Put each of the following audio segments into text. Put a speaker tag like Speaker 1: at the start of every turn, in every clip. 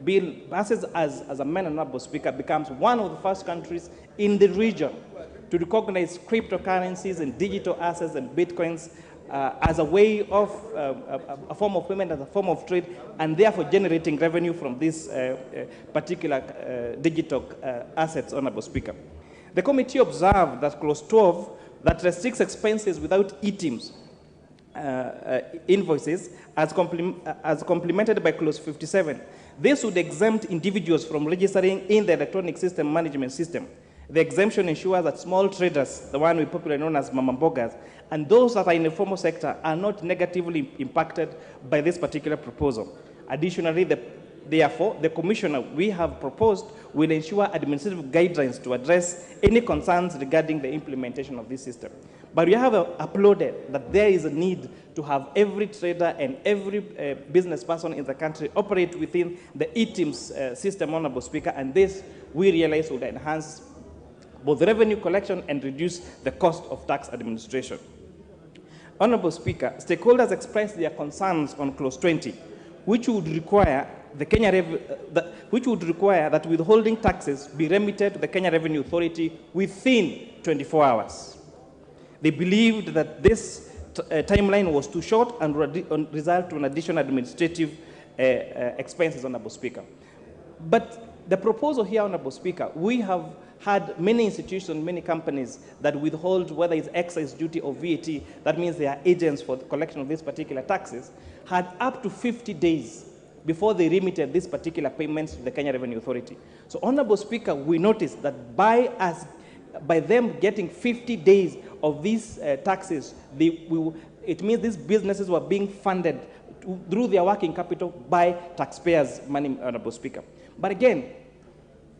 Speaker 1: bill passes as a man, Honorable Speaker, becomes one of the first countries in the region to recognize cryptocurrencies and digital assets and bitcoins as a way of a form of payment, as a form of trade, and therefore generating revenue from these particular digital assets, Honorable Speaker. The committee observed that Clause 12 that restricts expenses without e-teams invoices as complemented by Clause 57. This would exempt individuals from registering in the electronic system management system. The exemption ensures that small traders, the one we popularly known as mama mbogas, and those that are in the formal sector are not negatively impacted by this particular proposal. Additionally, therefore, the commissioner we have proposed will ensure administrative guidelines to address any concerns regarding the implementation of this system. But we have applauded that there is a need to have every trader and every business person in the country operate within the e-teams system, Honorable Speaker, and this we realize would enhance both revenue collection and reduce the cost of tax administration. Honorable Speaker, stakeholders expressed their concerns on Clause 20, which would require that withholding taxes be remitted to the Kenya Revenue Authority within 24 hours. They believed that this timeline was too short and would result in additional administrative expenses, Honorable Speaker. But the proposal here, Honorable Speaker, we have had many institutions, many companies that withhold, whether it's excise duty or VAT, that means they are agents for the collection of these particular taxes, had up to 50 days before they remitted these particular payments to the Kenya Revenue Authority. So, Honorable Speaker, we noticed that by them getting 50 days of these taxes, it means these businesses were being funded through their working capital by taxpayers' money, Honorable Speaker. But again,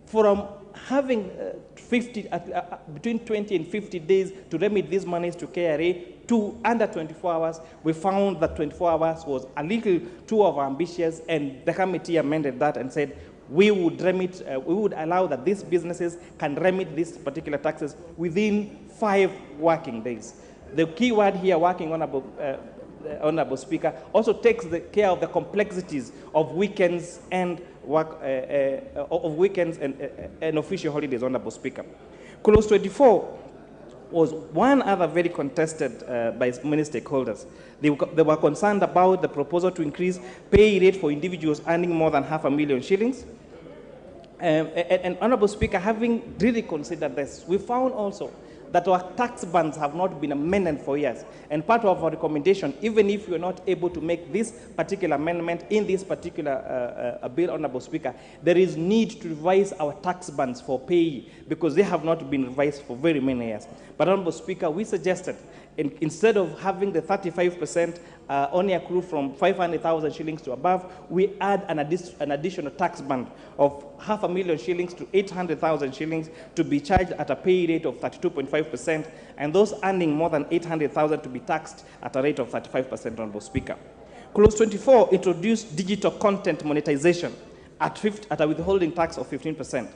Speaker 1: from having between 20 and 50 days to remit these monies to KRA to under 24 hours, we found that 24 hours was a little too overambitious, and the committee amended that and said we would allow that these businesses can remit these particular taxes within 5 working days. The key word here, working, Honorable Speaker, also takes care of the complexities of weekends and and official holidays, Honorable Speaker. Clause 24 was one other very contested by many stakeholders. They were concerned about the proposal to increase pay rate for individuals earning more than 500,000 shillings. And Honorable Speaker, having really considered this, we found also that our tax bands have not been amended for years. And part of our recommendation, even if you're not able to make this particular amendment in this particular bill, Honorable Speaker, there is need to revise our tax bands for pay because they have not been revised for very many years. But Honorable Speaker, we suggested instead of having the 35% only accrue from 500,000 shillings to above, we add an additional tax band of 500,000 shillings to 800,000 shillings to be charged at a pay rate of 32.5%, and those earning more than 800,000 to be taxed at a rate of 35%, Honorable Speaker. Clause 24 introduced digital content monetization at a withholding tax of 15%.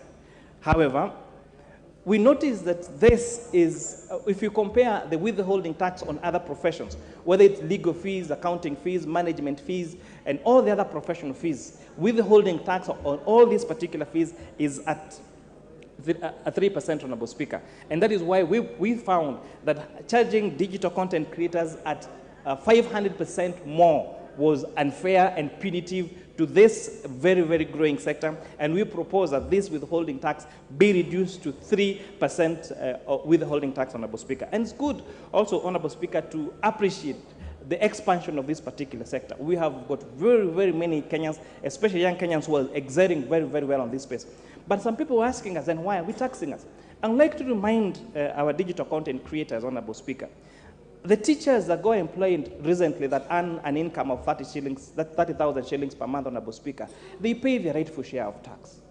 Speaker 1: However, we notice that this is, if you compare the withholding tax on other professions, whether it's legal fees, accounting fees, management fees, and all the other professional fees, withholding tax on all these particular fees is at 3%, Honorable Speaker. And that is why we found that charging digital content creators at 500% more was unfair and punitive to this very, very growing sector, and we propose that this withholding tax be reduced to 3% withholding tax, Honorable Speaker. And it's good also, Honorable Speaker, to appreciate the expansion of this particular sector. We have got very, very many Kenyans, especially young Kenyans, who are exerting very, very well on this space. But some people are asking us, then why are we taxing us? I'd like to remind our digital content creators, Honorable Speaker, the teachers that got employed recently that earn an income of 30,000 shillings per month, Honorable Speaker, they pay their rightful share of tax.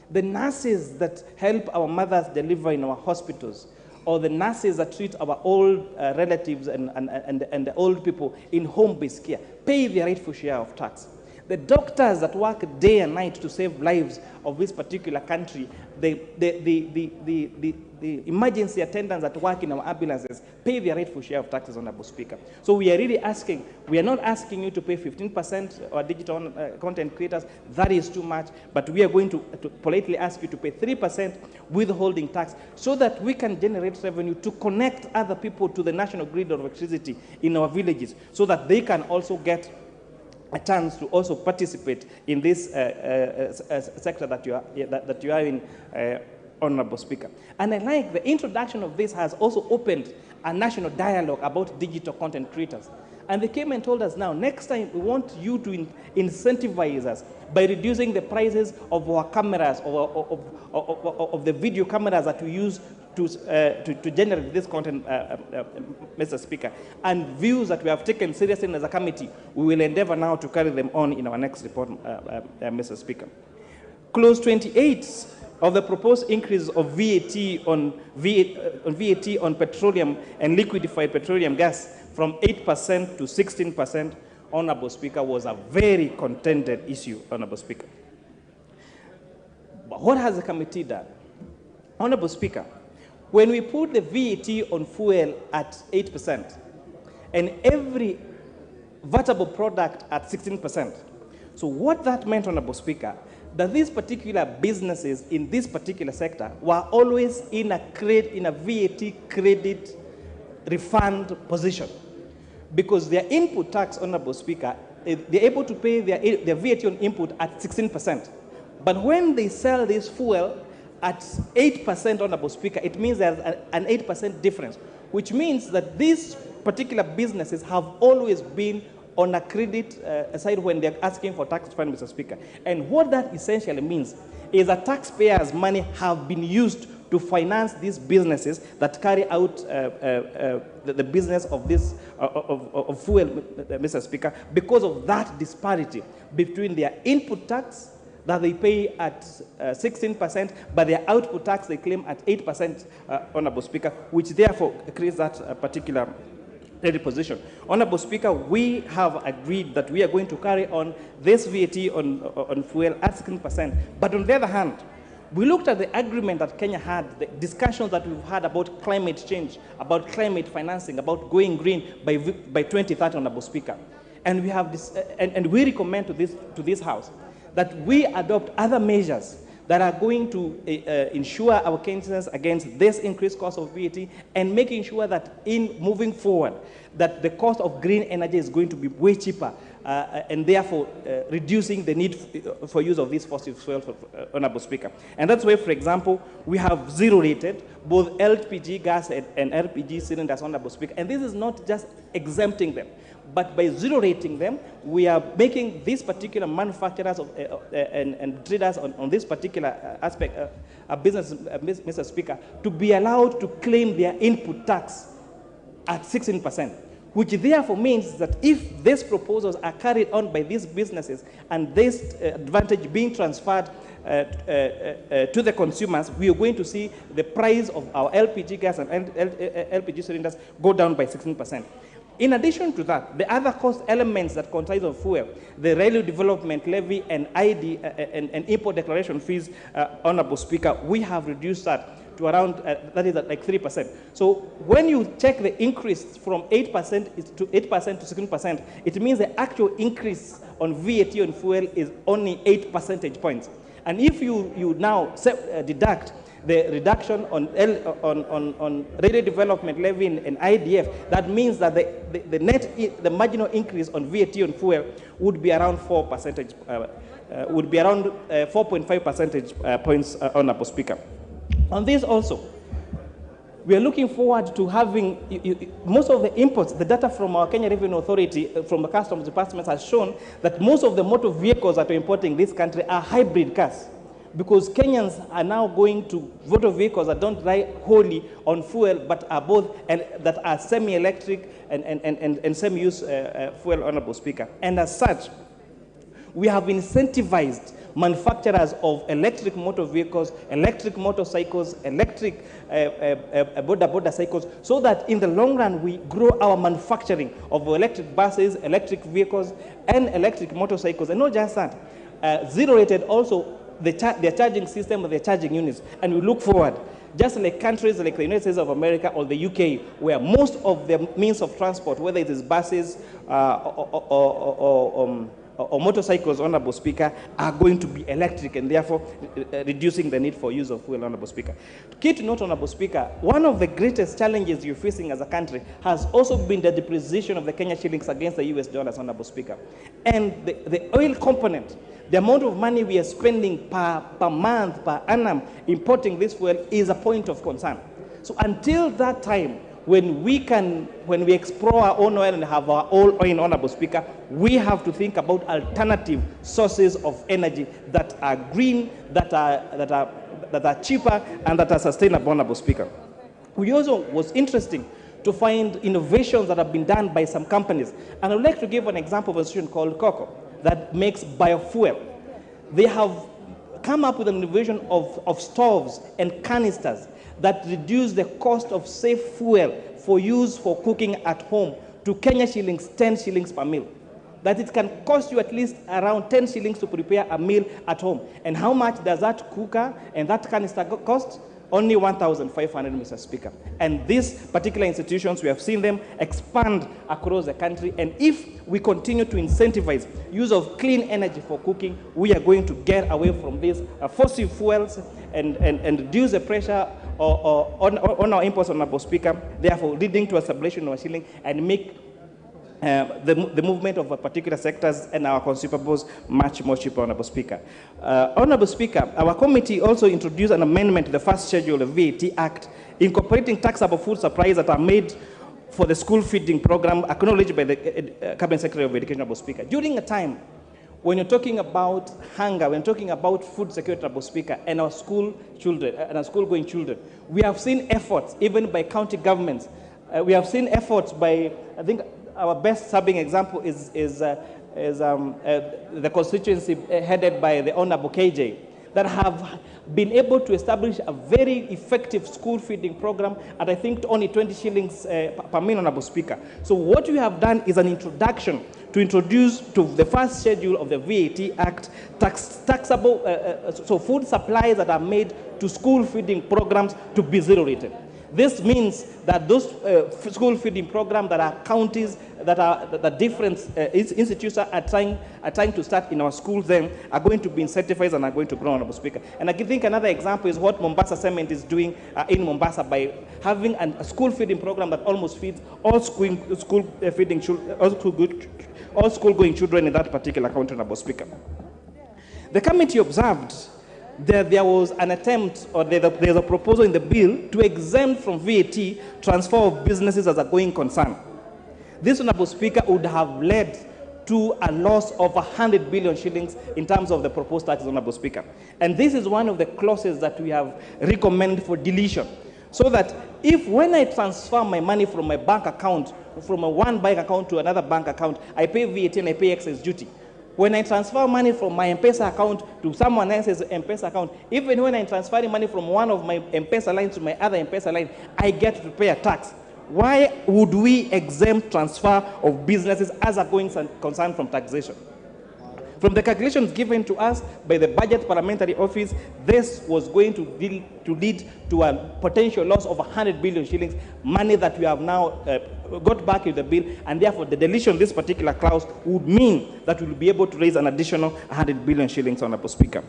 Speaker 1: The nurses that help our mothers deliver in our hospitals, or the nurses that treat our old relatives and the old people in home-based care, pay their rightful share of tax. The doctors that work day and night to save lives of this particular country, the emergency attendants that work in our ambulances pay their rightful share of taxes, Honorable Speaker. So we are really asking, we are not asking you to pay 15% or digital content creators, that is too much, but we are going to politely ask you to pay 3% withholding tax so that we can generate revenue to connect other people to the national grid of electricity in our villages so that they can also get a chance to also participate in this sector that you are in, Honorable Speaker. And I like the introduction of this has also opened a national dialogue about digital content creators. And they came and told us, now, next time we want you to incentivize us by reducing the prices of our cameras, of the video cameras that we use to generate this content, Mr. Speaker, and views that we have taken seriously as a committee. We will endeavor now to carry them on in our next report, Mr. Speaker. Clause 28 of the proposed increase of VAT on petroleum and liquefied petroleum gas from 8% to 16%, Honorable Speaker, was a very contended issue, Honorable Speaker. But what has the committee done? Honorable Speaker, when we put the VAT on fuel at 8% and every vertible product at 16%, so what that meant, Honorable Speaker, that these particular businesses in this particular sector were always in a VAT credit refund position, because their input tax, Honorable Speaker, they're able to pay their VAT on input at 16%. But when they sell this fuel at 8%, Honorable Speaker, it means there's an 8% difference, which means that these particular businesses have always been on a credit side when they're asking for tax refund, Mr. Speaker. And what that essentially means is that taxpayers' money have been used to finance these businesses that carry out the business of this of fuel, Mr. Speaker, because of that disparity between their input tax that they pay at 16%, but their output tax they claim at 8%, Honorable Speaker, which therefore creates that particular position. Honorable Speaker, we have agreed that we are going to carry on this VAT on fuel at 16%. But on the other hand, we looked at the agreement that Kenya had, the discussions that we've had about climate change, about climate financing, about going green by 2030, Honorable Speaker. And we have this, and we recommend to this House that we adopt other measures that are going to ensure our Kenyans against this increased cost of VAT, and making sure that in moving forward, that the cost of green energy is going to be way cheaper, and therefore reducing the need for use of these fossil fuels, Honorable Speaker. And that's why, for example, we have zero-rated both LPG gas and LPG cylinders, Honorable Speaker. And this is not just exempting them, but by zero-rating them, we are making these particular manufacturers and traders on this particular aspect, business, Mr. Speaker, to be allowed to claim their input tax at 16%, which therefore means that if these proposals are carried on by these businesses and this advantage being transferred to the consumers, we are going to see the price of our LPG gas and LPG cylinders go down by 16%. In addition to that, the other cost elements that comprise of fuel, the railway development levy and ID and import declaration fees, Honorable Speaker, we have reduced that to around, that is at like 3%. So when you check the increase from 8% to 16%, it means the actual increase on VAT on fuel is only 8 percentage points. And if you now deduct the reduction on railway development levy and IDF, that means that the marginal increase on VAT on fuel would be around 4 percentage, would be around 4.5 percentage points, Honorable Speaker. On this also, we are looking forward to having most of the imports. The data from our Kenya Revenue Authority, from the Customs Department, has shown that most of the motor vehicles that we're importing in this country are hybrid cars, because Kenyans are now going to motor vehicles that don't rely wholly on fuel, but are both, and that are semi-electric and semi-use fuel, Honorable Speaker. And as such, we have incentivized manufacturers of electric motor vehicles, electric motorcycles, electric border cycles, so that in the long run we grow our manufacturing of electric buses, electric vehicles, and electric motorcycles. And not just that, zero-rated also their charging system or their charging units. And we look forward, just like countries like the United States of America or the UK, where most of the means of transport, whether it is buses or motorcycles, Honorable Speaker, are going to be electric, and therefore reducing the need for use of fuel, Honorable Speaker. Key to note, Honorable Speaker, one of the greatest challenges you're facing as a country has also been the depreciation of the Kenya shillings against the US dollars, Honorable Speaker. And the oil component, the amount of money we are spending per month, per annum, importing this fuel is a point of concern. So until that time, when we explore our own oil and have our own oil, Honorable Speaker, we have to think about alternative sources of energy that are green, that are cheaper, and that are sustainable, Honorable Speaker. We also was interesting to find innovations that have been done by some companies. And I would like to give an example of a solution called Coco that makes biofuel. They have come up with an innovation of stoves and canisters that reduce the cost of safe fuel for use for cooking at home to Kenya shillings, 10 shillings per meal. That it can cost you at least around 10 shillings to prepare a meal at home. And how much does that cooker and that canister cost? Only 1,500, Mr. Speaker. And these particular institutions, we have seen them expand across the country. And if we continue to incentivize use of clean energy for cooking, we are going to get away from these fossil fuels and reduce the pressure on our imports, Honorable Speaker, therefore leading to a stabilization of our shilling and make the movement of particular sectors and our consumables much more cheaper, Honorable Speaker. Honorable Speaker, our committee also introduced an amendment to the first schedule of the VAT Act, incorporating taxable food supplies that are made for the school feeding program, acknowledged by the Cabinet Secretary of Education, Honorable Speaker. During a time when you're talking about hunger, when you're talking about food security, Honorable Speaker, and our school children, and our school-going children, we have seen efforts, even by county governments. We have seen efforts by, I think, our best serving example is the constituency headed by the Honorable KJ, that have been able to establish a very effective school feeding program at, I think, only 20 shillings per meal, Honorable Speaker. So what we have done is an introduction to introduce to the first schedule of the VAT Act taxable, so food supplies that are made to school feeding programs to be zero-rated. This means that those school feeding programs that are counties, that different institutions are trying to start in our schools then are going to be incentivized and are going to grow, Honorable Speaker. And I think another example is what Mombasa Cement is doing in Mombasa by having a school feeding program that almost feeds all school-going children in that particular county, Honorable Speaker. The committee observed that there was an attempt, or there's a proposal in the bill to exempt from VAT transfer of businesses as a going concern. This, Honorable Speaker, would have led to a loss of 100 billion shillings in terms of the proposed tax, Honorable Speaker. And this is one of the clauses that we have recommended for deletion, so that if when I transfer my money from my bank account, from one bank account to another bank account, I pay VAT and I pay excess duty. When I transfer money from my M-Pesa account to someone else's M-Pesa account, even when I'm transferring money from one of my M-Pesa lines to my other M-Pesa line, I get to pay a tax. Why would we exempt transfer of businesses as a going concern from taxation? From the calculations given to us by the Budget Parliamentary Office, this was going to lead to a potential loss of 100 billion shillings, money that we have now got back in the bill, and therefore the deletion of this particular clause would mean that we will be able to raise an additional 100 billion shillings, Honorable Speaker.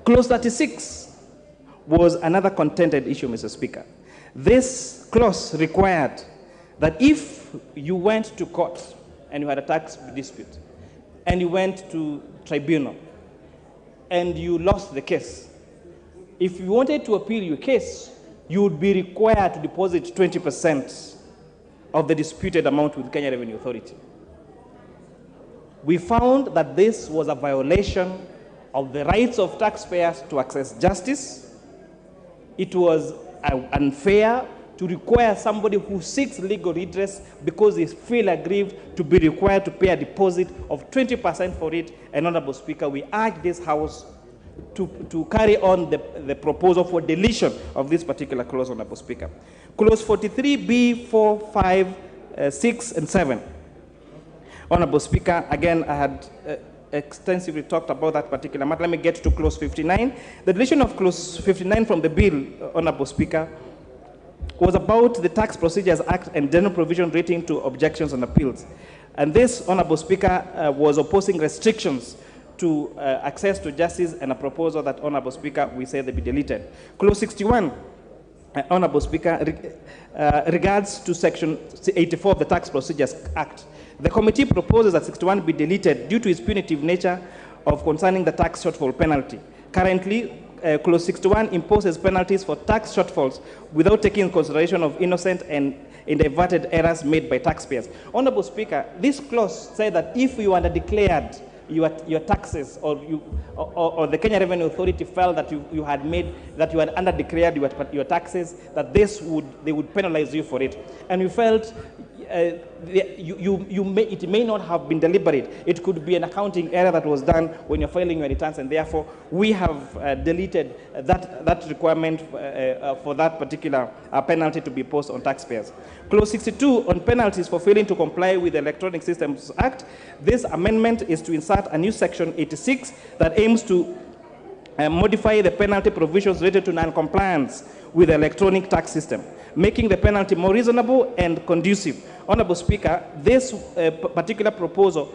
Speaker 1: Clause 36 was another contended issue, Mr. Speaker. This clause required that if you went to court and you had a tax dispute, and you went to tribunal, and you lost the case, if you wanted to appeal your case, you would be required to deposit 20% of the disputed amount with Kenya Revenue Authority. We found that this was a violation of the rights of taxpayers to access justice. It was unfair to require somebody who seeks legal redress because they feel aggrieved to be required to pay a deposit of 20% for it. And Honorable Speaker, we urge this House to carry on the proposal for deletion of this particular clause, Honorable Speaker. Clause 43B, 4, 5, 6, and 7. Honorable Speaker, again, I had extensively talked about that particular matter. Let me get to clause 59. The deletion of clause 59 from the bill, Honorable Speaker, was about the Tax Procedures Act and general provision relating to objections and appeals. And this, Honorable Speaker, was opposing restrictions to access to justice, and a proposal that, Honorable Speaker, we say they be deleted. Clause 61, Honorable Speaker, regards to Section 84 of the Tax Procedures Act. The committee proposes that 61 be deleted due to its punitive nature of concerning the tax shortfall penalty. Currently, Clause 61 imposes penalties for tax shortfalls without taking consideration of innocent and inadvertent errors made by taxpayers. Honorable Speaker, this clause said that if you underdeclared your taxes, or the Kenya Revenue Authority felt that you had underdeclared your taxes, that they would penalize you for it. And you felt it may not have been deliberate. It could be an accounting error that was done when you're filing your returns, and therefore we have deleted that requirement for that particular penalty to be imposed on taxpayers. Clause 62 on penalties for failing to comply with the Electronic Systems Act. This amendment is to insert a new section 86 that aims to modify the penalty provisions related to non-compliance with the electronic tax system, making the penalty more reasonable and conducive. Honorable Speaker, this particular proposal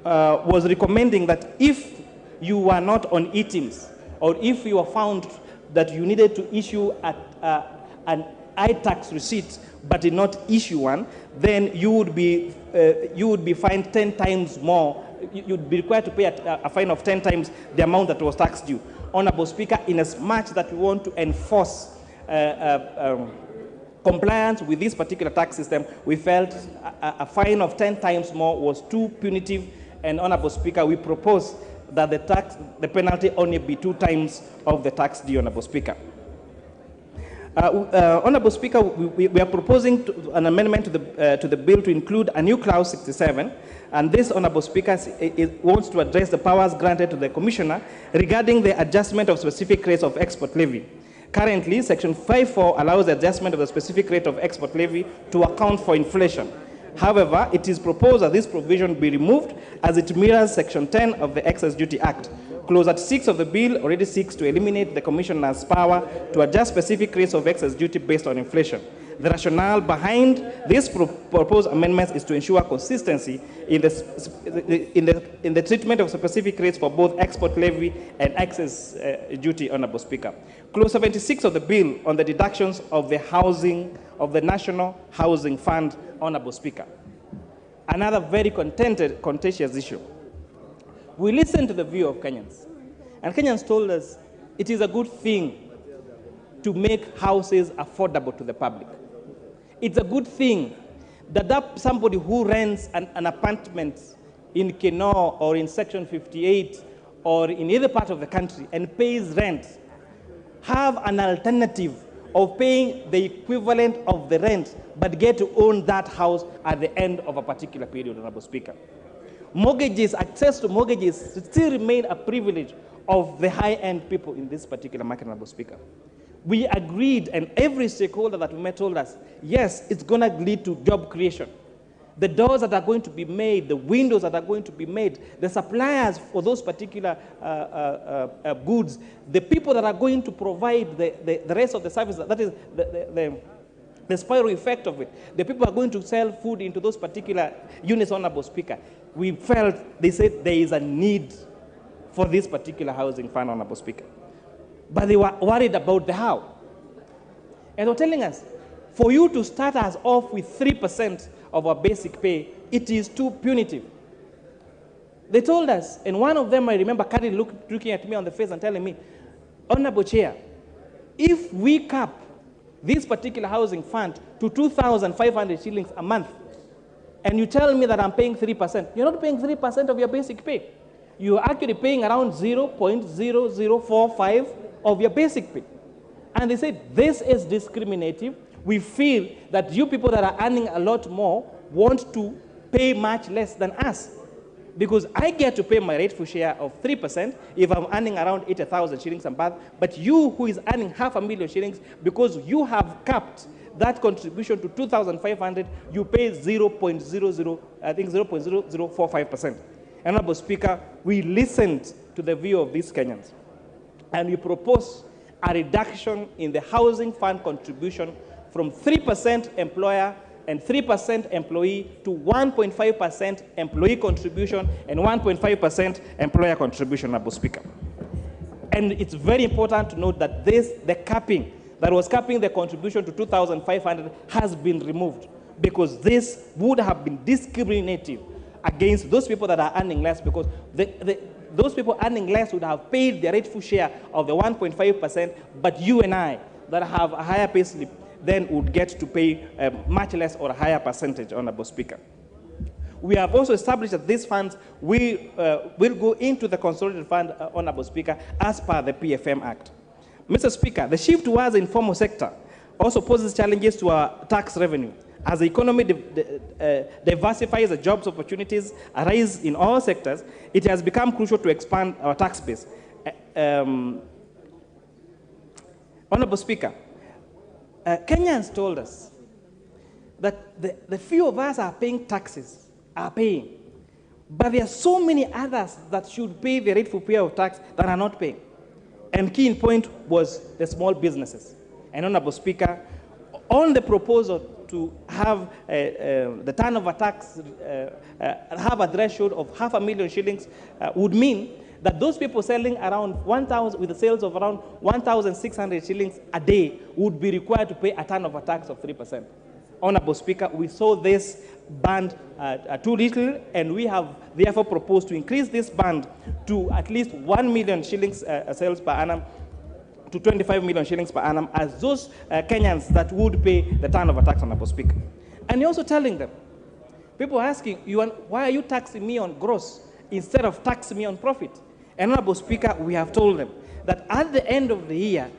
Speaker 1: was recommending that if you were not on e-teams, or if you were found that you needed to issue an iTax receipt but did not issue one, then you would be fined 10 times more. You'd be required to pay a fine of 10 times the amount that was tax due. Honorable Speaker, in as much that we want to enforce compliance with this particular tax system, we felt a fine of 10 times more was too punitive, and Honorable Speaker, we propose that the penalty only be 2 times of the tax due, Honorable Speaker. Honorable Speaker, we are proposing an amendment to the bill to include a new clause 67, and this, Honorable Speaker, wants to address the powers granted to the Commissioner regarding the adjustment of specific rates of export levy. Currently, Section 5.4 allows the adjustment of the specific rate of export levy to account for inflation. However, it is proposed that this provision be removed as it mirrors Section 10 of the Excess Duty Act. Clause 36 of the bill already seeks to eliminate the Commissioner's power to adjust specific rates of excess duty based on inflation. The rationale behind this proposed amendments is to ensure consistency in the treatment of specific rates for both export levy and excess duty, Honorable Speaker. Clause 76 of the bill on the deductions of the National Housing Fund, Honorable Speaker. Another very contentious issue. We listened to the view of Kenyans, and Kenyans told us it is a good thing to make houses affordable to the public. It's a good thing that somebody who rents an apartment in Kenor or in Section 58 or in either part of the country and pays rent have an alternative of paying the equivalent of the rent but get to own that house at the end of a particular period, Honorable Speaker. Mortgages, access to mortgages still remain a privilege of the high-end people in this particular market, Honorable Speaker. We agreed, and every stakeholder that we met told us, yes, it's going to lead to job creation. The doors that are going to be made, the windows that are going to be made, the suppliers for those particular goods, the people that are going to provide the rest of the services, that is the spiral effect of it. The people are going to sell food into those particular units, Honorable Speaker. We felt, they said, there is a need for this particular housing fund, Honorable Speaker. But they were worried about the how. And they were telling us, for you to start us off with 3% of our basic pay, it is too punitive. They told us, and one of them, I remember, Kari looking at me on the face and telling me, Honorable Chair, if we cap this particular housing fund to 2,500 shillings a month, and you tell me that I'm paying 3%, you're not paying 3% of your basic pay. You're actually paying around 0.0045 of your basic pay. And they said, this is discriminative. We feel that you people that are earning a lot more want to pay much less than us. Because I get to pay my rightful share of 3% if I'm earning around 80,000 shillings a month, but you who is earning 500,000 shillings, because you have capped that contribution to 2,500, you pay 0.00, I think 0.0045%. Honorable Speaker, we listened to the view of these Kenyans, and we propose a reduction in the housing fund contribution from 3% employer and 3% employee to 1.5% employee contribution and 1.5% employer contribution, Honorable Speaker. And it's very important to note that the capping that was capping the contribution to 2,500 has been removed, because this would have been discriminative against those people that are earning less, because those people earning less would have paid their rightful share of the 1.5%, but you and I that have a higher pay slip then would get to pay much less or a higher percentage, Honorable Speaker. We have also established that these funds will go into the consolidated fund, Honorable Speaker, as per the PFM Act. Mr. Speaker, the shift towards the informal sector also poses challenges to our tax revenue. As the economy diversifies, the jobs opportunities arise in all sectors, it has become crucial to expand our tax base. Honorable Speaker, Kenyans told us that the few of us are paying taxes, but there are so many others that should pay the rightful pay of tax that are not paying. And key in point was the small businesses. And Honorable Speaker, on the proposal to have the turnover tax have a threshold of 500,000 shillings would mean that those people selling around 1,000 with the sales of around 1,600 shillings a day would be required to pay a turnover tax of 3%. Honorable Speaker, we saw this band too little, and we have therefore proposed to increase this band to at least 1 million shillings sales per annum to 25 million shillings per annum as those Kenyans that would pay the turnover tax, Honorable Speaker. And you're also telling them, people are asking, why are you taxing me on gross instead of taxing me on profit? And Honorable Speaker, we have told them that at the end of the year,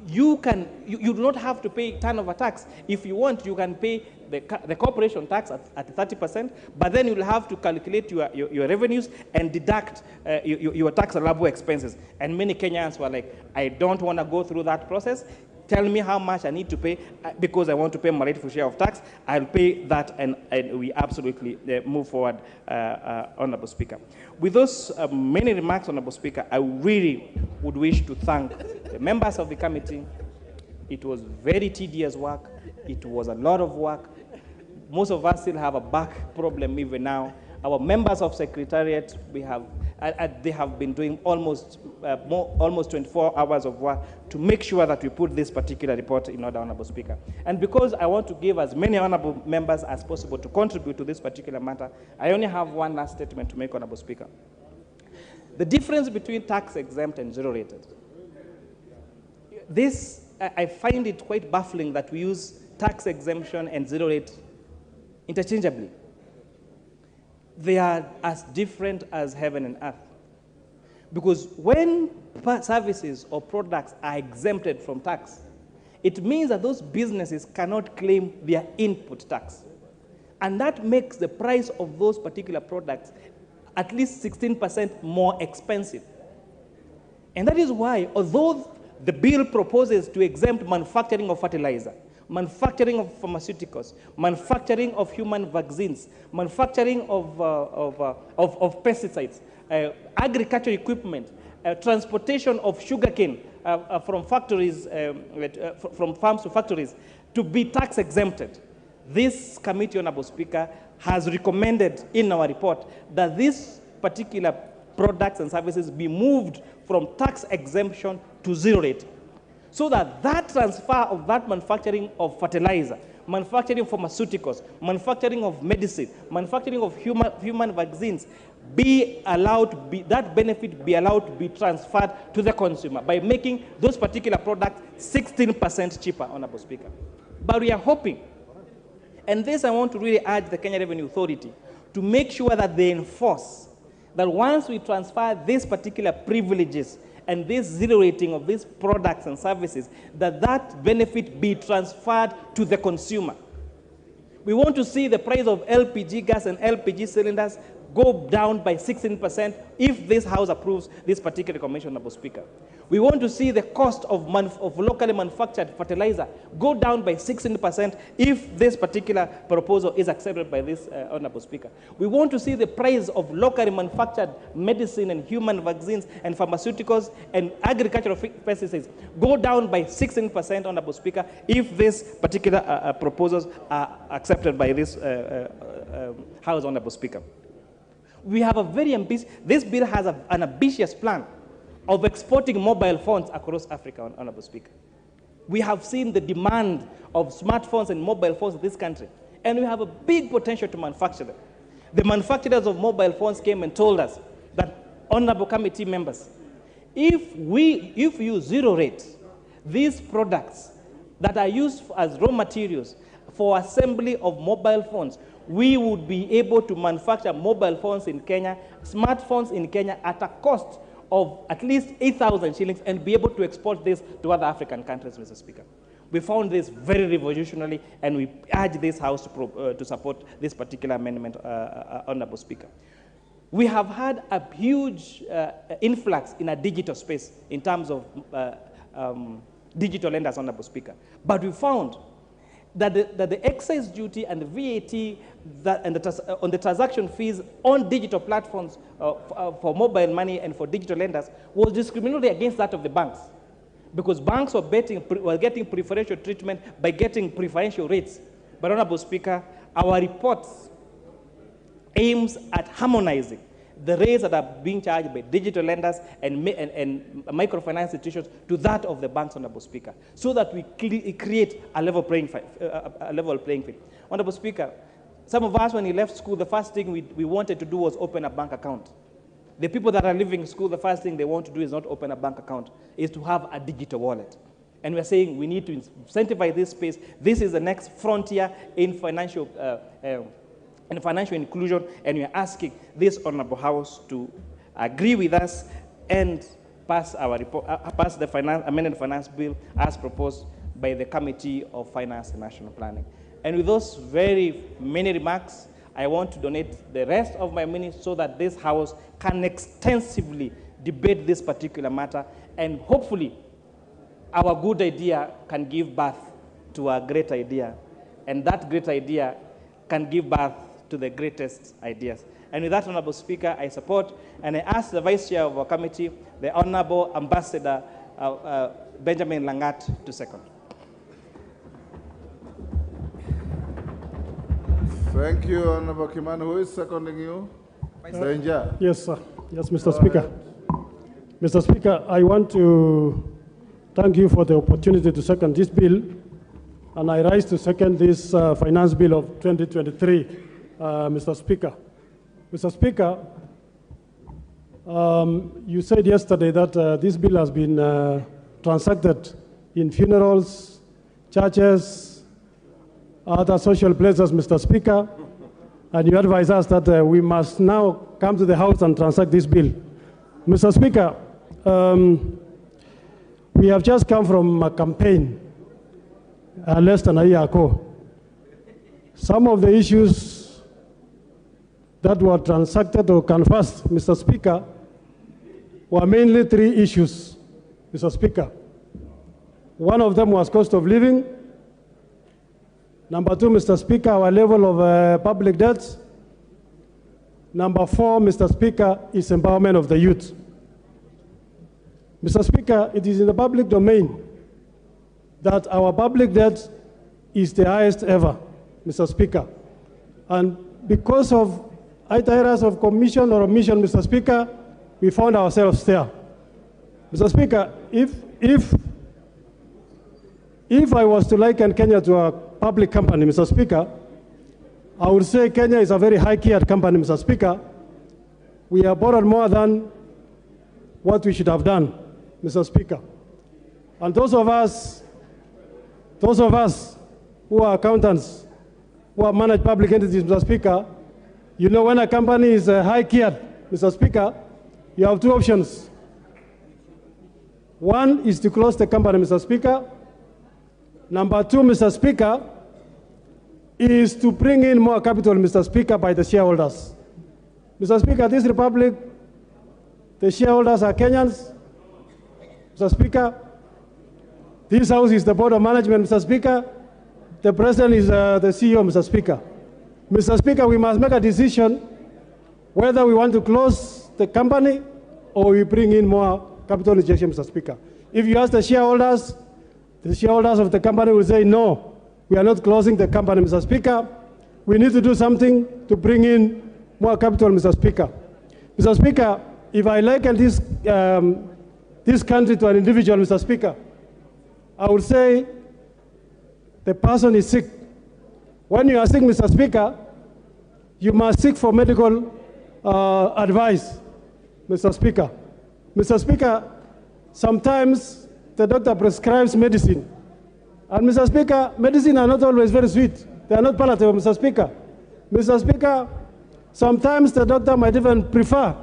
Speaker 1: you do not have to pay turnover tax. If you want, you can pay the corporation tax at 30%, but then you'll have to calculate your revenues and deduct your tax allowable expenses. And many Kenyans were like, I don't want to go through that process. Tell me how much I need to pay because I want to pay my rightful share of tax. I'll pay that, and we absolutely move forward, Honorable Speaker. With those many remarks, Honorable Speaker, I really would wish to thank the members of the committee. It was very tedious work. It was a lot of work. Most of us still have a back problem even now. Our members of Secretariat, they have been doing almost 24 hours of work to make sure that we put this particular report in order, Honorable Speaker. And because I want to give as many honorable members as possible to contribute to this particular matter, I only have one last statement to make, Honorable Speaker. The difference between tax-exempt and zero-rated. This, I find it quite baffling that we use tax exemption and zero-rate interchangeably. They are as different as heaven and earth. Because when services or products are exempted from tax, it means that those businesses cannot claim their input tax. And that makes the price of those particular products at least 16% more expensive. And that is why, although the bill proposes to exempt manufacturing of fertilizer, manufacturing of pharmaceuticals, manufacturing of human vaccines, manufacturing of pesticides, agricultural equipment, transportation of sugarcane from factories, from farms to factories, to be tax exempted. This committee, Honorable Speaker, has recommended in our report that these particular products and services be moved from tax exemption to zero rate, so that that transfer of that manufacturing of fertilizer, manufacturing of pharmaceuticals, manufacturing of medicine, manufacturing of human vaccines be allowed to be, that benefit be allowed to be transferred to the consumer by making those particular products 16% cheaper, Honorable Speaker. But we are hoping, and this I want to really urge the Kenya Revenue Authority to make sure that they enforce that once we transfer these particular privileges and this zero rating of these products and services, that benefit be transferred to the consumer. We want to see the price of LPG gas and LPG cylinders go down by 16% if this House approves this particular recommendation, Honorable Speaker. We want to see the cost of locally manufactured fertilizer go down by 16% if this particular proposal is accepted by this Honorable Speaker. We want to see the price of locally manufactured medicine and human vaccines and pharmaceuticals and agricultural pesticides go down by 16%, Honorable Speaker, if these particular proposals are accepted by this House, Honorable Speaker. We have a very ambitious, this bill has an ambitious plan of exporting mobile phones across Africa, Honorable Speaker. We have seen the demand of smartphones and mobile phones in this country, and we have a big potential to manufacture them. The manufacturers of mobile phones came and told us that, Honorable Committee members, if you zero rate these products that are used as raw materials for assembly of mobile phones, we would be able to manufacture mobile phones in Kenya, smartphones in Kenya at a cost of at least 8,000 shillings and be able to export this to other African countries, Mr. Speaker. We found this very revolutionary, and we urge this House to support this particular amendment, Honorable Speaker. We have had a huge influx in a digital space in terms of digital lenders, Honorable Speaker. But we found that the excise duty and the VAT on the transaction fees on digital platforms for mobile money and for digital lenders was discriminatory against that of the banks, because banks were getting preferential treatment by getting preferential rates. But, Honorable Speaker, our report aims at harmonizing the rates that are being charged by digital lenders and microfinance institutions to that of the banks, Honorable Speaker, so that we create a level playing field. Honorable Speaker, some of us, when we left school, the first thing we wanted to do was open a bank account. The people that are leaving school, the first thing they want to do is not open a bank account, is to have a digital wallet. And we're saying we need to incentivize this space. This is the next frontier in financial inclusion, and we are asking this Honorable House to agree with us and pass the amended finance bill as proposed by the Committee of Finance and National Planning. And with those very many remarks, I want to donate the rest of my minutes so that this House can extensively debate this particular matter, and hopefully our good idea can give birth to a great idea, and that great idea can give birth to the greatest ideas. And with that, Honorable Speaker, I support, and I ask the Vice Chair of our committee, the Honorable Ambassador Benjamin Langat, to second.
Speaker 2: Thank you, Honorable Kimani. Who is seconding you? Danger.
Speaker 3: Yes, sir. Yes, Mr. Speaker. Mr. Speaker, I want to thank you for the opportunity to second this bill, and I rise to second this finance bill of 2023. Mr. Speaker. Mr. Speaker, you said yesterday that this bill has been transacted in funerals, churches, other social places, Mr. Speaker, and you advise us that we must now come to the House and transact this bill. Mr. Speaker, we have just come from a campaign less than a year ago. Some of the issues that were transacted or canvassed, Mr. Speaker, were mainly three issues, Mr. Speaker. One of them was cost of living. Number two, Mr. Speaker, our level of public debt. Number four, Mr. Speaker, is empowerment of the youth. Mr. Speaker, it is in the public domain that our public debt is the highest ever, Mr. Speaker. And because of itinerance of commission or omission, Mr. Speaker, we found ourselves there. Mr. Speaker, if I was to liken Kenya to a public company, Mr. Speaker, I would say Kenya is a very high-geared company, Mr. Speaker. We have borrowed more than what we should have done, Mr. Speaker. And those of us who are accountants, who have managed public entities, Mr. Speaker, you know, when a company is high-geared, Mr. Speaker, you have two options. One is to close the company, Mr. Speaker. Number two, Mr. Speaker, is to bring in more capital, Mr. Speaker, by the shareholders. Mr. Speaker, this republic, the shareholders are Kenyans. Mr. Speaker, this house is the board of management, Mr. Speaker. The president is the CEO, Mr. Speaker. Mr. Speaker, we must make a decision whether we want to close the company or we bring in more capital injection, Mr. Speaker. If you ask the shareholders of the company will say, no, we are not closing the company, Mr. Speaker. We need to do something to bring in more capital, Mr. Speaker. Mr. Speaker, if I liken this country to an individual, Mr. Speaker, I would say the person is sick. When you are sick, Mr. Speaker, you must seek for medical advice, Mr. Speaker. Mr. Speaker, sometimes the doctor prescribes medicine. And Mr. Speaker, medicine are not always very sweet. They are not palatable, Mr. Speaker. Mr. Speaker, sometimes the doctor might even prefer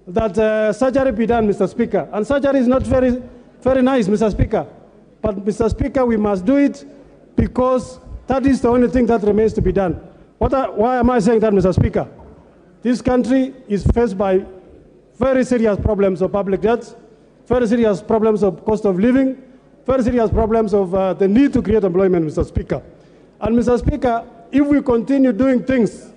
Speaker 3: that surgery be done, Mr. Speaker. And surgery is not very, very nice, Mr. Speaker. But, Mr. Speaker, we must do it because that is the only thing that remains to be done. Why am I saying that, Mr. Speaker? This country is faced by very serious problems of public debt, very serious problems of cost of living, very serious problems of the need to create employment, Mr. Speaker. And, Mr. Speaker, if we continue doing things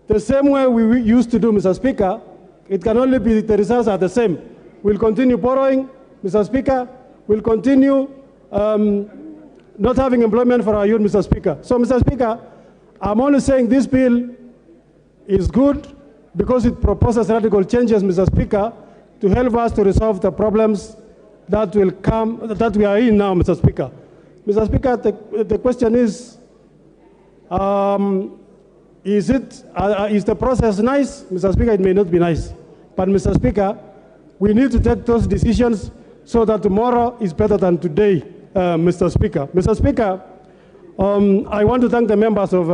Speaker 3: the same way we used to do, Mr. Speaker, it can only be the results are the same. We'll continue borrowing, Mr. Speaker. We'll continue not having employment for our youth, Mr. Speaker. So, Mr. Speaker, I'm only saying this bill is good because it proposes radical changes, Mr. Speaker, to help us to resolve the problems that will come, that we are in now, Mr. Speaker. Mr. Speaker, the question is the process nice? Mr. Speaker, it may not be nice. But, Mr. Speaker, we need to take those decisions so that tomorrow is better than today, Mr. Speaker. Mr. Speaker, I want to thank the members of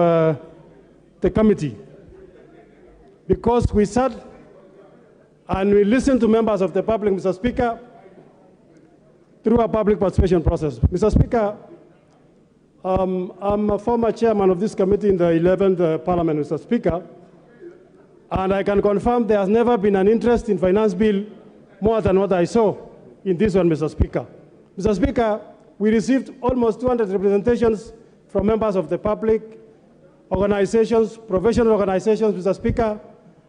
Speaker 3: the committee because we sat and we listened to members of the public, Mr. Speaker, through a public participation process. Mr. Speaker, I'm a former chairman of this committee in the 11th Parliament, Mr. Speaker, and I can confirm there has never been an interest in finance bill more than what I saw in this one, Mr. Speaker. Mr. Speaker, we received almost 200 representations from members of the public, organizations, professional organizations, Mr. Speaker.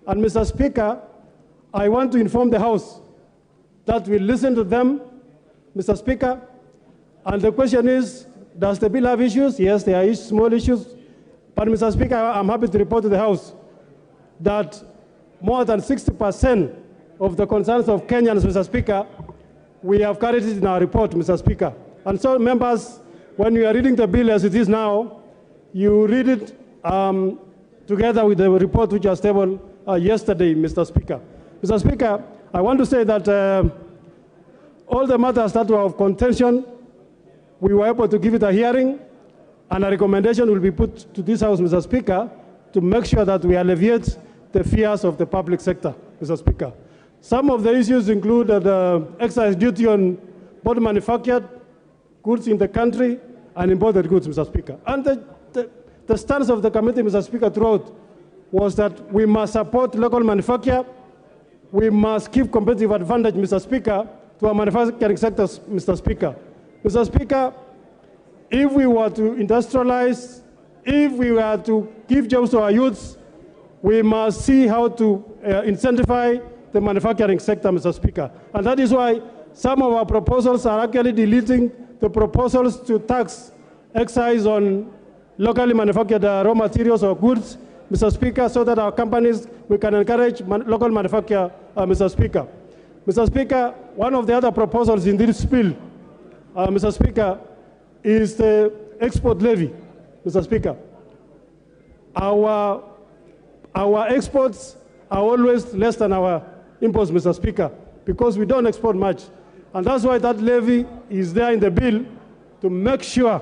Speaker 3: And, Mr. Speaker, I want to inform the House that we listen to them, Mr. Speaker. And the question is, does the bill have issues? Yes, there are small issues. But, Mr. Speaker, I'm happy to report to the House that more than 60% of the concerns of Kenyans, Mr. Speaker, we have carried it in our report, Mr. Speaker. And so, members, when you are reading the bill as it is now, you read it together with the report which was tabled yesterday, Mr. Speaker. Mr. Speaker, I want to say that all the matters that were of contention, we were able to give it a hearing, and a recommendation will be put to this House, Mr. Speaker, to make sure that we alleviate the fears of the public sector, Mr. Speaker. Some of the issues include the excise duty on both manufactured goods in the country and imported goods, Mr. Speaker. And the stance of the committee, Mr. Speaker, throughout was that we must support local manufacture. We must give competitive advantage, Mr. Speaker, to our manufacturing sectors, Mr. Speaker. Mr. Speaker, if we were to industrialize, if we were to give jobs to our youths, we must see how to incentivize the manufacturing sector, Mr. Speaker. And that is why some of our proposals are actually deleting the proposals to tax excise on locally manufactured raw materials or goods, Mr. Speaker, so that our companies, we can encourage local manufacture, Mr. Speaker. Mr. Speaker, one of the other proposals in this bill, Mr. Speaker, is the export levy, Mr. Speaker. Our exports are always less than our imports, Mr. Speaker, because we don't export much. And that's why that levy is there in the bill to make sure,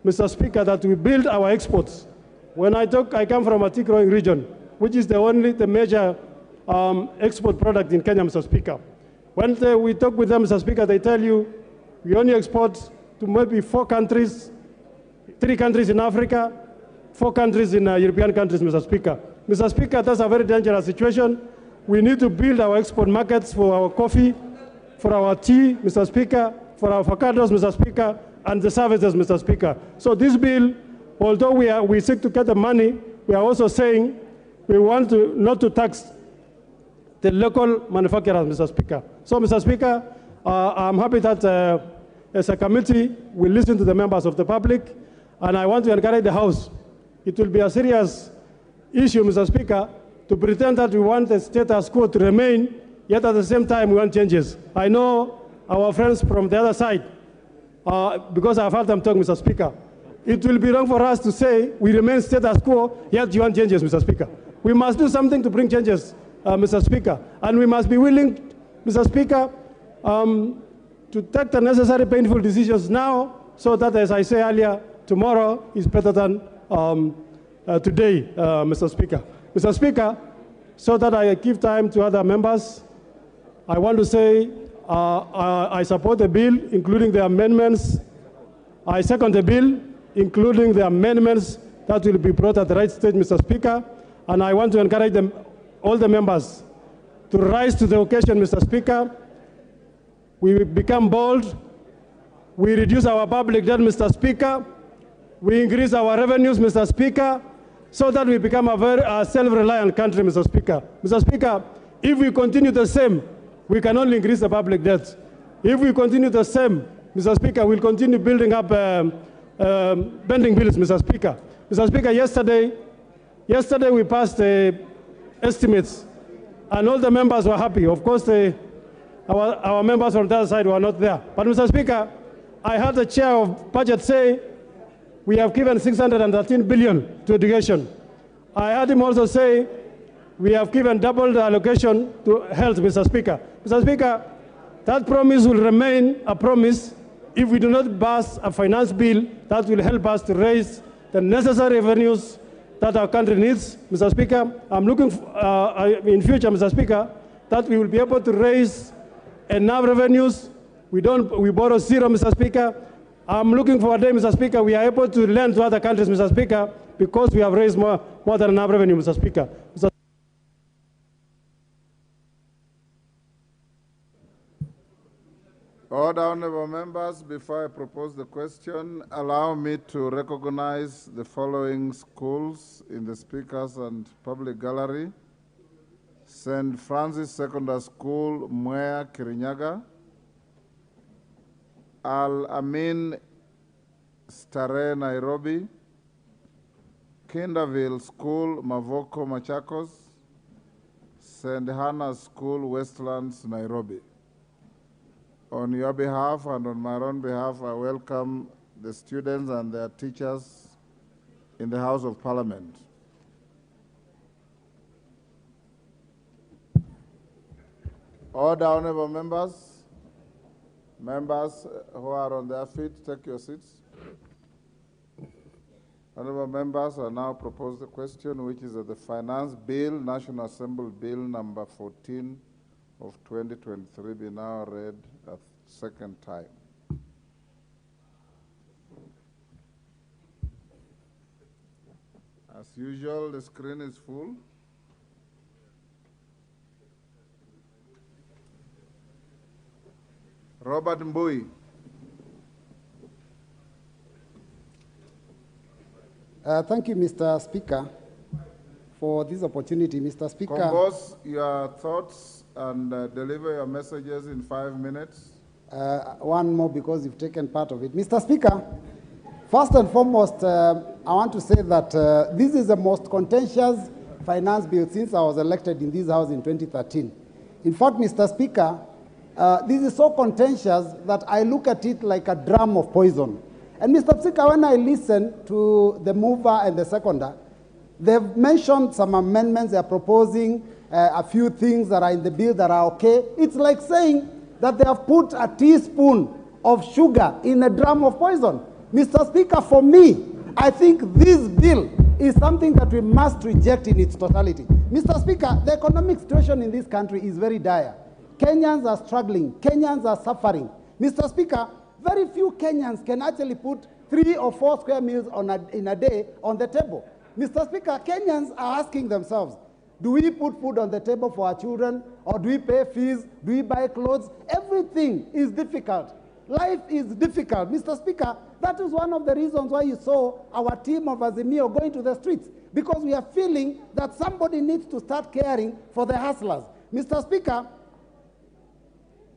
Speaker 3: Mr. Speaker, that we build our exports. When I come from a tea growing region, which is the major export product in Kenya, Mr. Speaker. When we talk with them, Mr. Speaker, they tell you we only export to maybe 4 countries, 3 countries in Africa, 4 countries in European countries, Mr. Speaker. Mr. Speaker, that's a very dangerous situation. We need to build our export markets for our coffee, for our tea, Mr. Speaker, for our avocados, Mr. Speaker, and the services, Mr. Speaker. So this bill, although we seek to get the money, we are also saying we want to not to tax the local manufacturers, Mr. Speaker. So, Mr. Speaker, I'm happy that as a committee, we listen to the members of the public, and I want to encourage the House. It will be a serious issue, Mr. Speaker, to pretend that we want the status quo to remain, yet at the same time we want changes. I know our friends from the other side, because I've heard them talk, Mr. Speaker. It will be wrong for us to say we remain status quo, yet you want changes, Mr. Speaker. We must do something to bring changes, Mr. Speaker, and we must be willing, Mr. Speaker, to take the necessary painful decisions now, so that, as I said earlier, tomorrow is better than today, Mr. Speaker. Mr. Speaker, so that I give time to other members, I want to say I support the bill, including the amendments. I second the bill, including the amendments that will be brought at the right stage, Mr. Speaker. And I want to encourage them, all the members to rise to the occasion, Mr. Speaker. We become bold. We reduce our public debt, Mr. Speaker. We increase our revenues, Mr. Speaker, so that we become a very self-reliant country, Mr. Speaker. Mr. Speaker, if we continue the same, we can only increase the public debt. If we continue the same, Mr. Speaker, we'll continue building up pending bills, Mr. Speaker. Mr. Speaker, yesterday we passed the estimates, and all the members were happy. Of course, our members from the other side were not there. But, Mr. Speaker, I heard the chair of budget say we have given 613 billion to education. I heard him also say we have given double the allocation to health, Mr. Speaker. Mr. Speaker, that promise will remain a promise if we do not pass a finance bill that will help us to raise the necessary revenues that our country needs. Mr. Speaker, I'm looking in future, Mr. Speaker, that we will be able to raise enough revenues. We borrow zero, Mr. Speaker. I'm looking for a day, Mr. Speaker, we are able to lend to other countries, Mr. Speaker, because we have raised more than enough revenue, Mr. Speaker.
Speaker 2: Order, honorable members, before I propose the question, allow me to recognize the following schools in the speakers and public gallery. St. Francis Secondary School, Mwea, Kirinyaga. Al-Amin Stare, Nairobi. Kinderville School, Mavoko, Machakos. St. Hannah's School, Westlands, Nairobi. On your behalf and on my own behalf, I welcome the students and their teachers in the House of Parliament. Order, honorable members. Members who are on their feet, take your seats. Honorable members, I now propose the question, which is the Finance Bill, National Assembly Bill number 14 of 2023, be now read a second time. As usual, the screen is full. Robert Mbui.
Speaker 4: Thank you, Mr. Speaker, for this opportunity. Mr. Speaker.
Speaker 2: Compose your thoughts and deliver your messages in 5 minutes.
Speaker 4: One more because you've taken part of it. Mr. Speaker, first and foremost, I want to say that this is the most contentious finance bill since I was elected in this House in 2013. In fact, Mr. Speaker, this is so contentious that I look at it like a drum of poison. And Mr. Speaker, when I listen to the mover and the seconder, they've mentioned some amendments, they're proposing a few things that are in the bill that are okay. It's like saying that they have put a teaspoon of sugar in a drum of poison. Mr. Speaker, for me, I think this bill is something that we must reject in its totality. Mr. Speaker, the economic situation in this country is very dire. Kenyans are struggling. Kenyans are suffering. Mr. Speaker, very few Kenyans can actually put 3 or 4 square meals in a day on the table. Mr. Speaker, Kenyans are asking themselves, do we put food on the table for our children? Or do we pay fees? Do we buy clothes? Everything is difficult. Life is difficult. Mr. Speaker, that is one of the reasons why you saw our team of Azimio going to the streets, because we are feeling that somebody needs to start caring for the hustlers. Mr. Speaker,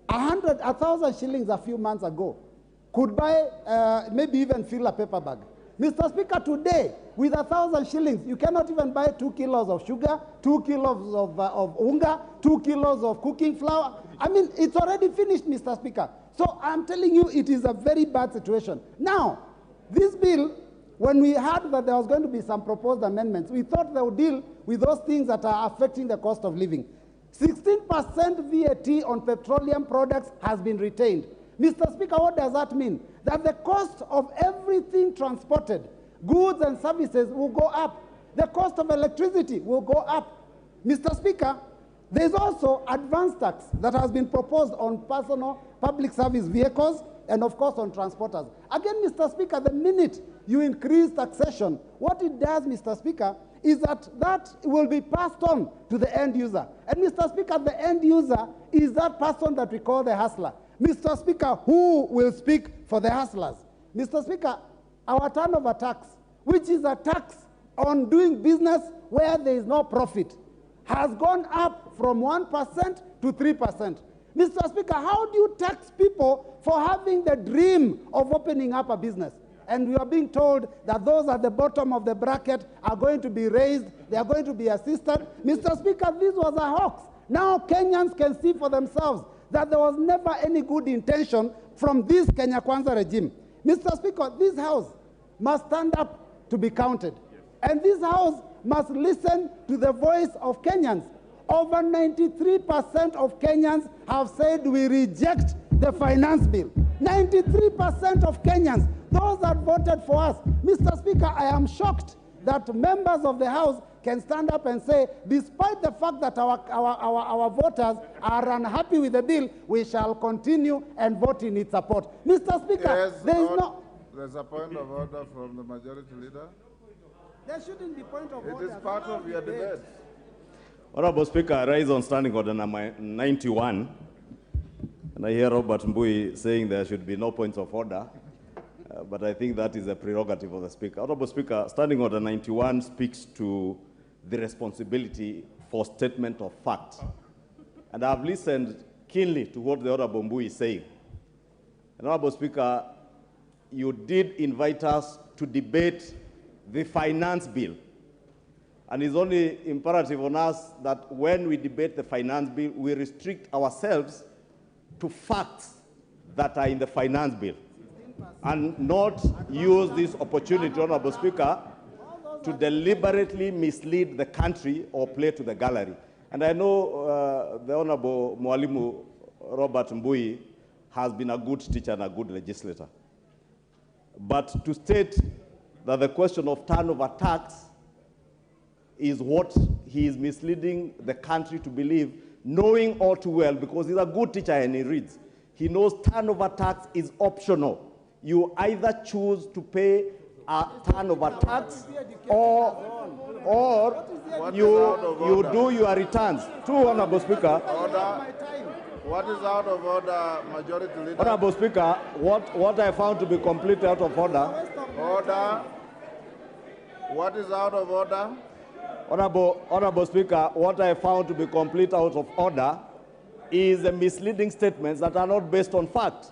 Speaker 4: 1,000 shillings a few months ago could buy, maybe even fill a paper bag. Mr. Speaker, today, with 1,000 shillings, you cannot even buy 2 kilos of sugar, 2 kilos of unga, 2 kilos of cooking flour. I mean, it's already finished, Mr. Speaker. So I'm telling you, it is a very bad situation. Now, this bill, when we heard that there was going to be some proposed amendments, we thought they would deal with those things that are affecting the cost of living. 16% VAT on petroleum products has been retained. Mr. Speaker, what does that mean? That the cost of everything transported, goods and services, will go up. The cost of electricity will go up. Mr. Speaker, there's also advance tax that has been proposed on personal public service vehicles and, of course, on transporters. Again, Mr. Speaker, the minute you increase taxation, what it does, Mr. Speaker, is that will be passed on to the end user. And, Mr. Speaker, the end user is that person that we call the hustler. Mr. Speaker, who will speak for the hustlers? Mr. Speaker, our turnover tax, which is a tax on doing business where there is no profit, has gone up from 1% to 3%. Mr. Speaker, how do you tax people for having the dream of opening up a business? And we are being told that those at the bottom of the bracket are going to be raised, they are going to be assisted. Mr. Speaker, this was a hoax. Now Kenyans can see for themselves that there was never any good intention from this Kenya Kwanza regime. Mr. Speaker, this House must stand up to be counted. And this House must listen to the voice of Kenyans. Over 93% of Kenyans have said we reject the finance bill. 93% of Kenyans, those that voted for us. Mr. Speaker, I am shocked that members of the House can stand up and say, despite the fact that our voters are unhappy with the bill, we shall continue and vote in its support. Mr. Speaker,
Speaker 2: yes, there's a point of order from the majority leader.
Speaker 4: There shouldn't be point of order.
Speaker 2: It is part of your debate.
Speaker 5: Honorable Speaker, I rise on standing order number 91. And I hear Robert Mbui saying there should be no points of order. But I think that is a prerogative of the Speaker. Honorable Speaker, standing order 91 speaks to the responsibility for statement of fact. And I have listened keenly to what the Honorable Mbui is saying. And Honorable Speaker, you did invite us to debate the finance bill. And it's only imperative on us that when we debate the finance bill, we restrict ourselves to facts that are in the finance bill and not use this opportunity, Honorable Speaker, to deliberately mislead the country or play to the gallery. And I know the Honorable Mwalimu Robert Mbui has been a good teacher and a good legislator. But to state that the question of turnover tax is what he is misleading the country to believe, knowing all too well, because he's a good teacher and he reads. He knows turnover tax is optional. You either choose to pay a turnover tax or you do your returns. True, Honorable Speaker.
Speaker 2: Order. What is out of order, Majority Leader?
Speaker 5: Honorable Speaker, what I found to be completely out of order.
Speaker 2: Order. What is out of order?
Speaker 5: Honorable Speaker, what I found to be complete out of order is the misleading statements that are not based on fact.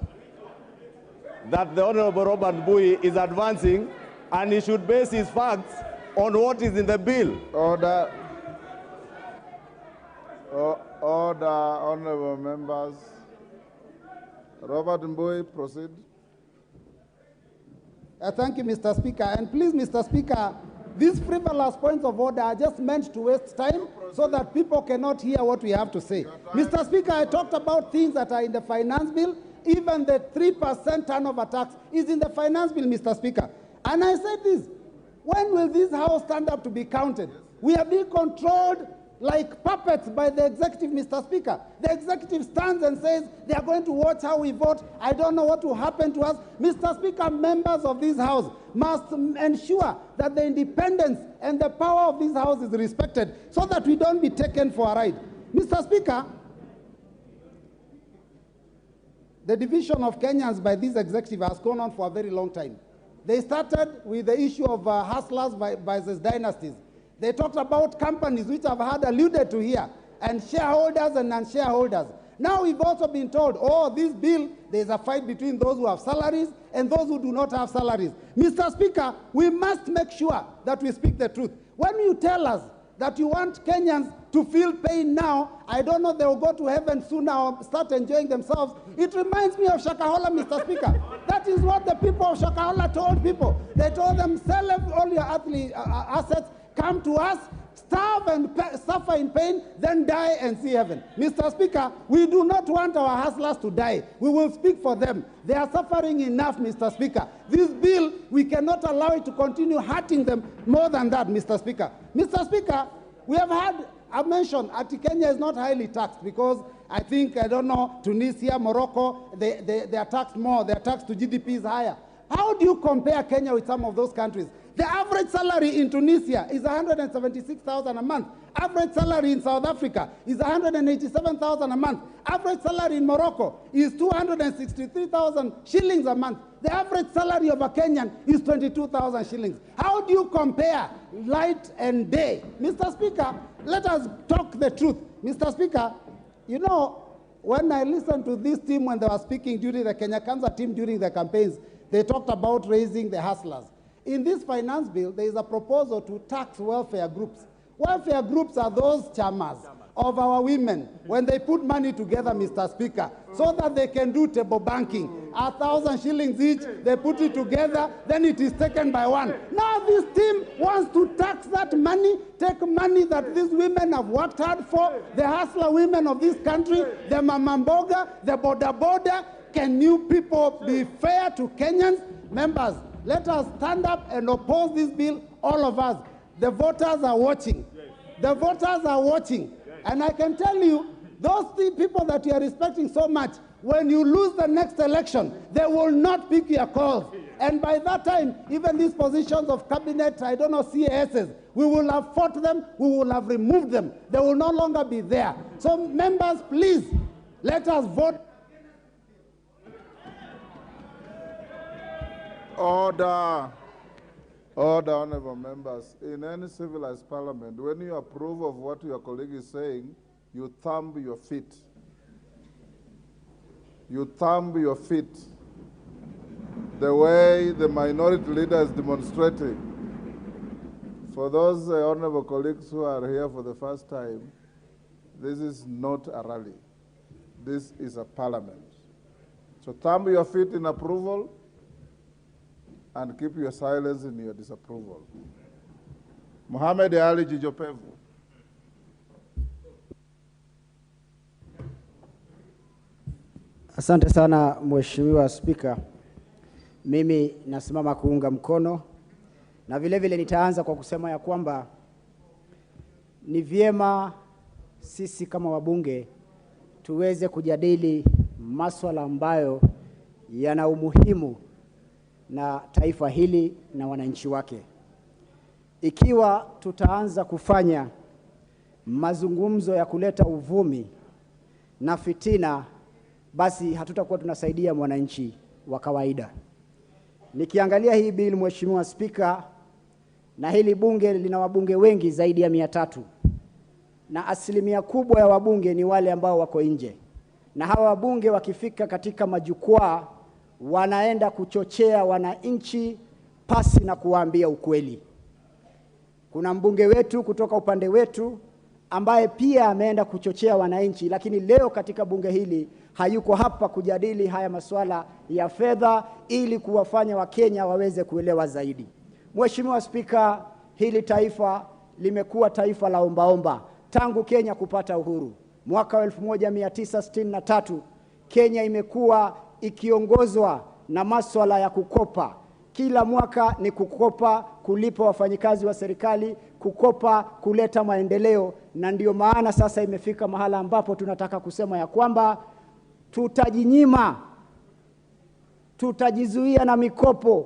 Speaker 5: That the Honorable Robert Mbui is advancing, and he should base his facts on what is in the bill.
Speaker 2: Order. Order, honorable members. Robert Mbui, proceed.
Speaker 4: Thank you, Mr. Speaker. And please, Mr. Speaker, these frivolous points of order are just meant to waste time so that people cannot hear what we have to say. Mr. Speaker, I talked about things that are in the finance bill. Even the 3% turnover tax is in the finance bill, Mr. Speaker. And I said this, when will this House stand up to be counted? We are being controlled like puppets by the executive, Mr. Speaker. The executive stands and says they are going to watch how we vote. I don't know what will happen to us. Mr. Speaker, members of this House must ensure that the independence and the power of this House is respected so that we don't be taken for a ride. Mr. Speaker, the division of Kenyans by this executive has gone on for a very long time. They started with the issue of hustlers versus dynasties. They talked about companies which I've had alluded to here, and shareholders and non-shareholders. Now we've also been told, oh, this bill, there's a fight between those who have salaries and those who do not have salaries. Mr. Speaker, we must make sure that we speak the truth. When you tell us that you want Kenyans to feel pain now, I don't know, they will go to heaven soon or start enjoying themselves. It reminds me of Shakahola, Mr. Speaker. That is what the people of Shakahola told people. They told them, sell all your assets, come to us, starve and suffer in pain, then die and see heaven. Mr. Speaker, we do not want our hustlers to die. We will speak for them. They are suffering enough, Mr. Speaker. This bill, we cannot allow it to continue hurting them more than that, Mr. Speaker. Mr. Speaker, we have had a mention that Kenya is not highly taxed because I think, I don't know, Tunisia, Morocco, they are taxed more. Their tax to GDP is higher. How do you compare Kenya with some of those countries? The average salary in Tunisia is 176,000 a month. Average salary in South Africa is 187,000 a month. Average salary in Morocco is 263,000 shillings a month. The average salary of a Kenyan is 22,000 shillings. How do you compare light and day? Mr. Speaker, let us talk the truth. Mr. Speaker, you know, when I listened to this team when they were speaking during the Kenya Kanza team during the campaigns, they talked about raising the hustlers. In this finance bill, there is a proposal to tax welfare groups. Welfare groups are those chamas of our women when they put money together, Mr. Speaker, so that they can do table banking. 1,000 shillings each, they put it together, then it is taken by one. Now this team wants to tax that money, take money that these women have worked hard for, the hustler women of this country, the mamamboga, the boda. Can you people be fair to Kenyans? Members, let us stand up and oppose this bill, all of us. The voters are watching. The voters are watching. And I can tell you, those three people that you are respecting so much, when you lose the next election, they will not pick your calls. And by that time, even these positions of cabinet, I don't know, CASs, we will have fought them, we will have removed them. They will no longer be there. So members, please, let us vote.
Speaker 2: Order. Order, honorable members. In any civilized parliament, when you approve of what your colleague is saying, you thumb your feet. You thumb your feet. The way the minority leader is demonstrating. For those honorable colleagues who are here for the first time, this is not a rally. This is a parliament. So thumb your feet in approval and keep your silence in your disapproval. Mohamed Ali Jijopevu.
Speaker 6: Asante sana Mheshimiwa Spika. Mimi nasimama kuunga mkono na vile vile nitaanza kwa kusema ya kwamba ni vyema sisi kama wabunge tuweze kujadili masuala ambayo yana umuhimu na taifa hili na wananchi wake. Ikiwa tutaanza kufanya mazungumzo ya kuleta uvumi na fitina, basi hatutakuwa tunasaidia mwananchi wa kawaida. Nikiangalia hii bill, Mheshimiwa Spika, na hili bunge lina wabunge wengi zaidi ya 300. Na asilimia kubwa ya wabunge ni wale ambao wako nje. Na hawa wabunge wakifika katika majukwaa wanaenda kuchochea wananchi pasi na kuwaambia ukweli. Kuna mbunge wetu kutoka upande wetu ambaye pia ameenda kuchochea wananchi, lakini leo katika bunge hili hayuko hapa kujadili haya masuala ya fedha ili kuwafanya Wakenya waweze kuelewa zaidi. Mheshimiwa Spika, hili taifa limekuwa taifa la ombaomba tangu Kenya kupata uhuru. Mwaka wa 1963 Kenya imekuwa ikiongozwa na masuala ya kukopa. Kila mwaka ni kukopa, kulipa wafanyikazi wa serikali, kukopa, kuleta maendeleo, na ndio maana sasa imefika mahala ambapo tunataka kusema ya kwamba tutajinyima, tutajizuia na mikopo,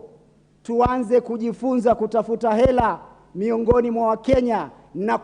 Speaker 6: tuanze kujifunza kutafuta hela miongoni mwa Wakenya na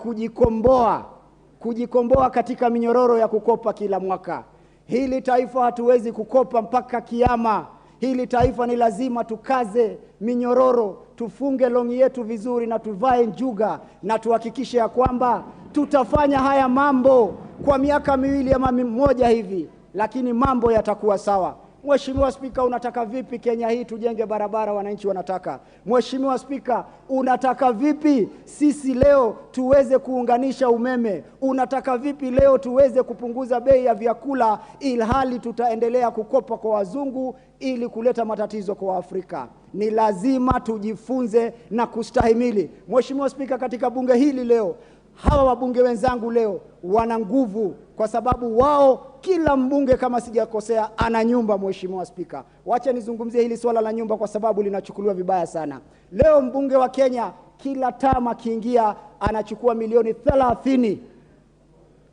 Speaker 6: kujikomboa katika minyororo ya kukopa kila mwaka. Hili taifa hatuwezi kukopa mpaka kiyama. Hili taifa ni lazima tukaze minyororo, tufunge longi yetu vizuri na tuvae njuga, na tuhakikishe ya kwamba tutafanya haya mambo kwa miaka 2 ama 1 hivi, lakini mambo yatakuwa sawa. Mheshimiwa Spika, unataka vipi Kenya hii tujenge barabara wananchi wanataka? Mheshimiwa Spika, unataka vipi sisi leo tuweze kuunganisha umeme? Unataka vipi leo tuweze kupunguza bei ya vyakula ilhali tutaendelea kukopa kwa wazungu ili kuleta matatizo kwa Afrika? Ni lazima tujifunze na kustahimili. Mheshimiwa Spika, katika bunge hili leo, hawa wabunge wenzangu leo wana nguvu kwa sababu wao, kila mbunge kama sijakosea ana nyumba. Mheshimiwa Spika, wacha nizungumzie hili swala la nyumba kwa sababu linachukuliwa vibaya sana. Leo mbunge wa Kenya kila tama akiingia anachukua milioni 30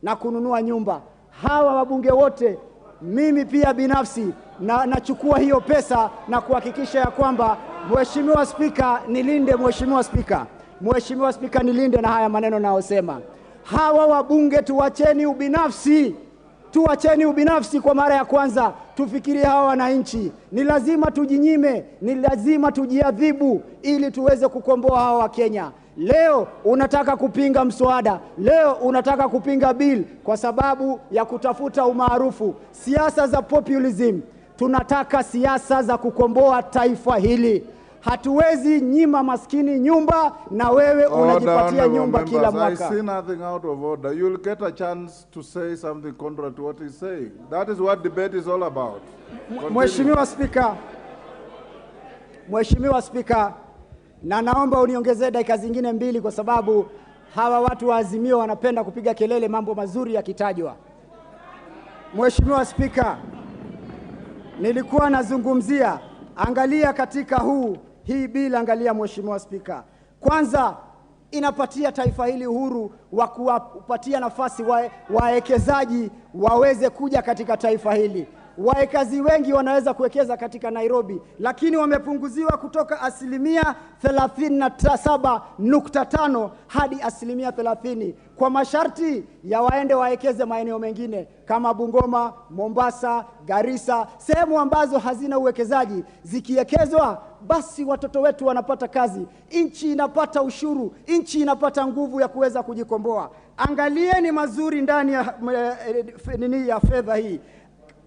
Speaker 6: na kununua nyumba. Hawa wabunge wote, mimi pia binafsi nachukua hiyo pesa na kuhakikisha ya kwamba, Mheshimiwa Spika, nilinde. Mheshimiwa Spika, nilinde na haya maneno naosema. Hawa wabunge tuacheni ubinafsi kwa mara ya kwanza. Tufikirie hawa wananchi. Ni lazima tujinyime, ni lazima tujiadhibu ili tuweze kukomboa hawa wa Kenya. Leo unataka kupinga mswada, leo unataka kupinga bill kwa sababu ya kutafuta umaarufu, siasa za populism. Tunataka siasa za kukomboa taifa hili. Hatuwezi nyima maskini nyumba na wewe unajipatia nyumba kila mwaka.
Speaker 2: I see nothing out of order. You'll get a chance to say something contrary to what he's saying. That is what debate is all about. Mheshimiwa Spika, na naomba uniongezee dakika zingine 2 kwa sababu hawa watu wa Azimio wanapenda kupiga kelele mambo mazuri yakitajwa. Mheshimiwa Spika, nilikuwa nazungumzia, angalia katika hii bila, angalia Mheshimiwa Spika. Kwanza inapatia taifa hili uhuru wa kuwapatia nafasi wawekezaji waweze kuja katika taifa hili. Wawekezaji wengi wanaweza kuwekeza katika Nairobi, lakini wamepunguziwa kutoka 37.5 hadi 30% kwa masharti ya waende wawekeze maeneo mengine kama Bungoma, Mombasa, Garissa, sehemu ambazo hazina uwekezaji. Zikiwekezwa, basi watoto wetu wanapata kazi, nchi inapata ushuru, nchi inapata nguvu ya kuweza kujikomboa. Angalieni mazuri ndani ya fedha hii.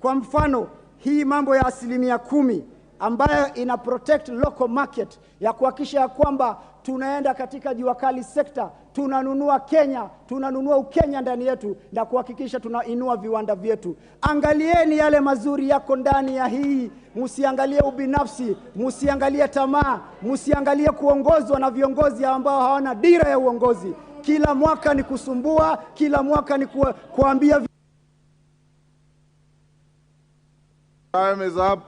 Speaker 2: Kwa mfano, hii mambo ya 10% ambayo ina protect local market, ya kuhakikisha ya kwamba tunaenda katika jua kali sekta, tunanunua Kenya, tunanunua Ukenya ndani yetu na kuhakikisha tunainua viwanda vyetu. Angalieni yale mazuri yako ndani ya hii, msiangalie ubinafsi, msiangalie tamaa, msiangalie kuongozwa na viongozi ambao hawana dira ya uongozi. Kila mwaka ni kusumbua, kila mwaka ni kuambia. Time is up.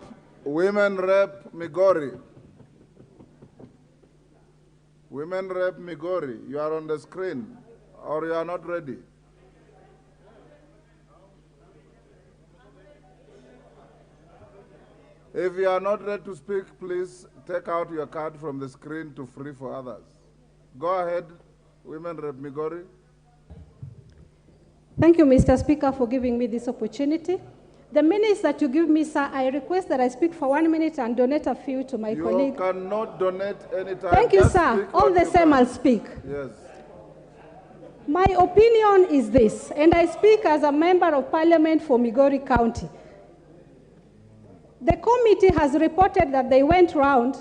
Speaker 2: Women Rep Migori. Women Rep Migori, you are on the screen, or you are not ready. If you are not ready to speak, please take out your card from the screen to free for others. Go ahead, Women Rep Migori.
Speaker 7: Thank you, Mr. Speaker, for giving me this opportunity. The minutes that you give me, sir, I request that I speak for 1 minute and donate a few to my colleague.
Speaker 2: You cannot donate any time.
Speaker 7: Thank you, sir. All the same, I'll speak.
Speaker 2: Yes.
Speaker 7: My opinion is this, and I speak as a member of Parliament for Migori County. The committee has reported that they went round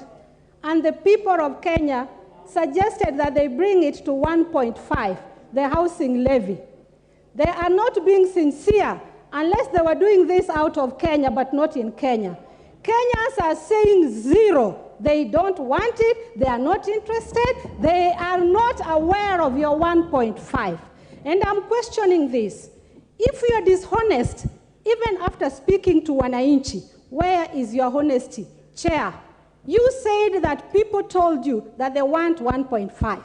Speaker 7: and the people of Kenya suggested that they bring it to 1.5, the housing levy. They are not being sincere unless they were doing this out of Kenya, but not in Kenya. Kenyans are saying 0. They don't want it. They are not interested. They are not aware of your 1.5. And I'm questioning this. If you are dishonest, even after speaking to wananchi, where is your honesty? Chair, You said that people told you that they want 1.5.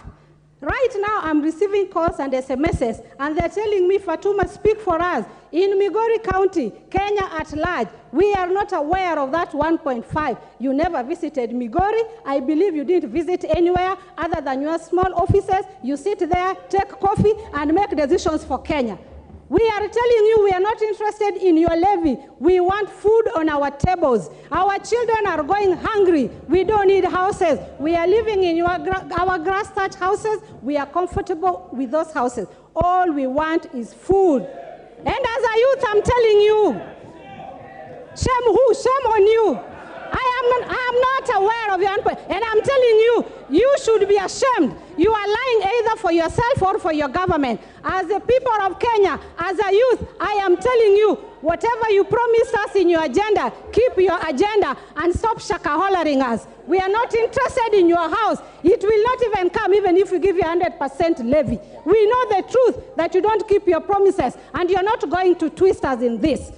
Speaker 7: Right now, I'm receiving calls and SMSs, and they're telling me, Fatuma, speak for us. In Migori County, Kenya at large, we are not aware of that 1.5. You never visited Migori. I believe you didn't visit anywhere other than your small offices. You sit there, take coffee, and make decisions for Kenya. We are telling you we are not interested in your levy. We want food on our tables. Our children are going hungry. We don't need houses. We are living in our grass thatch houses. We are comfortable with those houses. All we want is food. And as a youth, I'm telling you, shame who? Shame on you. I am not aware of your input. And I'm telling you, you should be ashamed. You are lying either for yourself or for your government. As the people of Kenya, as a youth, I am telling you, whatever you promised us in your agenda, keep your agenda and stop shaka-hollering us. We are not interested in your house. It will not even come even if we give you 100% levy. We know the truth that you don't keep your promises, and you're not going to twist us in this.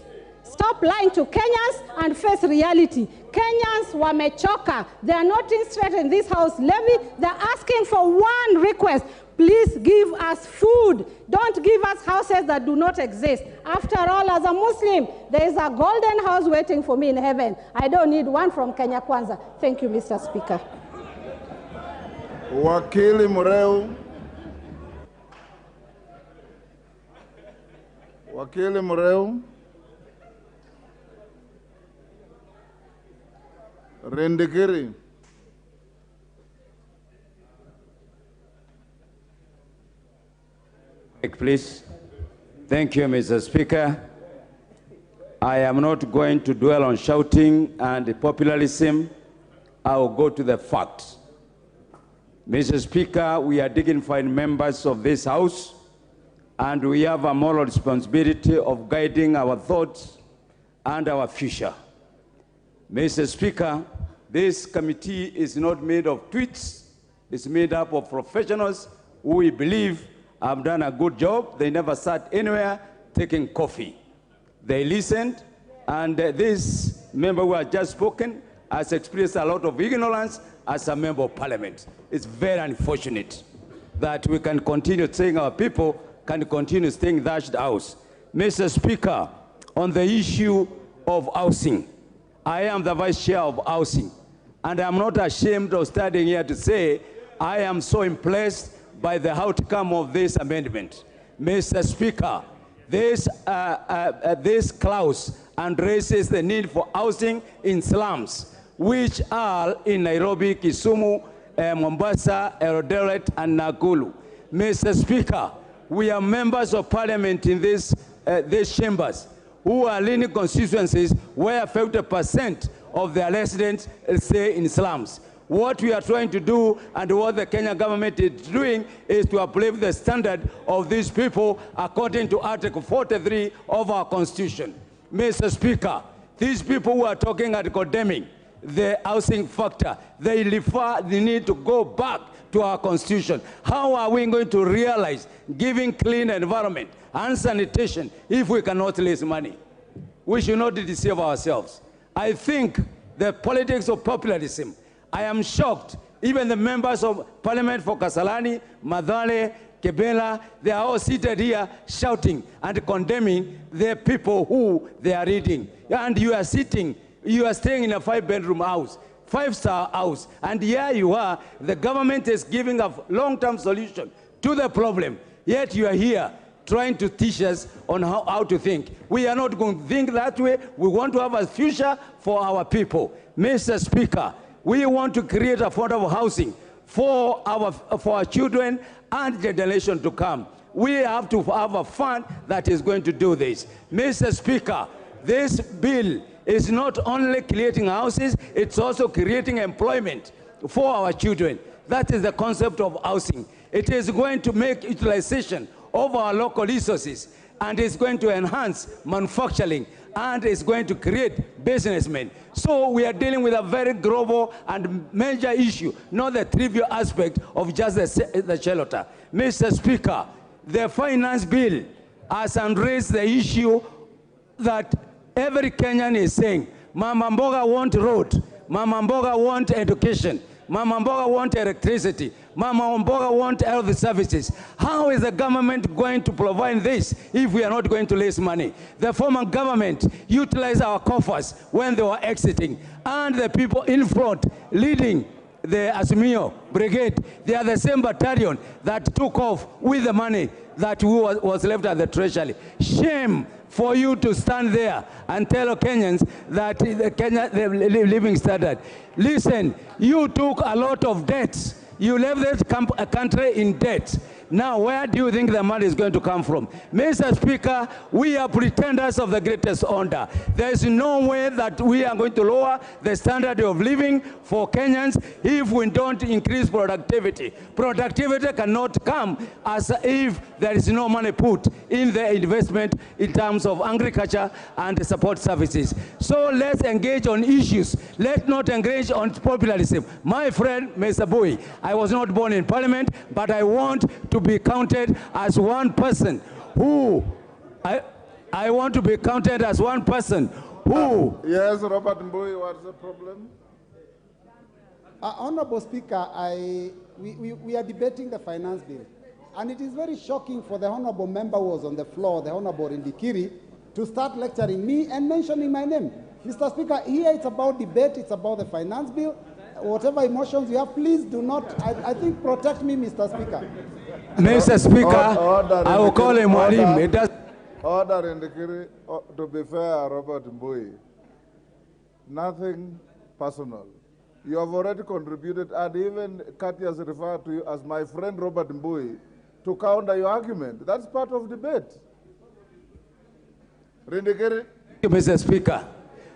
Speaker 7: Stop lying to Kenyans and face reality. Kenyans wamechoka. They are not interested in this house levy. They're asking for one request. Please give us food. Don't give us houses that do not exist. After all, as a Muslim, there is a golden house waiting for me in heaven. I don't need one from Kenya Kwanza. Thank you, Mr. Speaker.
Speaker 2: Wakili Mureu. Wakili Mureu. Rendekiri.
Speaker 8: Please. Thank you, Mr. Speaker. I am not going to dwell on shouting and populism. I will go to the facts. Mr. Speaker, we are dignified members of this House, and we have a moral responsibility of guiding our thoughts and our future. Mr. Speaker, this committee is not made of tweets. It's made up of professionals who we believe have done a good job. They never sat anywhere taking coffee. They listened, and this member who has just spoken has expressed a lot of ignorance as a member of parliament. It's very unfortunate that we can continue saying our people can continue staying in that house. Mr. Speaker, on the issue of housing, I am the vice chair of housing, and I'm not ashamed of standing here to say I am so impressed by the outcome of this amendment. Mr. Speaker, this clause addresses the need for housing in slums, which are in Nairobi, Kisumu, Mombasa, Eldoret, and Nakuru. Mr. Speaker, we are members of parliament in these chambers who are leading constituencies where 50% of their residents stay in slums. What we are trying to do and what the Kenya government is doing is to uplift the standard of these people according to Article 43 of our Constitution. Mr. Speaker, these people who are talking and condemning the housing factor, they refer the need to go back to our Constitution. How are we going to realize giving clean environment and sanitation if we cannot raise money? We should not deceive ourselves. I think the politics of populism, I am shocked. Even the members of parliament for Kasalani, Madale, Kebela, they are all seated here shouting and condemning the people who they are reading. And you are sitting, you are staying in a 5-bedroom house, 5-star house, and here you are, the government is giving a long-term solution to the problem, yet you are here trying to teach us on how to think. We are not going to think that way. We want to have a future for our people. Mr. Speaker, we want to create affordable housing for our children and the generation to come. We have to have a fund that is going to do this. Mr. Speaker, this bill is not only creating houses, it's also creating employment for our children. That is the concept of housing. It is going to make utilization of our local resources, and it's going to enhance manufacturing, and it's going to create businessmen. So we are dealing with a very global and major issue, not the trivial aspect of just the shelter. Mr. Speaker, the finance bill has raised the issue that every Kenyan is saying, Mama Mboga want road, Mama Mboga want education. Mama Mboga want electricity. Mama Mboga want health services. How is the government going to provide this if we are not going to raise money? The former government utilized our coffers when they were exiting, and the people in front leading the Azimio Brigade, they are the same battalion that took off with the money that was left at the treasury. Shame for you to stand there and tell Kenyans that the living standard. Listen, you took a lot of debts. You left this country in debt. Now, where do you think the money is going to come from? Mr. Speaker, we are pretenders of the greatest honor. There is no way that we are going to lower the standard of living for Kenyans if we don't increase productivity. Productivity cannot come as if there is no money put in the investment in terms of agriculture and support services. So let's engage on issues. Let's not engage on populism. My friend, Mr. Bui, I was not born in parliament, but I want to be counted as one person who, I want to be counted as one person who...
Speaker 2: Yes, Robert Mbui, what's the problem?
Speaker 4: Honorable Speaker, we are debating the finance bill. And it is very shocking for the honorable member who was on the floor, the Honorable Rindikiri, to start lecturing me and mentioning my name. Mr. Speaker, here it's about debate, it's about the finance bill. Whatever emotions you have, please do not, I think, protect me, Mr. Speaker.
Speaker 8: Mr. Speaker, I will call him Walim.
Speaker 2: Order in the Kiri, to be fair, Robert Mbui, nothing personal. You have already contributed, and even Kathy has referred to you as my friend Robert Mbui to counter your argument. That's part of debate. Rindikiri.
Speaker 8: Thank you, Mr. Speaker.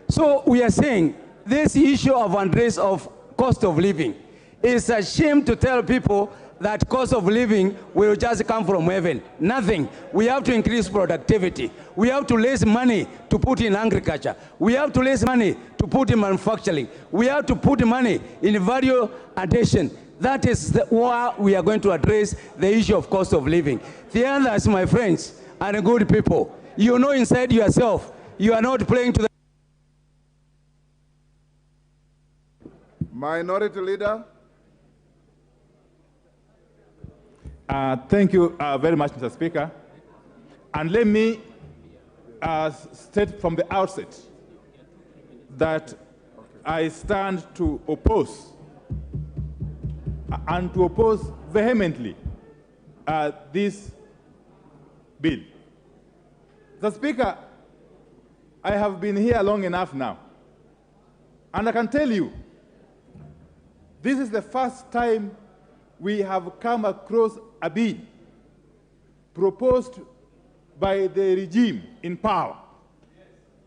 Speaker 8: So we are saying this issue of address of cost of living is a shame to tell people that cost of living will just come from heaven. Nothing. We have to increase productivity. We have to raise money to put in agriculture. We have to raise money to put in manufacturing. We have to put money in value addition. That is why we are going to address the issue of cost of living. The others, my friends, and good people, you know inside yourself, you are not playing to the...
Speaker 2: Minority Leader.
Speaker 9: Thank you very much, Mr. Speaker. And let me state from the outset that I stand to oppose and to oppose vehemently this bill. Mr. Speaker, I have been here long enough now, and I can tell you, this is the first time we have come across a bill proposed by the regime in power,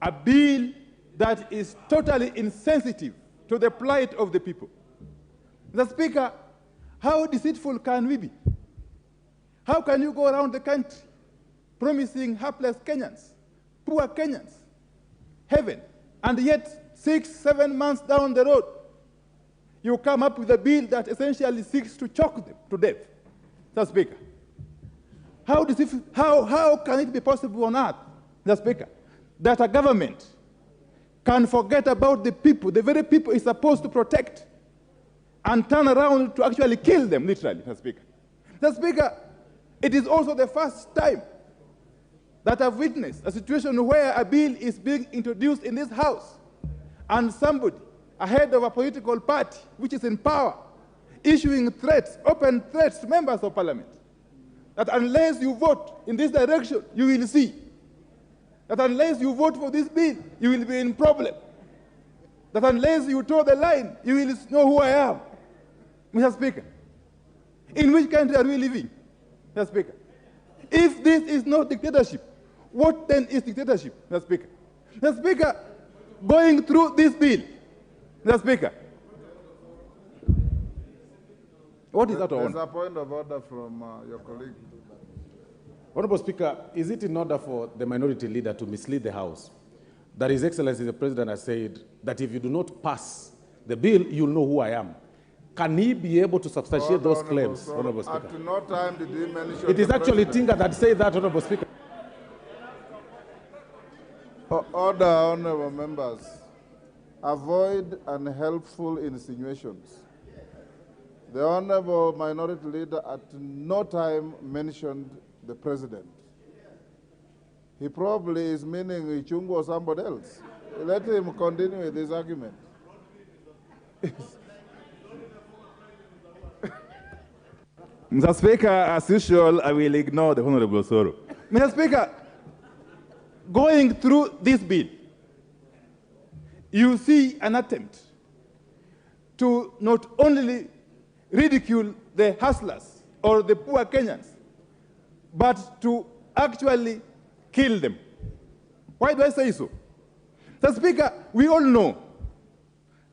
Speaker 9: a bill that is totally insensitive to the plight of the people. Mr. Speaker, how deceitful can we be? How can you go around the country promising hapless Kenyans, poor Kenyans, heaven, and yet 6-7 months down the road, you come up with a bill that essentially seeks to choke them to death? Mr. Speaker, how can it be possible on earth, Mr. Speaker, that a government can forget about the people, the very people it's supposed to protect, and turn around to actually kill them, literally, Mr. Speaker? Mr. Speaker, it is also the first time that I've witnessed a situation where a bill is being introduced in this House, and somebody, a head of a political party which is in power, issuing threats, open threats to members of parliament, that unless you vote in this direction, you will see. That unless you vote for this bill, you will be in problem. That unless you toe the line, you will know who I am. Mr. Speaker, in which country are we living, Mr. Speaker? If this is not dictatorship, what then is dictatorship, Mr. Speaker? Mr. Speaker, going through this bill, Mr. Speaker, what is that on?
Speaker 2: There's a point of order from your colleague.
Speaker 10: Honorable Speaker, is it in order for the minority leader to mislead the House that His Excellency the President has said that if you do not pass the bill, you'll know who I am? Can he be able to substantiate those claims, Honorable Speaker?
Speaker 2: At no time did he mention...
Speaker 10: It is actually Tinga that said that, Honorable Speaker.
Speaker 2: Order, honorable members. avoid unhelpful insinuations. The Honorable Minority Leader at no time mentioned the President. He probably is meaning Ichungu or somebody else. Let him continue with his argument.
Speaker 9: Mr. Speaker, as usual, I will ignore the Honorable Soro. Mr. Speaker, going through this bill, you see an attempt to not only ridicule the hustlers or the poor Kenyans, but to actually kill them. Why do I say so? Mr. Speaker, we all know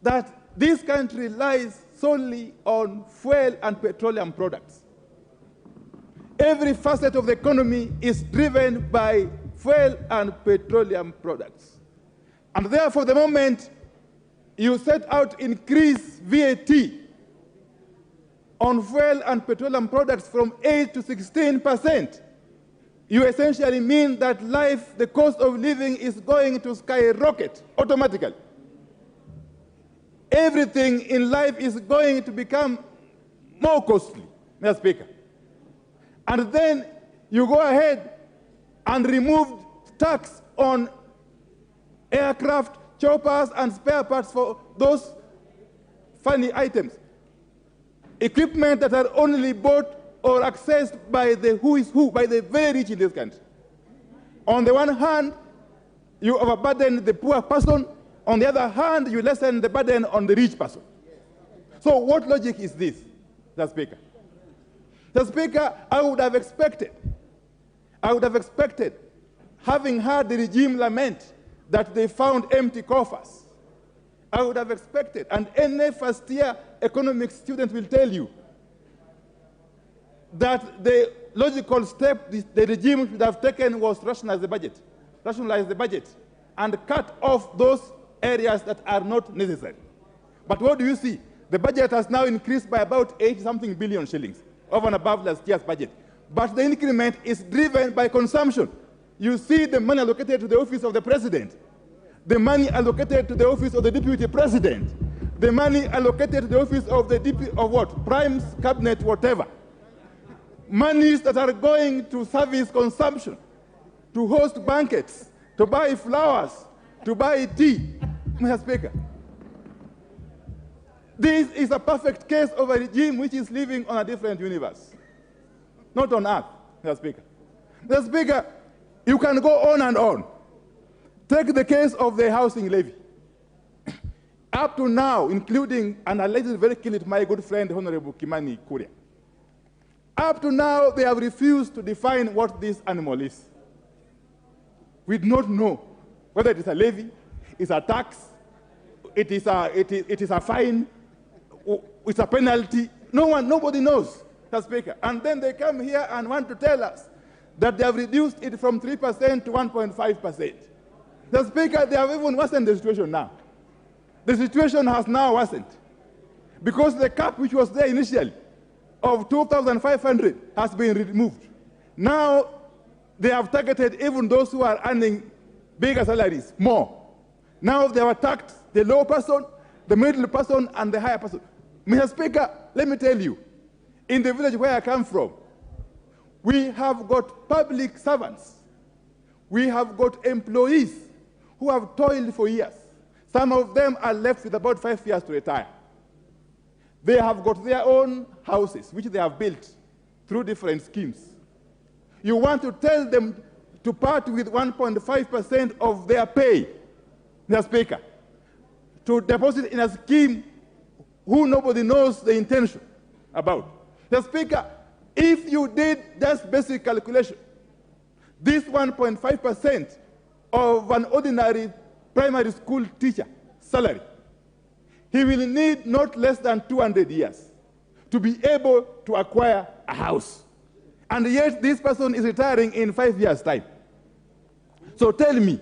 Speaker 9: that this country lies solely on fuel and petroleum products. Every facet of the economy is driven by fuel and petroleum products. And therefore, the moment you set out increase VAT on fuel and petroleum products from 8 to 16%, you essentially mean that life, the cost of living is going to skyrocket automatically. Everything in life is going to become more costly, Mr. Speaker. And then you go ahead and remove tax on aircraft, choppers, and spare parts for those funny items. Equipment that are only bought or accessed by the who is who, by the very rich in this country. On the one hand, you overburden the poor person. On the other hand, you lessen the burden on the rich person. So what logic is this, Mr. Speaker? Mr. Speaker, I would have expected, having heard the regime lament that they found empty coffers, I would have expected, and any first-year economics student will tell you, that the logical step the regime should have taken was rationalize the budget, and cut off those areas that are not necessary. But what do you see? The budget has now increased by about 80-something billion shillings, over and above last year's budget. But the increment is driven by consumption. You see the money allocated to the office of the president, the money allocated to the office of the deputy president, the money allocated to the office of the prime cabinet, whatever. Monies that are going to service consumption, to host banquets, to buy flowers, to buy tea. Mr. Speaker, this is a perfect case of a regime which is living on a different universe, not on earth, Mr. Speaker. Mr. Speaker, you can go on and on. Take the case of the housing levy. Up to now, including, and I let it very clear to my good friend, Honorable Kimani Kuria. Up to now, they have refused to define what this animal is. We do not know whether it is a levy, it's a tax, it is a fine, it's a penalty. Nobody knows, Mr. Speaker. And then they come here and want to tell us that they have reduced it from 3% to 1.5%. Mr. Speaker, they have even worsened the situation now. The situation has now worsened because the cap which was there initially of 2,500 has been removed. Now they have targeted even those who are earning bigger salaries more. Now they have attacked the low person, the middle person, and the higher person. Mr. Speaker, let me tell you, in the village where I come from, we have got public servants. We have got employees who have toiled for years. Some of them are left with about 5 years to retire. They have got their own houses, which they have built through different schemes. You want to tell them to part with 1.5% of their pay, Mr. Speaker, to deposit in a scheme who nobody knows the intention about. Mr. Speaker, if you did just basic calculation, this 1.5% of an ordinary primary school teacher salary, he will need not less than 200 years to be able to acquire a house. And yet this person is retiring in 5 years' time. So tell me,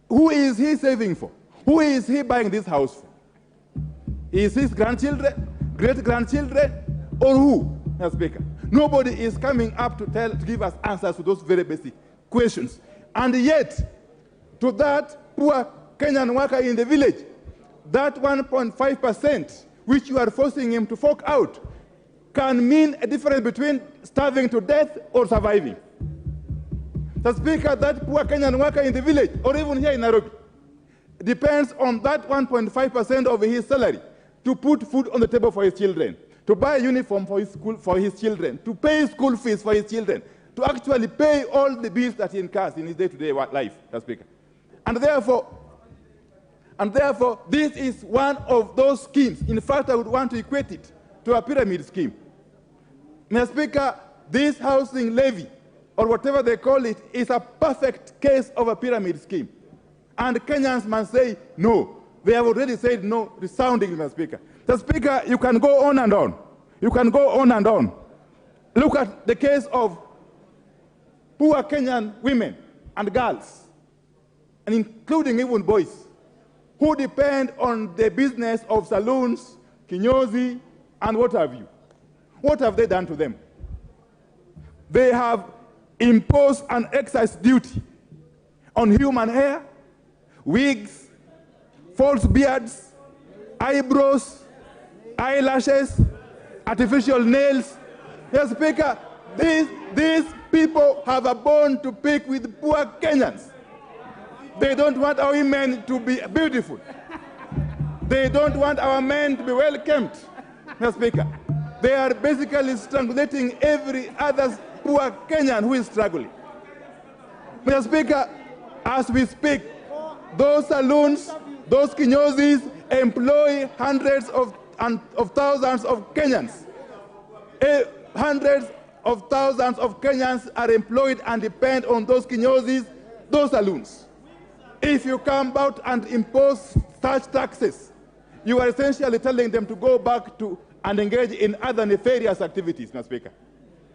Speaker 9: who is he saving for? Who is he buying this house for? Is his grandchildren, great-grandchildren, or who, Mr. Speaker? Nobody is coming up to give us answers to those very basic questions. And yet, to that poor Kenyan worker in the village, that 1.5%, which you are forcing him to fork out, can mean a difference between starving to death or surviving. The Speaker, that poor Kenyan worker in the village, or even here in Nairobi, depends on that 1.5% of his salary to put food on the table for his children, to buy a uniform for his school for his children, to pay school fees for his children, to actually pay all the bills that he incurs in his day-to-day life, Mr. Speaker. And therefore, this is one of those schemes. In fact, I would want to equate it to a pyramid scheme. Mr. Speaker, this housing levy, or whatever they call it, is a perfect case of a pyramid scheme. And Kenyans must say no. They have already said no, resoundingly, Mr. Speaker. Mr. Speaker, you can go on and on. You can go on and on. Look at the case of poor Kenyan women and girls, and including even boys, who depend on the business of saloons, kinyozi, and what have you. What have they done to them? They have imposed an excise duty on human hair, wigs, false beards, eyebrows, eyelashes, artificial nails. Mr. Speaker, these people have a bone to pick with poor Kenyans. They don't want our women to be beautiful. They don't want our men to be well kept, Mr. Speaker. They are basically strangulating every other poor Kenyan who is struggling. Mr. Speaker, as we speak, those saloons, those kinyozis employ hundreds of thousands of Kenyans. Hundreds of thousands of Kenyans are employed and depend on those kinyozis, those saloons. If you come about and impose such taxes, you are essentially telling them to go back to and engage in other nefarious activities, Mr. Speaker.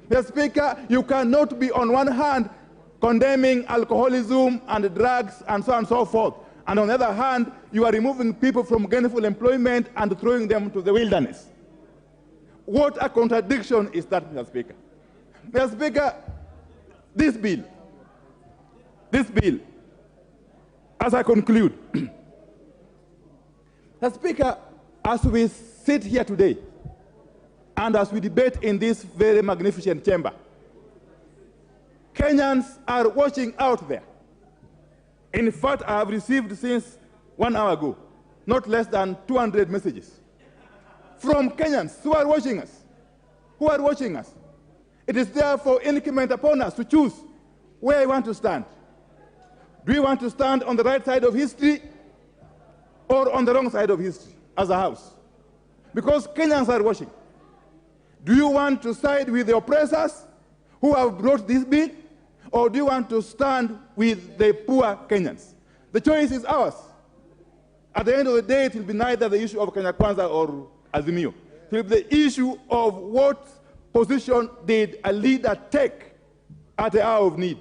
Speaker 9: Mr. Speaker, you cannot be on one hand condemning alcoholism and drugs and so on and so forth, and on the other hand, you are removing people from gainful employment and throwing them to the wilderness. What a contradiction is that, Mr. Speaker? Mr. Speaker, this bill, as I conclude, Mr. Speaker, as we sit here today, and as we debate in this very magnificent chamber, Kenyans are watching out there. In fact, I have received since 1 hour ago, not less than 200 messages from Kenyans who are watching us. It is therefore incumbent upon us to choose where we want to stand. Do we want to stand on the right side of history or on the wrong side of history as a house? Because Kenyans are watching. Do you want to side with the oppressors who have brought this bill, or do you want to stand with the poor Kenyans? The choice is ours. At the end of the day, it will be neither the issue of Kenya Kwanza or Azimio. It will be the issue of what position did a leader take at the hour of need.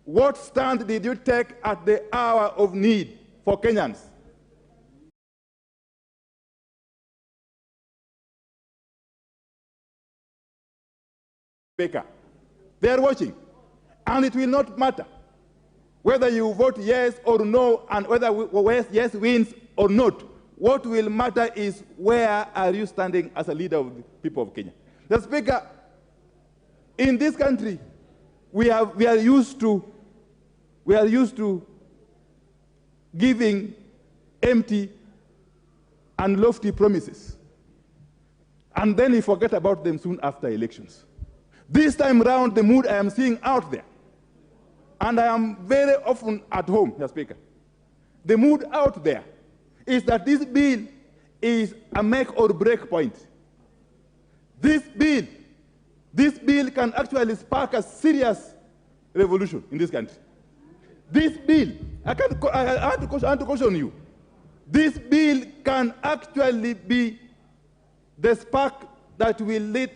Speaker 9: What stand did you take at the hour of need for Kenyans? Baker. They are watching. And it will not matter whether you vote yes or no and whether yes wins or not. What will matter is where are you standing as a leader of the people of Kenya. The Speaker, in this country, we are used to giving empty and lofty promises, and then we forget about them soon after elections. This time around, the mood I am seeing out there, and I am very often at home, Mr. Speaker, the mood out there is that this bill is a make or break point. This bill can actually spark a serious revolution in this country. This bill, I want to caution you, this bill can actually be the spark that will lead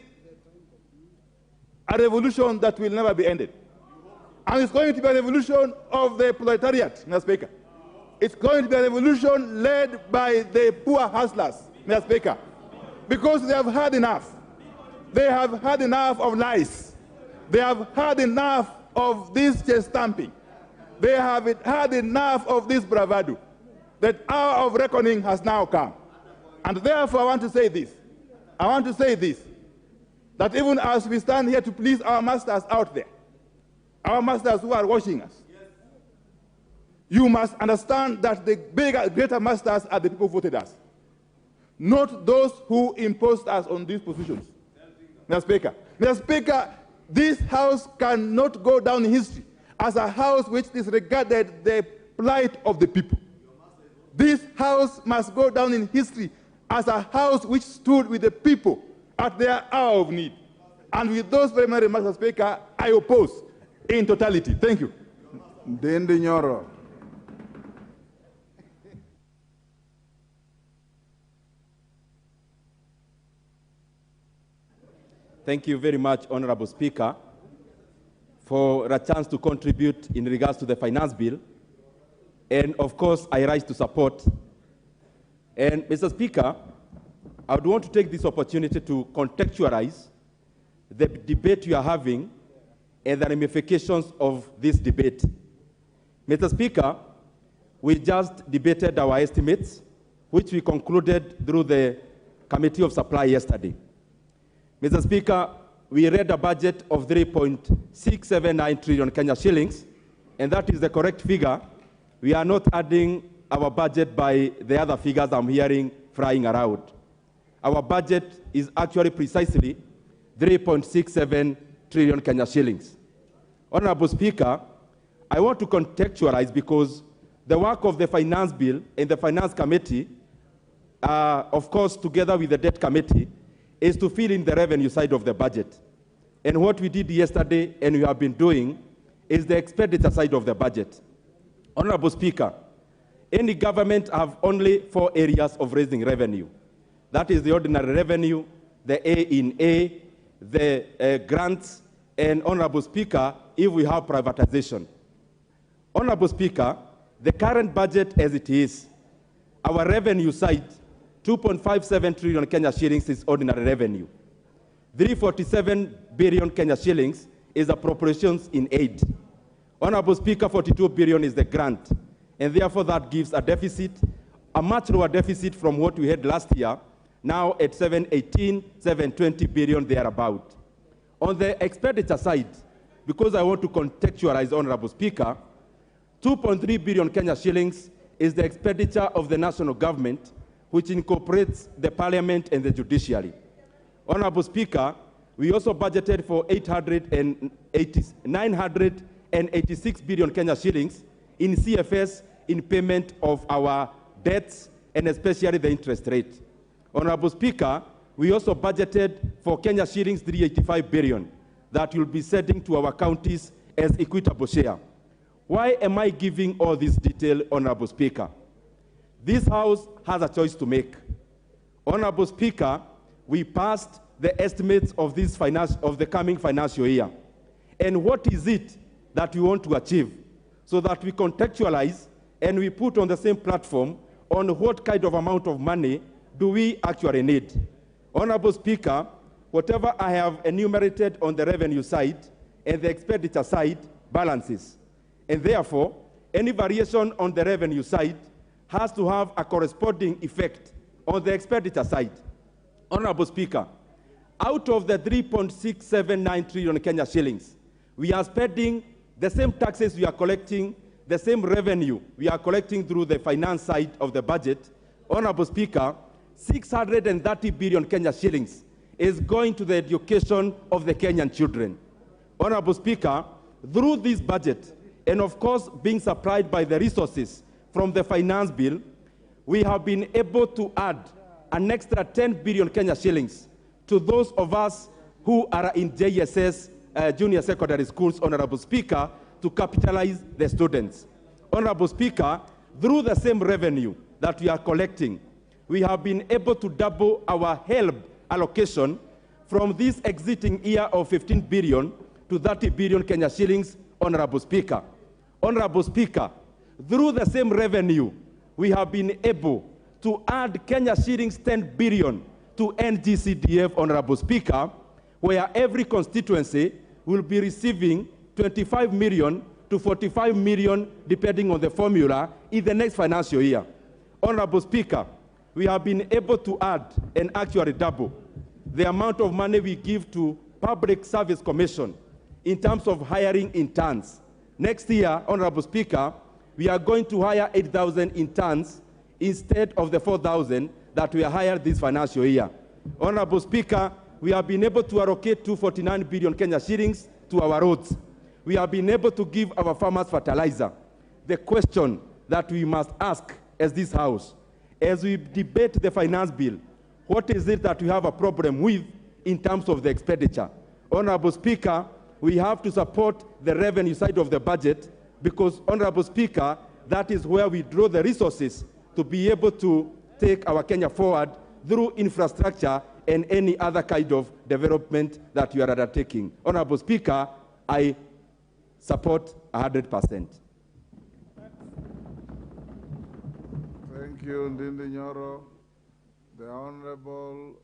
Speaker 9: a revolution that will never be ended. And it's going to be a revolution of the proletariat, Mr. Speaker. It's going to be a revolution led by the poor hustlers, Mr. Speaker, because they have had enough. They have had enough of lies. They have had enough of this chest stamping. They have had enough of this bravado. that hour of reckoning has now come. And therefore, I want to say this, that even as we stand here to please our masters out there, our masters who are watching us, you must understand that the bigger, greater masters are the people who voted us, not those who imposed us on these positions. Mr. Speaker, this House cannot go down in history as a House which disregarded the plight of the people. This House must go down in history as a House which stood with the people at their hour of need. And with those very many remarks, Mr. Speaker, I oppose in totality. Thank you.
Speaker 2: Ndindi Nyoro.
Speaker 11: Thank you very much, Honorable Speaker, for a chance to contribute in regards to the finance bill. And of course, I rise to support. And Mr. Speaker, I would want to take this opportunity to contextualize the debate you are having and the ramifications of this debate. Mr. Speaker, we just debated our estimates, which we concluded through the Committee of Supply yesterday. Mr. Speaker, we read a budget of 3.679 trillion Kenya shillings, and that is the correct figure. We are not adding our budget by the other figures I'm hearing flying around. Our budget is actually precisely 3.67 trillion Kenya shillings. Honorable Speaker, I want to contextualize because the work of the Finance Bill and the Finance Committee, of course, together with the Debt Committee, is to fill in the revenue side of the budget. And what we did yesterday and we have been doing is the expenditure side of the budget. Honorable Speaker, any government have only 4 areas of raising revenue. That is the ordinary revenue, the A in A, the grants, and Honorable Speaker, if we have privatization. Honorable Speaker, the current budget as it is, our revenue side, 2.57 trillion Kenya shillings is ordinary revenue. 347 billion Kenya shillings is appropriations in aid. Honorable Speaker, 42 billion is the grant. And therefore that gives a deficit, a much lower deficit from what we had last year, now at 718, 720 billion thereabout. On the expenditure side, because I want to contextualize, Honorable Speaker, 2.3 billion Kenya shillings is the expenditure of the national government, which incorporates the parliament and the judiciary. Honorable Speaker, we also budgeted for 986 billion Kenya shillings in CFS in payment of our debts and especially the interest rate. Honorable Speaker, we also budgeted for Kenya shillings 385 billion that will be sending to our counties as equitable share. Why am I giving all this detail, Honorable Speaker? This House has a choice to make. Honorable Speaker, we passed the estimates of the coming financial year. And what is it that we want to achieve so that we contextualize and we put on the same platform on what kind of amount of money do we actually need? Honorable Speaker, whatever I have enumerated on the revenue side and the expenditure side balances. And therefore, any variation on the revenue side has to have a corresponding effect on the expenditure side. Honorable Speaker, out of the 3.679 trillion Kenya shillings, we are spending the same taxes we are collecting, the same revenue we are collecting through the finance side of the budget. Honorable Speaker, 630 billion Kenya shillings is going to the education of the Kenyan children. Honorable Speaker, through this budget, and of course being supplied by the resources from the finance bill, we have been able to add an extra 10 billion Kenya shillings to those of us who are in JSS junior secondary schools, Honorable Speaker, to capitalize the students. Honorable Speaker, through the same revenue that we are collecting, we have been able to double our HELB allocation from this exiting year of 15 billion to 30 billion Kenya shillings, Honorable Speaker. Honorable Speaker, through the same revenue, we have been able to add Kenya shillings 10 billion to NGCDF, Honorable Speaker, where every constituency will be receiving 25 million to 45 million, depending on the formula, in the next financial year. Honorable Speaker, we have been able to add and actually double the amount of money we give to Public Service Commission in terms of hiring interns. Next year, Honorable Speaker, we are going to hire 8,000 interns instead of the 4,000 that we hired this financial year. Honorable Speaker, we have been able to allocate 249 billion Kenya shillings to our roads. We have been able to give our farmers fertilizer. The question that we must ask as this House, as we debate the finance bill, what is it that we have a problem with in terms of the expenditure? Honorable Speaker, we have to support the revenue side of the budget because, Honorable Speaker, that is where we draw the resources to be able to take our Kenya forward through infrastructure and any other kind of development that you are undertaking. Honorable Speaker, I support 100%.
Speaker 2: Thank you, Ndindi Nyoro. The Honorable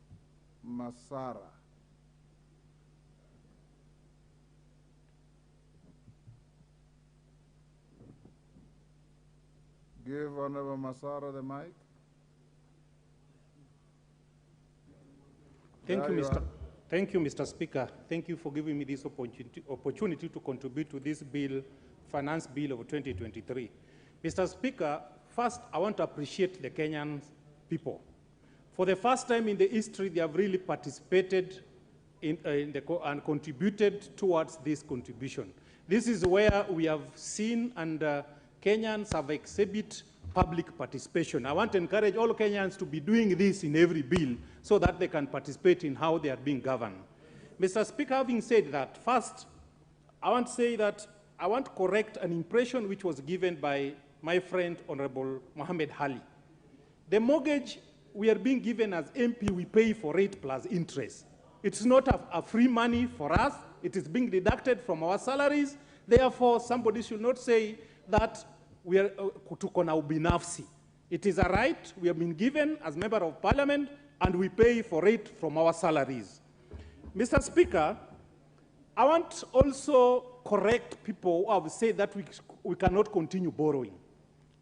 Speaker 2: Masara. Give Honorable Masara the mic.
Speaker 12: Thank you, Mr. Speaker. Thank you for giving me this opportunity to contribute to this bill, Finance Bill of 2023. Mr. Speaker, first, I want to appreciate the Kenyan people. For the first time in the history, they have really participated and contributed towards this contribution. This is where we have seen and Kenyans have exhibited public participation. I want to encourage all Kenyans to be doing this in every bill so that they can participate in how they are being governed. Mr. Speaker, having said that, first, I want to say that I want to correct an impression which was given by my friend, Honorable Mohammed Hali. The mortgage we are being given as MP, we pay for rate plus interest. It's not a free money for us. It is being deducted from our salaries. Therefore, somebody should not say that we are kutuko ubinafsi. It is a right we have been given as member of parliament, and we pay for it from our salaries. Mr. Speaker, I want also correct people who have said that we cannot continue borrowing.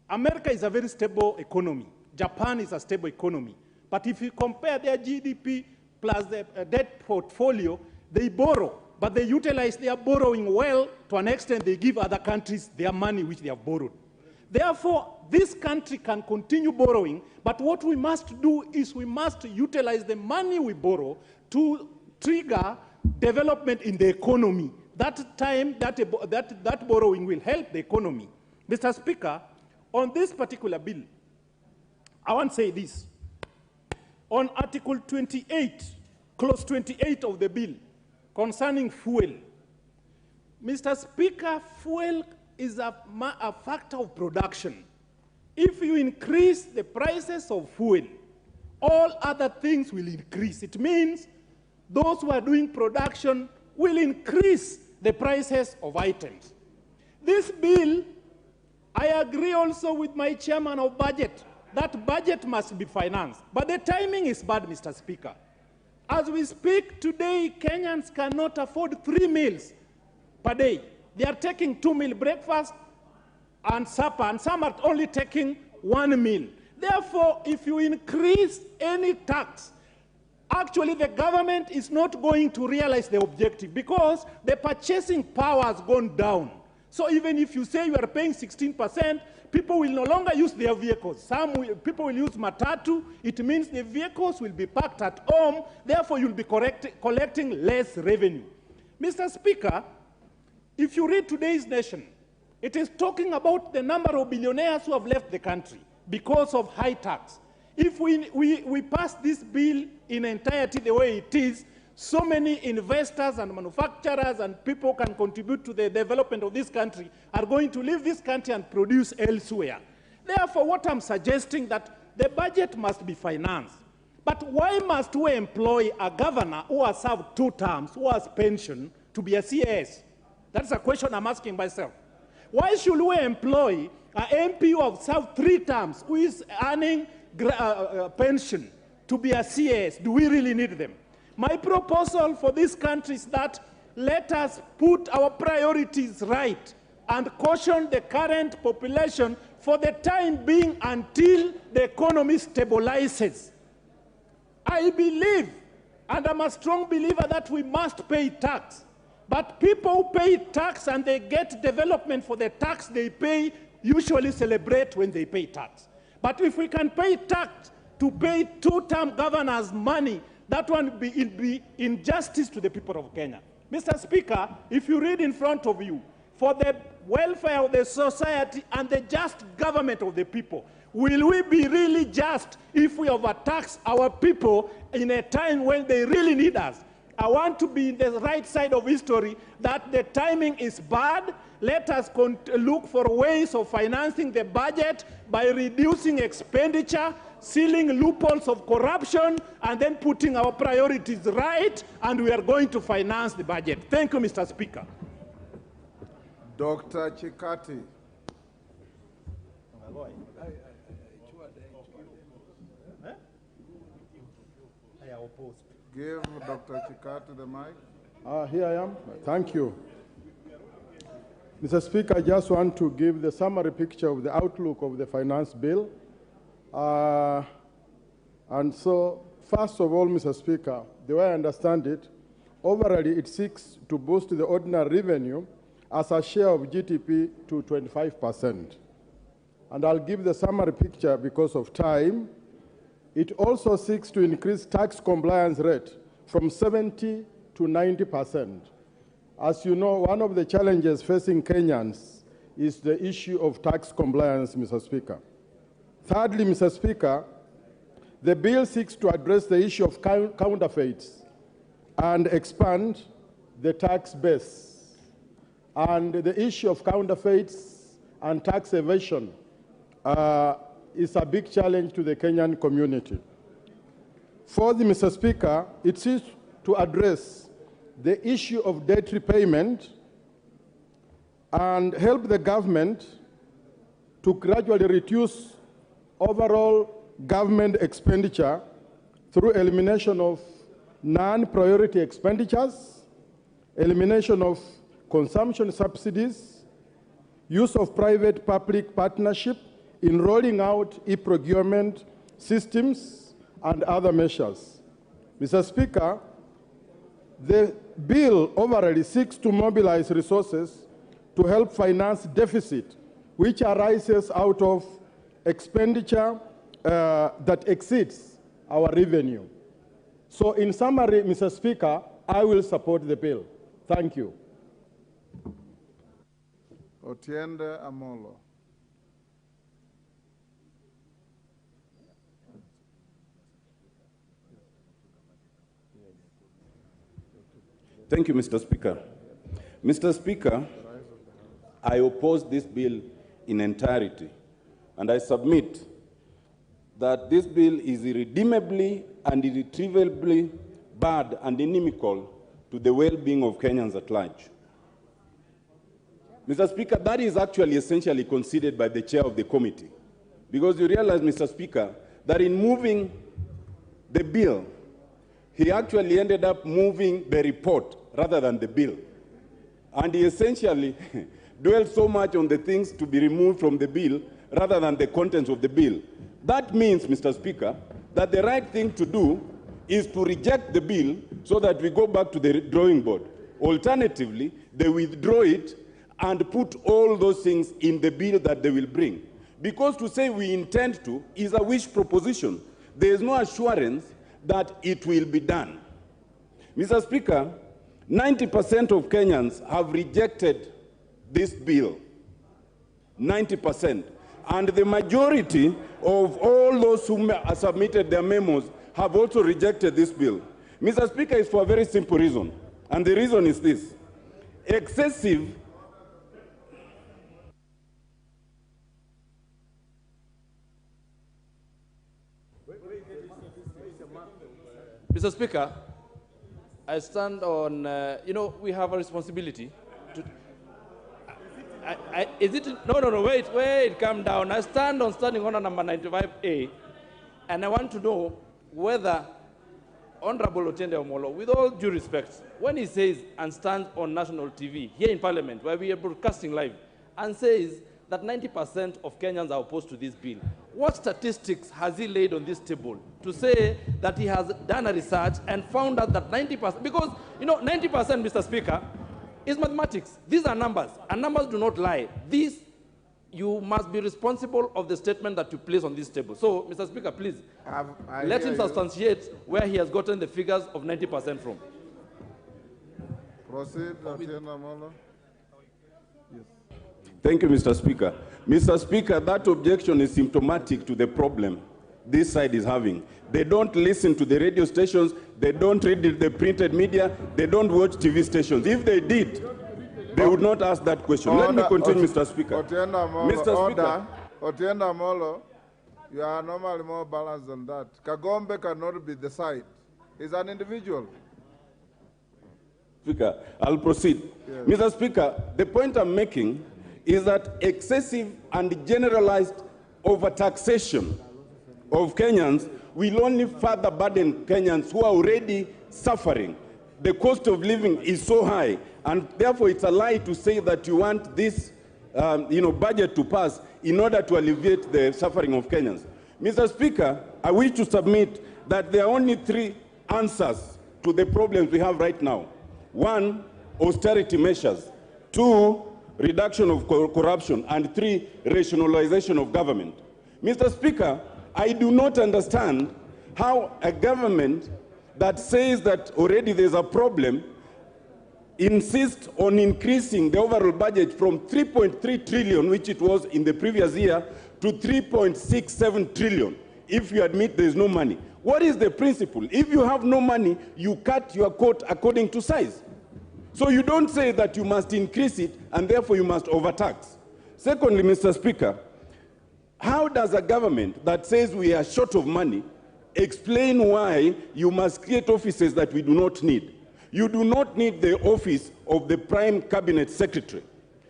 Speaker 12: America is a very stable economy. Japan is a stable economy. But if you compare their GDP plus the debt portfolio, they borrow, but they utilize their borrowing well. To an extent, they give other countries their money which they have borrowed. Therefore, this country can continue borrowing, but what we must do is we must utilize the money we borrow to trigger development in the economy. That time, that borrowing will help the economy. Mr. Speaker, on this particular bill, I want to say this. On Article 28, Clause 28 of the bill, concerning fuel, Mr. Speaker, fuel is a factor of production. If you increase the prices of fuel, all other things will increase. It means those who are doing production will increase the prices of items. This bill, I agree also with my chairman of budget, that budget must be financed. But the timing is bad, Mr. Speaker. As we speak today, Kenyans cannot afford 3 meals per day. They are taking 2 meal breakfast and supper, and some are only taking 1 meal. Therefore, if you increase any tax, actually the government is not going to realize the objective because the purchasing power has gone down. So even if you say you are paying 16%, people will no longer use their vehicles. People will use matatu. It means the vehicles will be parked at home. Therefore, you'll be collecting less revenue. Mr. Speaker, if you read today's Nation, it is talking about the number of billionaires who have left the country because of high tax. If we pass this bill in entirety the way it is, so many investors and manufacturers and people can contribute to the development of this country are going to leave this country and produce elsewhere. Therefore, what I'm suggesting that the budget must be financed. But why must we employ a governor who has served 2 terms, who has pension, to be a CAS? That's a question I'm asking myself. Why should we employ an MP who has served 3 terms, who is earning pension, to be a CAS? Do we really need them? My proposal for this country is that let us put our priorities right and caution the current population for the time being until the economy stabilizes. I believe, and I'm a strong believer, that we must pay tax. But people who pay tax and they get development for the tax they pay usually celebrate when they pay tax. But if we can pay tax to pay two-term governors money, that one will be injustice to the people of Kenya. Mr. Speaker, if you read in front of you, for the welfare of the society and the just government of the people, will we be really just if we overtax our people in a time when they really need us? I want to be in the right side of history that the timing is bad. Let us look for ways of financing the budget by reducing expenditure, sealing loopholes of corruption, and then putting our priorities right, and we are going to finance the budget. Thank you, Mr. Speaker.
Speaker 2: Dr. Chikati. Give Dr. Chikati the mic.
Speaker 13: Here I am. Thank you. Mr. Speaker, I just want to give the summary picture of the outlook of the finance bill. And so, first of all, Mr. Speaker, the way I understand it, overall it seeks to boost the ordinary revenue as a share of GDP to 25%. And I'll give the summary picture because of time. It also seeks to increase tax compliance rate from 70 to 90%. As you know, one of the challenges facing Kenyans is the issue of tax compliance, Mr. Speaker. Thirdly, Mr. Speaker, the bill seeks to address the issue of counterfeits and expand the tax base. And the issue of counterfeits and tax evasion is a big challenge to the Kenyan community. Fourthly, Mr. Speaker, it seeks to address the issue of debt repayment and help the government to gradually reduce overall government expenditure through elimination of non-priority expenditures, elimination of consumption subsidies, use of private-public partnership in rolling out e-procurement systems and other measures. Mr. Speaker, the bill overall seeks to mobilize resources to help finance deficit, which arises out of expenditure that exceeds our revenue. So in summary, Mr. Speaker, I will support the bill. Thank you.
Speaker 2: Otiende Amolo.
Speaker 11: Thank you, Mr. Speaker. Mr. Speaker, I oppose this bill in entirety, and I submit that this bill is irredeemably and irretrievably bad and inimical to the well-being of Kenyans at large. Mr. Speaker, that is actually essentially conceded by the chair of the committee, because you realize, Mr. Speaker, that in moving the bill, he actually ended up moving the report rather than the bill. And he essentially dwelled so much on the things to be removed from the bill rather than the contents of the bill. That means, Mr. Speaker, that the right thing to do is to reject the bill so that we go back to the drawing board. Alternatively, they withdraw it and put all those things in the bill that they will bring. Because to say we intend to is a wish proposition. There is no assurance that it will be done. Mr. Speaker, 90% of Kenyans have rejected this bill. 90%. And the majority of all those who submitted their memos have also rejected this bill. Mr. Speaker, it's for a very simple reason. And the reason is this. Excessive
Speaker 14: Mr. Speaker, I stand on, we have a responsibility to, wait, calm down. I stand on standing order number 95A, and I want to know whether Honorable Otiende Amolo, with all due respect, when he says and stands on national TV, here in Parliament, where we are broadcasting live, and says that 90% of Kenyans are opposed to this bill. What statistics has he laid on this table to say that he has done a research and found out that 90%, because, 90%, Mr. Speaker, is mathematics. These are numbers, and numbers do not lie. You must be responsible of the statement that you place on this table. So, Mr. Speaker, please, let him substantiate where he has gotten the figures of 90% from.
Speaker 2: Proceed, Atiena Molo. Yes.
Speaker 11: Thank you, Mr. Speaker. Mr. Speaker, that objection is symptomatic to the problem this side is having. They don't listen to the radio stations, they don't read the printed media, they don't watch TV stations. If they did, they would not ask that question.
Speaker 2: Order,
Speaker 11: Let me continue, Mr. Speaker.
Speaker 2: Otienda Molo,
Speaker 11: Mr. Speaker.
Speaker 2: Otienda Molo, you are normally more balanced than that. Kagombe cannot be the side. He's an individual.
Speaker 11: Speaker, I'll proceed.
Speaker 2: Yes.
Speaker 11: Mr. Speaker, the point I'm making is that excessive and generalized overtaxation of Kenyans will only further burden Kenyans who are already suffering. The cost of living is so high, and therefore it's a lie to say that you want this budget to pass in order to alleviate the suffering of Kenyans. Mr. Speaker, I wish to submit that there are only 3 answers to the problems we have right now. 1, austerity measures. 2, reduction of corruption. And 3, rationalization of government. Mr. Speaker, I do not understand how a government that says that already there's a problem insists on increasing the overall budget from 3.3 trillion, which it was in the previous year, to 3.67 trillion, if you admit there's no money. What is the principle? If you have no money, you cut your coat according to size. So you don't say that you must increase it and therefore you must overtax. Secondly, Mr. Speaker, how does a government that says we are short of money explain why you must create offices that we do not need? You do not need the office of the Prime Cabinet Secretary.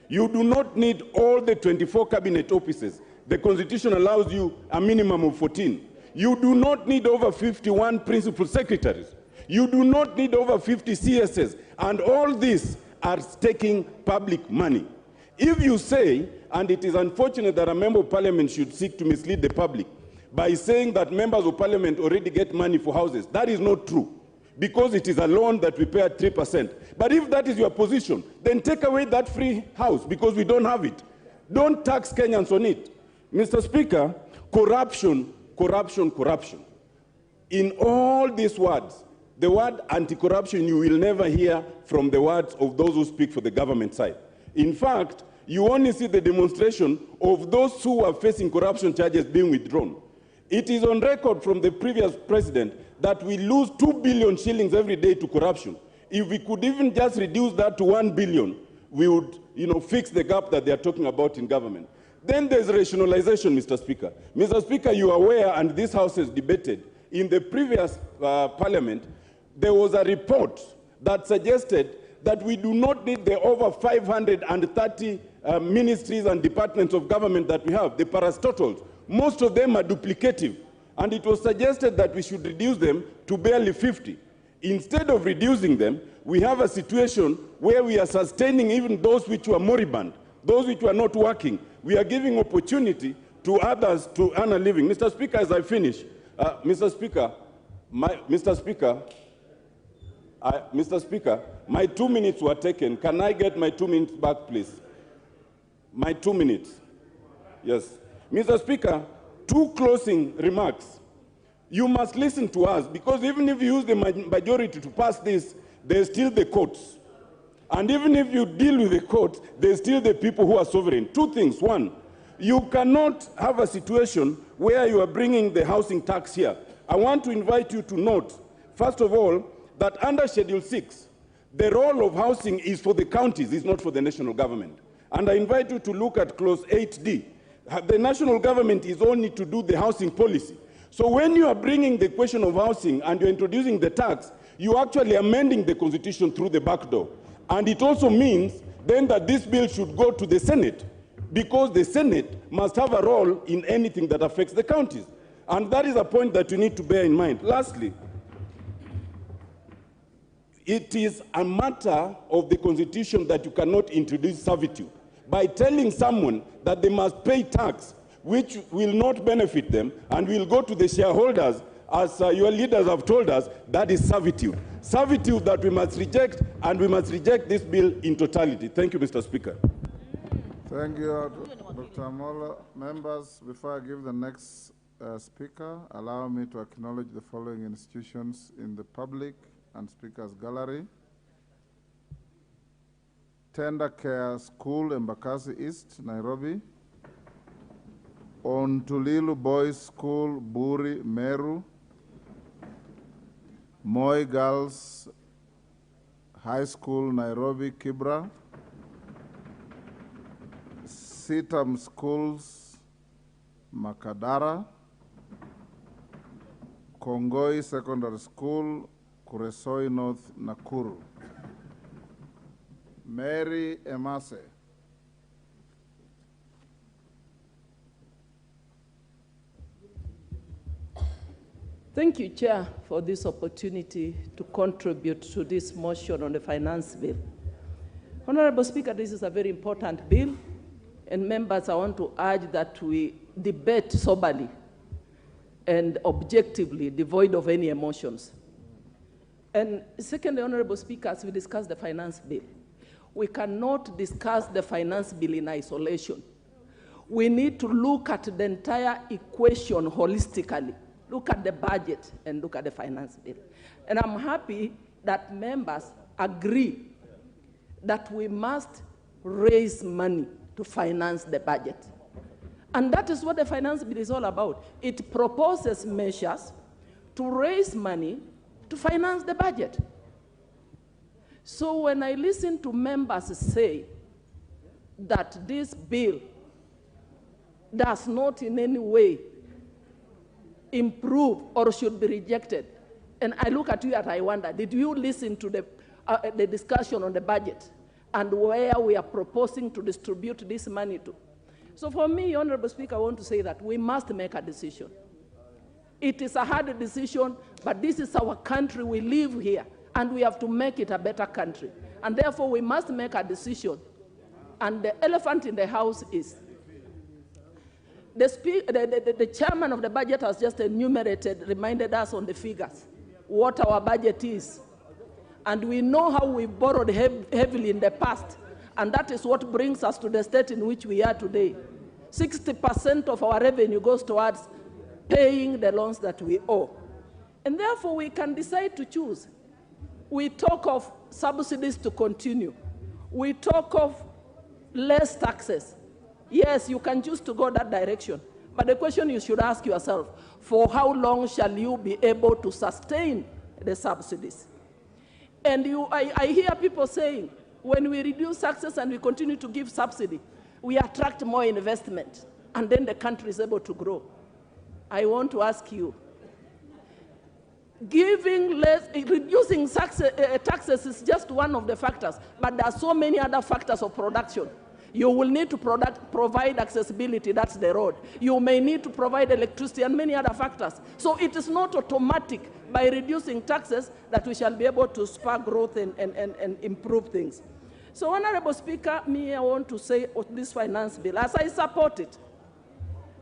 Speaker 11: You do not need all the 24 cabinet offices. The Constitution allows you a minimum of 14. You do not need over 51 principal secretaries. You do not need over 50 CSS. And all these are taking public money. If you say, and it is unfortunate that a member of parliament should seek to mislead the public by saying that members of parliament already get money for houses, that is not true, because it is a loan that we pay at 3%. But if that is your position, then take away that free house, because we don't have it. Don't tax Kenyans on it. Mr. Speaker, corruption, corruption, corruption. In all these words, the word anti-corruption you will never hear from the words of those who speak for the government side. In fact, you only see the demonstration of those who are facing corruption charges being withdrawn. It is on record from the previous president that we lose 2 billion shillings every day to corruption. If we could even just reduce that to 1 billion, we would fix the gap that they are talking about in government. Then there's rationalization, Mr. Speaker. Mr. Speaker, you are aware, and this House has debated, in the previous parliament, there was a report that suggested that we do not need the over 530 ministries and departments of government that we have, the parastotals. Most of them are duplicative, and it was suggested that we should reduce them to barely 50. Instead of reducing them, we have a situation where we are sustaining even those which were moribund, those which were not working. We are giving opportunity to others to earn a living. Mr. Speaker, as I finish, Mr. Speaker, my 2 minutes were taken. Can I get my 2 minutes back, please? My 2 minutes. Yes. Mr. Speaker, 2 closing remarks. You must listen to us, because even if you use the majority to pass this, there's still the courts. And even if you deal with the courts, there's still the people who are sovereign. 2 things. 1, you cannot have a situation where you are bringing the housing tax here. I want to invite you to note, first of all, that under Schedule 6, the role of housing is for the counties, it's not for the national government. And I invite you to look at Clause 8D. The national government is only to do the housing policy. So when you are bringing the question of housing and you're introducing the tax, you're actually amending the Constitution through the back door. And it also means then that this bill should go to the Senate, because the Senate must have a role in anything that affects the counties. And that is a point that you need to bear in mind. Lastly, it is a matter of the Constitution that you cannot introduce servitude.
Speaker 15: by telling someone that they must pay tax, which will not benefit them and will go to the shareholders, as your leaders have told us, that is servitude. Servitude that we must reject, and we must reject this bill in totality. Thank you, Mr. Speaker.
Speaker 2: Thank you, Dr. Mola. Members, before I give the next speaker, allow me to acknowledge the following institutions in the public and speakers gallery. Tender Care School, Embakasi East, Nairobi. Ontulilu Boys School, Buri, Meru. Moi Girls High School, Nairobi, Kibra. Sitam Schools, Makadara. Kongoi Secondary School, Kuresoi North, Nakuru. Mary Emase.
Speaker 16: Thank you, Chair, for this opportunity to contribute to this motion on the finance bill. Honorable Speaker, this is a very important bill, and members, I want to urge that we debate soberly and objectively, devoid of any emotions. And secondly, Honorable Speaker, as we discuss the finance bill, we cannot discuss the finance bill in isolation. We need to look at the entire equation holistically. Look at the budget and look at the finance bill. And I'm happy that members agree that we must raise money to finance the budget. And that is what the finance bill is all about. It proposes measures to raise money to finance the budget. So when I listen to members say that this bill does not in any way improve or should be rejected, and I look at you and I wonder, did you listen to the discussion on the budget and where we are proposing to distribute this money to? So for me, Honorable Speaker, I want to say that we must make a decision. It is a hard decision, but this is our country. We live here, and we have to make it a better country. And therefore, we must make a decision. And the elephant in the house is the chairman of the budget has just reminded us on the figures, what our budget is. And we know how we borrowed heavily in the past, and that is what brings us to the state in which we are today. 60% of our revenue goes towards paying the loans that we owe. And therefore, we can decide to choose. We talk of subsidies to continue. We talk of less taxes. Yes, you can choose to go that direction. But the question you should ask yourself, for how long shall you be able to sustain the subsidies? And I hear people saying, when we reduce taxes and we continue to give subsidy, we attract more investment, and then the country is able to grow. I want to ask you, reducing taxes is just one of the factors, but there are so many other factors of production. You will need to provide accessibility, that's the road. You may need to provide electricity and many other factors. So it is not automatic by reducing taxes that we shall be able to spur growth and improve things. So, Honorable Speaker, I want to say on this finance bill, as I support it,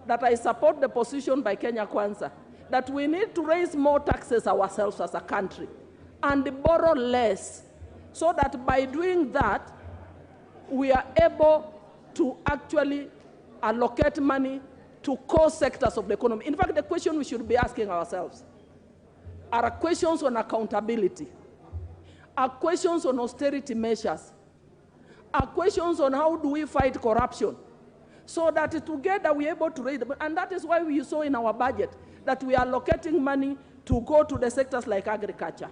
Speaker 16: that I support the position by Kenya Kwanza, that we need to raise more taxes ourselves as a country and borrow less, so that by doing that, we are able to actually allocate money to core sectors of the economy. In fact, the question we should be asking ourselves are questions on accountability, are questions on austerity measures, are questions on how do we fight corruption, so that together we're able to raise them. And that is why we saw in our budget that we are allocating money to go to the sectors like agriculture,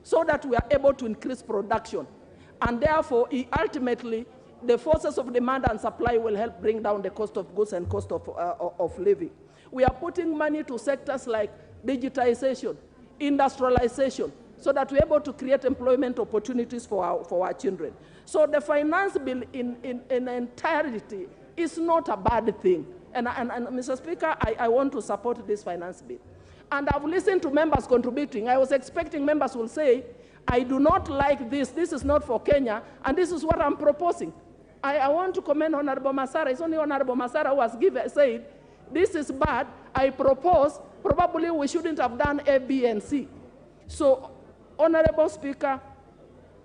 Speaker 16: so that we are able to increase production. And therefore, ultimately, the forces of demand and supply will help bring down the cost of goods and cost of living. We are putting money to sectors like digitization, industrialization, so that we're able to create employment opportunities for our children. So the finance bill in entirety is not a bad thing. And Mr. Speaker, I want to support this finance bill. And I've listened to members contributing. I was expecting members will say, I do not like this is not for Kenya, and this is what I'm proposing. I want to commend Honorable Masara. It's only Honorable Masara who has said, this is bad. I propose, probably we shouldn't have done A, B, and C. So, Honorable Speaker,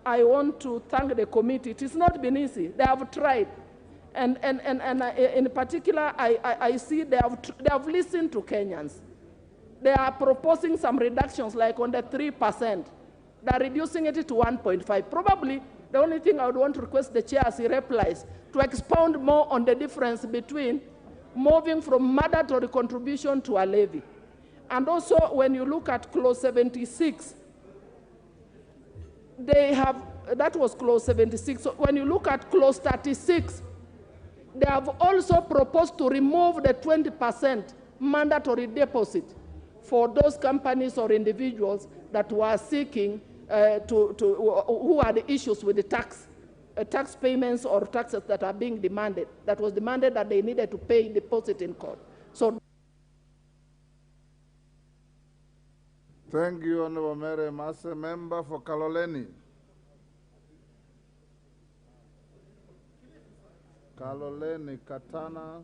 Speaker 16: I want to thank the committee. It has not been easy. They have tried. And in particular, I see they have listened to Kenyans. They are proposing some reductions, like on the 3%. They're reducing it to 1.5. Probably the only thing I would want to request the chair as he replies to expound more on the difference between moving from mandatory contribution to a levy. And also, when you look at clause 76, they have, that was clause 76. So when you look at clause 36, they have also proposed to remove the 20% mandatory deposit for those companies or individuals that were seeking who had issues with the tax payments or taxes that are being demanded. That was demanded that they needed to pay deposit in court. So.
Speaker 2: Thank you, Honorable Mary Mase. Member for Kaloleni. Kaloleni, Katana.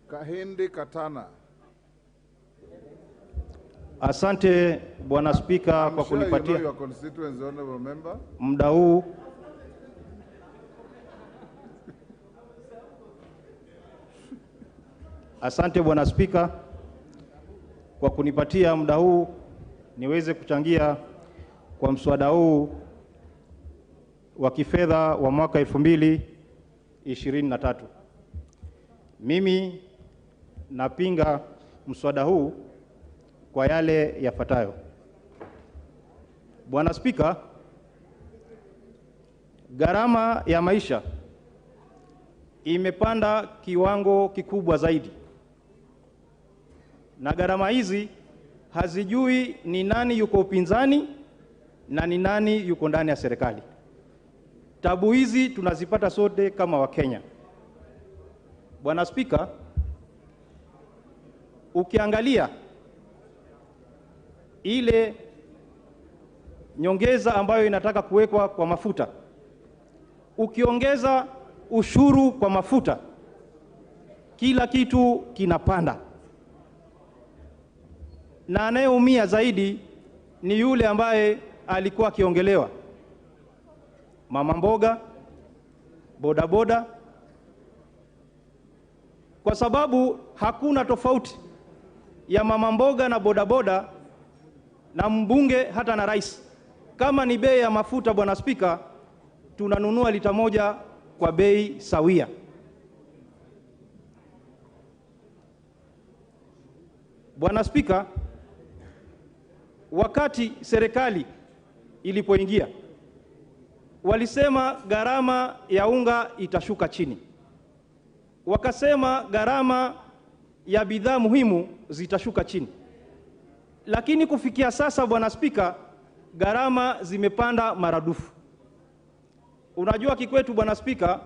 Speaker 2: Kahindi, Katana.
Speaker 17: Asante Bwana Spika kwa kunipatia muda huu. Asante Bwana Spika kwa kunipatia muda huu niweze kuchangia kwa mswada huu wa kifedha wa mwaka 2023. Mimi napinga mswada huu kwa yale yafuatayo. Bwana Spika, gharama ya maisha imepanda kiwango kikubwa zaidi. Na gharama hizi hazijui ni nani yuko upinzani na ni nani yuko ndani ya serikali. Tabu hizi tunazipata sote kama Wakenya. Bwana Spika, ukiangalia ile nyongeza ambayo inataka kuwekwa kwa mafuta, ukiongeza ushuru kwa mafuta, kila kitu kinapanda. Na anayeumia zaidi ni yule ambaye alikuwa akiongelewa, mama mboga, bodaboda, kwa sababu hakuna tofauti ya mama mboga na bodaboda na mbunge hata na rais. Kama ni bei ya mafuta, Bwana Spika, tunanunua lita moja kwa bei sawia. Bwana Spika, wakati serikali ilipoingia walisema gharama ya unga itashuka chini. Wakasema gharama ya bidhaa muhimu zitashuka chini. Lakini kufikia sasa, Bwana Spika, gharama zimepanda maradufu. Unajua kikwetu, Bwana Spika,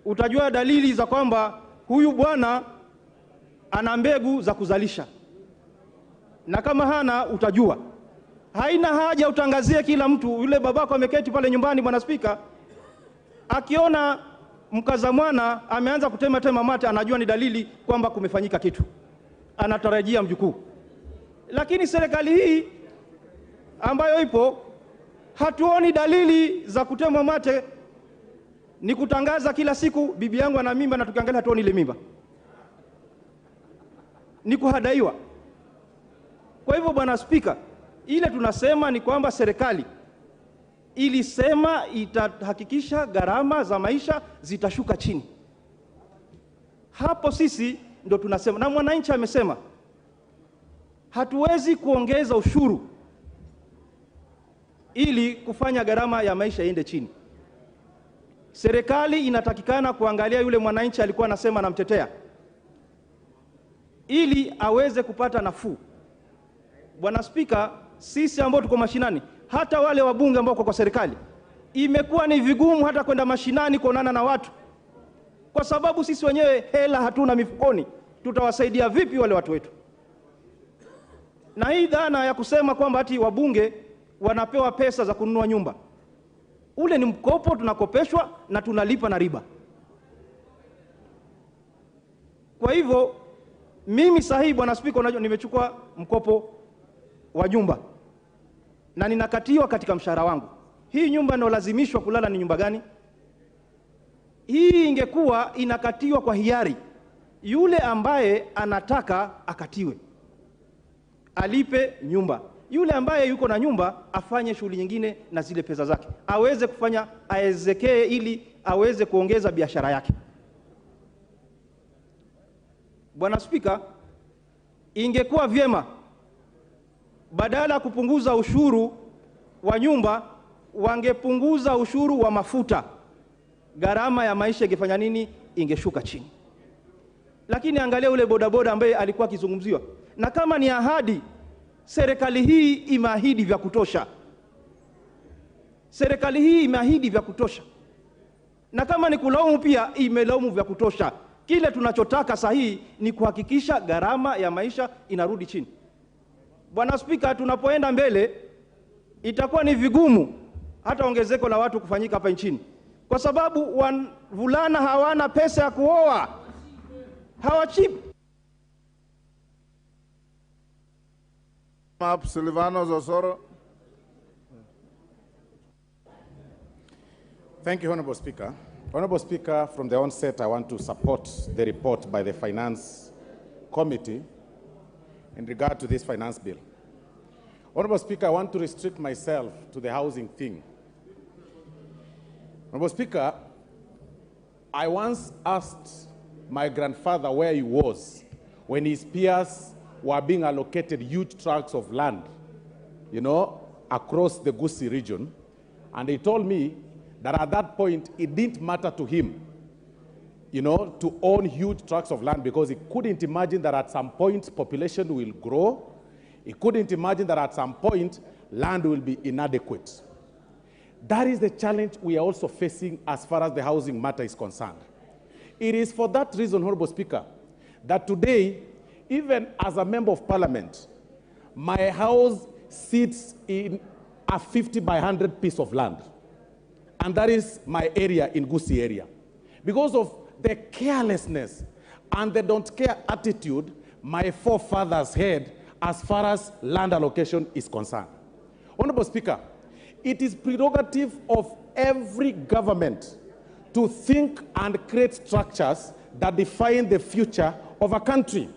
Speaker 17: utajua dalili za kwamba huyu bwana ana mbegu za kuzalisha. Na kama hana, utajua. Haina haja utangazie kila mtu. Yule babako ameketi pale nyumbani, Bwana Spika, akiona mkaza mwana ameanza kutema mate, anajua ni dalili kwamba kumefanyika kitu. Anatarajia mjukuu. Lakini serikali hii ambayo ipo, hatuoni dalili za kutema mate. Ni kutangaza kila siku, bibi yangu ana mimba, na tukiangalia hatuoni ile mimba. Ni kuhadaiwa. Kwa hivyo, Bwana Spika, ile tunasema ni kwamba serikali ilisema itahakikisha gharama za maisha zitashuka chini. Hapo sisi ndo tunasema, na mwananchi amesema hatuwezi kuongeza ushuru ili kufanya gharama ya maisha iende chini. Serikali inatakikana kuangalia yule mwananchi alikuwa anasema namtetea, ili aweze kupata nafuu. Bwana Spika, sisi ambao tuko mashinani, hata wale wabunge ambao kwa serikali, imekuwa ni vigumu hata kwenda mashinani kuonana na watu, kwa sababu sisi wenyewe hela hatuna mifukoni. Tutawasaidia vipi wale watu wetu? Na hii dhana ya kusema kwamba ati wabunge wanapewa pesa za kununua nyumba, ule ni mkopo, tunakopeshwa na tunalipa na riba. Kwa hivyo mimi sahihi, Bwana Spika, unajua nimechukua mkopo wa nyumba na ninakatiwa katika mshahara wangu. Hii nyumba ninalazimishwa kulala ni nyumba gani? Hii ingekuwa inakatiwa kwa hiari. Yule ambaye anataka akatiwe, alipe nyumba. Yule ambaye yuko na nyumba afanye shughuli nyingine na zile pesa zake, aweze kufanya, aezekee ili aweze kuongeza biashara yake. Bwana Spika, ingekuwa vyema badala ya kupunguza ushuru wa nyumba wangepunguza ushuru wa mafuta. Gharama ya maisha ingefanya nini? Ingeshuka chini. Lakini angalia ule bodaboda ambaye alikuwa akizungumziwa. Na kama ni ahadi, serikali hii imeahidi vya kutosha. Serikali hii imeahidi vya kutosha. Na kama ni kulaumu pia imelaumu vya kutosha. Kile tunachotaka sahihi ni kuhakikisha gharama ya maisha inarudi chini. Bwana Spika, tunapoenda mbele itakuwa ni vigumu hata ongezeko la watu kufanyika hapa nchini, kwa sababu wavulana hawana pesa ya kuoa, hawachip.
Speaker 2: Silvano Zosoro.
Speaker 10: Thank you, Honorable Speaker. Honorable Speaker, from the onset, I want to support the report by the Finance Committee in regard to this finance bill. Honorable Speaker, I want to restrict myself to the housing thing. Honorable Speaker, I once asked my grandfather where he was when his peers were being allocated huge tracts of land, across the Gusii region. And he told me that at that point, it didn't matter to him, to own huge tracts of land, because he couldn't imagine that at some point population will grow. He couldn't imagine that at some point land will be inadequate. That is the challenge we are also facing as far as the housing matter is concerned. It is for that reason, Honorable Speaker, that today, even as a member of parliament, my house sits in a 50 by 100 piece of land. And that is my area in Gusii area. Because of the carelessness and the don't care attitude my forefathers had as far as land allocation is concerned. Honorable Speaker, it is prerogative of every government to think and create structures that define the future of a country.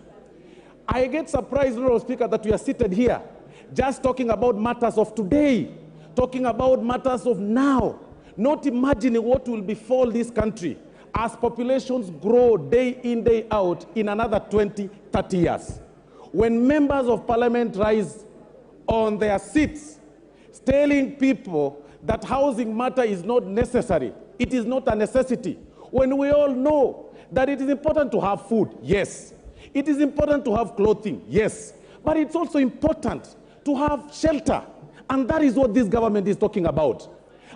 Speaker 10: I get surprised, Honorable Speaker, that we are seated here just talking about matters of today, talking about matters of now, not imagining what will befall this country as populations grow day in, day out in another 20, 30 years. When members of parliament rise on their seats, telling people that housing matter is not necessary, it is not a necessity, when we all know that it is important to have food, yes. It is important to have clothing, yes. But it's also important to have shelter. And that is what this government is talking about.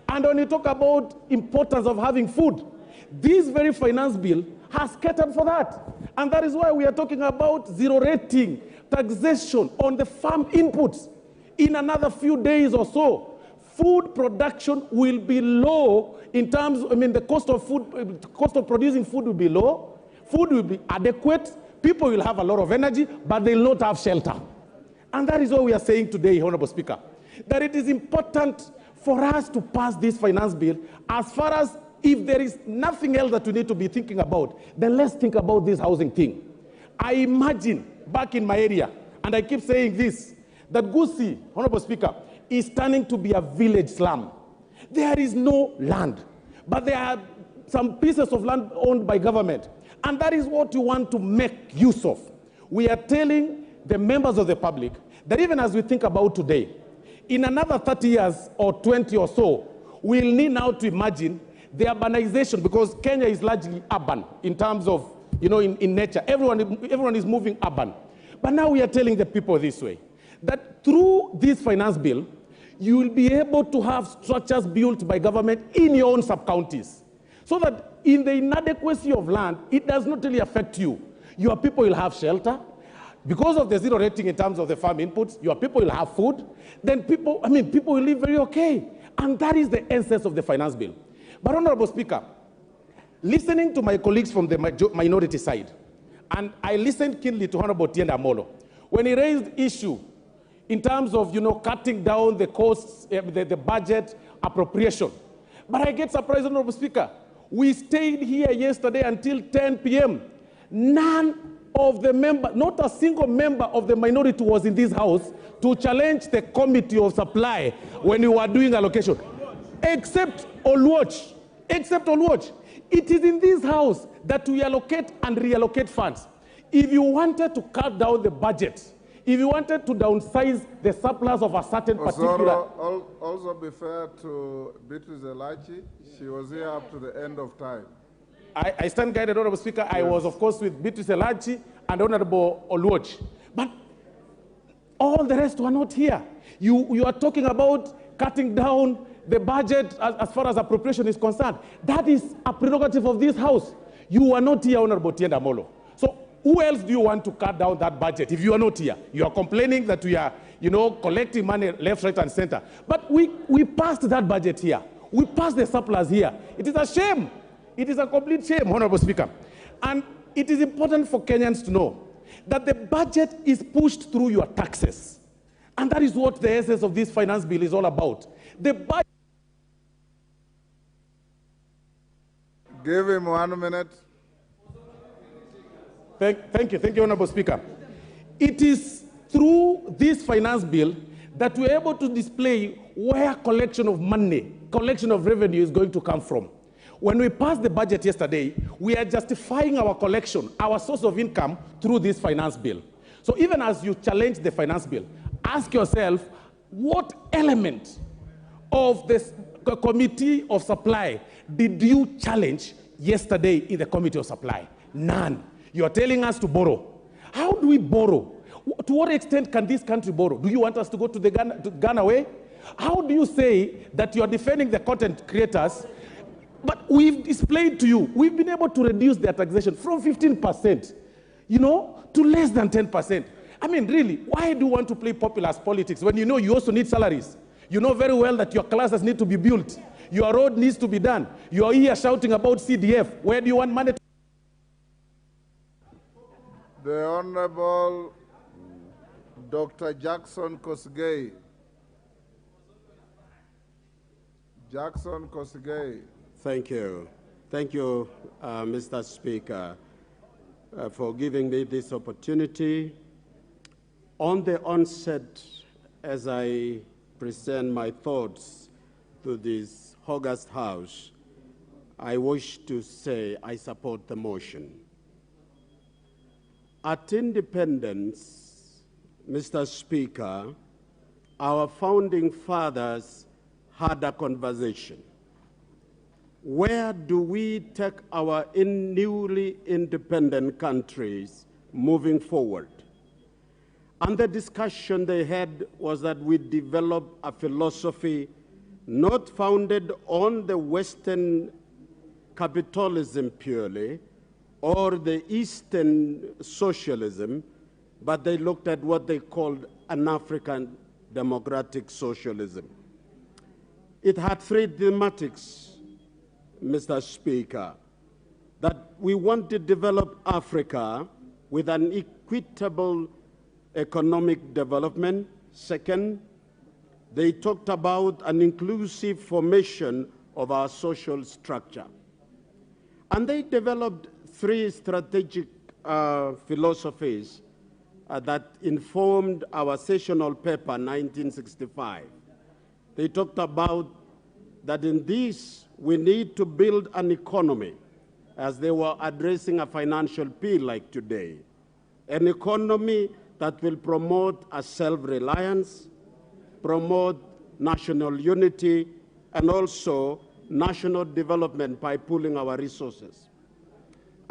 Speaker 10: And when you talk about importance of having food, this very finance bill has catered for that. And that is why we are talking about zero rating taxation on the farm inputs. In another few days or so, food production will be low in terms, the cost of food, cost of producing food will be low, food will be adequate, people will have a lot of energy, but they will not have shelter. And that is what we are saying today, Honorable Speaker, that it is important for us to pass this finance bill. As far as if there is nothing else that we need to be thinking about, then let's think about this housing thing. I imagine back in my area, and I keep saying this, that Gusii, Honorable Speaker, is turning to be a village slum. There is no land, but there are some pieces of land owned by government. And that is what we want to make use of. We are telling the members of the public that even as we think about today, in another 30 years or 20 or so, we'll need now to imagine the urbanization, because Kenya is largely urban in terms of, in nature. Everyone is moving urban. But now we are telling the people this way, that through this finance bill, you will be able to have structures built by government in your own sub-counties, so that in the inadequacy of land, it does not really affect you. Your people will have shelter. because of the zero rating in terms of the farm inputs, your people will have food, then people will live very okay. And that is the essence of the finance bill. But Honorable Speaker, listening to my colleagues from the minority side, and I listened keenly to Honorable Tienda Amolo, when he raised issue in terms of, cutting down the costs, the budget appropriation. But I get surprised, Honorable Speaker. We stayed here yesterday until 10 p.m. None of the members, not a single member of the minority was in this house to challenge the Committee of Supply when we were doing allocation, except Oluoch. Except Oluoch. It is in this house that we allocate and reallocate funds. If you wanted to cut down the budget, if you wanted to downsize the surplus of a certain particular...
Speaker 2: Also be fair to Beatrice Elachi, she was here up to the end of time.
Speaker 10: I stand guided, Honorable Speaker. Yes. I was, of course, with Beatrice Elachi and Honorable Oluoch. But all the rest were not here. You are talking about cutting down the budget as far as appropriation is concerned. That is a prerogative of this House. You are not here, Honorable Tienda Amolo. So who else do you want to cut down that budget if you are not here? You are complaining that we are, collecting money left, right, and center. But we passed that budget here. We passed the surplus here. It is a shame. It is a complete shame, Honorable Speaker. And it is important for Kenyans to know that the budget is pushed through your taxes. And that is what the essence of this finance bill is all about. The budget...
Speaker 2: Give him 1 minute.
Speaker 10: Thank you, Honorable Speaker. It is through this finance bill that we're able to display where collection of money, collection of revenue is going to come from. When we passed the budget yesterday, we are justifying our collection, our source of income through this finance bill. So even as you challenge the finance bill, ask yourself, what element of this Committee of Supply did you challenge yesterday in the Committee of Supply? None. You are telling us to borrow. How do we borrow? To what extent can this country borrow? Do you want us to go to Ghana way? How do you say that you are defending the content creators? But we've displayed to you, we've been able to reduce their taxation from 15%, to less than 10%. I mean, really, why do you want to play populist politics when you know you also need salaries? You know very well that your classes need to be built. Your road needs to be done. You are here shouting about CDF. Where do you want money to...
Speaker 2: The Honorable Dr. Jackson Kosgei. Jackson Kosgei.
Speaker 18: Thank you. Thank you, Mr. Speaker, for giving me this opportunity. On the onset, as I present my thoughts to this august House, I wish to say I support the motion. At independence, Mr. Speaker, our founding fathers had a conversation. Where do we take our newly independent countries moving forward? And the discussion they had was that we develop a philosophy not founded on the Western capitalism purely, or the Eastern socialism, but they looked at what they called an African democratic socialism. It had three thematics, Mr. Speaker, that we want to develop Africa with an equitable economic development. Second, they talked about an inclusive formation of our social structure. And they developed three strategic philosophies that informed our sessional paper, 1965. They talked about that in this, we need to build an economy, as they were addressing a financial appeal like today, an economy that will promote a self-reliance, promote national unity, and also national development by pooling our resources.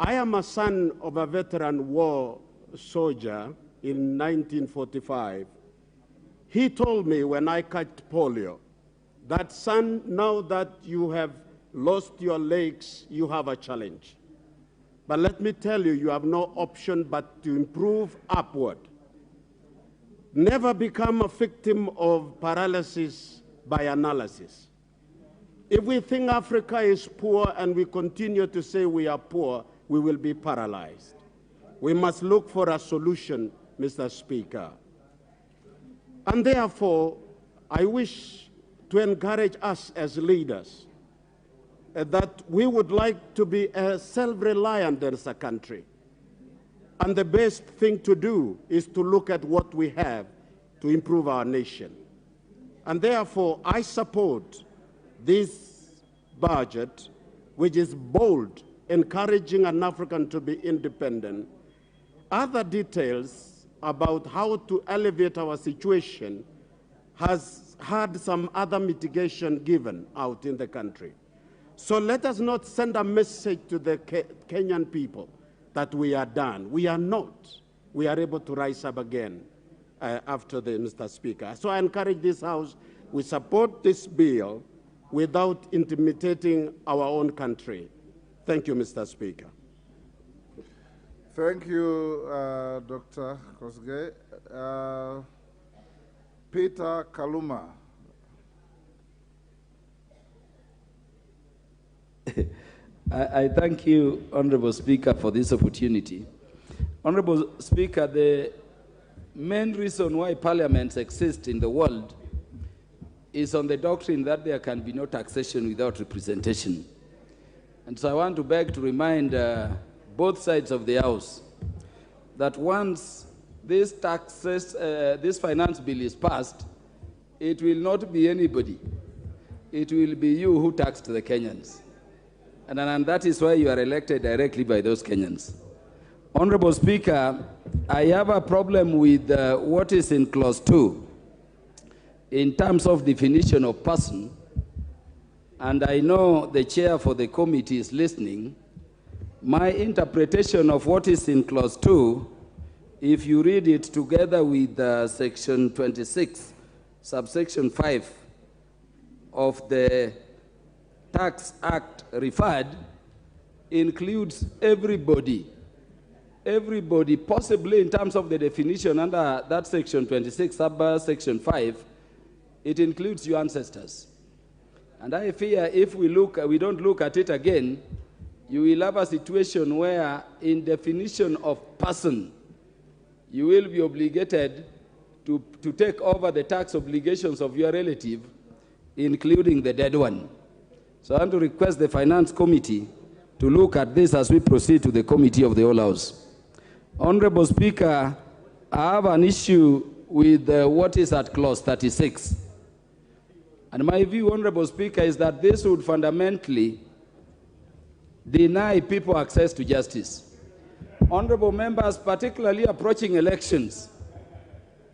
Speaker 18: I am a son of a veteran war soldier in 1945. He told me when I caught polio that, son, now that you have lost your legs, you have a challenge. But let me tell you, you have no option but to improve upward. Never become a victim of paralysis by analysis. If we think Africa is poor and we continue to say we are poor, we will be paralyzed. We must look for a solution, Mr. Speaker. And therefore, I wish to encourage us as leaders that we would like to be self-reliant as a country. And the best thing to do is to look at what we have to improve our nation. And therefore, I support this budget, which is bold, encouraging an African to be independent. Other details about how to elevate our situation has had some other mitigation given out in the country. So let us not send a message to the Kenyan people that we are done. We are not. We are able to rise up again after the Mr. Speaker. So I encourage this House, we support this bill without intimidating our own country. Thank you, Mr. Speaker.
Speaker 2: Thank you, Dr. Kosgei. Peter Kaluma.
Speaker 8: I thank you, Honorable Speaker, for this opportunity. Honorable Speaker, the main reason why parliaments exist in the world is on the doctrine that there can be no taxation without representation. And so I want to beg to remind both sides of the House that once this finance bill is passed, it will not be anybody. It will be you who taxed the Kenyans. And that is why you are elected directly by those Kenyans. Honorable Speaker, I have a problem with what is in clause 2 in terms of definition of person, and I know the chair for the committee is listening. My interpretation of what is in clause 2, if you read it together with section 26, subsection 5 of the Tax Act referred, includes everybody. Everybody, possibly in terms of the definition under that section 26, section 5, it includes your ancestors. And I fear if we don't look at it again, you will have a situation where in definition of person, you will be obligated to take over the tax obligations of your relative, including the dead one. So I want to request the Finance Committee to look at this as we proceed to the Committee of the Whole House. Honorable Speaker, I have an issue with what is at clause 36. And my view, Honorable Speaker, is that this would fundamentally deny people access to justice. Honorable members, particularly approaching elections,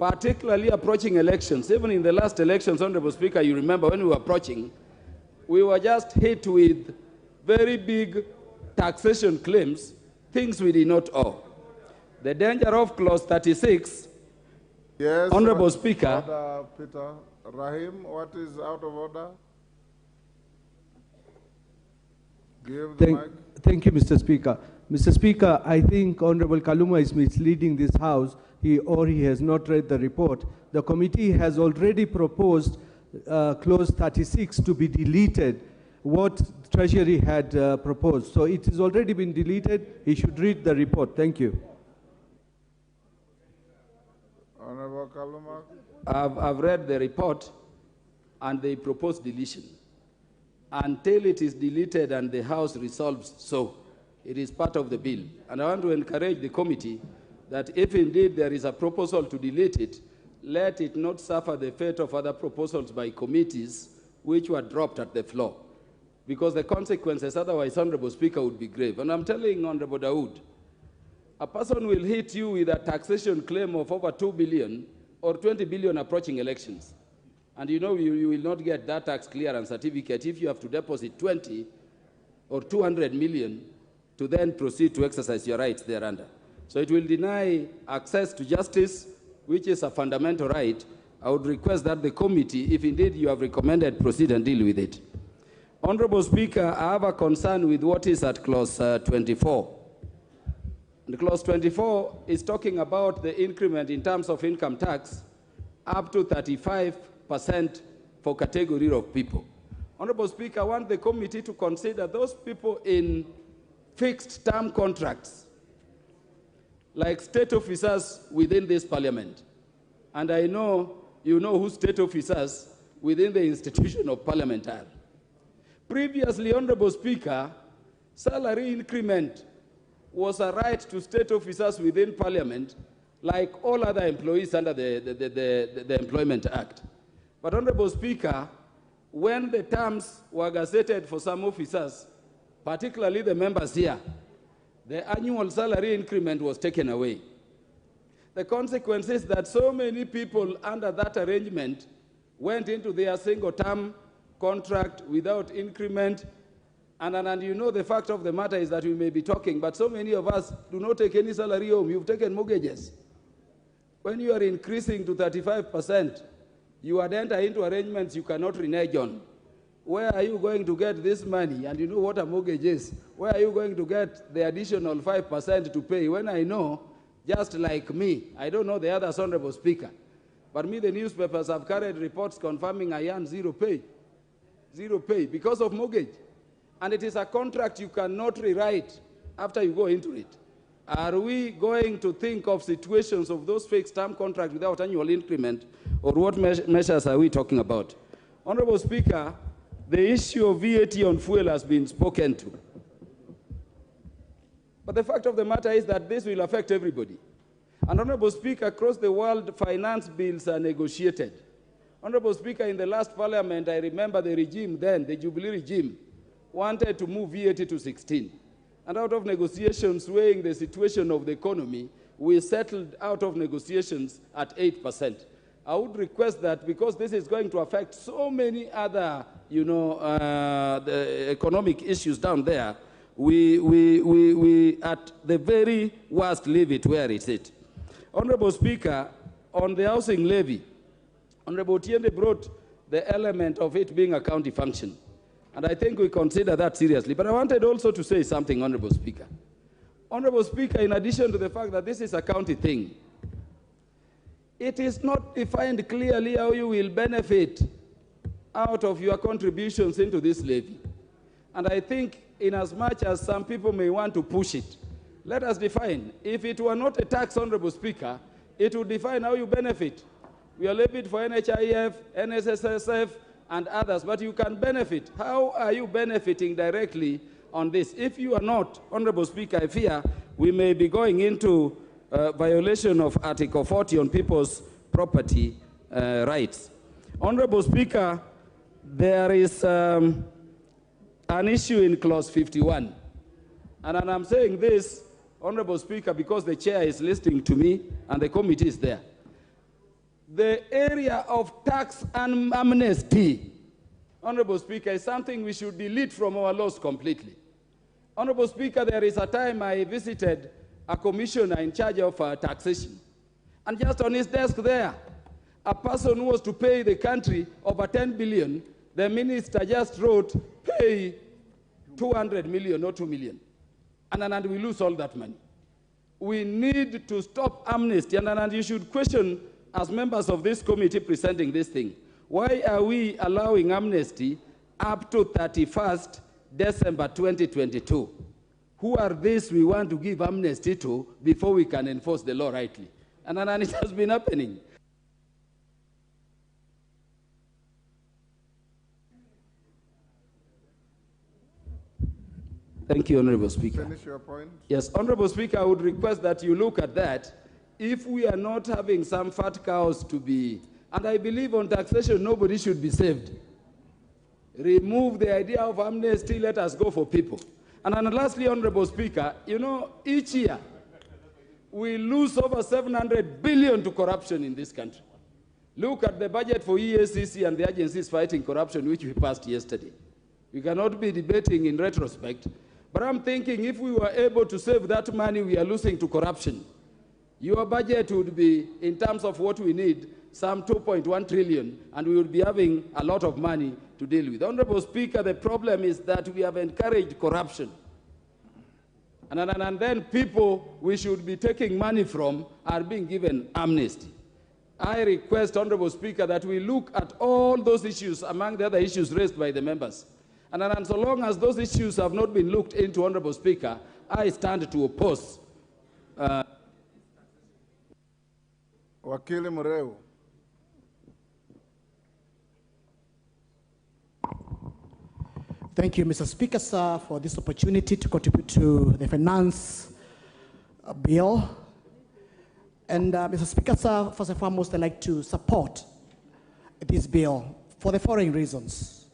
Speaker 8: even in the last elections, Honorable Speaker, you remember when we were approaching, we were just hit with very big taxation claims, things we did not owe. The danger of clause 36,
Speaker 2: yes,
Speaker 8: Honorable Speaker.
Speaker 2: Order, Peter. Rahim, what is out of order? Give the mic.
Speaker 19: Thank you, Mr. Speaker. Mr. Speaker, I think Honorable Kaluma is misleading this House, he has not read the report. The committee has already proposed clause 36 to be deleted, what Treasury had proposed. So it has already been deleted. He should read the report. Thank you.
Speaker 2: Honorable Kaluma.
Speaker 8: I've read the report and they proposed deletion. Until it is deleted and the House resolves so, it is part of the bill. And I want to encourage the committee that if indeed there is a proposal to delete it, let it not suffer the fate of other proposals by committees which were dropped at the floor. Because the consequences otherwise, Honorable Speaker, would be grave. And I'm telling Honorable Dawood, a person will hit you with a taxation claim of over 2 billion or 20 billion approaching elections. And you know you will not get that tax clearance certificate if you have to deposit 20 or 200 million to then proceed to exercise your rights thereunder. So it will deny access to justice, which is a fundamental right. I would request that the committee, if indeed you have recommended, proceed and deal with it. Honorable Speaker, I have a concern with what is at clause 24. And clause 24 is talking about the increment in terms of income tax up to 35% for category of people. Honorable Speaker, I want the committee to consider those people in fixed term contracts, like state officers within this parliament. And I know you know who state officers within the institution of parliament are. Previously, Honorable Speaker, salary increment was a right to state officers within parliament, like all other employees under the Employment Act. But Honorable Speaker, when the terms were gazetted for some officers, particularly the members here, the annual salary increment was taken away. The consequence is that so many people under that arrangement went into their single-term contract without increment. And you know the fact of the matter is that we may be talking, but so many of us do not take any salary home. You've taken mortgages. When you are increasing to 35%, you had entered into arrangements you cannot renege on. Where are you going to get this money? And you know what a mortgage is. Where are you going to get the additional 5% to pay? When I know, just like me, I don't know the others, Honorable Speaker, but me, the newspapers have carried reports confirming I earn zero pay because of mortgage. And it is a contract you cannot rewrite after you go into it. Are we going to think of situations of those fixed term contracts without annual increment, or what measures are we talking about? Honorable Speaker, the issue of VAT on fuel has been spoken to. But the fact of the matter is that this will affect everybody. And Honorable Speaker, across the world, finance bills are negotiated. Honorable Speaker, in the last parliament, I remember the regime then, the Jubilee regime, wanted to move VAT to 16. And out of negotiations weighing the situation of the economy, we settled out of negotiations at 8%. I would request that, because this is going to affect so many other, the economic issues down there, we at the very worst leave it where it is. Honorable Speaker, on the housing levy, Honorable Tiende brought the element of it being a county function. And I think we consider that seriously. But I wanted also to say something, Honorable Speaker. Honorable Speaker, in addition to the fact that this is a county thing, it is not defined clearly how you will benefit out of your contributions into this levy. And I think in as much as some people may want to push it, let us define. If it were not a tax, Honorable Speaker, it would define how you benefit. We are levied for NHIF, NSSF, and others, but you can benefit. How are you benefiting directly on this? If you are not, Honorable Speaker, I fear we may be going into violation of Article 40 on people's property rights. Honorable Speaker, there is an issue in clause 51. And I'm saying this, Honorable Speaker, because the chair is listening to me and the committee is there. The area of tax and amnesty, Honorable Speaker, is something we should delete from our laws completely. Honorable Speaker, there is a time I visited a commissioner in charge of taxation. And just on his desk there, a person who was to pay the country over 10 billion, the minister just wrote, pay 200 million or 2 million. And we lose all that money. We need to stop amnesty, and you should question, as members of this committee presenting this thing, why are we allowing amnesty up to 31st December 2022? Who are these we want to give amnesty to before we can enforce the law rightly? And it has been happening. Thank you, Honorable Speaker.
Speaker 2: Finish your point.
Speaker 8: Yes, Honorable Speaker, I would request that you look at that. If we are not having some fat cows to be, and I believe on taxation, nobody should be saved. Remove the idea of amnesty, let us go for people. And then lastly, Honorable Speaker, each year we lose over 700 billion to corruption in this country. Look at the budget for EACC and the agencies fighting corruption, which we passed yesterday. We cannot be debating in retrospect, but I'm thinking if we were able to save that money we are losing to corruption, your budget would be, in terms of what we need, some 2.1 trillion, and we would be having a lot of money to deal with. Honorable Speaker, the problem is that we have encouraged corruption. And then people we should be taking money from are being given amnesty. I request, Honorable Speaker, that we look at all those issues among the other issues raised by the members. And so long as those issues have not been looked into, Honorable Speaker, I stand to oppose.
Speaker 2: Wakili Mureu.
Speaker 20: Thank you, Mr. Speaker, sir, for this opportunity to contribute to the finance bill. And Mr. Speaker, sir, first and foremost, I'd like to support this bill for the following reasons.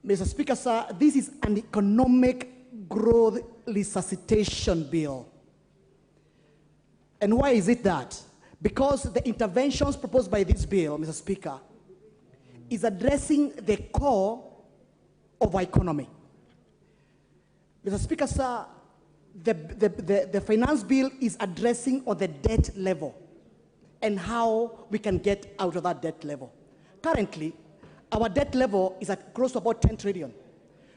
Speaker 20: Mr. Speaker, sir, this is an economic growth resuscitation bill. And why is it that? Because the interventions proposed by this bill, Mr. Speaker, is addressing the core of our economy. Mr. Speaker, sir, the finance bill is addressing on the debt level and how we can get out of that debt level. Currently, our debt level is at close to about 10 trillion.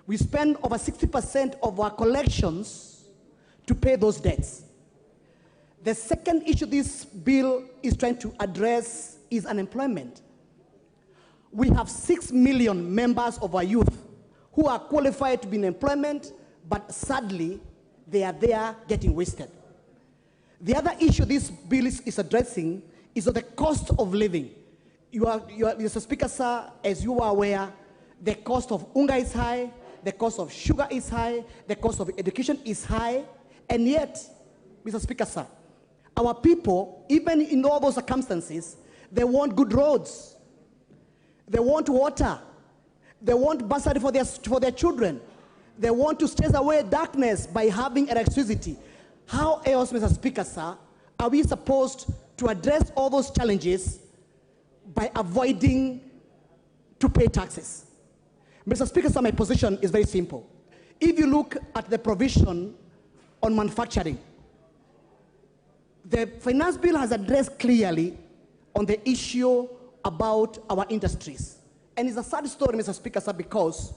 Speaker 20: We spend over 60% of our collections to pay those debts. The second issue this bill is trying to address is unemployment. We have 6 million members of our youth who are qualified to be in employment, but sadly, they are there getting wasted. The other issue this bill is addressing is the cost of living. Mr. Speaker, sir, as you are aware, the cost of unga is high, the cost of sugar is high, the cost of education is high, and yet, Mr. Speaker, sir, our people, even in all those circumstances, they want good roads, they want water, they want bursary for their children, they want to chase away darkness by having electricity. How else, Mr. Speaker, sir, are we supposed to address all those challenges by avoiding to pay taxes? Mr. Speaker, sir, my position is very simple. If you look at the provision on manufacturing, the finance bill has addressed clearly on the issue about our industries. And it's a sad story, Mr. Speaker, sir, because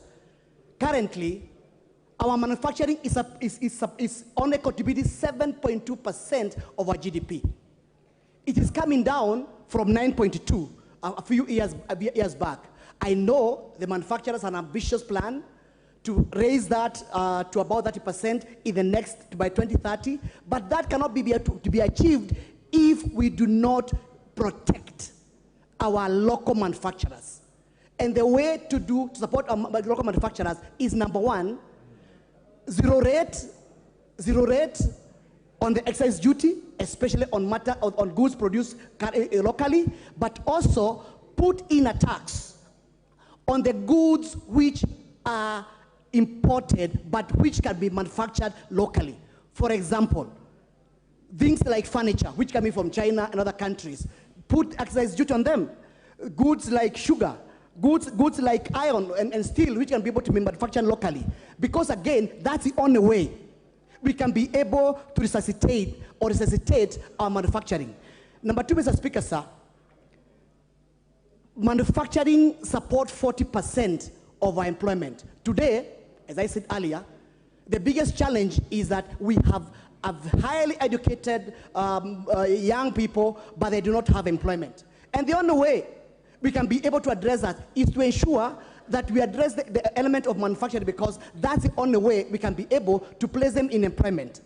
Speaker 20: currently our manufacturing is only contributing 7.2% of our GDP. It is coming down from 9.2 a few years back. I know the manufacturers have an ambitious plan to raise that to about 30% by 2030, but that cannot be achieved if we do not protect our local manufacturers. And the way to support our local manufacturers is, number one, zero rate on the excise duty, especially on goods produced locally, but also put in a tax on the goods which are imported but which can be manufactured locally. For example, things like furniture, which come in from China and other countries, put excise duty on them. Goods like sugar, goods like iron and steel, which can be able to be manufactured locally. Because again, that's the only way we can be able to resuscitate our manufacturing. Number two, Mr. Speaker, sir, manufacturing support 40% of our employment. Today, as I said earlier, the biggest challenge is that we have highly educated young people, but they do not have employment. And the only way we can be able to address that is to ensure that we address the element of manufacturing, because that's the only way we can be able to place them in employment.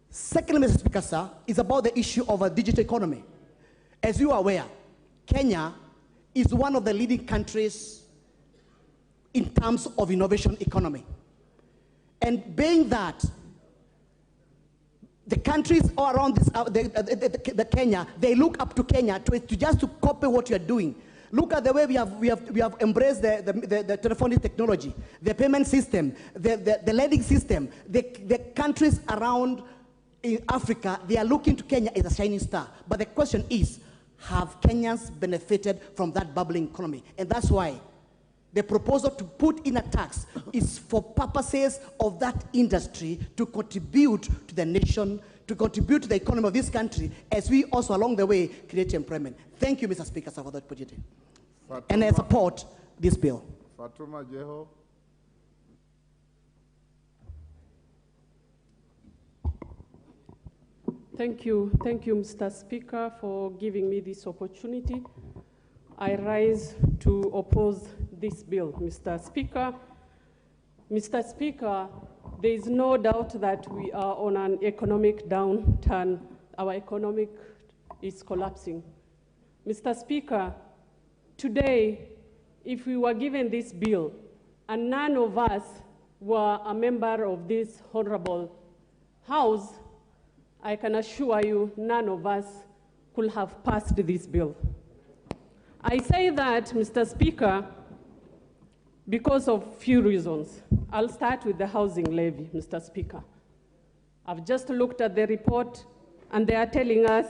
Speaker 20: Secondly, Mr. Speaker, sir, is about the issue of a digital economy. As you are aware, Kenya is one of the leading countries in terms of innovation economy. And being that the countries all around this, Kenya, they look up to Kenya to just to copy what you are doing. Look at the way we have embraced the telephonic technology, the payment system, the lending system. The countries around in Africa, they are looking to Kenya as a shining star. But the question is, have Kenyans benefited from that bubbling economy? And that's why the proposal to put in a tax is for purposes of that industry to contribute to the nation, to contribute to the economy of this country, as we also along the way create employment. Thank you, Mr. Speaker, for that opportunity. And I support this bill.
Speaker 2: Fatuma Jeho.
Speaker 21: Thank you, Mr. Speaker, for giving me this opportunity. I rise to oppose this bill, Mr. Speaker. Mr. Speaker, there is no doubt that we are on an economic downturn. Our economic is collapsing. Mr. Speaker, today, if we were given this bill and none of us were a member of this honorable House, I can assure you none of us could have passed this bill. I say that, Mr. Speaker, because of few reasons. I'll start with the housing levy, Mr. Speaker. I've just looked at the report, and they are telling us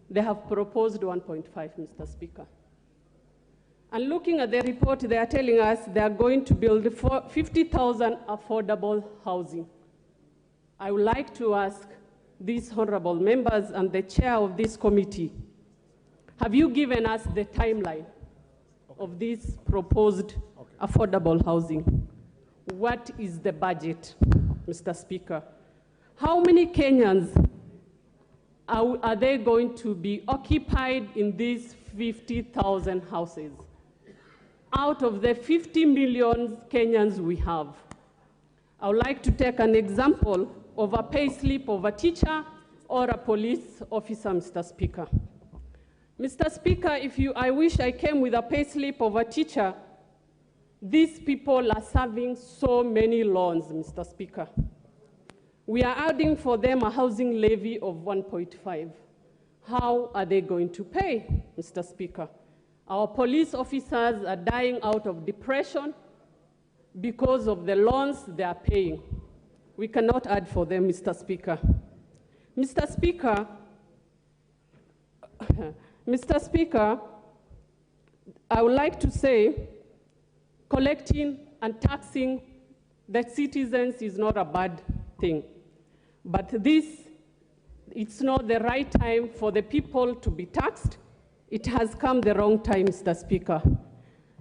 Speaker 21: they have proposed 1.5, Mr. Speaker. And looking at the report, they are telling us they are going to build 50,000 affordable housing. I would like to ask these honorable members and the chair of this committee, have you given us the timeline of this proposed affordable housing? What is the budget, Mr. Speaker? How many Kenyans are they going to be occupied in these 50,000 houses? Out of the 50 million Kenyans we have, I would like to take an example of a pay slip of a teacher or a police officer, Mr. Speaker. Mr. Speaker, I wish I came with a pay slip of a teacher. These people are serving so many loans, Mr. Speaker. We are adding for them a housing levy of 1.5. How are they going to pay, Mr. Speaker? Our police officers are dying out of depression because of the loans they are paying. We cannot add for them, Mr. Speaker. Mr. Speaker, Mr. Speaker, I would like to say collecting and taxing the citizens is not a bad thing. But it's not the right time for the people to be taxed. It has come the wrong time, Mr. Speaker.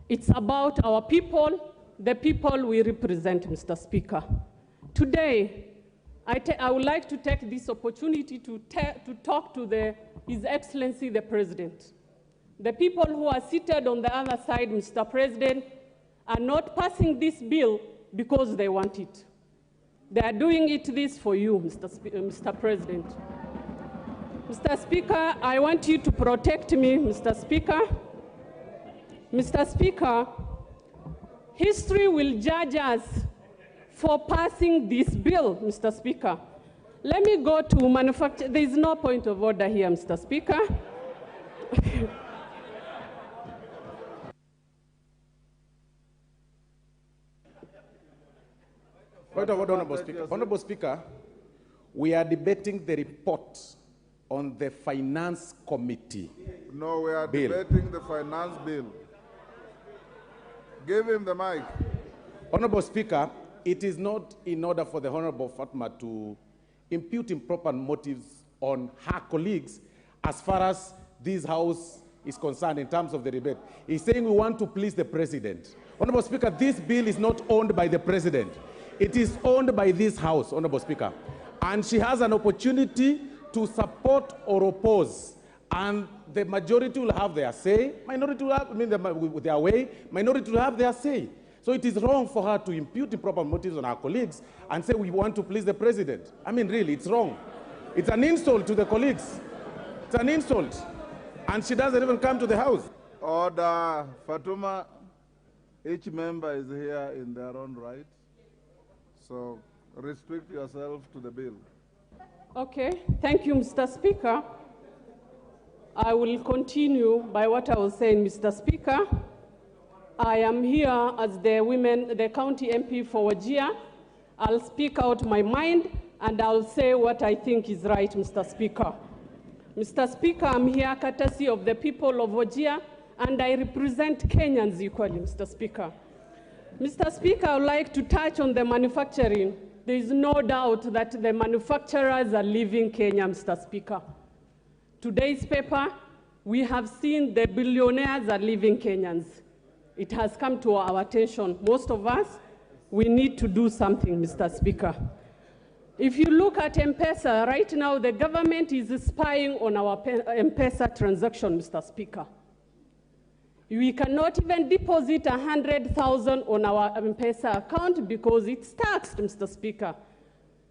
Speaker 21: It's about our people, the people we represent, Mr. Speaker. Today, I would like to take this opportunity to talk to His Excellency the President. The people who are seated on the other side, Mr. President, are not passing this bill because they want it. They are doing this for you, Mr. President. Mr. Speaker, I want you to protect me, Mr. Speaker. Mr. Speaker, history will judge us for passing this bill, Mr. Speaker. Let me go to manufacture. There is no point of order here, Mr. Speaker.
Speaker 10: Point of order, Honorable Speaker. Honorable Speaker, we are debating the report on the Finance Committee.
Speaker 2: No, we are
Speaker 10: bill.
Speaker 2: debating the finance bill. Give him the mic.
Speaker 10: Honorable Speaker, it is not in order for the Honorable Fatma to impute improper motives on her colleagues as far as this House is concerned in terms of the debate. He's saying we want to please the President. Honorable Speaker, this bill is not owned by the President. It is owned by this House, Honorable Speaker. And she has an opportunity to support or oppose. And the majority will have their say, minority will have their way, minority will have their say. So it is wrong for her to impute improper motives on our colleagues and say we want to please the President. I mean, really, it's wrong. It's an insult to the colleagues. It's an insult. And she doesn't even come to the House.
Speaker 2: Order. Fatuma, each member is here in their own right. So restrict yourself to the bill.
Speaker 21: Okay, thank you, Mr. Speaker. I will continue by what I was saying, Mr. Speaker. I am here as the county MP for Wajir. I'll speak out my mind and I'll say what I think is right, Mr. Speaker. Mr. Speaker, I'm here courtesy of the people of Wajir and I represent Kenyans equally, Mr. Speaker. Mr. Speaker, I would like to touch on the manufacturing. There is no doubt that the manufacturers are leaving Kenya, Mr. Speaker. Today's paper, we have seen the billionaires are leaving Kenyans. It has come to our attention. Most of us, we need to do something, Mr. Speaker. If you look at M-Pesa, right now the government is spying on our M-Pesa transaction, Mr. Speaker. We cannot even deposit 100,000 on our M-Pesa account because it's taxed, Mr. Speaker.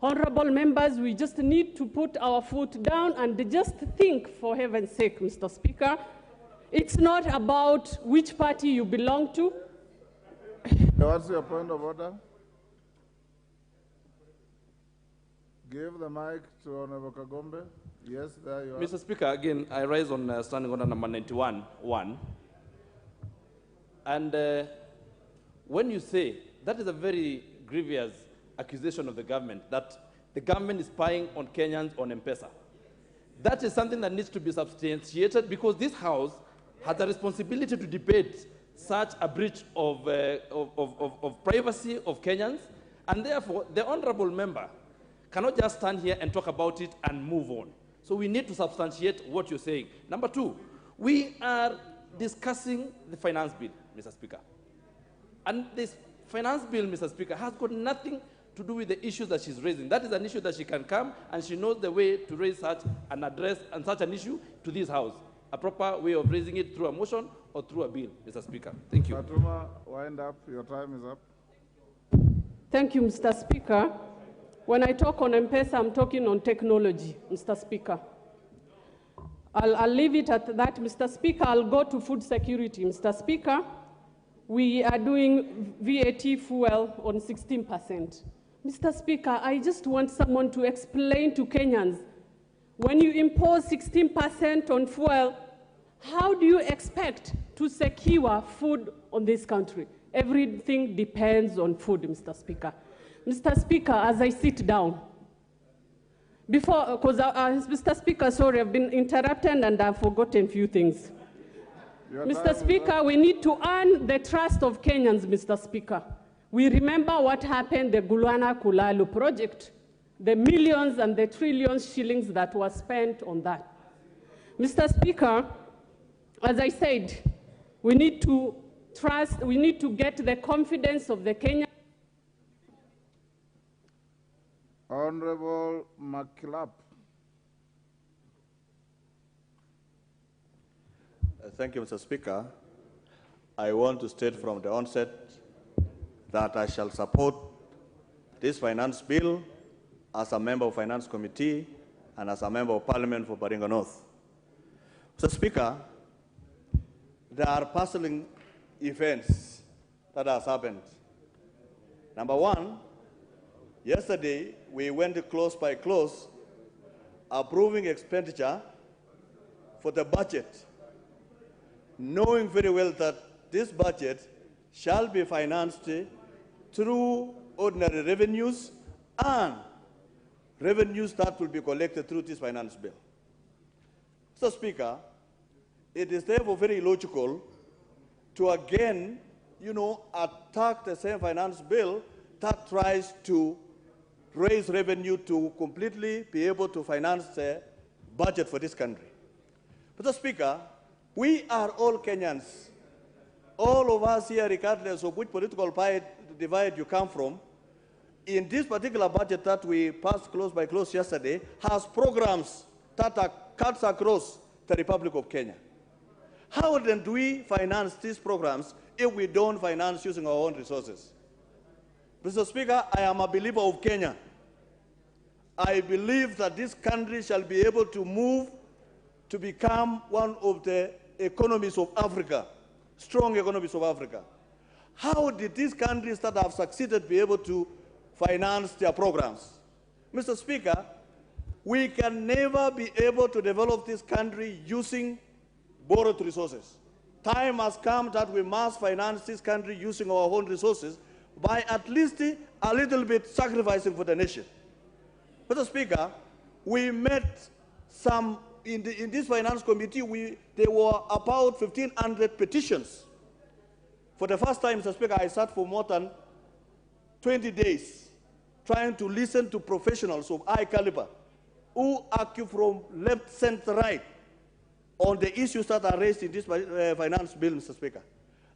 Speaker 21: Honorable members, we just need to put our foot down and just think, for heaven's sake, Mr. Speaker. It's not about which party you belong to.
Speaker 2: What's your point of order? Give the mic to Honorable Kagombe. Yes, there you are.
Speaker 14: Mr. Speaker, again, I rise on standing order number 91.1. And when you say, that is a very grievous accusation of the government, that the government is spying on Kenyans on M-Pesa. That is something that needs to be substantiated because this House has a responsibility to debate such a breach of privacy of Kenyans, and therefore the honorable member cannot just stand here and talk about it and move on. So we need to substantiate what you're saying. Number two, we are discussing the finance bill, Mr. Speaker. And this finance bill, Mr. Speaker, has got nothing to do with the issues that she's raising. That is an issue that she can come and she knows the way to raise such an address and such an issue to this House. A proper way of raising it through a motion or through a bill, Mr. Speaker. Thank you.
Speaker 2: Fatuma, wind up. Your time is up.
Speaker 21: Thank you, Mr. Speaker. When I talk on M-Pesa, I'm talking on technology, Mr. Speaker. I'll leave it at that, Mr. Speaker. I'll go to food security, Mr. Speaker. We are doing VAT fuel on 16%. Mr. Speaker, I just want someone to explain to Kenyans, when you impose 16% on fuel, how do you expect to secure food on this country? Everything depends on food, Mr. Speaker. Mr. Speaker, as I sit down, Mr. Speaker, sorry, I've been interrupted and I've forgotten a few things. Mr. Speaker, we need to earn the trust of Kenyans, Mr. Speaker. We remember what happened, the Kumewaka Kule project, the millions and the trillions shillings that were spent on that. Mr. Speaker, as I said, we need to trust, we need to get the confidence of the Kenyans.
Speaker 2: Honorable Makilap.
Speaker 5: Thank you, Mr. Speaker. I want to state from the onset that I shall support this finance bill as a member of Finance Committee and as a member of Parliament for Baringo North. Mr. Speaker, there are puzzling events that has happened. Number one, yesterday we went close by close approving expenditure for the budget, knowing very well that this budget shall be financed through ordinary revenues and revenues that will be collected through this finance bill. Mr. Speaker, it is therefore very illogical to again, attack the same finance bill that tries to raise revenue to completely be able to finance the budget for this country. Mr. Speaker, we are all Kenyans. All of us here, regardless of which political divide you come from, in this particular budget that we passed close by close yesterday, has programs that are cuts across the Republic of Kenya. How then do we finance these programs if we don't finance using our own resources? Mr. Speaker, I am a believer of Kenya. I believe that this country shall be able to move to become one of the economies of Africa, strong economies of Africa. How did these countries that have succeeded be able to finance their programs? Mr. Speaker, we can never be able to develop this country using borrowed resources. Time has come that we must finance this country using our own resources by at least a little bit sacrificing for the nation. Mr. Speaker, we met some, in this finance committee, there were about 1,500 petitions. For the first time, Mr. Speaker, I sat for more than 20 days trying to listen to professionals of high caliber who argue from left, center, right on the issues that are raised in this finance bill, Mr. Speaker.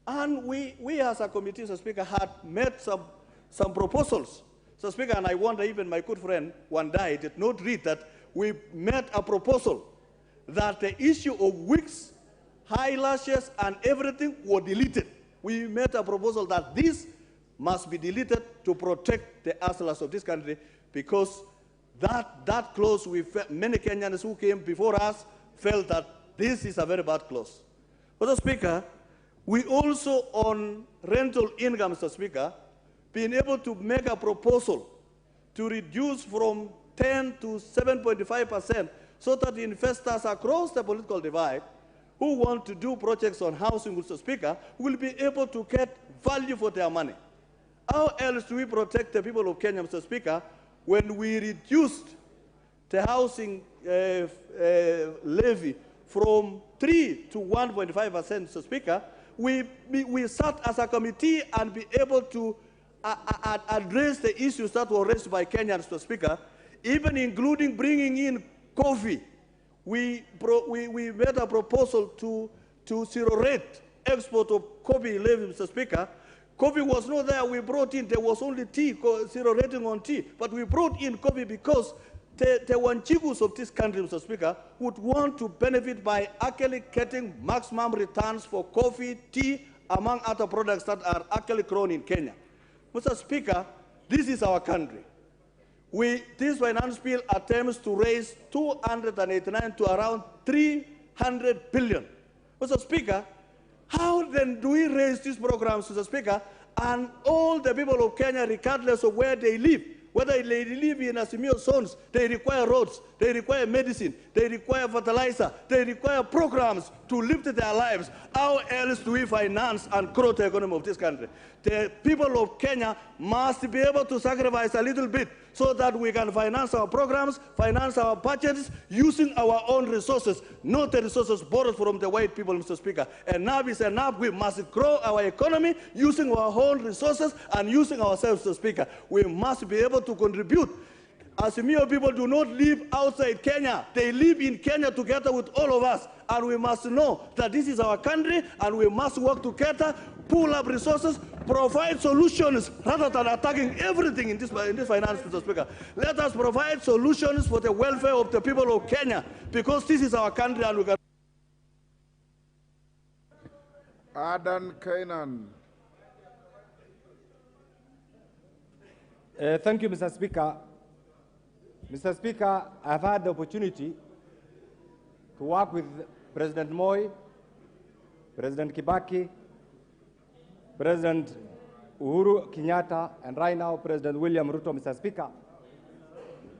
Speaker 5: And we as a committee, Mr. Speaker, had made some proposals
Speaker 1: Mr. Speaker, and I wonder even my good friend, Wandai, did not read that we made a proposal that the issue of wigs, eyelashes, and everything were deleted. We made a proposal that this must be deleted to protect the hustlers of this country, because that clause, many Kenyans who came before us felt that this is a very bad clause. Mr. Speaker, we also on rental income, Mr. Speaker, been able to make a proposal to reduce from 10 to 7.5%, so that the investors across the political divide who want to do projects on housing, Mr. Speaker, will be able to get value for their money. How else do we protect the people of Kenya, Mr. Speaker, when we reduced the housing levy from 3 to 1.5%, Mr. Speaker? We sat as a committee and be able to address the issues that were raised by Kenyans, Mr. Speaker, even including bringing in coffee. We made a proposal to zero rate export of coffee levy, Mr. Speaker. Coffee was not there, we brought in, there was only tea, zero rating on tea, but we brought in coffee because the Wanchigus of this country, Mr. Speaker, would want to benefit by actually getting maximum returns for coffee, tea, among other products that are actually grown in Kenya. Mr. Speaker, this is our country. This finance bill attempts to raise 289 to around 300 billion. Mr. Speaker, how then do we raise these programs, Mr. Speaker, and all the people of Kenya, regardless of where they live, whether they live in Azimio zones, they require roads, they require medicine, they require fertilizer, they require programs to lift their lives. How else do we finance and grow the economy of this country? The people of Kenya must be able to sacrifice a little bit so that we can finance our programs, finance our budgets, using our own resources, not the resources borrowed from the white people, Mr. Speaker. Enough is enough. We must grow our economy using our own resources and using ourselves, Mr. Speaker. We must be able to contribute. Azimio people do not live outside Kenya. They live in Kenya together with all of us. And we must know that this is our country, and we must work together, pool up resources, provide solutions rather than attacking everything in this finance, Mr. Speaker. Let us provide solutions for the welfare of the people of Kenya, because this is our country and we can.
Speaker 2: Adan Kainan.
Speaker 22: Thank you, Mr. Speaker. Mr. Speaker, I've had the opportunity to work with President Moi, President Kibaki, President Uhuru Kenyatta, and right now President William Ruto, Mr. Speaker.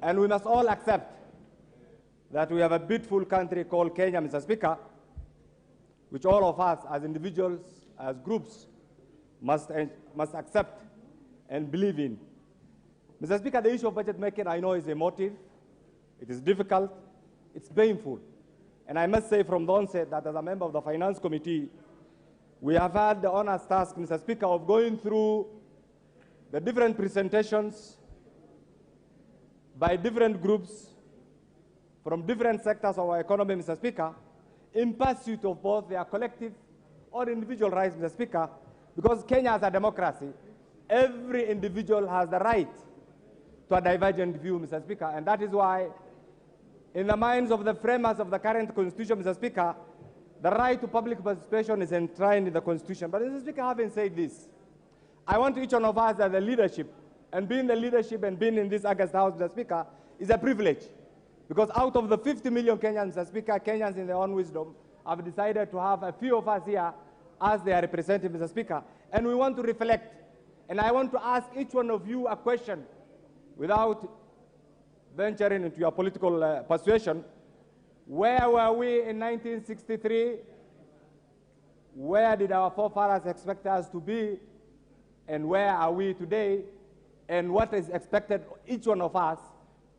Speaker 22: And we must all accept that we have a beautiful country called Kenya, Mr. Speaker, which all of us as individuals, as groups, must accept and believe in. Mr. Speaker, the issue of budget making, I know, is emotive, it is difficult, it's painful. And I must say from the onset that as a member of the Finance Committee, we have had the honest task, Mr. Speaker, of going through the different presentations by different groups from different sectors of our economy, Mr. Speaker, in pursuit of both their collective or individual rights, Mr. Speaker, because Kenya is a democracy. Every individual has the right to a divergent view, Mr. Speaker, and that is why, in the minds of the framers of the current Constitution, Mr. Speaker, the right to public participation is enshrined in the Constitution. But, Mr. Speaker, having said this, I want each one of us as the leadership, and being the leadership and being in this August House, Mr. Speaker, is a privilege. Because out of the 50 million Kenyans, Mr. Speaker, Kenyans in their own wisdom have decided to have a few of us here as their representative, Mr. Speaker. And we want to reflect. And I want to ask each one of you a question without venturing into your political persuasion. Where were we in 1963? Where did our forefathers expect us to be? And where are we today? And what is expected of each one of us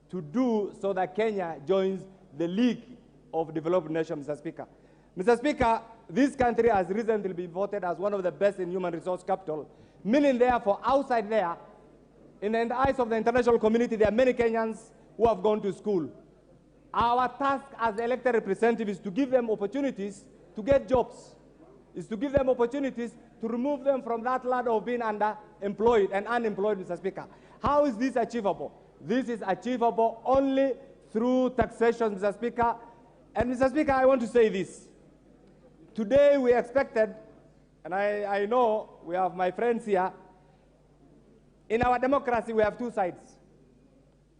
Speaker 22: to do so that Kenya joins the League of Developed Nations, Mr. Speaker? Mr. Speaker, this country has recently been voted as one of the best in human resource capital, meaning therefore outside there, in the eyes of the international community, there are many Kenyans who have gone to school. Our task as elected representatives is to give them opportunities to get jobs, is to give them opportunities to remove them from that ladder of being underemployed and unemployed, Mr. Speaker. How is this achievable? This is achievable only through taxation, Mr. Speaker. And Mr. Speaker, I want to say this. Today we expected, and I know we have my friends here, in our democracy we have two sides.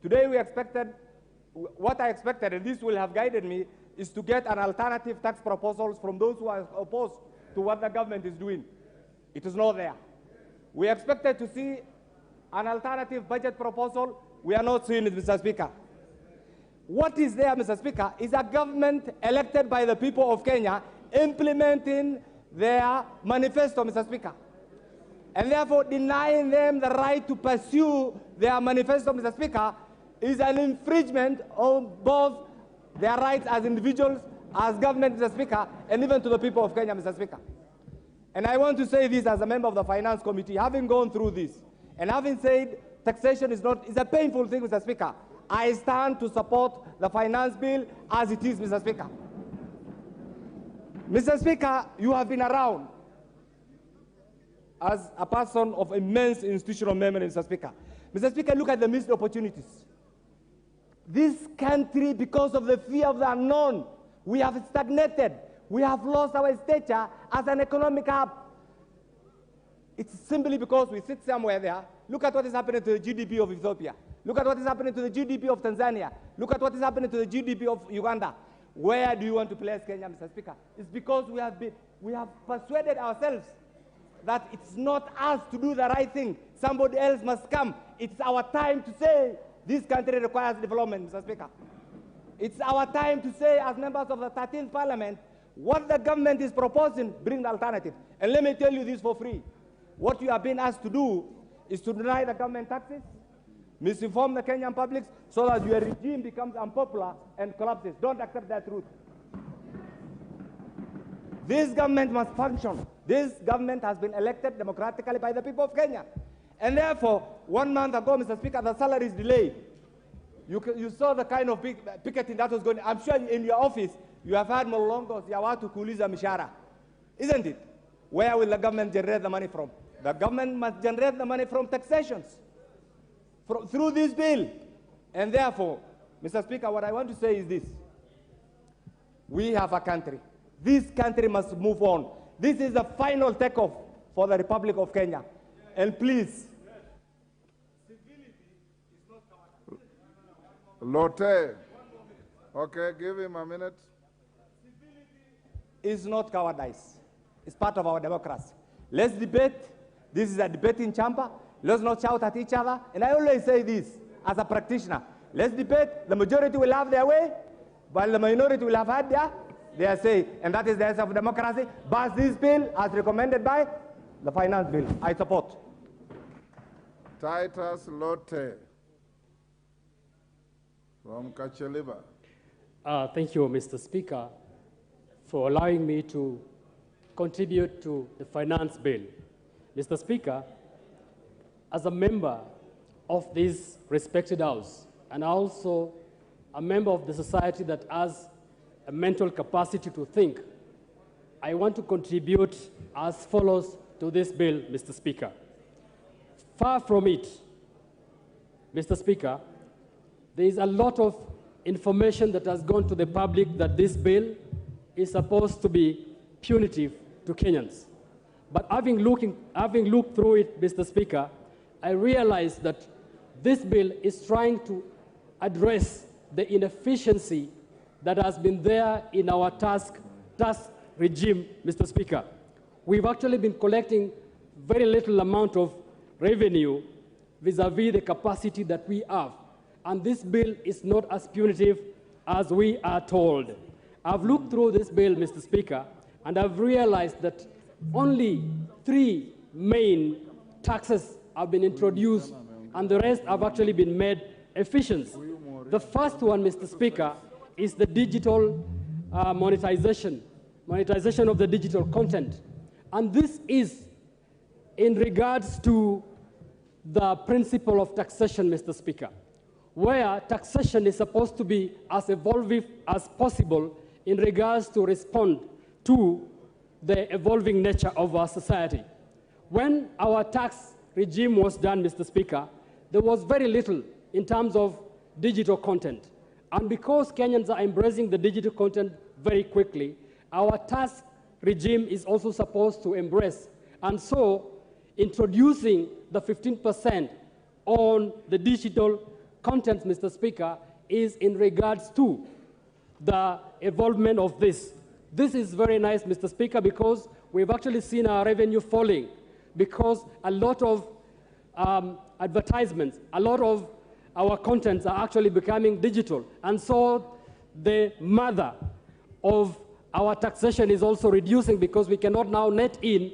Speaker 22: Today we expected, what I expected, and this will have guided me, is to get an alternative tax proposals from those who are opposed to what the government is doing. It is not there. We expected to see an alternative budget proposal. We are not seeing it, Mr. Speaker. What is there, Mr. Speaker, is a government elected by the people of Kenya implementing their manifesto, Mr. Speaker, and therefore denying them the right to pursue their manifesto, Mr. Speaker, is an infringement of both their rights as individuals, as government, Mr. Speaker, and even to the people of Kenya, Mr. Speaker. And I want to say this as a member of the Finance Committee, having gone through this, and having said taxation is a painful thing, Mr. Speaker, I stand to support the finance bill as it is, Mr. Speaker. Mr. Speaker, you have been around as a person of immense institutional memory, Mr. Speaker. Mr. Speaker, look at the missed opportunities. This country, because of the fear of the unknown, we have stagnated. We have lost our stature as an economic hub. It's simply because we sit somewhere there. Look at what is happening to the GDP of Ethiopia. Look at what is happening to the GDP of Tanzania. Look at what is happening to the GDP of Uganda. Where do you want to place Kenya, Mr. Speaker? It's because we have persuaded ourselves that it's not us to do the right thing. Somebody else must come. It's our time to say this country requires development, Mr. Speaker. It's our time to say, as members of the 13th Parliament, what the government is proposing, bring the alternative. And let me tell you this for free. What you are being asked to do is to deny the government taxes, misinform the Kenyan public, so that your regime becomes unpopular and collapses. Don't accept that truth. This government must function. This government has been elected democratically by the people of Kenya. And therefore, 1 month ago, Mr. Speaker, the salary is delayed. You saw the kind of picketing that was going on. I'm sure in your office, you have had Molongos, ya watu kuuliza mishahara. Isn't it? Where will the government generate the money from? The government must generate the money from taxations, through this bill. And therefore, Mr. Speaker, what I want to say is this. We have a country. This country must move on. This is the final takeoff for the Republic of Kenya. And please.
Speaker 2: Lotte. Okay, give him a minute.
Speaker 22: Is not cowardice. It's part of our democracy. Let's debate. This is a debating chamber. Let's not shout at each other. And I always say this as a practitioner. Let's debate. The majority will have their way, while the minority will have had their say. And that is the essence of democracy. Pass this bill as recommended by the finance bill. I support.
Speaker 2: Titus Lotte from Kacheliba.
Speaker 3: Thank you, Mr. Speaker, for allowing me to contribute to the finance bill. Mr. Speaker, as a member of this respected House, and also a member of the society that has a mental capacity to think, I want to contribute as follows to this bill, Mr. Speaker. Far from it, Mr. Speaker, there is a lot of information that has gone to the public that this bill is supposed to be punitive to Kenyans. But having looked through it, Mr. Speaker, I realized that this bill is trying to address the inefficiency that has been there in our tax regime, Mr. Speaker. We've actually been collecting very little amount of revenue vis-a-vis the capacity that we have. And this bill is not as punitive as we are told. I've looked through this bill, Mr. Speaker, and I've realized that only 3 main taxes have been introduced, and the rest have actually been made efficient. The first one, Mr. Speaker, is the digital monetization of the digital content. And this is in regards to the principle of taxation, Mr. Speaker, where taxation is supposed to be as evolving as possible in regards to respond to the evolving nature of our society. When our tax regime was done, Mr. Speaker, there was very little in terms of digital content. And because Kenyans are embracing the digital content very quickly, our tax regime is also supposed to embrace. And so, introducing the 15% on the digital content, Mr. Speaker, is in regards to the involvement of this. This is very nice, Mr. Speaker, because we've actually seen our revenue falling because a lot of advertisements, a lot of our contents are actually becoming digital. And so the mother of our taxation is also reducing because we cannot now net in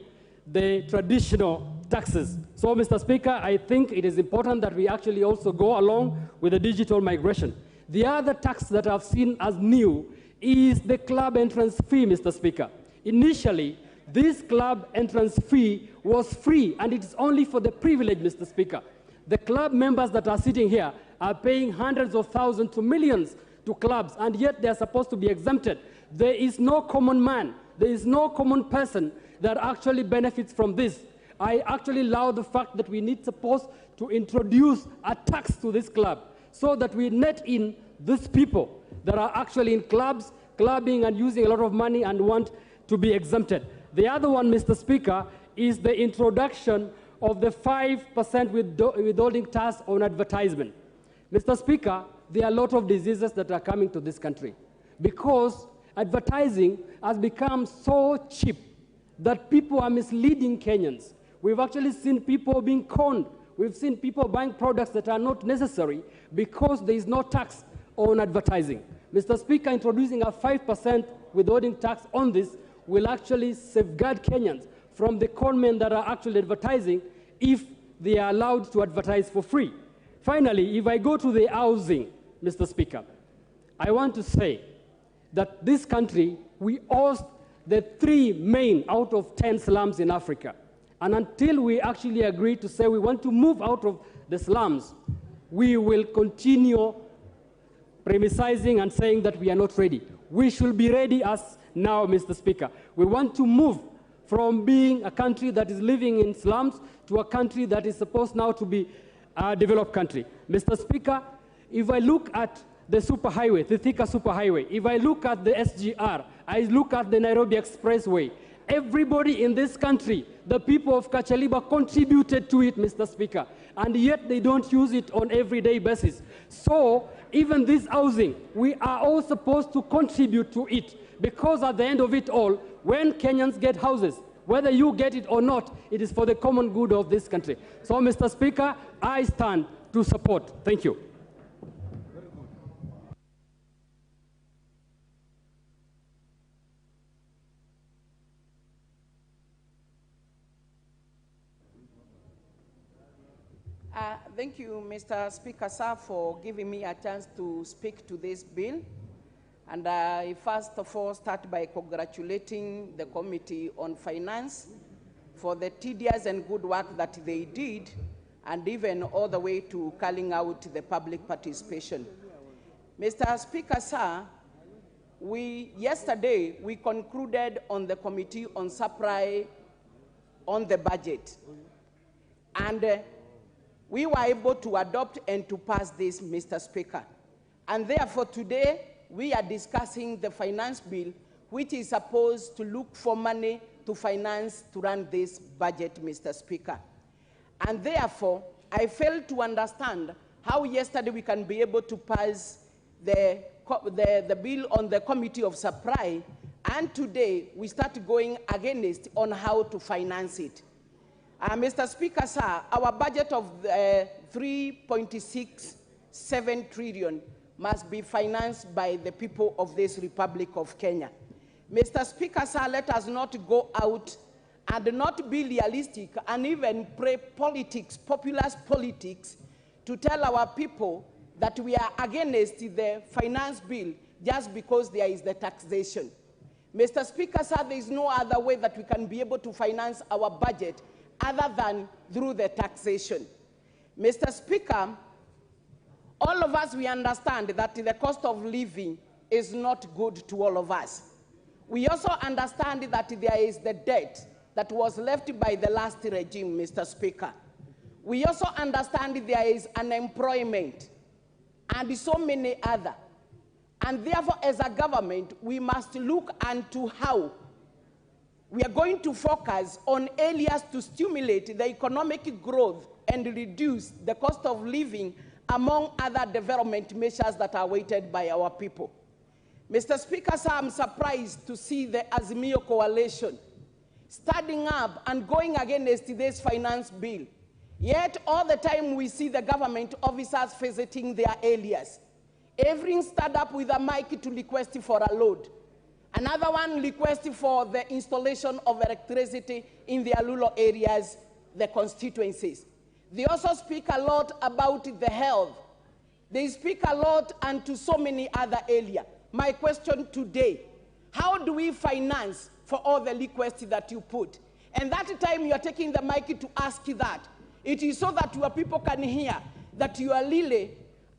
Speaker 3: the traditional taxes. So, Mr. Speaker, I think it is important that we actually also go along with the digital migration. The other tax that I've seen as new is the club entrance fee, Mr. Speaker. Initially, this club entrance fee was free, and it's only for the privileged, Mr. Speaker. The club members that are sitting here are paying hundreds of thousands to millions to clubs, and yet they're supposed to be exempted. There is no common man, there is no common person that actually benefits from this. I actually love the fact that we need supposed to introduce a tax to this club so that we net in these people that are actually in clubs, clubbing and using a lot of money and want to be exempted. The other one, Mr. Speaker, is the introduction of the 5% withholding tax on advertisement. Mr. Speaker, there are a lot of diseases that are coming to this country because advertising has become so cheap that people are misleading Kenyans. We've actually seen people being conned. We've seen people buying products that are not necessary because there is no tax on advertising. Mr. Speaker, introducing a 5% withholding tax on this will actually safeguard Kenyans from the conmen that are actually advertising if they are allowed to advertise for free. Finally, if I go to the housing, Mr. Speaker, I want to say that this country, we host the 3 main out of 10 slums in Africa. And until we actually agree to say we want to move out of the slums, we will continue premising and saying that we are not ready. We should be ready as now, Mr. Speaker. We want to move from being a country that is living in slums to a country that is supposed now to be a developed country. Mr. Speaker, if I look at the superhighway, the Thika superhighway, if I look at the SGR, I look at the Nairobi Expressway, everybody in this country, the people of Kachaliba contributed to it, Mr. Speaker, and yet they don't use it on everyday basis. So even this housing, we are all supposed to contribute to it because at the end of it all, when Kenyans get houses, whether you get it or not, it is for the common good of this country. So, Mr. Speaker, I stand to support. Thank you.
Speaker 6: Thank you, Mr. Speaker, sir, for giving me a chance to speak to this bill. And I first of all start by congratulating the Committee on Finance for the tedious and good work that they did, and even all the way to calling out the public participation. Mr. Speaker, sir, yesterday we concluded on the Committee on Supply on the budget. And we were able to adopt and to pass this, Mr. Speaker. And therefore today, we are discussing the finance bill, which is supposed to look for money to finance to run this budget, Mr. Speaker. And therefore, I failed to understand how yesterday we can be able to pass the bill on the Committee of Supply, and today we start going against on how to finance it. Mr. Speaker, sir, our budget of 3.67 trillion must be financed by the people of this Republic of Kenya. Mr. Speaker, sir, let us not go out and not be realistic and even play politics, populist politics, to tell our people that we are against the finance bill just because there is the taxation. Mr. Speaker, sir, there is no other way that we can be able to finance our budget other than through the taxation. Mr. Speaker, all of us, we understand that the cost of living is not good to all of us. We also understand that there is the debt that was left by the last regime, Mr. Speaker. We also understand there is unemployment and so many other. And therefore, as a government, we must look into how we are going to focus on areas to stimulate the economic growth and reduce the cost of living, among other development measures that are awaited by our people. Mr. Speaker, sir, I'm surprised to see the Azimio coalition standing up and going against this finance bill. Yet all the time we see the government officers visiting their areas. Every stand up with a mic to request for a load. Another one requesting for the installation of electricity in their rural areas, the constituencies. They also speak a lot about the health. They speak a lot and to so many other areas. My question today, how do we finance for all the requests that you put? And that time you are taking the mic to ask that. It is so that your people can hear that you are really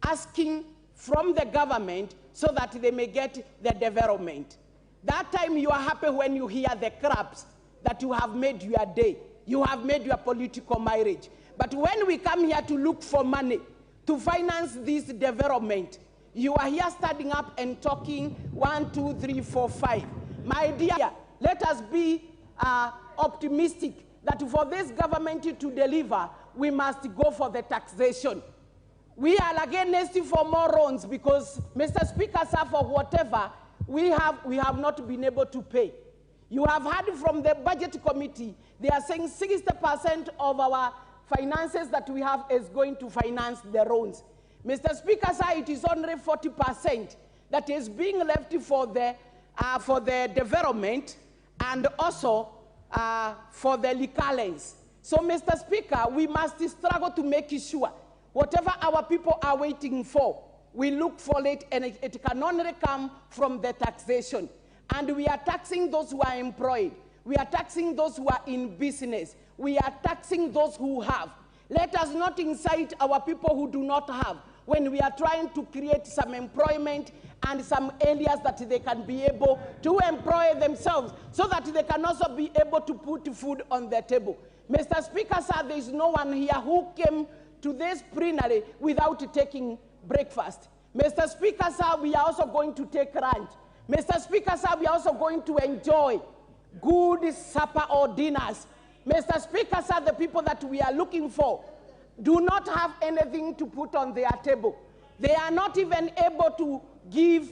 Speaker 6: asking from the government so that they may get the development. That time you are happy when you hear the crabs that you have made your day. You have made your political marriage. But when we come here to look for money to finance this development, you are here standing up and talking 1, 2, 3, 4, 5. My dear, let us be optimistic that for this government to deliver, we must go for the taxation. We are against for more loans because, Mr. Speaker, sir, for whatever we have not been able to pay. You have heard from the budget committee, they are saying 60% of our finances that we have is going to finance the loans. Mr. Speaker, sir, it is only 40% that is being left for the development and also for the recurrence. So, Mr. Speaker, we must struggle to make sure whatever our people are waiting for, we look for it, and it can only come from the taxation. And we are taxing those who are employed. We are taxing those who are in business. We are taxing those who have. Let us not incite our people who do not have when we are trying to create some employment and some areas that they can be able to employ themselves so that they can also be able to put food on their table. Mr. Speaker, sir, there is no one here who came to this plenary without taking breakfast. Mr. Speaker, sir, we are also going to take lunch. Mr. Speaker, sir, we are also going to enjoy good supper or dinners. Mr. Speaker, sir, the people that we are looking for do not have anything to put on their table. They are not even able to give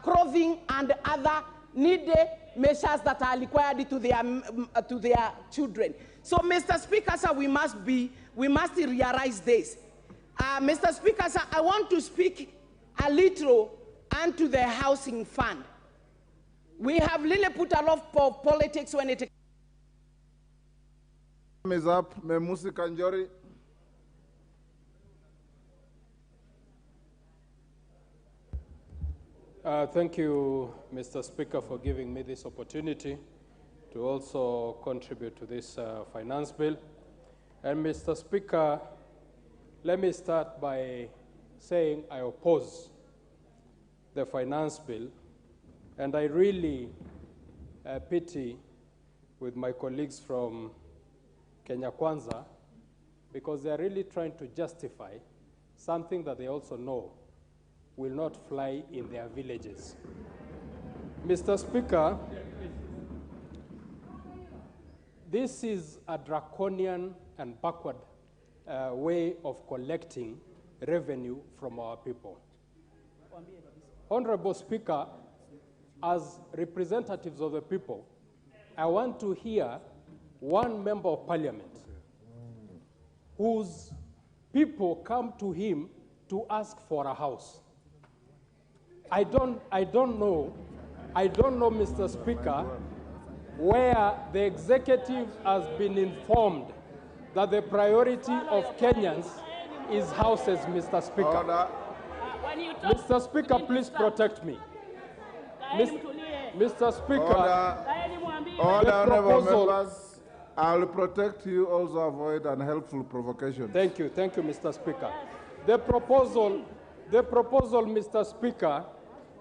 Speaker 6: clothing and other needed measures that are required to their children. So, Mr. Speaker, sir, we must realize this. Mr. Speaker, sir, I want to speak a little onto the housing fund. We have really put a lot of politics when it...
Speaker 2: Time is up. Memusi Kanjori.
Speaker 4: Thank you, Mr. Speaker, for giving me this opportunity to also contribute to this finance bill. And Mr. Speaker, let me start by saying I oppose the finance bill, and I really pity with my colleagues from Kenya Kwanza because they are really trying to justify something that they also know will not fly in their villages. Mr. Speaker, this is a draconian and backward way of collecting revenue from our people. Honorable Speaker, as representatives of the people, I want to hear one member of parliament whose people come to him to ask for a house. I don't know, Mr. Speaker, where the executive has been informed that the priority of Kenyans is houses, Mr. Speaker.
Speaker 2: Order.
Speaker 4: Mr. Speaker, please protect me. Mr. Speaker,
Speaker 2: Order, honorable members. I'll protect you, also avoid unhelpful provocations.
Speaker 4: Thank you, Mr. Speaker. The proposal, Mr. Speaker,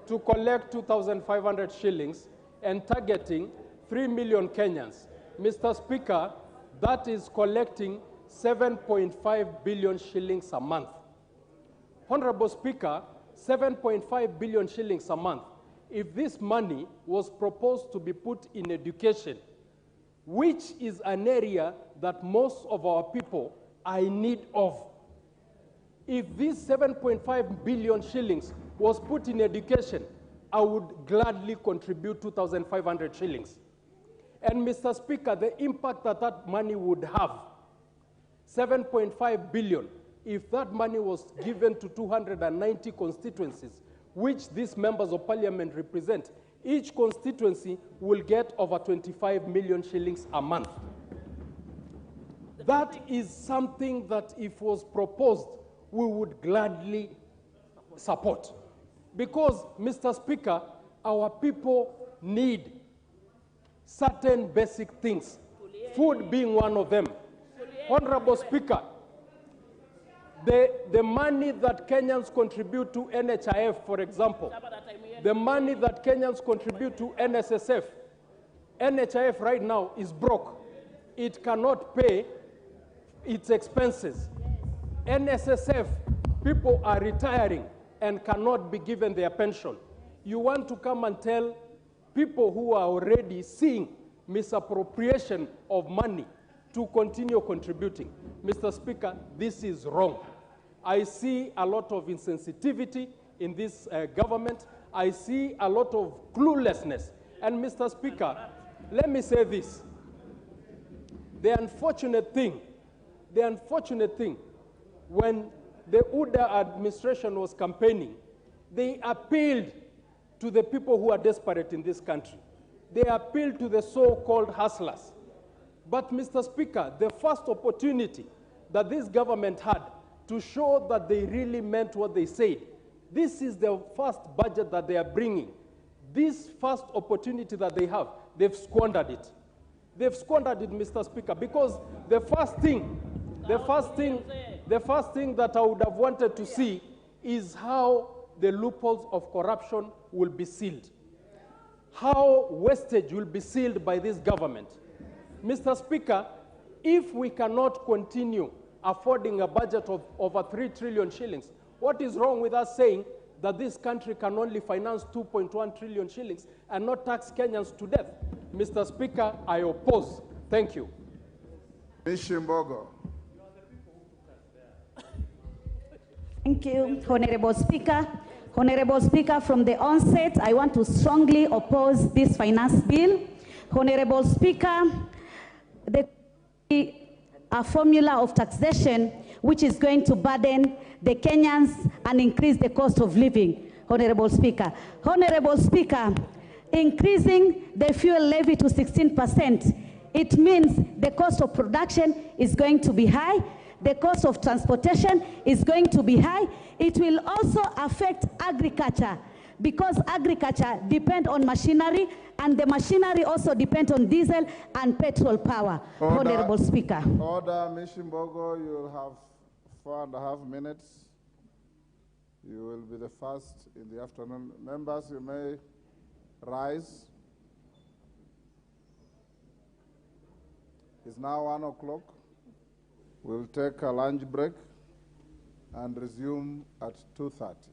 Speaker 4: to collect 2,500 shillings and targeting 3 million Kenyans. Mr. Speaker, that is collecting 7.5 billion shillings a month. Honorable Speaker, 7.5 billion shillings a month. If this money was proposed to be put in education, which is an area that most of our people are in need of, if this 7.5 billion shillings was put in education, I would gladly contribute 2,500 shillings. And Mr. Speaker, the impact that that money would have, 7.5 billion, if that money was given to 290 constituencies, which these members of parliament represent, each constituency will get over 25 million shillings a month. That is something that if was proposed, we would gladly support. Because, Mr. Speaker, our people need certain basic things, food being one of them. Honorable Speaker, the money that Kenyans contribute to NHIF, for example, the money that Kenyans contribute to NSSF, NHIF right now is broke. It cannot pay its expenses. NSSF, people are retiring and cannot be given their pension. You want to come and tell people who are already seeing misappropriation of money to continue contributing. Mr. Speaker, this is wrong. I see a lot of insensitivity in this government. I see a lot of cluelessness. And Mr. Speaker, let me say this. The unfortunate thing, when the UDA administration was campaigning, they appealed to the people who are desperate in this country. They appealed to the so-called hustlers. But, Mr. Speaker, the first opportunity that this government had to show that they really meant what they said, this is the first budget that they are bringing. This first opportunity that they have, they've squandered it. They've squandered it, Mr. Speaker, because the first thing that I would have wanted to see is how the loopholes of corruption will be sealed, how wastage will be sealed by this government. Mr. Speaker, if we cannot continue affording a budget of over 3 trillion shillings, what is wrong with us saying that this country can only finance 2.1 trillion shillings and not tax Kenyans to death? Mr. Speaker, I oppose. Thank you.
Speaker 2: Mishimbogo.
Speaker 7: Thank you, Honorable Speaker. Honorable Speaker, from the onset, I want to strongly oppose this finance bill. Honorable Speaker, a formula of taxation which is going to burden the Kenyans and increase the cost of living, Honorable Speaker. Honorable Speaker, increasing the fuel levy to 16%, it means the cost of production is going to be high, the cost of transportation is going to be high. It will also affect agriculture because agriculture depends on machinery and the machinery also depends on diesel and petrol power.
Speaker 2: Order,
Speaker 7: Honorable Speaker.
Speaker 2: Order, Mishimbogo, you will have 4.5 minutes. You will be the first in the afternoon. Members, you may rise. It's now 1 o'clock. We'll take a lunch break and resume at 2:30.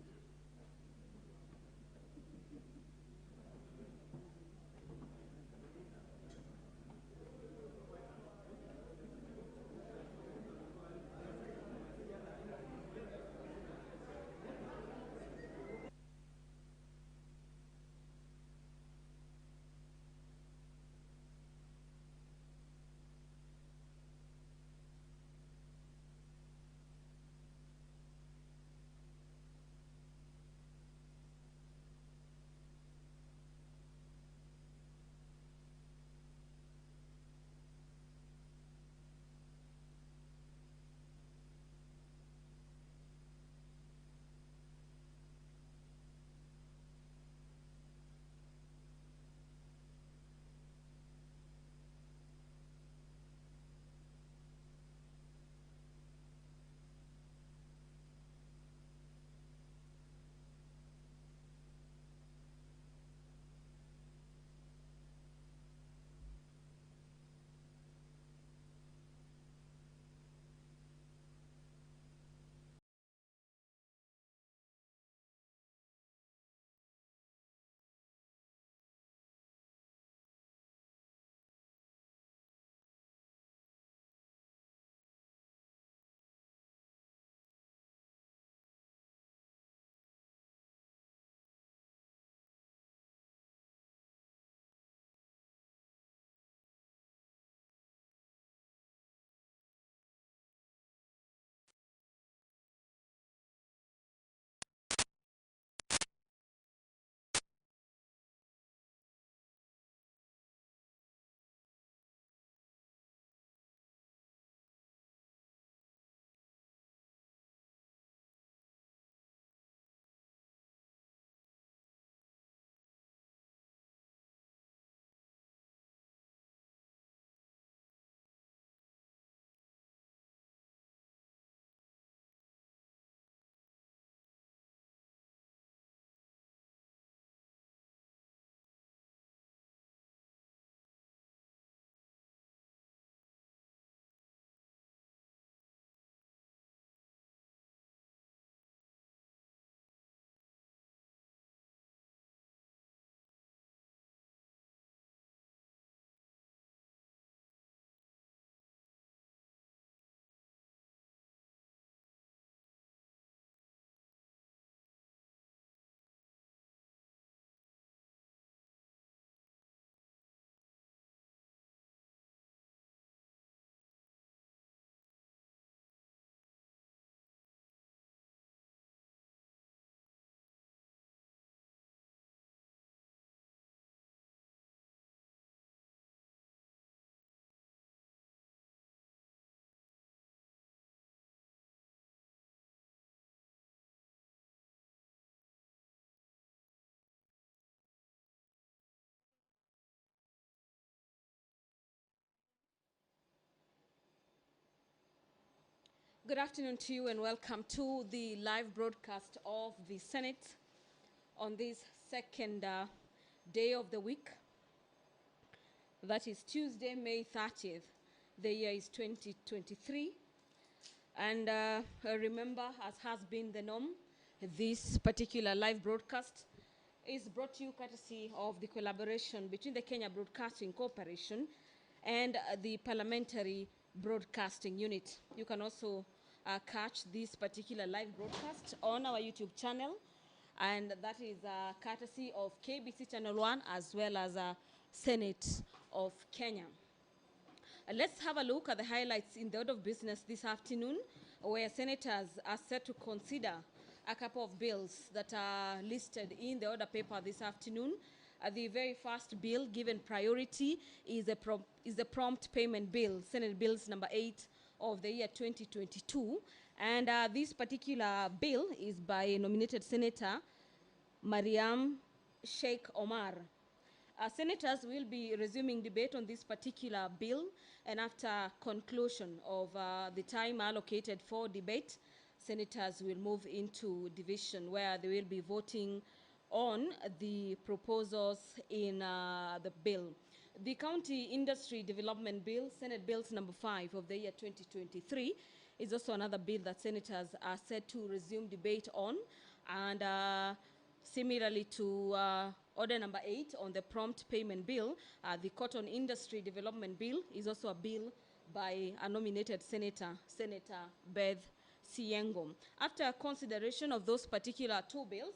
Speaker 9: Good afternoon to you and welcome to the live broadcast of the Senate on this second day of the week. That is Tuesday, May 30th. The year is 2023. And remember, as has been the norm, this particular live broadcast is brought to you courtesy of the collaboration between the Kenya Broadcasting Corporation and the Parliamentary Broadcasting Unit. You can also catch this particular live broadcast on our YouTube channel, and that is courtesy of KBC Channel 1 as well as Senate of Kenya. Let's have a look at the highlights in the order of business this afternoon, where senators are set to consider a couple of bills that are listed in the order paper this afternoon. The very first bill given priority is the prompt payment bill, Senate Bills number 8 of the year 2022. And this particular bill is by nominated Senator Mariam Sheikh Omar. Senators will be resuming debate on this particular bill, and after conclusion of the time allocated for debate, senators will move into division where they will be voting on the proposals in the bill. The County Industry Development Bill, Senate Bills number 5 of the year 2023, is also another bill that senators are set to resume debate on. And similarly to order number 8 on the prompt payment bill, the Cotton Industry Development Bill is also a bill by a nominated senator, Senator Beth Siengo. After consideration of those particular two bills,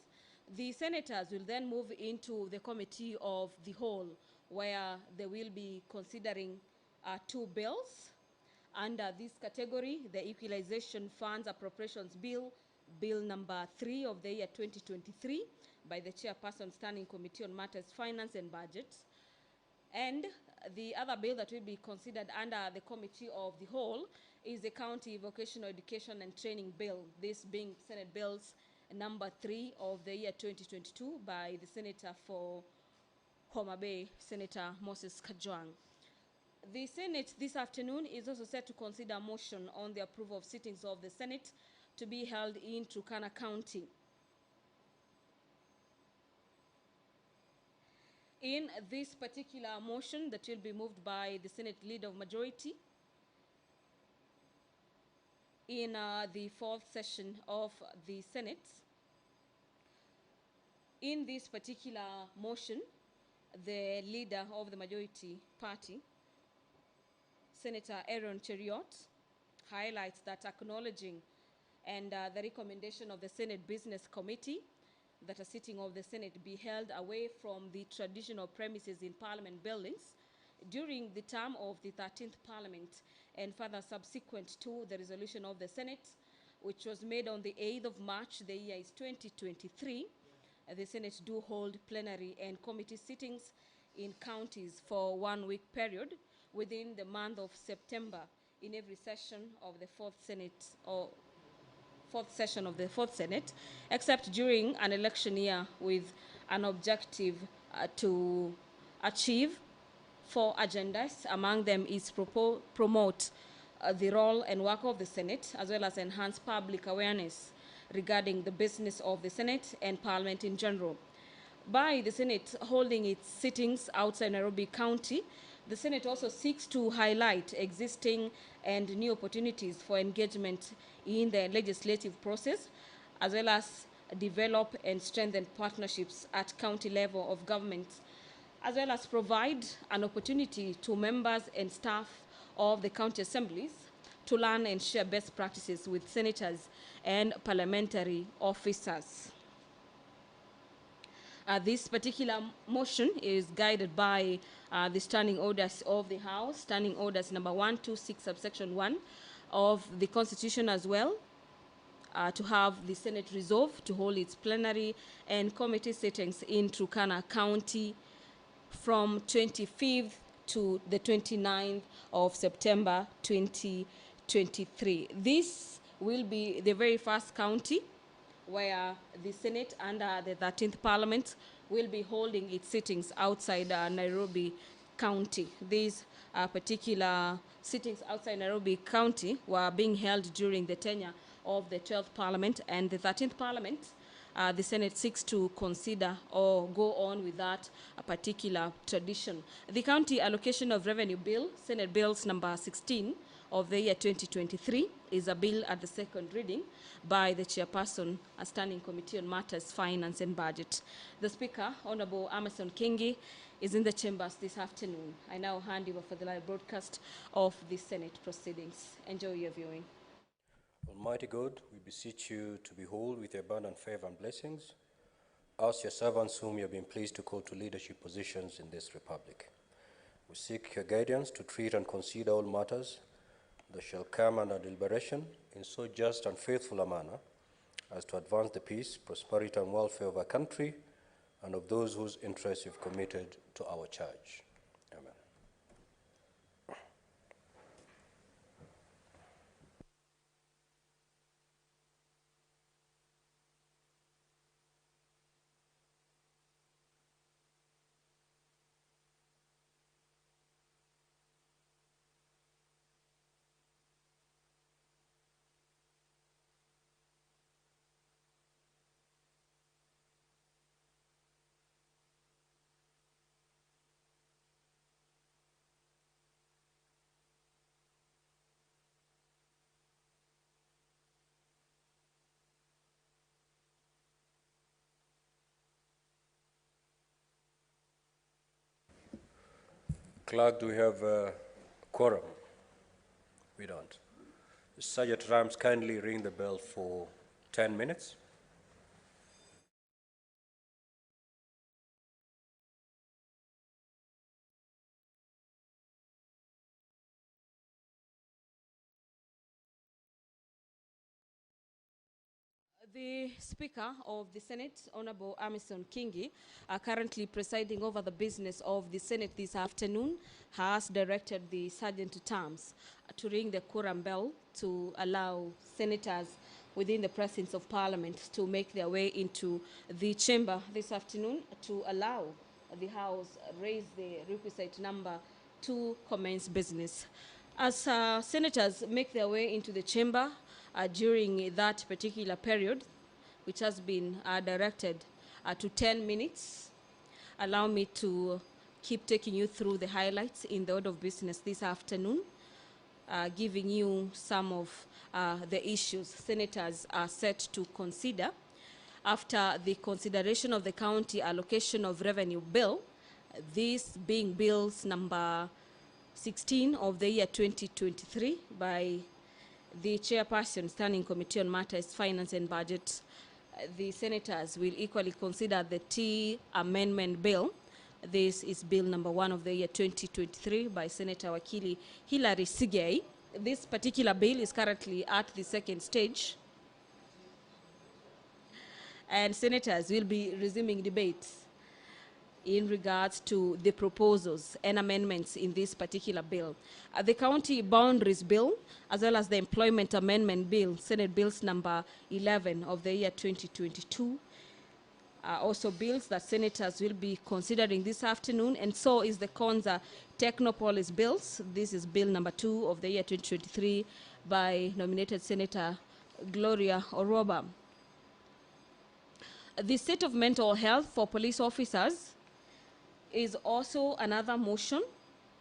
Speaker 9: the senators will then move into the committee of the whole, where they will be considering two bills under this category: the Equalization Funds Appropriations Bill, Bill number 3 of the year 2023, by the Chairperson Standing Committee on Matters Finance and Budget. And the other bill that will be considered under the committee of the whole is the County Vocational Education and Training Bill, this being Senate Bills number 3 of the year 2022 by the Senator for Homa Bay, Senator Moses Kajwang. The Senate this afternoon is also set to consider a motion on the approval of sittings of the Senate to be held in Turkana County. In this particular motion that will be moved by the Senate Leader of Majority in the fourth session of the Senate, in this particular motion, the Leader of the Majority Party, Senator Aaron Cheriot, highlights that acknowledging and the recommendation of the Senate Business Committee that a sitting of the Senate be held away from the traditional premises in Parliament buildings during the term of the 13th Parliament, and further subsequent to the resolution of the Senate, which was made on the 8th of March, the year is 2023, the Senate do hold plenary and committee sittings in counties for 1 week period within the month of September in every session of the fourth session of the fourth Senate, except during an election year with an objective to achieve 4 agendas. Among them is promote the role and work of the Senate, as well as enhance public awareness regarding the business of the Senate and Parliament in general. By the Senate holding its sittings outside Nairobi County, the Senate also seeks to highlight existing and new opportunities for engagement in the legislative process, as well as develop and strengthen partnerships at county level of government, as well as provide an opportunity to members and staff of the county assemblies to learn and share best practices with senators and parliamentary officers. This particular motion is guided by the standing orders of the House, standing orders number 126 subsection 1 of the Constitution as well, to have the Senate resolve to hold its plenary and committee sittings in Turkana County from 25th to the 29th of September 2023. This will be the very first county where the Senate under the 13th Parliament will be holding its sittings outside Nairobi County. These particular sittings outside Nairobi County were being held during the tenure of the 12th Parliament and the 13th Parliament. The Senate seeks to consider or go on with that particular tradition. The County Allocation of Revenue Bill, Senate Bills number 16 of the year 2023, is a bill at the second reading by the Chairperson, a Standing Committee on Matters, Finance and Budget. The Speaker, Honorable Amason Kingi, is in the chambers this afternoon. I now hand over for the live broadcast of the Senate proceedings. Enjoy your viewing.
Speaker 12: Almighty God, we beseech you to behold with your abundant favor and blessings us, your servants, whom you have been pleased to call to leadership positions in this republic. We seek your guidance to treat and consider all matters that shall come under deliberation in so just and faithful a manner as to advance the peace, prosperity, and welfare of our country and of those whose interests you've committed to our charge. Amen. Clerk, do we have a quorum? We don't. Sergeant Rams, kindly ring the bell for 10 minutes.
Speaker 9: The Speaker of the Senate, Honorable Amason Kingi, currently presiding over the business of the Senate this afternoon, has directed the Sergeant-at-Arms to ring the quorum bell to allow senators within the presence of Parliament to make their way into the chamber this afternoon to allow the House raise the requisite number to commence business. As senators make their way into the chamber during that particular period, which has been directed to 10 minutes, allow me to keep taking you through the highlights in the order of business this afternoon, giving you some of the issues senators are set to consider after the consideration of the County Allocation of Revenue Bill, this being bills number 16 of the year 2023 by the Chairperson, Standing Committee on Matters, Finance and Budget. The senators will equally consider the T Amendment Bill. This is bill number 1 of the year 2023 by Senator Wakili Hilary Sigei. This particular bill is currently at the second stage, and senators will be resuming debates in regards to the proposals and amendments in this particular bill. The County Boundaries Bill, as well as the Employment Amendment Bill, Senate Bills number 11 of the year 2022, are also bills that senators will be considering this afternoon, and so is the Konza Technopolis Bills. This is bill number 2 of the year 2023 by nominated Senator Gloria Oroba. The state of mental health for police officers is also another motion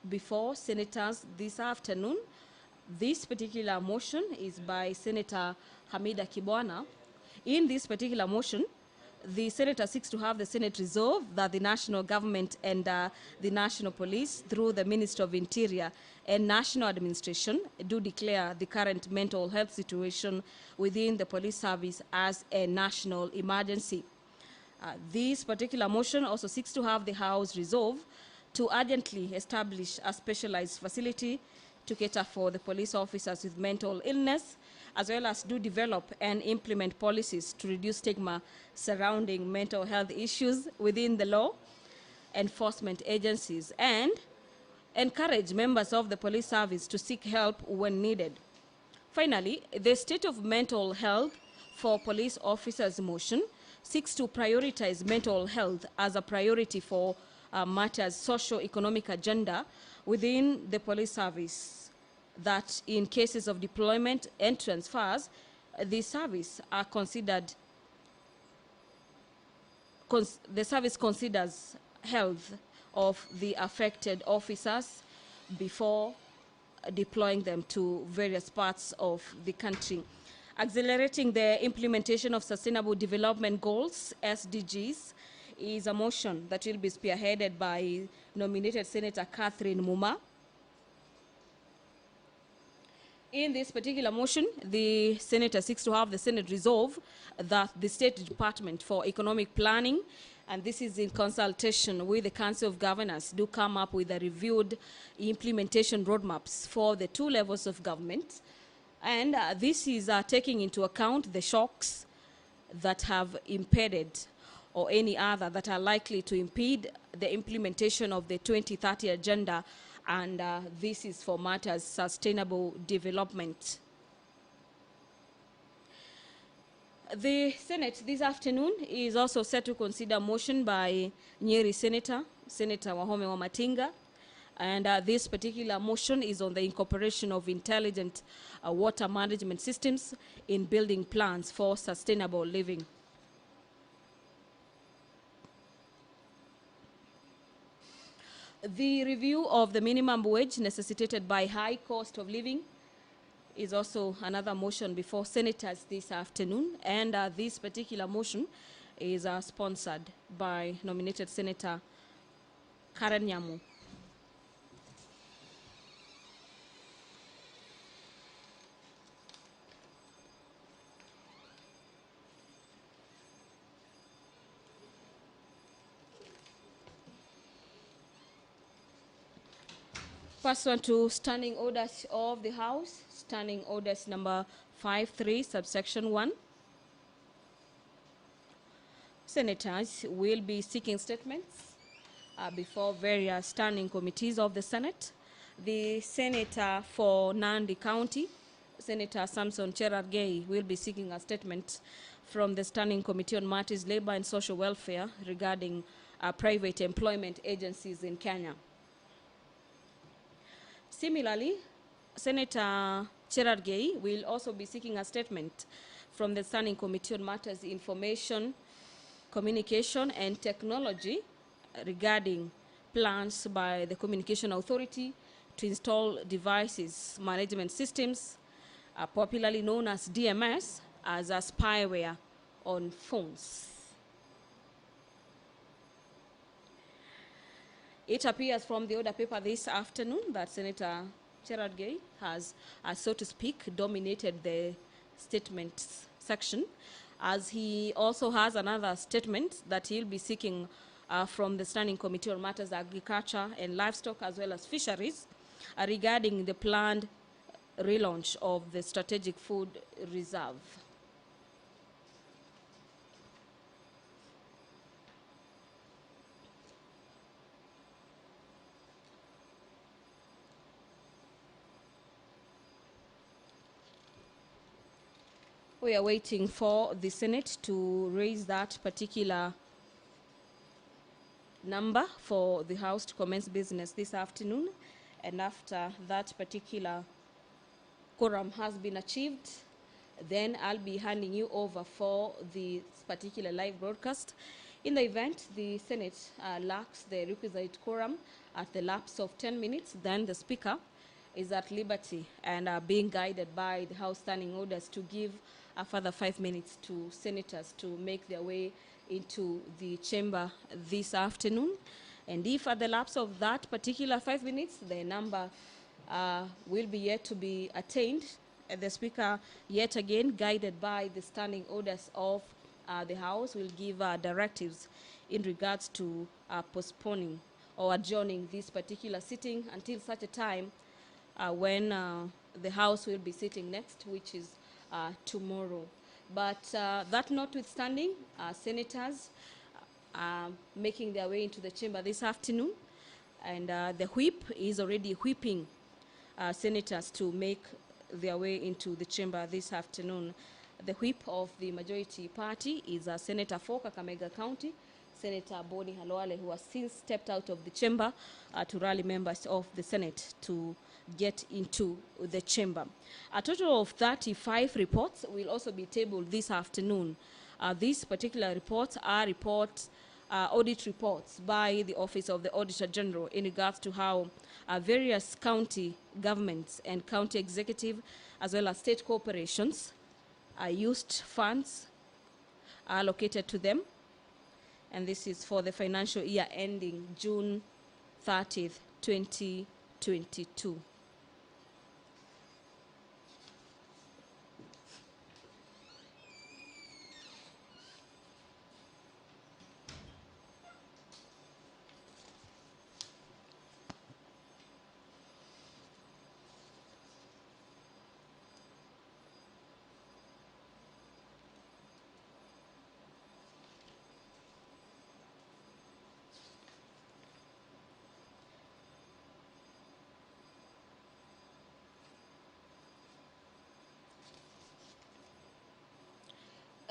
Speaker 9: before senators this afternoon. This particular motion is by Senator Hamida Kibwana. In this particular motion, the senator seeks to have the Senate resolve that the national government and the national police, through the Ministry of Interior and National Administration, do declare the current mental health situation within the police service as a national emergency. This particular motion also seeks to have the House resolve to urgently establish a specialized facility to cater for the police officers with mental illness, as well as do develop and implement policies to reduce stigma surrounding mental health issues within the law enforcement agencies, and encourage members of the police service to seek help when needed. Finally, the state of mental health for police officers motion seeks to prioritize mental health as a priority for matters socio-economic agenda within the police service, that in cases of deployment and transfers, the service are considered, the service considers health of the affected officers before deploying them to various parts of the country. Accelerating the implementation of Sustainable Development Goals, SDGs, is a motion that will be spearheaded by nominated Senator Catherine Muma. In this particular motion, the senator seeks to have the Senate resolve that the State Department for Economic Planning, and this is in consultation with the Council of Governors, do come up with a reviewed implementation roadmaps for the 2 levels of government. And this is taking into account the shocks that have impeded or any other that are likely to impede the implementation of the 2030 agenda, and this is for matters sustainable development. The Senate this afternoon is also set to consider a motion by Nyeri Senator Wahome Wamatinga, and this particular motion is on the incorporation of intelligent water management systems in building plans for sustainable living. The review of the minimum wage necessitated by high cost of living is also another motion before senators this afternoon, and this particular motion is sponsored by nominated Senator Karen Nyamu. Pursuant to standing orders of the House, standing orders number 53, subsection 1, senators will be seeking statements before various standing committees of the Senate. The Senator for Nandi County, Senator Samson Cherargei, will be seeking a statement from the Standing Committee on Matters Labor and Social Welfare regarding private employment agencies in Kenya. Similarly, Senator Cherargei will also be seeking a statement from the Standing Committee on Matters Information, Communication and Technology regarding plans by the Communication Authority to install devices management systems, popularly known as DMS, as a spyware on phones. It appears from the order paper this afternoon that Senator Cherargei has, so to speak, dominated the statements section, as he also has another statement that he'll be seeking from the Standing Committee on Matters Agriculture and Livestock as well as Fisheries regarding the planned relaunch of the Strategic Food Reserve. We are waiting for the Senate to raise that particular number for the House to commence business this afternoon. And after that particular quorum has been achieved, then I'll be handing you over for the particular live broadcast. In the event the Senate lacks the requisite quorum at the lapse of 10 minutes, then the Speaker is at liberty and being guided by the House standing orders to give a further 5 minutes to senators to make their way into the chamber this afternoon. And if at the lapse of that particular 5 minutes, the number will be yet to be attained, the Speaker, yet again guided by the standing orders of the House, will give directives in regards to postponing or adjourning this particular sitting until such a time when the House will be sitting next, which is tomorrow. But that notwithstanding, senators are making their way into the chamber this afternoon, and the whip is already whipping senators to make their way into the chamber this afternoon. The whip of the majority party is Senator for Kakamega County, Senator Boni Halwale, who has since stepped out of the chamber to rally members of the Senate to get into the chamber. A total of 35 reports will also be tabled this afternoon. These particular reports are audit reports by the Office of the Auditor General in regards to how various county governments and county executive as well as state corporations used funds allocated to them. And this is for the financial year ending June 30th, 2022.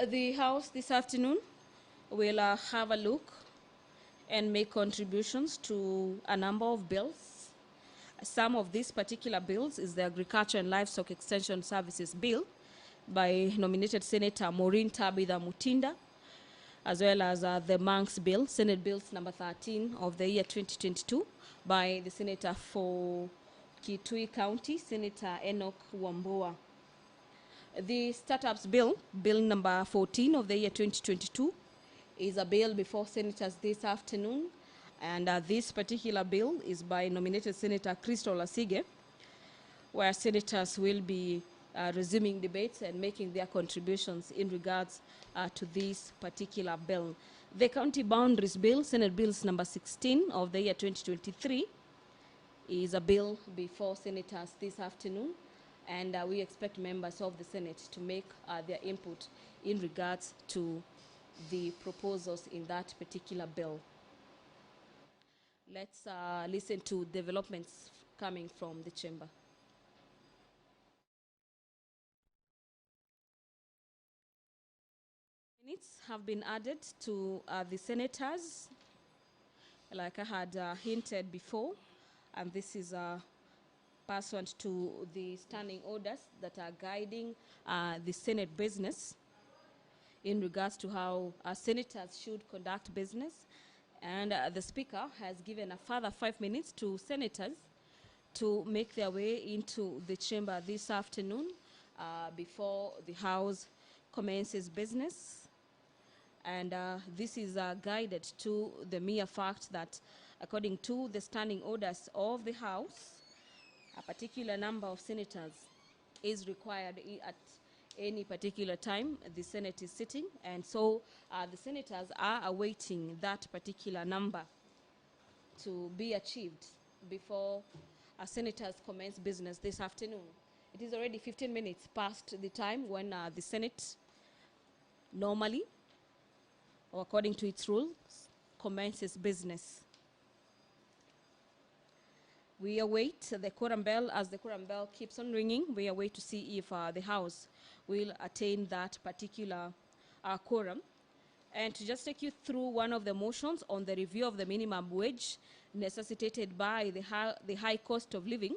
Speaker 9: The House this afternoon will have a look and make contributions to a number of bills. Some of these particular bills is the Agriculture and Livestock Extension Services Bill by nominated Senator Maureen Tabitha Mutinda, as well as the Manx Bill, Senate Bills number 13 of the year 2022 by the Senator for Kitui County, Senator Enoch Wamboa. The Startups Bill, Bill number 14 of the year 2022, is a bill before senators this afternoon. And this particular bill is by nominated Senator Crystal Asige, where senators will be resuming debates and making their contributions in regards to this particular bill. The County Boundaries Bill, Senate Bills number 16 of the year 2023, is a bill before senators this afternoon. And we expect members of the Senate to make their input in regards to the proposals in that particular bill. Let's listen to developments coming from the chamber. Minutes have been added to the senators, like I had hinted before, and this is pursuant to the standing orders that are guiding the Senate business in regards to how senators should conduct business. And the Speaker has given a further 5 minutes to senators to make their way into the chamber this afternoon before the House commences business. And this is guided to the mere fact that, according to the standing orders of the House, a particular number of senators is required at any particular time the Senate is sitting, and so the senators are awaiting that particular number to be achieved before senators commence business this afternoon. It is already 15 minutes past the time when the Senate normally, or according to its rules, commences business. We await the quorum bell. As the quorum bell keeps on ringing, we await to see if the House will attain that particular quorum. And to just take you through one of the motions on the review of the minimum wage necessitated by the high cost of living,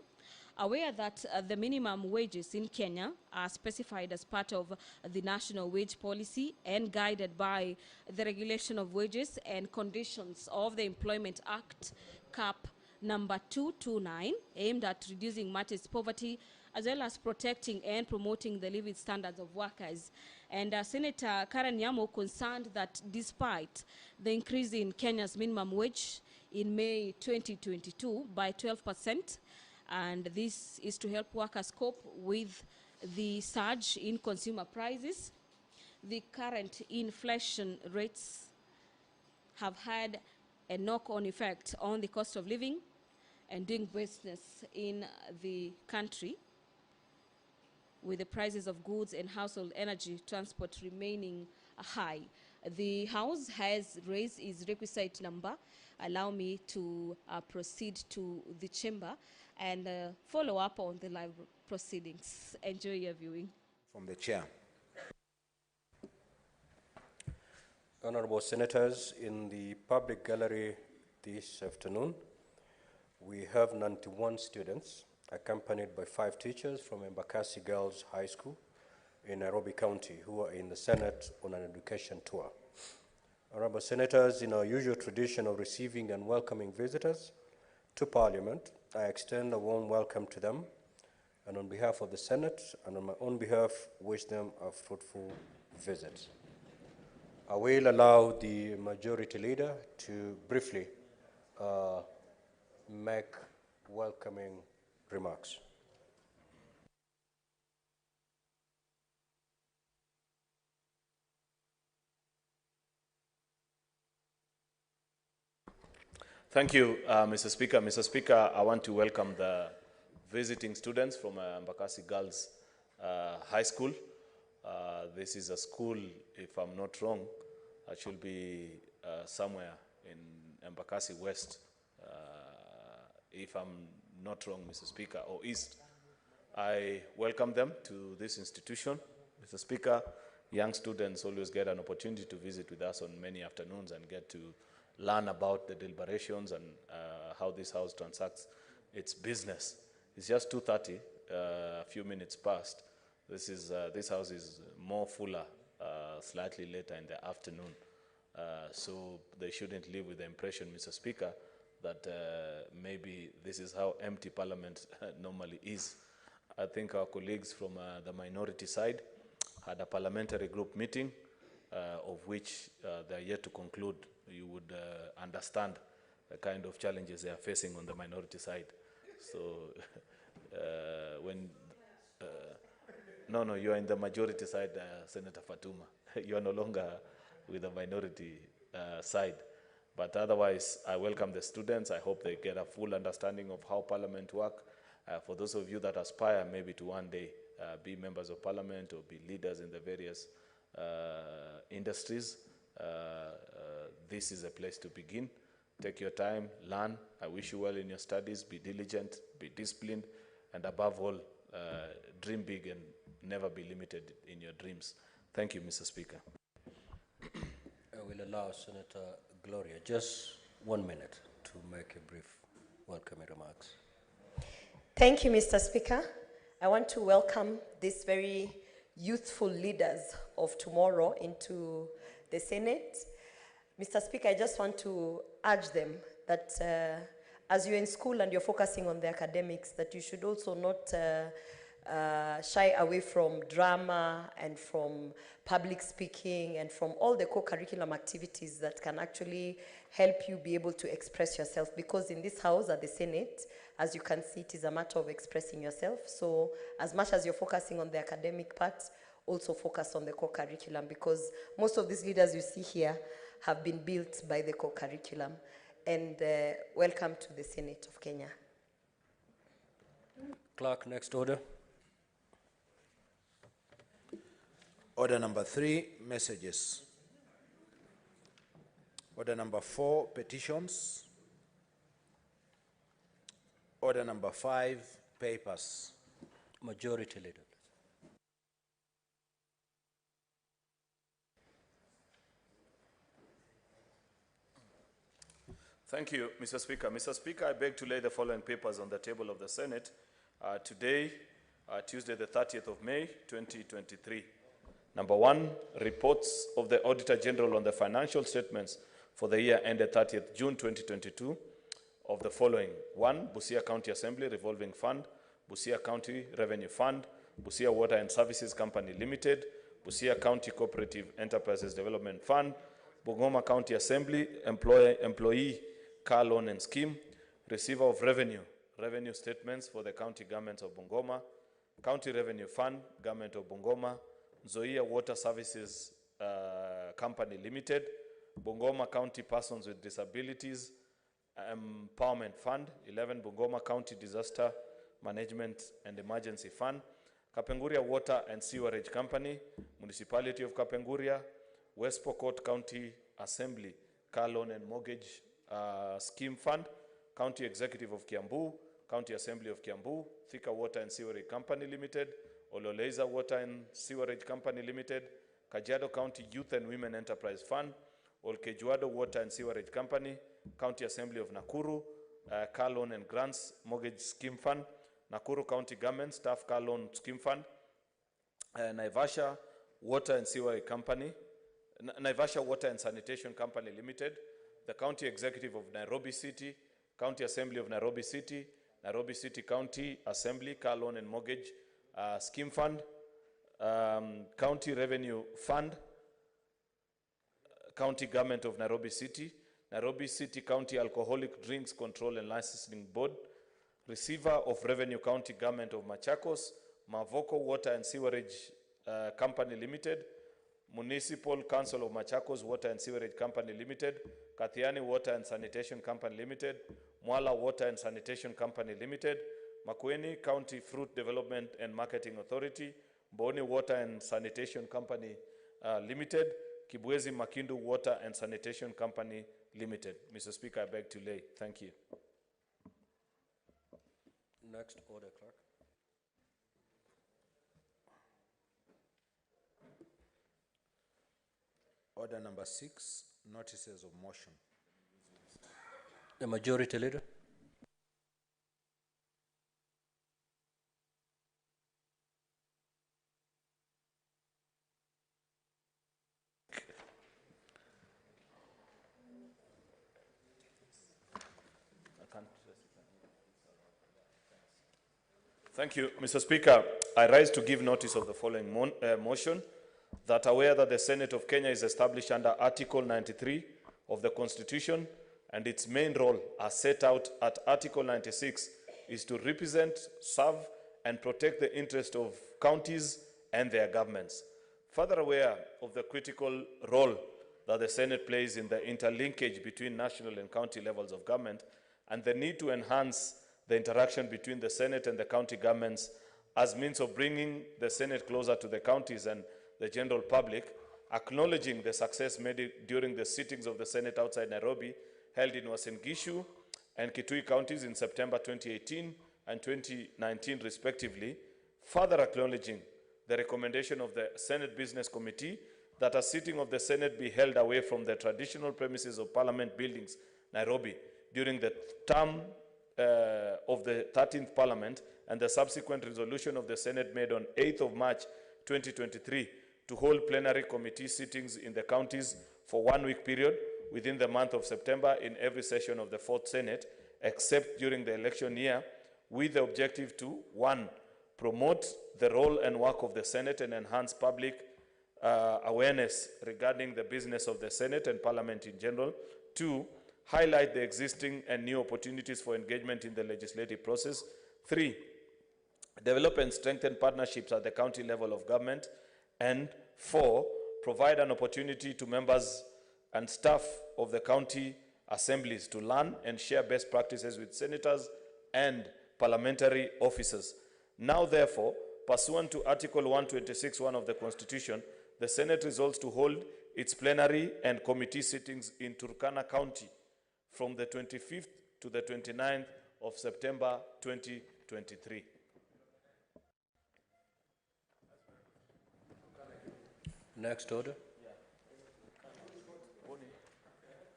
Speaker 9: aware that the minimum wages in Kenya are specified as part of the national wage policy and guided by the regulation of wages and conditions of the Employment Act, CAP number 229, aimed at reducing matters poverty, as well as protecting and promoting the living standards of workers. And Senator Karen Nyamo concerned that despite the increase in Kenya's minimum wage in May 2022 by 12%, and this is to help workers cope with the surge in consumer prices, the current inflation rates have had a knock-on effect on the cost of living and doing business in the country, with the prices of goods and household energy transport remaining high. The House has raised its requisite number. Allow me to proceed to the chamber and follow up on the live proceedings. Enjoy your viewing.
Speaker 11: From the chair.
Speaker 12: Honorable Senators, in the public gallery this afternoon, we have 91 students accompanied by 5 teachers from Embakasi Girls High School in Nairobi County who are in the Senate on an education tour. Honorable Senators, in our usual tradition of receiving and welcoming visitors to Parliament, I extend a warm welcome to them, and on behalf of the Senate and on my own behalf, wish them a fruitful visit. I will allow the Majority Leader to briefly make welcoming remarks.
Speaker 11: Thank you, Mr. Speaker. Mr. Speaker, I want to welcome the visiting students from Embakasi Girls High School. This is a school, if I'm not wrong, it should be somewhere in Embakasi West, if I'm not wrong, Mr. Speaker, or East. I welcome them to this institution. Mr. Speaker, young students always get an opportunity to visit with us on many afternoons and get to learn about the deliberations and how this house transacts its business. It's just 2:30, a few minutes past. This house is more fuller, slightly later in the afternoon. So they shouldn't live with the impression, Mr. Speaker, that maybe this is how empty Parliament normally is. I think our colleagues from the minority side had a parliamentary group meeting, of which they are yet to conclude. You would understand the kind of challenges they are facing on the minority side. So no, you are in the majority side, Senator Fatuma. You are no longer with the minority side. But otherwise, I welcome the students. I hope they get a full understanding of how Parliament works. For those of you that aspire maybe to one day be members of Parliament or be leaders in the various industries, this is a place to begin. Take your time, learn. I wish you well in your studies. Be diligent, be disciplined, and above all, dream big and never be limited in your dreams. Thank you, Mr. Speaker.
Speaker 12: I will allow Senator Gloria just 1 minute to make a brief welcoming remarks.
Speaker 13: Thank you, Mr. Speaker. I want to welcome these very youthful leaders of tomorrow into the Senate. Mr. Speaker, I just want to urge them that as you're in school and you're focusing on the academics, that you should also not shy away from drama and from public speaking and from all the co-curriculum activities that can actually help you be able to express yourself. Because in this house at the Senate, as you can see, it is a matter of expressing yourself. So as much as you're focusing on the academic part, also focus on the co-curriculum, because most of these leaders you see here have been built by the co-curriculum. And welcome to the Senate of Kenya.
Speaker 12: Clerk, next order.
Speaker 23: Order number 3, messages. Order number 4, petitions. Order number 5, papers.
Speaker 12: Majority Leader.
Speaker 11: Thank you, Mr. Speaker. Mr. Speaker, I beg to lay the following papers on the table of the Senate today, Tuesday, the 30th of May, 2023. Number 1, reports of the Auditor General on the financial statements for the year ended 30th June 2022 of the following. 1, Busia County Assembly Revolving Fund, Busia County Revenue Fund, Busia Water and Services Company Limited, Busia County Cooperative Enterprises Development Fund, Bungoma County Assembly Employee Car Loan and Scheme, Receiver of Revenue statements for the county governments of Bungoma, County Revenue Fund, Government of Bungoma, Zoia Water Services Company Limited, Bungoma County Persons with Disabilities Empowerment Fund, 11 Bungoma County Disaster Management and Emergency Fund, Kapenguria Water and Sewerage Company, Municipality of Kapenguria, West Pokot County Assembly Car Loan and Mortgage Scheme Fund, County Executive of Kiambu, County Assembly of Kiambu, Thika Water and Sewerage Company Limited, Ololeza Water and Sewerage Company Limited, Kajiado County Youth and Women Enterprise Fund, Olkejuado Water and Sewerage Company, County Assembly of Nakuru, Car Loan and Grants Mortgage Scheme Fund, Nakuru County Government Staff Car Loan Scheme Fund, Naivasha Water and Sewerage Company, Naivasha Water and Sanitation Company Limited, the County Executive of Nairobi City, County Assembly of Nairobi City, Nairobi City County Assembly Car Loan and Mortgage Scheme Fund, County Revenue Fund, County Government of Nairobi City, Nairobi City County Alcoholic Drinks Control and Licensing Board, Receiver of Revenue County Government of Machakos, Mavoko Water and Sewerage Company Limited, Municipal Council of Machakos Water and Sewerage Company Limited, Kathiani Water and Sanitation Company Limited, Mwala Water and Sanitation Company Limited, Makueni County Fruit Development and Marketing Authority, Boni Water and Sanitation Company Limited, Kibwezi Makindu Water and Sanitation Company Limited. Mr. Speaker, I beg to lay. Thank you.
Speaker 12: Next order, clerk.
Speaker 23: Order number 6, notices of motion.
Speaker 12: The Majority Leader.
Speaker 11: Thank you, Mr. Speaker. I rise to give notice of the following motion, that aware that the Senate of Kenya is established under Article 93 of the Constitution, and its main role, as set out at Article 96, is to represent, serve, and protect the interest of counties and their governments. Further aware of the critical role that the Senate plays in the interlinkage between national and county levels of government, and the need to enhance the interaction between the Senate and the county governments as means of bringing the Senate closer to the counties and the general public, acknowledging the success made during the sittings of the Senate outside Nairobi, held in Uasin Gishu and Kitui counties in September 2018 and 2019 respectively, further acknowledging the recommendation of the Senate Business Committee that a sitting of the Senate be held away from the traditional premises of Parliament buildings, Nairobi, during the term of the 13th Parliament, and the subsequent resolution of the Senate made on 8th of March 2023 to hold plenary committee sittings in the counties for 1 week period within the month of September in every session of the 4th Senate, except during the election year, with the objective to, 1, promote the role and work of the Senate and enhance public awareness regarding the business of the Senate and Parliament in general. 2, highlight the existing and new opportunities for engagement in the legislative process. 3, develop and strengthen partnerships at the county level of government. And 4, provide an opportunity to members and staff of the county assemblies to learn and share best practices with senators and parliamentary officers. Now, therefore, pursuant to Article 126(1) of the Constitution, the Senate resolves to hold its plenary and committee sittings in Turkana County from the 25th to the 29th of September 2023.
Speaker 12: Next order.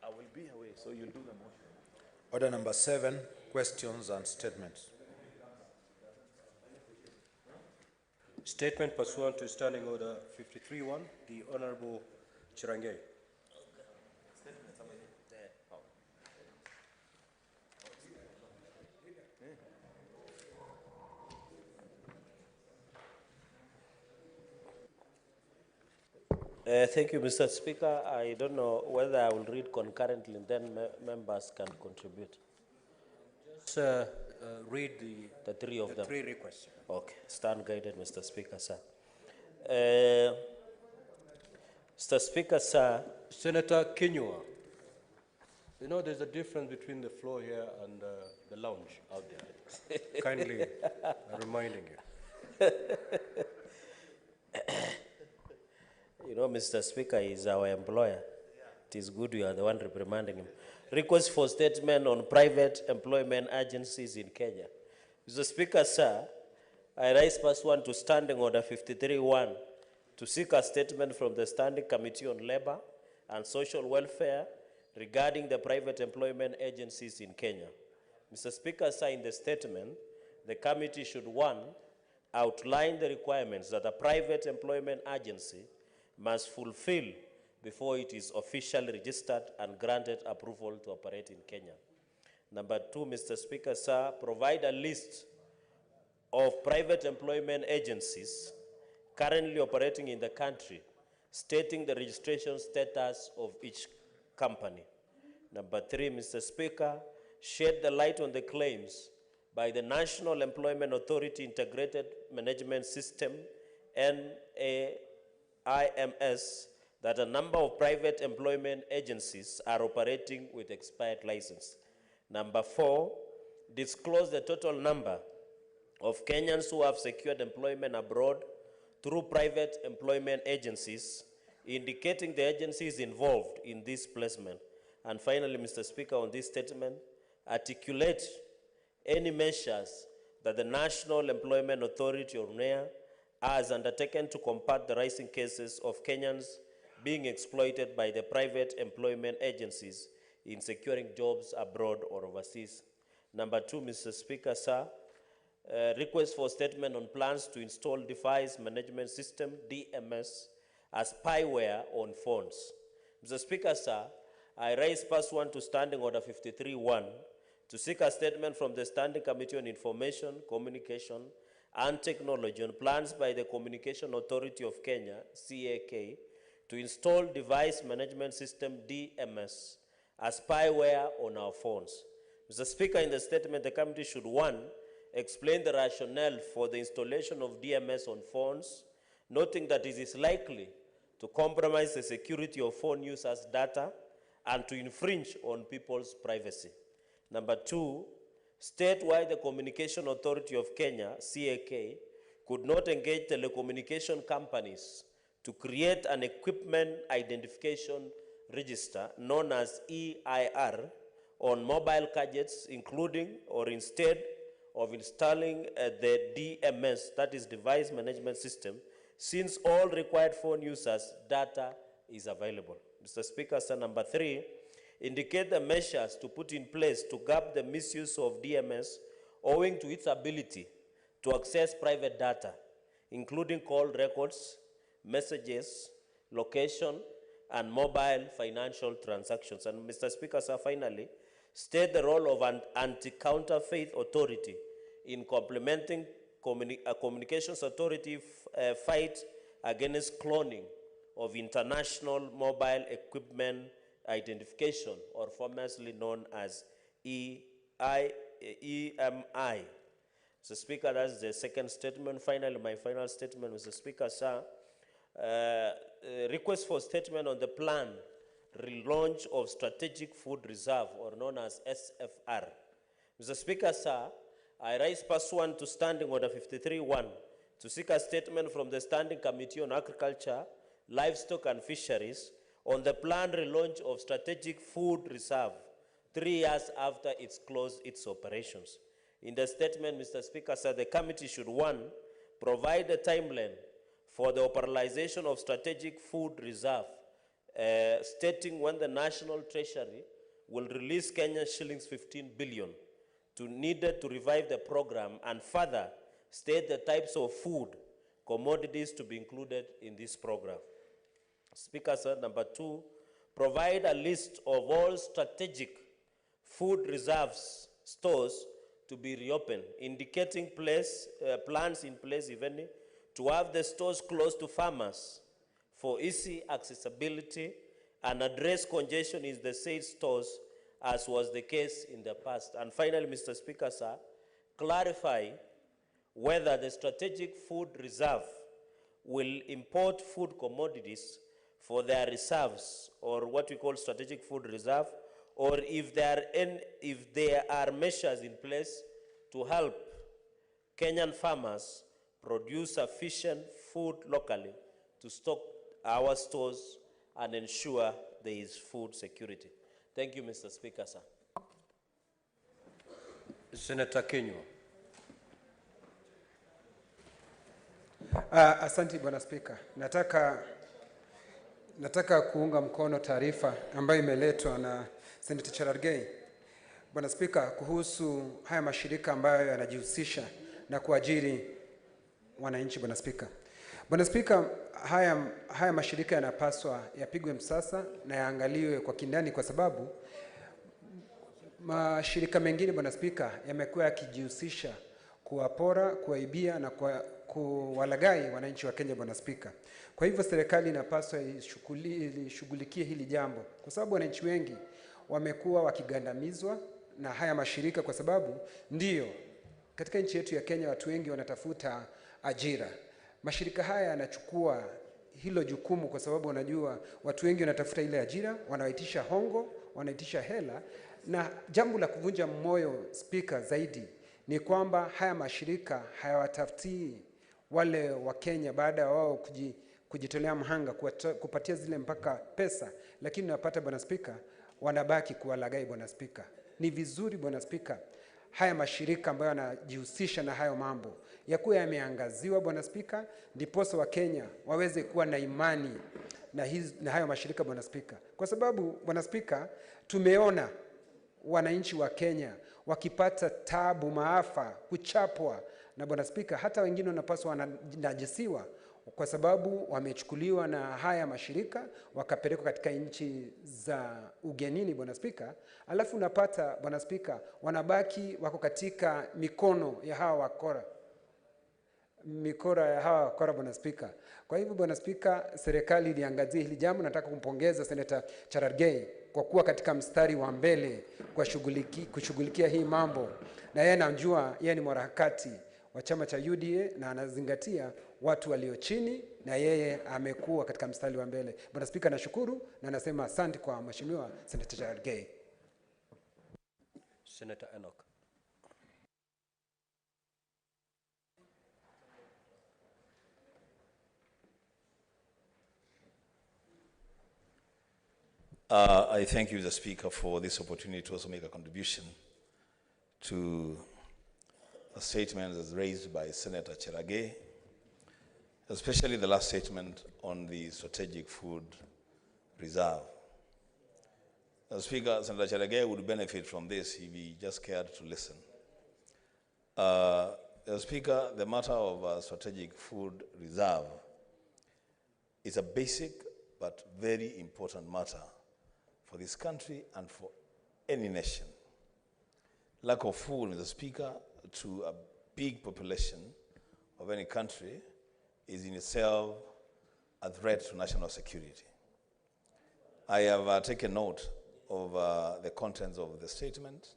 Speaker 11: I will be away, so you'll do the motion.
Speaker 23: Order number 7, questions and statements.
Speaker 12: Statement pursuant to Standing Order 53-1, the Honorable Chirangei.
Speaker 15: Thank you, Mr. Speaker. I don't know whether I will read concurrently and then members can contribute.
Speaker 12: Just read
Speaker 15: the three of them.
Speaker 12: 3 requests.
Speaker 15: Okay, stand guided, Mr. Speaker, sir. Mr. Speaker, sir.
Speaker 12: Senator Kinyua, you know there's a difference between the floor here and the lounge out there. Kindly reminding you.
Speaker 15: You know, Mr. Speaker is our employer. It is good you are the one reprimanding him. Request for statement on private employment agencies in Kenya. Mr. Speaker, sir, I rise pursuant to Standing Order 53-1 to seek a statement from the Standing Committee on Labor and Social Welfare regarding the private employment agencies in Kenya. Mr. Speaker, sir, in the statement, the committee should, 1, outline the requirements that a private employment agency must fulfill before it is officially registered and granted approval to operate in Kenya. Number 2, Mr. Speaker, sir, provide a list of private employment agencies currently operating in the country, stating the registration status of each company. Number 3, Mr. Speaker, shed the light on the claims by the National Employment Authority Integrated Management System, NAIMS, that a number of private employment agencies are operating with expired license. Number 4, disclose the total number of Kenyans who have secured employment abroad through private employment agencies, indicating the agencies involved in this placement. And finally, Mr. Speaker, on this statement, articulate any measures that the National Employment Authority, or NEA, has undertaken to combat the rising cases of Kenyans being exploited by the private employment agencies in securing jobs abroad or overseas. Number 2, Mr. Speaker, sir, request for statement on plans to install device management system, DMS, as spyware on phones. Mr. Speaker, sir, I raise pursuant to Standing Order 53-1 to seek a statement from the Standing Committee on Information, Communication, and Technology on plans by the Communication Authority of Kenya, CAK, to install device management system, DMS, as spyware on our phones. Mr. Speaker, in the statement, the committee should, 1, explain the rationale for the installation of DMS on phones, noting that it is likely to compromise the security of phone users' data and to infringe on people's privacy. Number 2, state why the Communication Authority of Kenya, CAK, could not engage telecommunication companies to create an equipment identification register known as EIR on mobile gadgets, including or instead of installing the DMS, that is Device Management System, since all required phone users' data is available. Mr. Speaker, sir, number 3, indicate the measures to put in place to curb the misuse of DMS owing to its ability to access private data, including call records, messages, location, and mobile financial transactions. And Mr. Speaker, sir, finally, state the role of an anti-counterfeit authority in complementing communications authority fight against cloning of international mobile equipment identification, or formerly known as EMI. Mr. Speaker, that's the second statement. Finally, my final statement, Mr. Speaker, sir, request for statement on the plan relaunch of Strategic Food Reserve, or known as SFR. Mr. Speaker, sir, I rise pursuant to Standing Order 53-1 to seek a statement from the Standing Committee on Agriculture, Livestock and Fisheries on the planned relaunch of Strategic Food Reserve 3 years after it's closed its operations. In the statement, Mr. Speaker, sir, the committee should, 1, provide a timeline for the operationalization of Strategic Food Reserve, stating when the National Treasury will release Kenyan shillings 15 billion needed to revive the program, and further state the types of food commodities to be included in this program. Speaker, sir, number 2, provide a list of all strategic food reserves stores to be reopened, indicating plans in place, if any, to have the stores close to farmers for easy accessibility and address congestion in the said stores, as was the case in the past. And finally, Mr. Speaker, sir, clarify whether the Strategic Food Reserve will import food commodities for their reserves, or what we call Strategic Food Reserve, or if there are measures in place to help Kenyan farmers produce sufficient food locally to stock our stores and ensure there is food security. Thank you, Mr. Speaker, sir.
Speaker 12: Senator Kenywa.
Speaker 16: Asante Bwana Spika. Nataka Nataka kuunga mkono taarifa ambayo imeletwa na Senator Cherargei, Bwana Spika, kuhusu haya mashirika ambayo yanajihusisha na kuajiri wananchi. Bwana Spika, Bwana Spika, haya mashirika yanapaswa yapigwe msasa na yaangaliwe kwa kindani, kwa sababu mashirika mengine, Bwana Spika, yamekuwa yakijihusisha kuwapora, kuwaibia na kuwalaghai wananchi wa Kenya, Bwana Spika. Kwa hivyo serikali inapaswa ishughulikie hili jambo, kwa sababu wananchi wengi wamekuwa wakigandamizwa na haya mashirika, kwa sababu ndio katika nchi yetu ya Kenya watu wengi wanatafuta ajira. Mashirika haya yanachukua hilo jukumu, kwa sababu wanajua watu wengi wanatafuta ile ajira, wanawaitisha hongo, wanaitisha hela. Na jambo la kuvunja moyo, Spika, zaidi ni kwamba haya mashirika hayawatafutii wale wa Kenya baada ya wao kujitolea mhanga kupatia zile mpaka pesa, lakini unapata, Bwana Spika, wanabaki kuwalaghai, Bwana Spika. Ni vizuri, Bwana Spika, haya mashirika ambayo yanajihusisha na hayo mambo yakuwa yameangaziwa, Bwana Spika, ndiposa wa Kenya waweze kuwa na imani na hayo mashirika, Bwana Spika. Kwa sababu, Bwana Spika, tumeona wananchi wa Kenya wakipata tabu, maafa, kuchapwa, na Bwana Spika, hata wengine wanapaswa wanajisiwa kwa sababu wamechukuliwa na haya mashirika wakapelekwa katika nchi za ugenini, Bwana Spika. Alafu unapata, Bwana Spika, wanabaki wako katika mikono ya hawa wakora. Bwana Spika. Kwa hivyo, Bwana Spika, serikali iliangazie hili jambo. Nataka kumpongeza Senator Cherargei kwa kuwa katika mstari wa mbele kwa kushughulikia hii mambo, na yeye anajua yeye ni mwanaharakati wa chama cha UDA na anazingatia watu walio chini, na yeye amekuwa katika mstari wa mbele. Bwana Spika, nashukuru na nasema asante kwa Mheshimiwa Senator Cherargei.
Speaker 12: Senator Enoch.
Speaker 17: I thank you, the Speaker, for this opportunity to also make a contribution to a statement that's raised by Senator Cherargei, especially the last statement on the strategic food reserve. The Speaker, Senator Cherargei would benefit from this if he just cared to listen. The Speaker, the matter of strategic food reserve is a basic but very important matter for this country and for any nation. Lack of food, Mr. Speaker, to a big population of any country is in itself a threat to national security. I have taken note of the contents of the statement,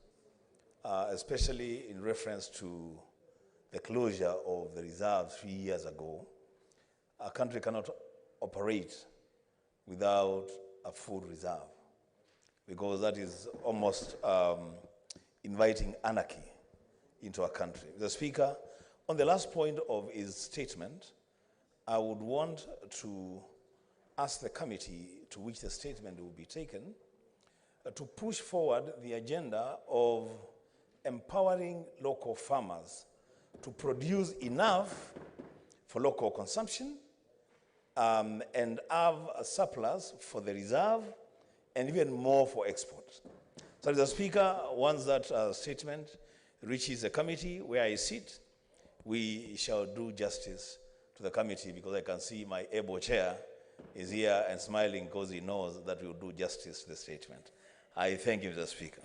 Speaker 17: especially in reference to the closure of the reserve 3 years ago. A country cannot operate without a food reserve, because that is almost inviting anarchy into a country. The Speaker, on the last point of his statement, I would want to ask the committee to which the statement will be taken to push forward the agenda of empowering local farmers to produce enough for local consumption and have a surplus for the reserve and even more for export. So the Speaker, once that statement reaches the committee where I sit, we shall do justice to the committee, because I can see my able chair is here and smiling because he knows that we will do justice to the statement. I thank you, Mr. Speaker.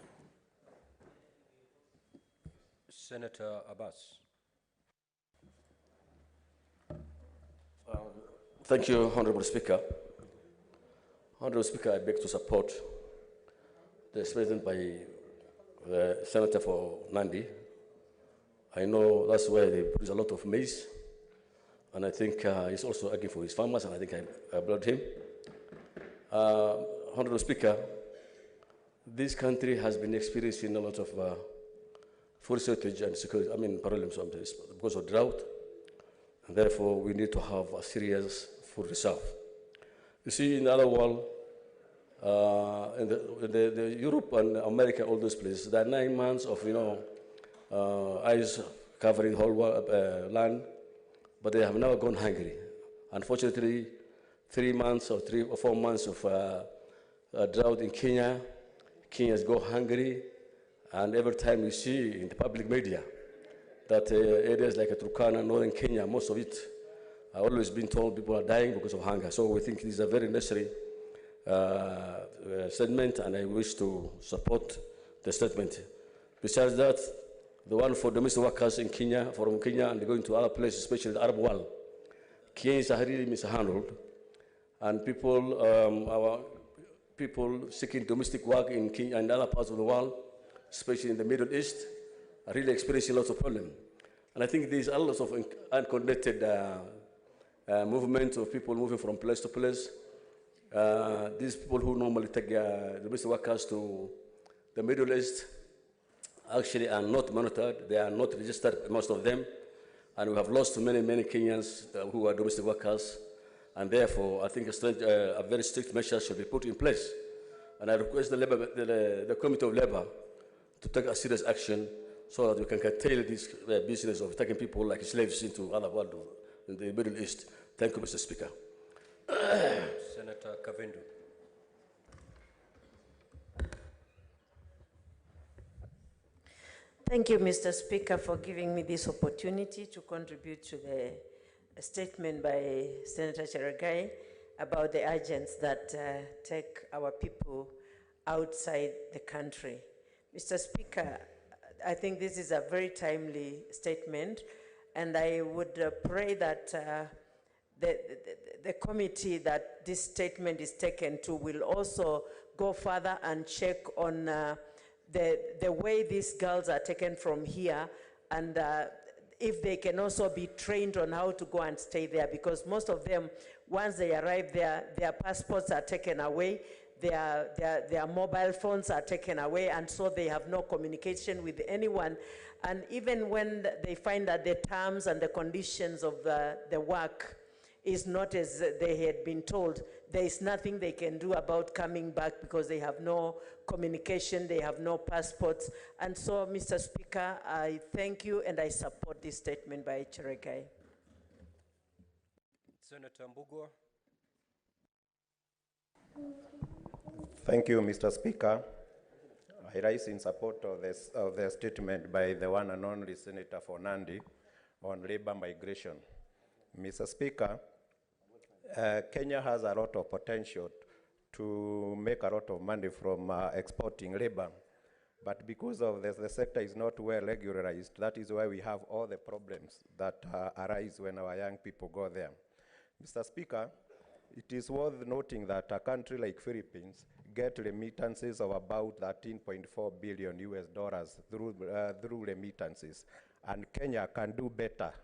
Speaker 12: Senator Abbas.
Speaker 18: Thank you, Honorable Speaker. Honorable Speaker, I beg to support the statement by the Senator for Nandi. I know that's where they produce a lot of maize, and I think he's also arguing for his farmers, and I think I applaud him. Honorable Speaker, this country has been experiencing a lot of food shortage and security, problems because of drought, and therefore we need to have a serious food reserve. You see, in the other world, in the Europe and America, all those places, there are 9 months of ice covering whole land, but they have never gone hungry. Unfortunately, 3 months or 3 or 4 months of drought in Kenya. Kenyans go hungry, and every time you see in the public media that areas like Turkana, northern Kenya, most of it, I've always been told people are dying because of hunger. So we think this is a very necessary statement, and I wish to support the statement. Besides that, the one for domestic workers in Kenya, from Kenya, and going to other places, especially the Arab world, Kenyans are really mishandled, and our people seeking domestic work in Kenya and other parts of the world, especially in the Middle East, are really experiencing lots of problems. And I think there's a lot of unconnected movement of people moving from place to place. These people who normally take domestic workers to the Middle East actually are not monitored. They are not registered, most of them. And we have lost many, many Kenyans who are domestic workers. And therefore, I think a very strict measure should be put in place. And I request the Committee of Labor to take a serious action so that we can curtail this business of taking people like slaves into other world in the Middle East. Thank you, Mr. Speaker.
Speaker 12: Senator Kavindu.
Speaker 8: Thank you, Mr. Speaker, for giving me this opportunity to contribute to the statement by Senator Cheragai about the agents that take our people outside the country. Mr. Speaker, I think this is a very timely statement, and I would pray that the committee that this statement is taken to will also go further and check on the way these girls are taken from here, and if they can also be trained on how to go and stay there, because most of them, once they arrive there, their passports are taken away, their mobile phones are taken away, and so they have no communication with anyone. And even when they find that the terms and the conditions of the work is not as they had been told, there is nothing they can do about coming back because they have no communication, they have no passports. And so, Mr. Speaker, I thank you and I support this statement by Cheragai.
Speaker 12: Senator Mbugua.
Speaker 19: Thank you, Mr. Speaker. I rise in support of the statement by the one and only Senator for Nandi on labor migration. Mr. Speaker, Kenya has a lot of potential to make a lot of money from exporting labor, but because of this, the sector is not well regularized. That is why we have all the problems that arise when our young people go there. Mr. Speaker, it is worth noting that a country like Philippines get remittances of about $13.4 billion through remittances, and Kenya can do better.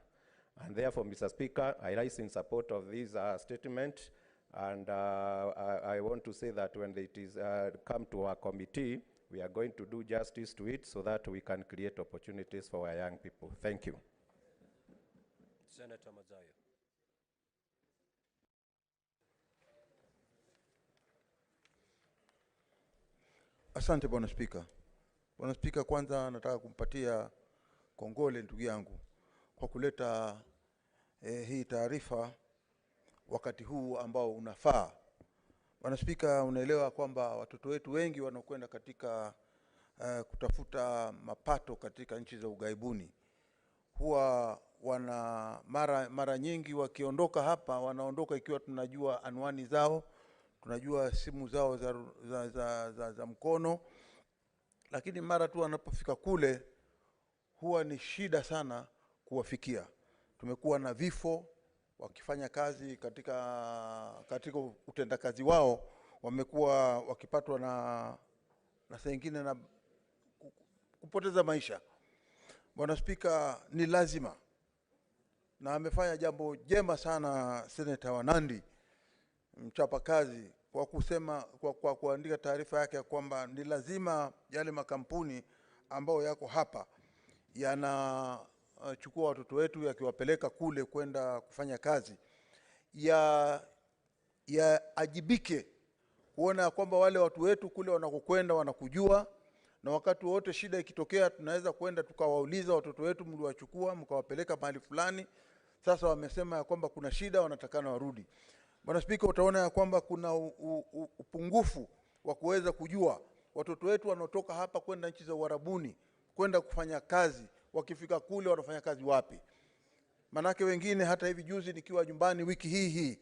Speaker 19: And therefore, Mr. Speaker, I rise in support of this statement, and I want to say that when it is come to our committee, we are going to do justice to it so that we can create opportunities for our young people. Thank you.
Speaker 12: Senator Mazayo.
Speaker 20: Asante Bwana Spika. Bwana Spika, kwanza nataka kumpatia kongole ndugu yangu kwa kuleta hii taarifa wakati huu ambao unafaa. Bwana Spika, unaelewa kwamba watoto wetu wengi wanakwenda katika kutafuta mapato katika nchi za ughaibuni. Huwa mara nyingi wakiondoka hapa, wanaondoka ikiwa tunajua anwani zao, tunajua simu zao za mkono, lakini mara tu wanapofika kule huwa ni shida sana kuwafikia. Tumekuwa na vifo wakifanya kazi katika utendakazi wao, wamekuwa wakipatwa na saa nyingine na kupoteza maisha. Bwana Spika, ni lazima, na amefanya jambo jema sana Senator wa Nandi, mchapa kazi, kwa kusema kwa kuandika taarifa yake kwamba ni lazima yale makampuni ambao yako hapa yanachukua watoto wetu yakiwapeleka kule kwenda kufanya kazi, ajibike kuona kwamba wale watu wetu kule wanakokwenda wanakujua, na wakati wote shida ikitokea tunaweza kwenda tukawauliza watoto wetu mliwachukua mkawapeleka mahali fulani, sasa wamesema ya kwamba kuna shida, wanatakana warudi. Bwana Spika, utaona ya kwamba kuna upungufu wa kuweza kujua watoto wetu wanaotoka hapa kwenda nchi za Uarabuni kwenda kufanya kazi, wakifika kule wanafanya kazi wapi. Manake wengine hata hivi juzi nikiwa nyumbani wiki hii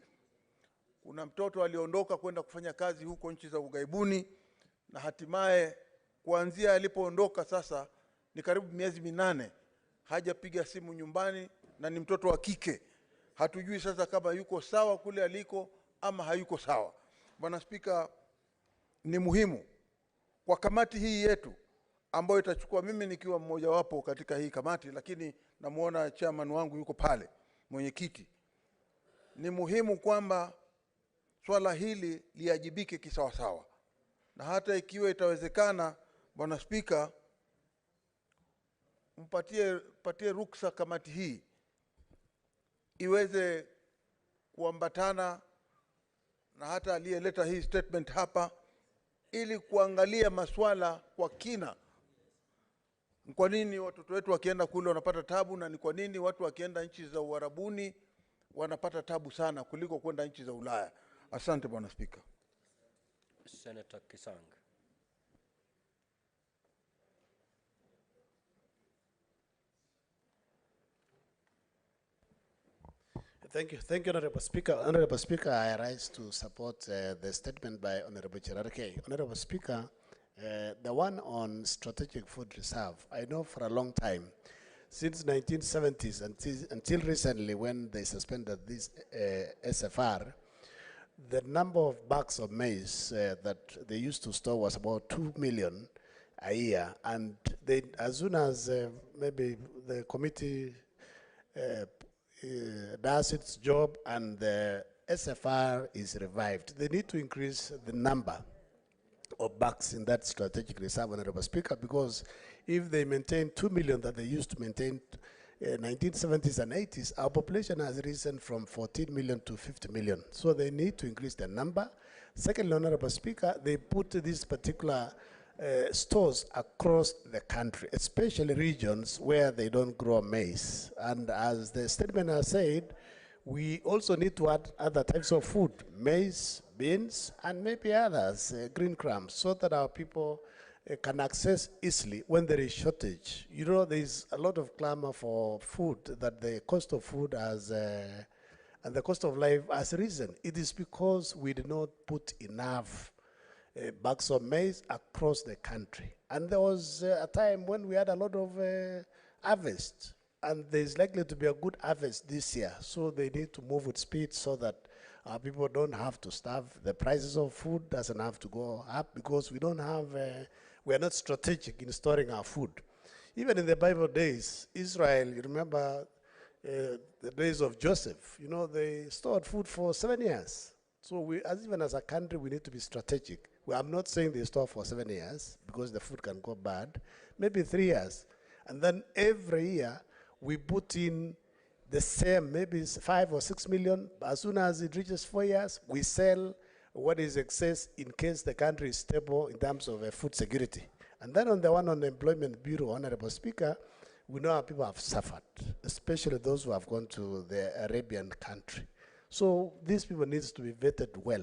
Speaker 20: kuna mtoto aliondoka kwenda kufanya kazi huko nchi za Ughaibuni, na hatimaye kuanzia alipoondoka sasa ni karibu miezi 8 hajapiga simu nyumbani, na ni mtoto wa kike. Hatujui sasa kama yuko sawa kule aliko ama hayuko sawa. Bwana Spika, ni muhimu kwa kamati hii yetu ambayo itachukua, mimi nikiwa mmoja wapo katika hii kamati, lakini namuona chairman wangu yuko pale, mwenyekiti. Ni muhimu kwamba swala hili liajibike kisawasawa, na hata ikiwa itawezekana, Bwana Spika, mpatie ruksa kamati hii iweze kuambatana na hata aliyeleta hii statement hapa, ili kuangalia maswala kwa kina. Kwa nini watoto wetu wakienda kule wanapata tabu, na ni kwa nini watu wakienda nchi za Uarabuni wanapata tabu sana kuliko kwenda nchi za Ulaya? Asante Bwana Spika.
Speaker 12: Senator Kisang.
Speaker 10: Thank you, Honorable Speaker. Honorable Speaker, I rise to support the statement by Honorable Cherarke. Honorable Speaker, the one on strategic food reserve, I know for a long time, since 1970s until recently when they suspended this SFR, the number of bags of maize that they used to store was about 2 million a year, and they, as soon as maybe the committee does its job and the SFR is revived, they need to increase the number of bags in that strategic reserve, Honorable Speaker, because if they maintain 2 million that they used to maintain 1970s and 80s, our population has risen from 14 million to 50 million. So they need to increase the number. Secondly, Honorable Speaker, they put these particular stores across the country, especially regions where they don't grow maize. And as the statement has said, we also need to add other types of food, maize, beans, and maybe others, green crumbs, so that our people can access easily when there is shortage. You know, there is a lot of clamor for food, that the cost of food has, and the cost of life has risen. It is because we did not put enough bags of maize across the country. And there was a time when we had a lot of harvest, and there's likely to be a good harvest this year. So they need to move with speed so that our people don't have to starve. The prices of food doesn't have to go up because we don't have, we are not strategic in storing our food. Even in the Bible days, Israel, you remember the days of Joseph, you know, they stored food for 7 years. So we, even as a country, we need to be strategic. Well, I'm not saying they store for 7 years because the food can go bad, maybe 3 years. And then every year we put in the same, maybe 5 or 6 million. As soon as it reaches 4 years, we sell what is excess in case the country is stable in terms of food security. And then on the one on the Employment Bureau, Honorable Speaker, we know how people have suffered, especially those who have gone to the Arabian country. So these people need to be vetted well.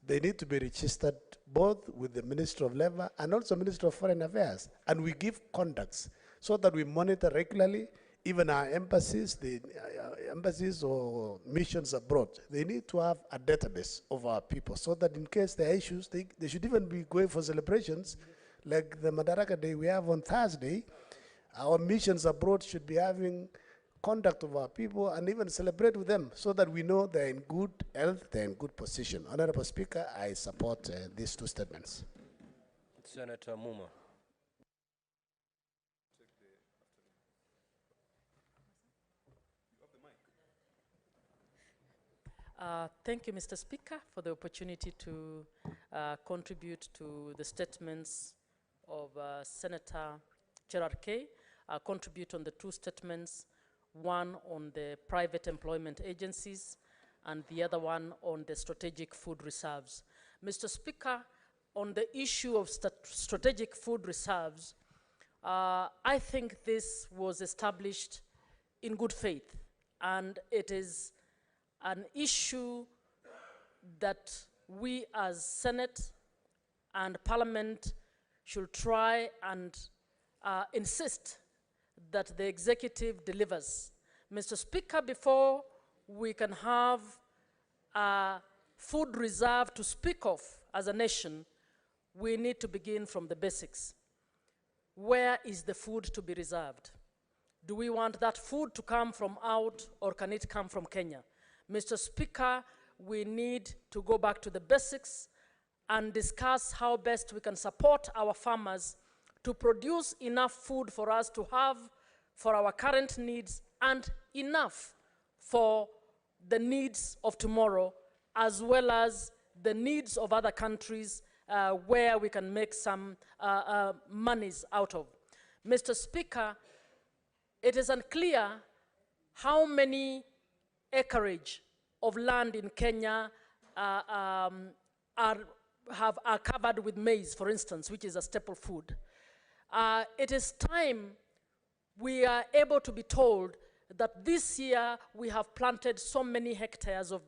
Speaker 10: They need to be registered both with the Ministry of Labor and also Ministry of Foreign Affairs. And we give conducts so that we monitor regularly. Even our embassies, embassies or missions abroad, they need to have a database of our people so that in case there are issues, they should even be going for celebrations like the Madaraka Day we have on Thursday. Our missions abroad should be having contact of our people and even celebrate with them so that we know they're in good health, they're in good position. Honorable Speaker, I support these two statements.
Speaker 12: Senator Muma.
Speaker 14: Thank you, Mr. Speaker, for the opportunity to contribute to the statements of Senator Cherarke. I'll contribute on the two statements, one on the private employment agencies and the other one on the strategic food reserves. Mr. Speaker, on the issue of strategic food reserves, I think this was established in good faith, and it is an issue that we as Senate and Parliament should try and insist that the executive delivers. Mr. Speaker, before we can have a food reserve to speak of as a nation, we need to begin from the basics. Where is the food to be reserved? Do we want that food to come from out, or can it come from Kenya? Mr. Speaker, we need to go back to the basics and discuss how best we can support our farmers to produce enough food for us to have for our current needs and enough for the needs of tomorrow, as well as the needs of other countries where we can make some monies out of. Mr. Speaker, it is unclear how many acreage of land in Kenya are covered with maize, for instance, which is a staple food. It is time we are able to be told that this year we have planted so many hectares of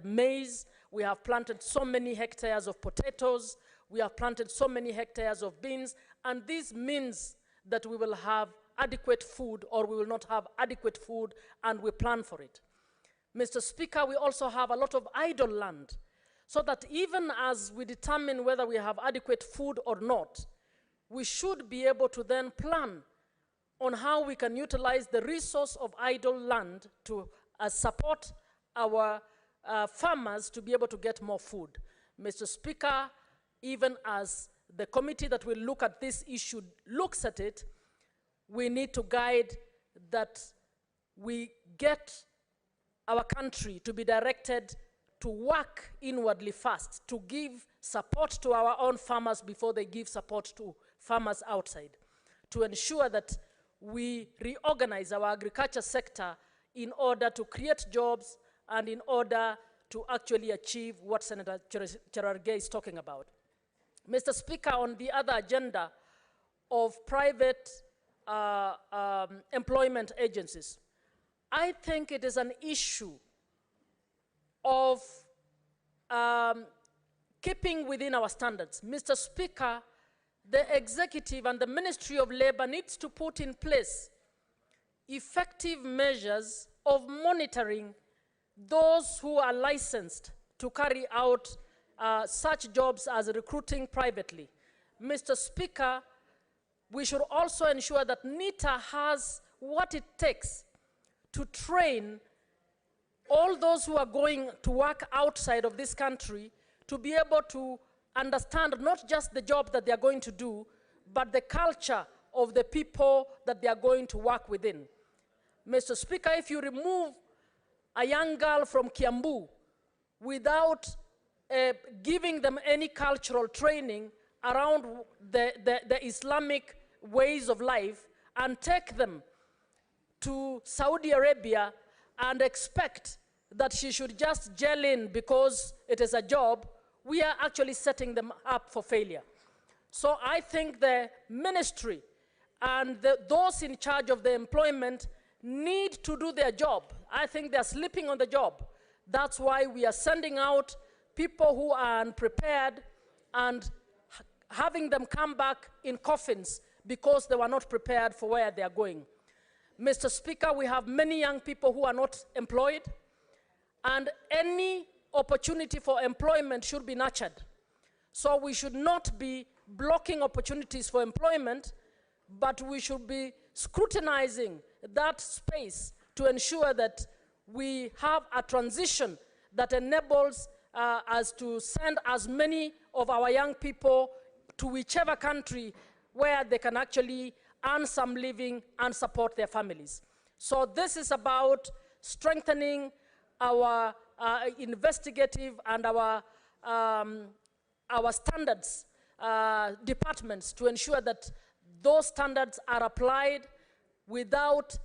Speaker 14: maize, we have planted so many hectares of potatoes, we have planted so many hectares of beans, and this means that we will have adequate food or we will not have adequate food, and we plan for it. Mr. Speaker, we also have a lot of idle land, so that even as we determine whether we have adequate food or not, we should be able to then plan on how we can utilize the resource of idle land to support our farmers to be able to get more food. Mr. Speaker, even as the committee that will look at this issue looks at it, we need to guide that we get our country to be directed to work inwardly first, to give support to our own farmers before they give support to farmers outside, to ensure that we reorganize our agriculture sector in order to create jobs and in order to actually achieve what Senator Cherargei is talking about. Mr. Speaker, on the other agenda of private employment agencies, I think it is an issue of keeping within our standards. Mr. Speaker, the executive and the Ministry of Labor needs to put in place effective measures of monitoring those who are licensed to carry out such jobs as recruiting privately. Mr. Speaker, we should also ensure that NITA has what it takes to train all those who are going to work outside of this country to be able to understand not just the job that they are going to do, but the culture of the people that they are going to work within. Mr. Speaker, if you remove a young girl from Kiambu without giving them any cultural training around the Islamic ways of life and take them to Saudi Arabia and expect that she should just gel in because it is a job, we are actually setting them up for failure. So I think the ministry and those in charge of the employment need to do their job. I think they're sleeping on the job. That's why we are sending out people who are unprepared and having them come back in coffins because they were not prepared for where they are going. Mr. Speaker, we have many young people who are not employed, and any opportunity for employment should be nurtured. So we should not be blocking opportunities for employment, but we should be scrutinizing that space to ensure that we have a transition that enables us to send as many of our young people to whichever country where they can actually earn some living and support their families. So this is about strengthening our investigative and our standards departments to ensure that those standards are applied without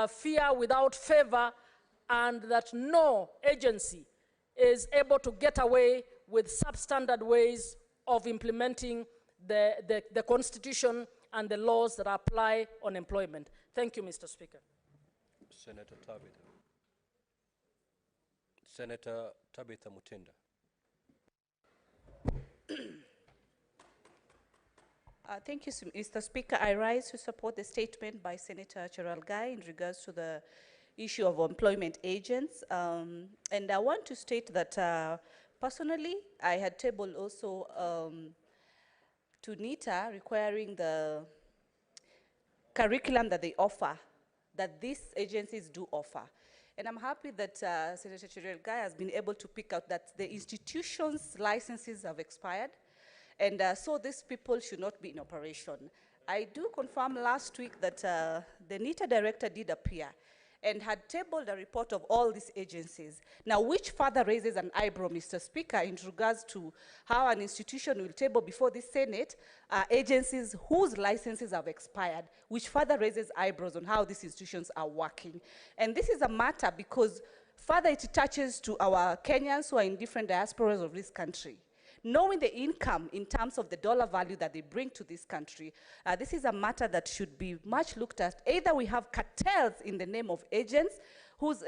Speaker 14: fear, without favor, and that no agency is able to get away with substandard ways of implementing the Constitution and the laws that apply on employment. Thank you, Mr. Speaker.
Speaker 12: Senator Tabitha. Senator Tabitha Mutinda.
Speaker 1: Thank you, Mr. Speaker. I rise to support the statement by Senator Cherargei in regards to the issue of employment agents. And I want to state that personally, I had tabled also to NITA requiring the curriculum that they offer, that these agencies do offer. And I'm happy that Senator Cherargei has been able to pick out that the institution's licenses have expired, and so these people should not be in operation. I do confirm last week that the NITA director did appear and had tabled a report of all these agencies. Now, which further raises an eyebrow, Mr. Speaker, in regards to how an institution will table before the Senate agencies whose licenses have expired, which further raises eyebrows on how these institutions are working. And this is a matter because further it touches to our Kenyans who are in different diasporas of this country. Knowing the income in terms of the dollar value that they bring to this country, this is a matter that should be much looked at. Either we have cartels in the name of agents whose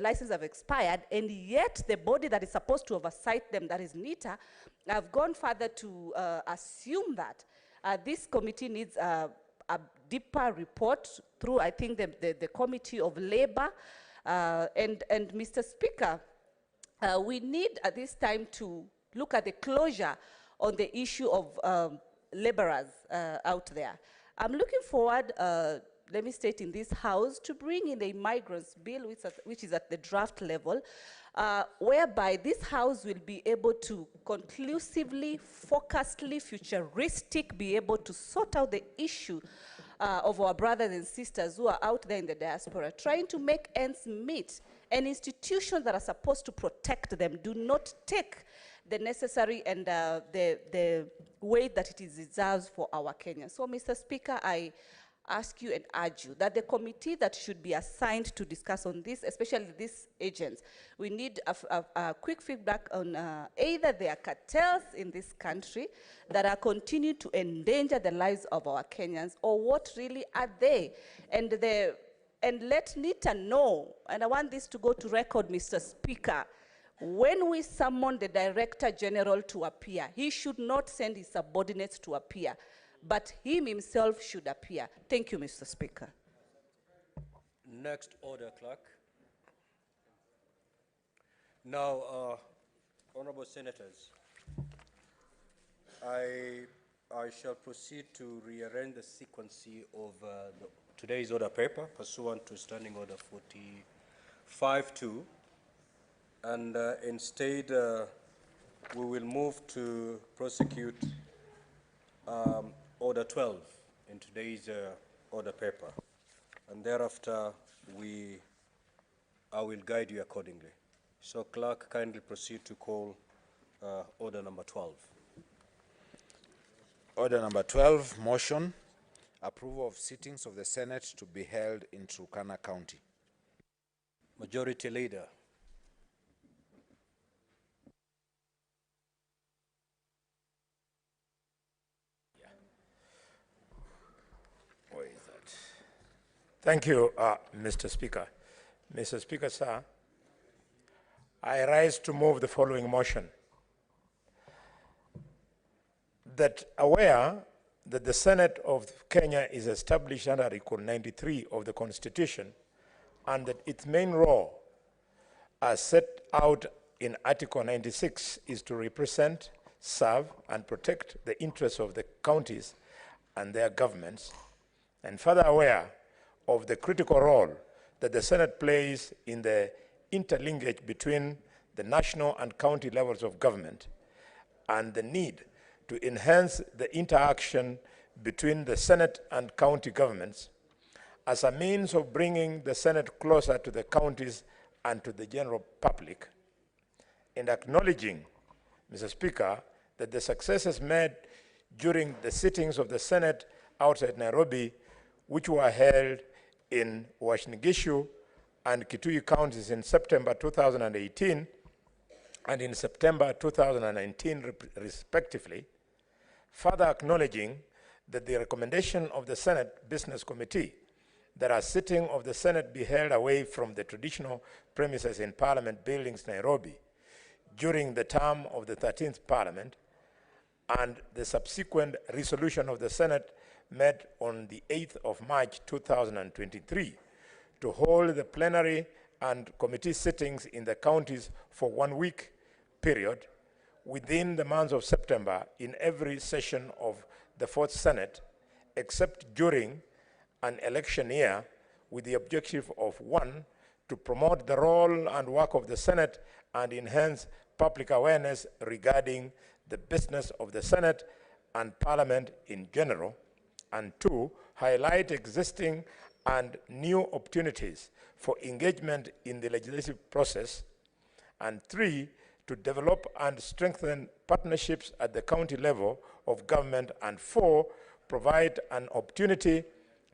Speaker 1: licenses have expired, and yet the body that is supposed to oversight them, that is NITA, have gone further to assume that this committee needs a deeper report through, I think, the Committee of Labor. And Mr. Speaker, we need at this time to look at the closure on the issue of laborers out there. I'm looking forward, let me state in this House, to bring in the migrants bill, which is at the draft level, whereby this House will be able to conclusively, focusedly, futuristic, be able to sort out the issue of our brothers and sisters who are out there in the diaspora, trying to make ends meet, and institutions that are supposed to protect them do not take the necessary and the weight that it deserves for our Kenyans. So, Mr. Speaker, I ask you and urge you that the committee that should be assigned to discuss on this, especially these agents, we need a quick feedback on either there are cartels in this country that are continuing to endanger the lives of our Kenyans, or what really are they? And let NITA know, and I want this to go to record, Mr. Speaker, when we summon the Director General to appear, he should not send his subordinates to appear, but he himself should appear. Thank you, Mr. Speaker.
Speaker 12: Next order, clerk. Now, honorable senators, I shall proceed to rearrange the sequence of today's order paper pursuant to Standing Order 45-2. And instead, we will move to prosecute Order 12 in today's order paper. And thereafter, I will guide you accordingly. So, clerk, kindly proceed to call order number 12.
Speaker 23: Order number 12, motion, approval of sittings of the Senate to be held in Turkana County.
Speaker 12: Majority Leader.
Speaker 5: Thank you, Mr. Speaker. Mr. Speaker, sir, I rise to move the following motion. That aware that the Senate of Kenya is established under Article 93 of the Constitution, and that its main role, as set out in Article 96, is to represent, serve, and protect the interests of the counties and their governments, and further aware of the critical role that the Senate plays in the interlinkage between the national and county levels of government, and the need to enhance the interaction between the Senate and county governments as a means of bringing the Senate closer to the counties and to the general public, and acknowledging, Mr. Speaker, that the successes made during the sittings of the Senate outside Nairobi, which were held in Uasin Gishu and Kitui counties in September 2018 and in September 2019, respectively, further acknowledging that the recommendation of the Senate Business Committee that a sitting of the Senate be held away from the traditional premises in Parliament buildings, Nairobi, during the term of the 13th Parliament, and the subsequent resolution of the Senate met on the 8th of March 2023 to hold the plenary and committee sittings in the counties for 1 week period within the month of September in every session of the Fourth Senate, except during an election year, with the objective of 1, to promote the role and work of the Senate and enhance public awareness regarding the business of the Senate and Parliament in general, and 2, highlight existing and new opportunities for engagement in the legislative process, and 3, to develop and strengthen partnerships at the county level of government, and 4, provide an opportunity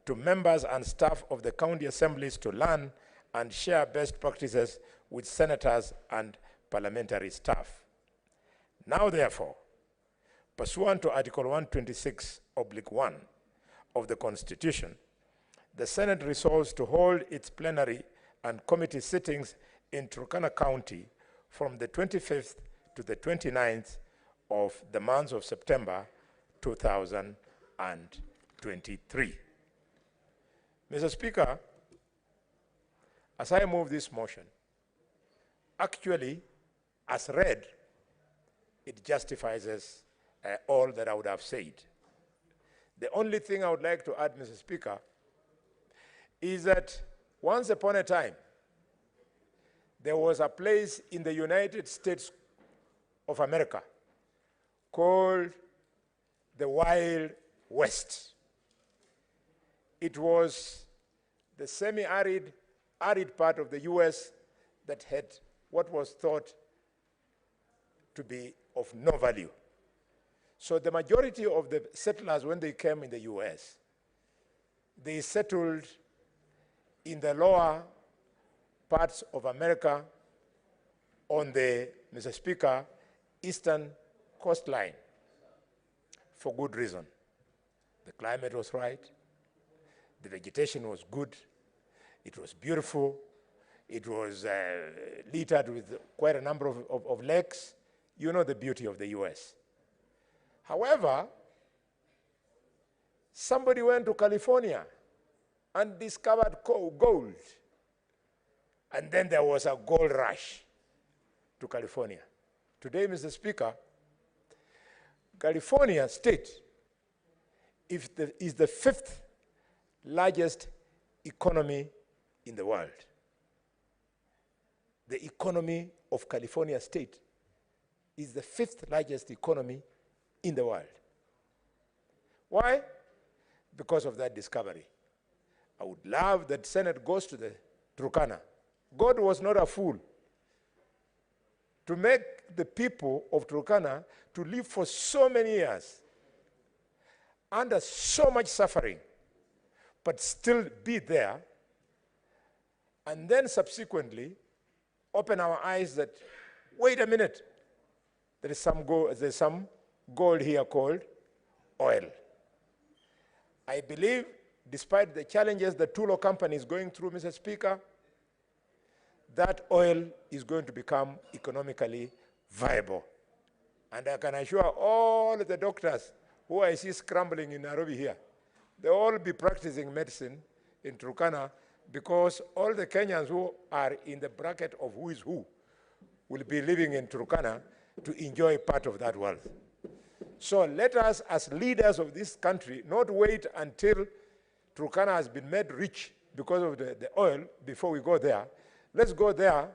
Speaker 5: to members and staff of the county assemblies to learn and share best practices with senators and parliamentary staff. Now, therefore, pursuant to Article 126(1) of the Constitution, the Senate resolves to hold its plenary and committee sittings in Turkana County from the 25th to the 29th of the month of September 2023. Mr. Speaker, as I move this motion, actually, as read, it justifies all that I would have said. The only thing I would like to add, Mr. Speaker, is that once upon a time, there was a place in the United States of America called the Wild West. It was the semi-arid, arid part of the US that had what was thought to be of no value. So the majority of the settlers, when they came in the US, they settled in the lower parts of America on the, Mr. Speaker, eastern coastline for good reason. The climate was right, the vegetation was good, it was beautiful, it was littered with quite a number of lakes. You know the beauty of the US. However, somebody went to California and discovered gold. And then there was a gold rush to California. Today, Mr. Speaker, California state is the 5th largest economy in the world. The economy of California state is the 5th largest economy in the world. Why? Because of that discovery. I would love that Senate goes to the Turkana. God was not a fool to make the people of Turkana to live for so many years under so much suffering, but still be there, and then subsequently open our eyes that, wait a minute, there's some gold here called oil. I believe, despite the challenges the Tulo company is going through, Mr. Speaker, that oil is going to become economically viable. And I can assure all the doctors who I see scrambling in Nairobi here, they all be practicing medicine in Turkana, because all the Kenyans who are in the bracket of who is who will be living in Turkana to enjoy part of that wealth. So let us, as leaders of this country, not wait until Turkana has been made rich because of the oil before we go there. Let's go there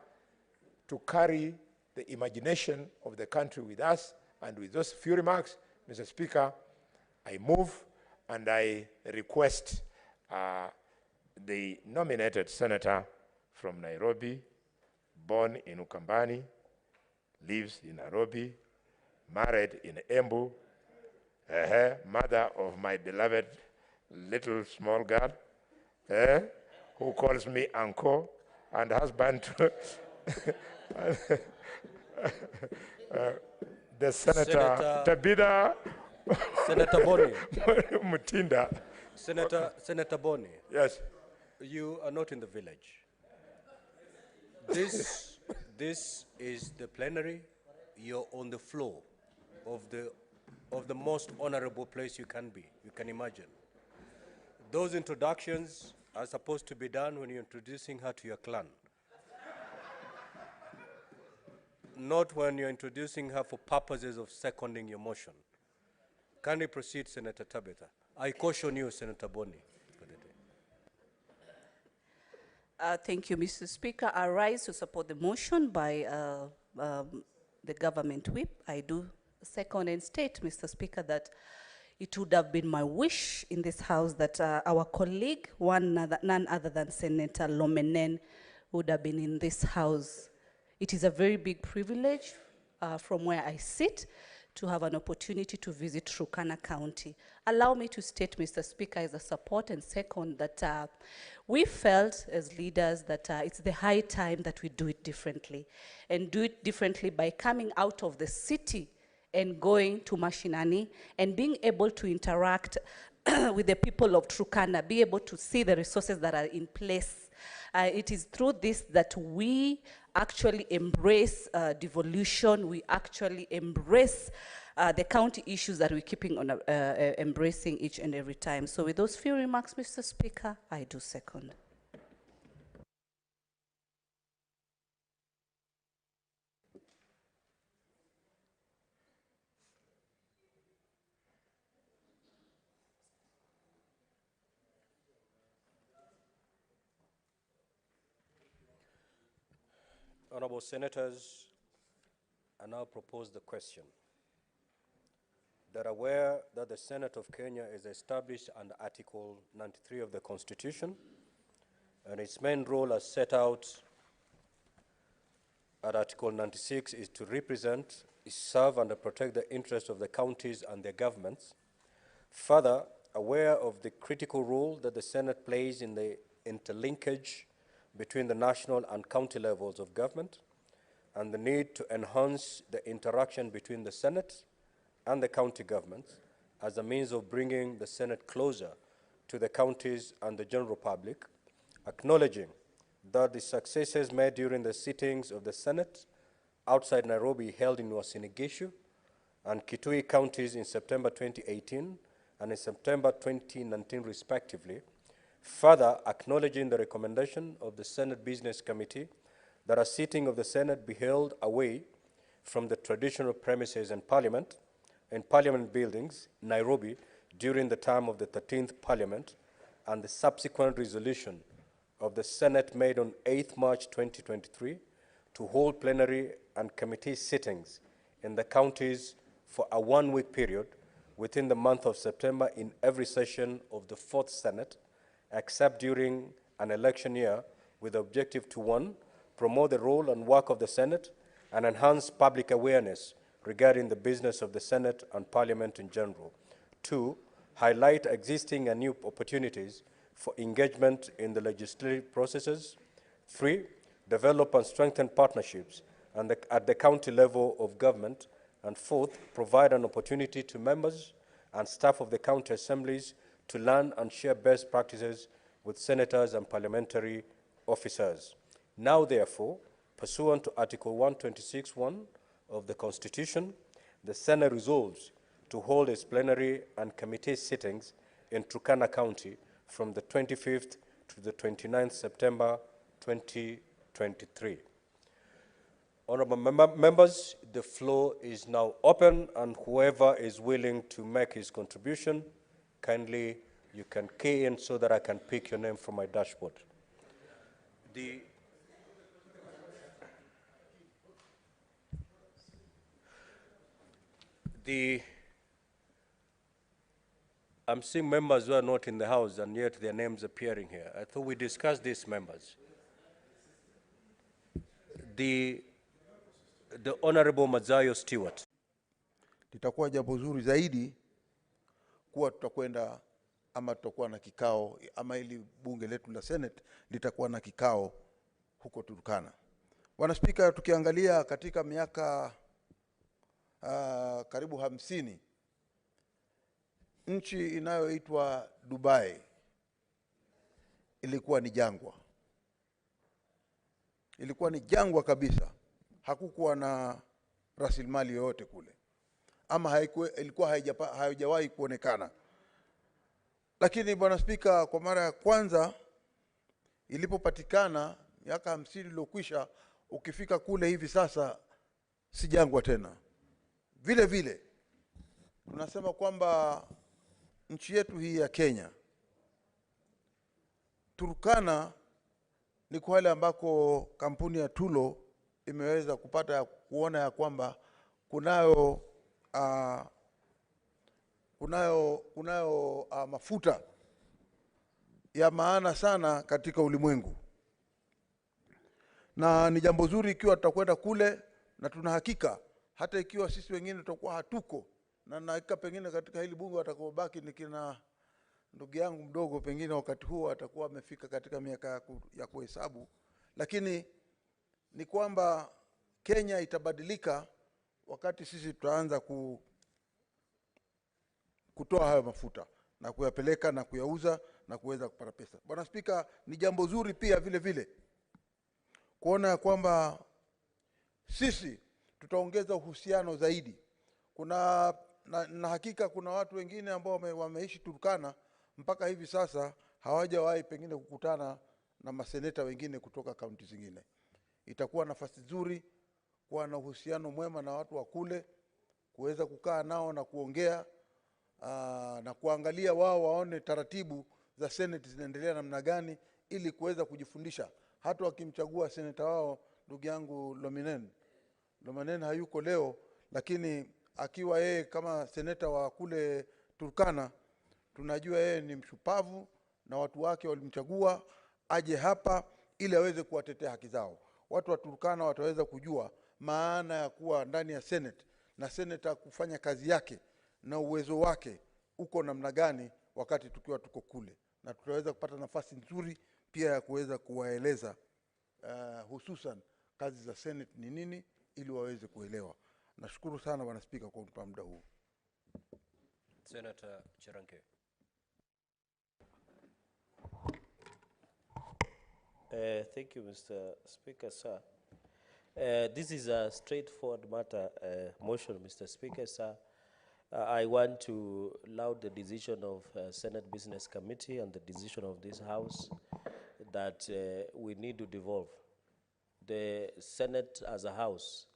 Speaker 5: to carry the imagination of the country with us. And with those few remarks, Mr. Speaker, I move and I request the nominated senator from Nairobi, born in Ukambani, lives in Nairobi, married in Embu, mother of my beloved little small girl, who calls me uncle, and husband to the Senator Tabida
Speaker 12: Senator Boni.
Speaker 5: Mutinda.
Speaker 12: Senator Boni.
Speaker 5: Yes.
Speaker 12: You are not in the village. This is the plenary. You're on the floor of of the most honorable place you can be, you can imagine. Those introductions are supposed to be done when you're introducing her to your clan. Not when you're introducing her for purposes of seconding your motion. Kindly proceed, Senator Tabitha. I caution you, Senator Boni.
Speaker 1: Thank you, Mr. Speaker. I rise to support the motion by the government whip. I do second and state, Mr. Speaker, that it would have been my wish in this House that our colleague, none other than Senator Lomenen, would have been in this House. It is a very big privilege from where I sit to have an opportunity to visit Turkana County. Allow me to state, Mr. Speaker, as a support and second that we felt as leaders that it's the high time that we do it differently, and do it differently by coming out of the city and going to Mashinani and being able to interact with the people of Turkana, be able to see the resources that are in place. It is through this that we actually embrace devolution, we actually embrace the county issues that we're keeping on embracing each and every time. So with those few remarks, Mr. Speaker, I do second.
Speaker 12: Honorable Senators, I now propose the question. That aware that the Senate of Kenya is established under Article 93 of the Constitution, and its main role as set out at Article 96 is to represent, serve and protect the interests of the counties and their governments. Further, aware of the critical role that the Senate plays in the interlinkage between the national and county levels of government, and the need to enhance the interaction between the Senate and the county governments as a means of bringing the Senate closer to the counties and the general public, acknowledging that the successes made during the sittings of the Senate outside Nairobi held in Uasin Gishu and Kitui counties in September 2018 and in September 2019 respectively, further acknowledging the recommendation of the Senate Business Committee that a sitting of the Senate be held away from the traditional premises in Parliament buildings, Nairobi, during the time of the 13th Parliament, and the subsequent resolution of the Senate made on 8th March 2023 to hold plenary and committee sittings in the counties for a one-week period within the month of September in every session of the 4th Senate, except during an election year, with the objective to 1, promote the role and work of the Senate and enhance public awareness regarding the business of the Senate and Parliament in general. 2, highlight existing and new opportunities for engagement in the legislative processes. 3, develop and strengthen partnerships at the county level of government. And 4th, provide an opportunity to members and staff of the county assemblies to learn and share best practices with senators and parliamentary officers. Now, therefore, pursuant to Article 126(1) of the Constitution, the Senate resolves to hold its plenary and committee sittings in Turkana County from the 25th to the 29th September 2023. Honorable members, the floor is now open, and whoever is willing to make his contribution, kindly you can key in so that I can pick your name from my dashboard. I'm seeing members who are not in the House and yet their names appearing here. I thought we discussed these members. The Honorable Mazayo Stewart.
Speaker 20: Litakuwa jambo zuri zaidi kuwa tutakwenda ama tutakuwa na kikao ama ili bunge letu la Senate litakuwa na kikao huko Turkana. Bwana Spika, tukiangalia katika miaka karibu 50 nchi inayoitwa Dubai ilikuwa ni jangwa. Ilikuwa ni jangwa kabisa. Hakukuwa na rasilimali yoyote kule. ama ilikuwa haijawahi kuonekana. Lakini Bwana Spika, kwa mara ya kwanza ilipopatikana miaka 50 iliyokwisha, ukifika kule hivi sasa si jangwa tena. Vile vile tunasema kwamba nchi yetu hii ya Kenya, Turkana ni kwale ambako kampuni ya Tulo imeweza kupata kuona ya kwamba kunayo mafuta ya maana sana katika ulimwengu, na ni jambo zuri ikiwa tutakwenda kule, na tuna hakika hata ikiwa sisi wengine tutakuwa hatuko, na hakika pengine katika hili bunge watakaobaki nikina ndugu yangu mdogo, pengine wakati huo atakuwa amefika katika miaka ya kuhesabu, lakini ni kwamba Kenya itabadilika wakati sisi tutaanza kutoa hayo mafuta na kuyapeleka na kuyauza na kuweza kupata pesa. Bwana Spika, ni jambo zuri pia vile vile kuona kwamba sisi tutaongeza uhusiano zaidi. Kuna na hakika kuna watu wengine ambao wameishi Turkana mpaka hivi sasa hawajawahi pengine kukutana na maseneta wengine kutoka kaunti zingine. Itakuwa nafasi nzuri kuwa na uhusiano mwema na watu wa kule, kuweza kukaa nao na kuongea na kuangalia wao waone taratibu za Senate zinaendelea namna gani, ili kuweza kujifundisha. Hata wakimchagua seneta wao ndugu yangu Lomanen hayuko leo, lakini akiwa yeye kama seneta wa kule Turkana, tunajua yeye ni mshupavu na watu wake walimchagua aje hapa ili aweze kuwatetea haki zao. Watu wa Turkana wataweza kujua maana ya kuwa ndani ya Senate na seneta kufanya kazi yake na uwezo wake uko namna gani wakati tukiwa tuko kule, na tutaweza kupata nafasi nzuri pia ya kuweza kuwaeleza hususan kazi za Senate ni nini ili waweze kuelewa. Nashukuru sana Bwana Spika kwa kunipa muda huu.
Speaker 12: Senator Cheranke.
Speaker 15: Thank you, Mr. Speaker, sir. This is a straightforward matter, motion, Mr. Speaker, sir. I want to laud the decision of Senate Business Committee and the decision of this House that we need to devolve. The Senate as a House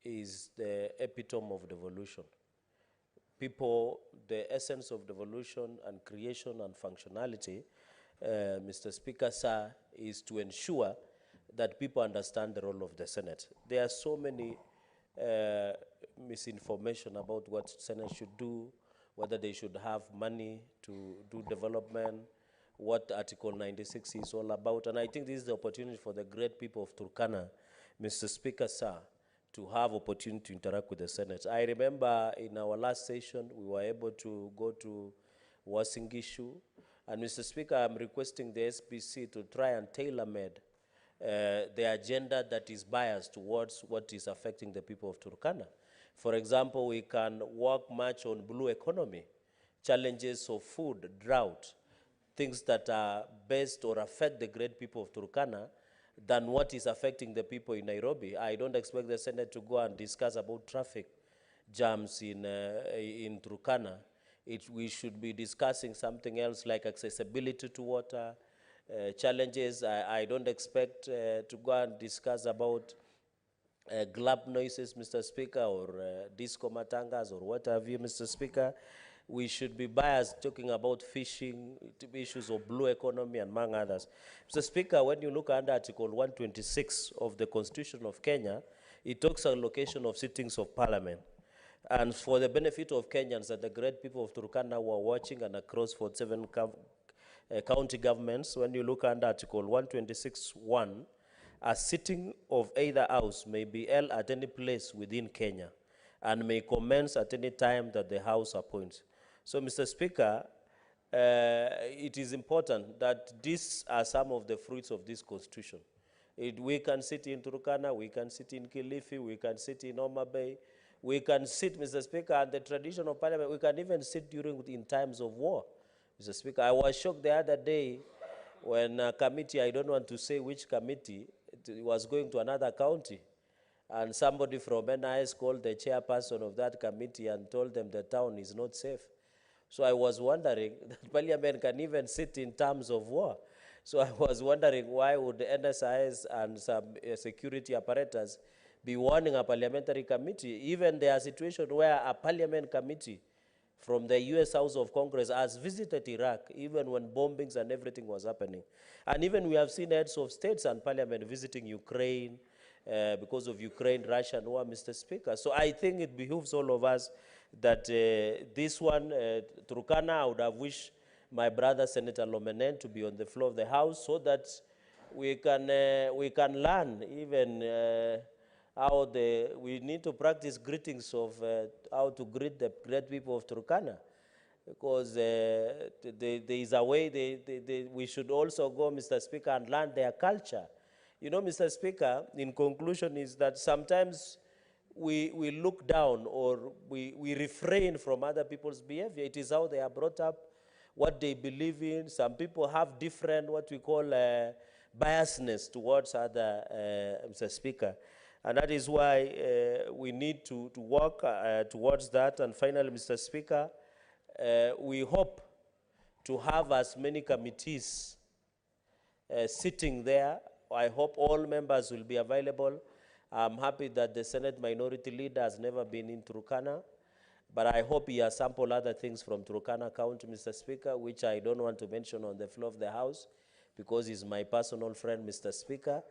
Speaker 15: is the epitome of devolution. People, the essence of devolution and creation and functionality, Mr. Speaker, sir, is to ensure that people understand the role of the Senate. There are so many misinformation about what Senate should do, whether they should have money to do development, what Article 96 is all about. And I think this is the opportunity for the great people of Turkana, Mr. Speaker, sir, to have opportunity to interact with the Senate. I remember in our last session, we were able to go to Wasingishu. And Mr. Speaker, I'm requesting the SPC to try and tailor-made the agenda that is biased towards what is affecting the people of Turkana. For example, we can work much on blue economy, challenges of food, drought, things that are based or affect the great people of Turkana than what is affecting the people in Nairobi. I don't expect the Senate to go and discuss about traffic jams in Turkana. We should be discussing something else like accessibility to water, challenges. I don't expect to go and discuss about glab noises, Mr. Speaker, or disco matangas, or what have you, Mr. Speaker. We should be biased talking about fishing, issues of blue economy, and among others. Mr. Speaker, when you look under Article 126 of the Constitution of Kenya, it talks about location of sittings of Parliament. And for the benefit of Kenyans and the great people of Turkana who are watching and across 47 county governments, when you look under Article 126(1), a sitting of either house may be held at any place within Kenya and may commence at any time that the House appoints. So, Mr. Speaker, it is important that these are some of the fruits of this Constitution. We can sit in Turkana, we can sit in Kilifi, we can sit in Homa Bay, we can sit, Mr. Speaker, and the tradition of Parliament, we can even sit in times of war. Mr. Speaker, I was shocked the other day when a committee, I don't want to say which committee, it was going to another county. and somebody from NIS called the chairperson of that committee and told them the town is not safe. So I was wondering that Parliament can even sit in terms of war. So I was wondering why would the NSIS and some security apparatus be warning a parliamentary committee? Even there are situations where a parliament committee from the US House of Congress has visited Iraq, even when bombings and everything was happening. And even we have seen heads of states and parliament visiting Ukraine because of Ukraine-Russian war, Mr. Speaker. So I think it behooves all of us that this one, Turkana, I would have wished my brother Senator Lomenen to be on the floor of the House so that we can learn even how we need to practice greetings of how to greet the great people of Turkana, because there is a way we should also go, Mr. Speaker, and learn their culture. You know, Mr. Speaker, in conclusion is that sometimes we look down or we refrain from other people's behavior. It is how they are brought up, what they believe in. Some people have different, what we call biasness towards other, Mr. Speaker. And that is why we need to work towards that. And finally, Mr. Speaker, we hope to have as many committees sitting there. I hope all members will be available. I'm happy that the Senate Minority Leader has never been in Turkana, but I hope he has sampled other things from Turkana County, Mr. Speaker, which I don't want to mention on the floor of the House because he's my personal friend, Mr. Speaker.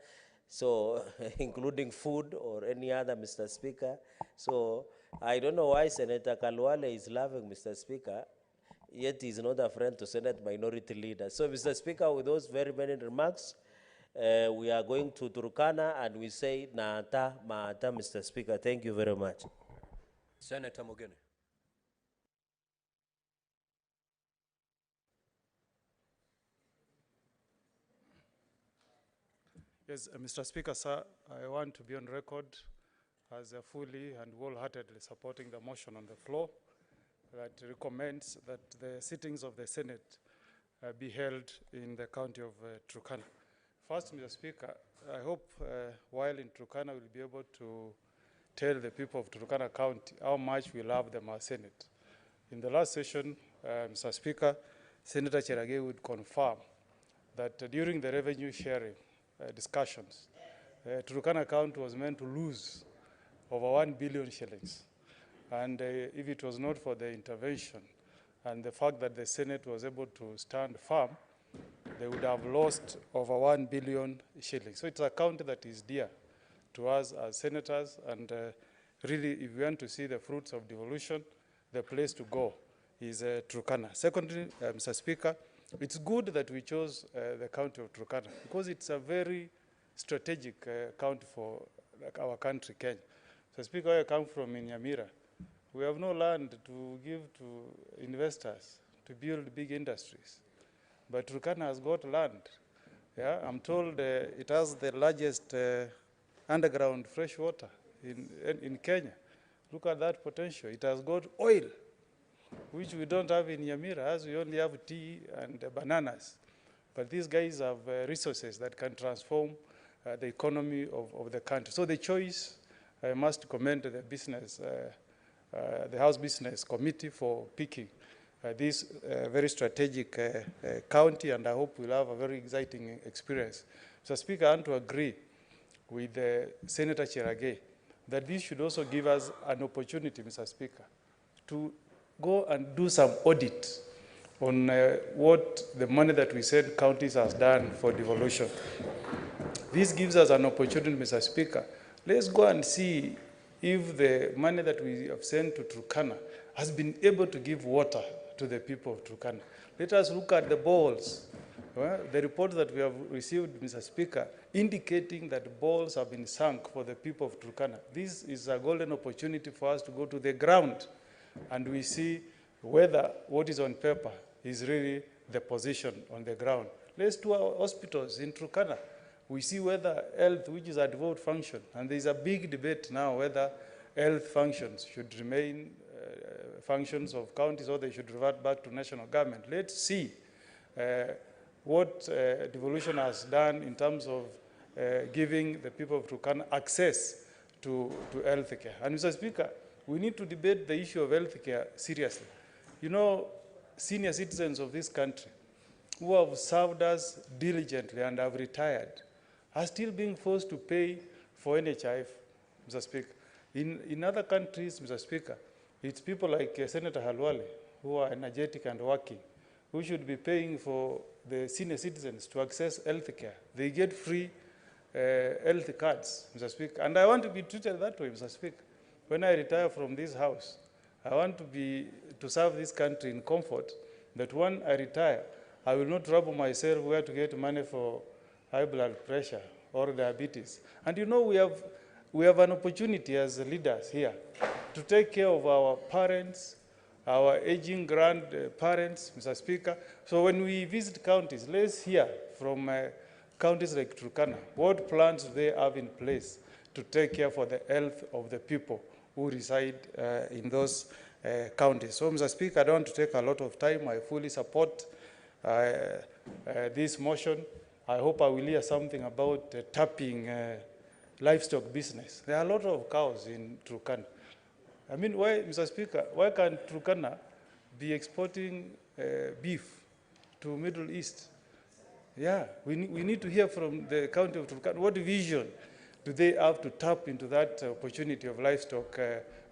Speaker 15: So, including food or any other, Mr. Speaker. So, I don't know why Senator Kalwale is laughing, Mr. Speaker, yet he's not a friend to Senate Minority Leader. So, Mr. Speaker, with those very many remarks, we are going to Turkana and we say, Naata, Maata, Mr. Speaker. Thank you very much.
Speaker 12: Senator Mogene.
Speaker 3: Yes, Mr. Speaker, sir, I want to be on record as fully and wholeheartedly supporting the motion on the floor that recommends that the sittings of the Senate be held in the county of Turkana. First, Mr. Speaker, I hope while in Turkana we'll be able to tell the people of Turkana County how much we love them as Senate. In the last session, Mr. Speaker, Senator Cherage would confirm that during the revenue sharing discussions, Turkana County was meant to lose over 1 billion shillings. And if it was not for the intervention and the fact that the Senate was able to stand firm, they would have lost over 1 billion shillings. So it's a county that is dear to us as senators, and really, if we want to see the fruits of devolution, the place to go is Turkana. Secondly, Mr. Speaker, it's good that we chose the county of Turkana because it's a very strategic county for our country, Kenya. So, Speaker, I come from in Nyamira. We have no land to give to investors to build big industries. But Turkana has got land. Yeah, I'm told it has the largest underground fresh water in Kenya. Look at that potential. It has got oil, which we don't have in Nyamira, as we only have tea and bananas. But these guys have resources that can transform the economy of the country. So the choice, I must commend the business, the House Business Committee for picking this very strategic county, and I hope we'll have a very exciting experience. So, Speaker, I want to agree with Senator Cherage that this should also give us an opportunity, Mr. Speaker, to go and do some audit on what the money that we send counties has done for devolution. This gives us an opportunity, Mr. Speaker. Let's go and see if the money that we have sent to Turkana has been able to give water to the people of Turkana. Let us look at the balls. The report that we have received, Mr. Speaker, indicating that balls have been sunk for the people of Turkana. This is a golden opportunity for us to go to the ground and we see whether what is on paper is really the position on the ground. Let's do our hospitals in Turkana. We see whether health, which is a devolved function, and there's a big debate now whether health functions should remain functions of counties or they should revert back to national government. Let's see what devolution has done in terms of giving the people of Turkana access to healthcare. And Mr. Speaker, we need to debate the issue of healthcare seriously. You know, senior citizens of this country who have served us diligently and have retired are still being forced to pay for NHIF, Mr. Speaker. In other countries, Mr. Speaker, it's people like Senator Halwale who are energetic and working, who should be paying for the senior citizens to access health care. They get free health cards, Mr. Speaker. And I want to be treated that way, Mr. Speaker. When I retire from this house, I want to serve this country in comfort, that when I retire, I will not trouble myself where to get money for high blood pressure or diabetes. And you know, we have an opportunity as leaders here to take care of our parents, our aging grandparents, Mr. Speaker. So when we visit counties, let's hear from counties like Turkana, what plans do they have in place to take care for the health of the people who reside in those counties. So, Mr. Speaker, I don't want to take a lot of time. I fully support this motion. I hope I will hear something about tapping livestock business. There are a lot of cows in Turkana. I mean, why, Mr. Speaker, why can't Turkana be exporting beef to Middle East? Yeah, we need to hear from the county of Turkana. What vision do they have to tap into that opportunity of livestock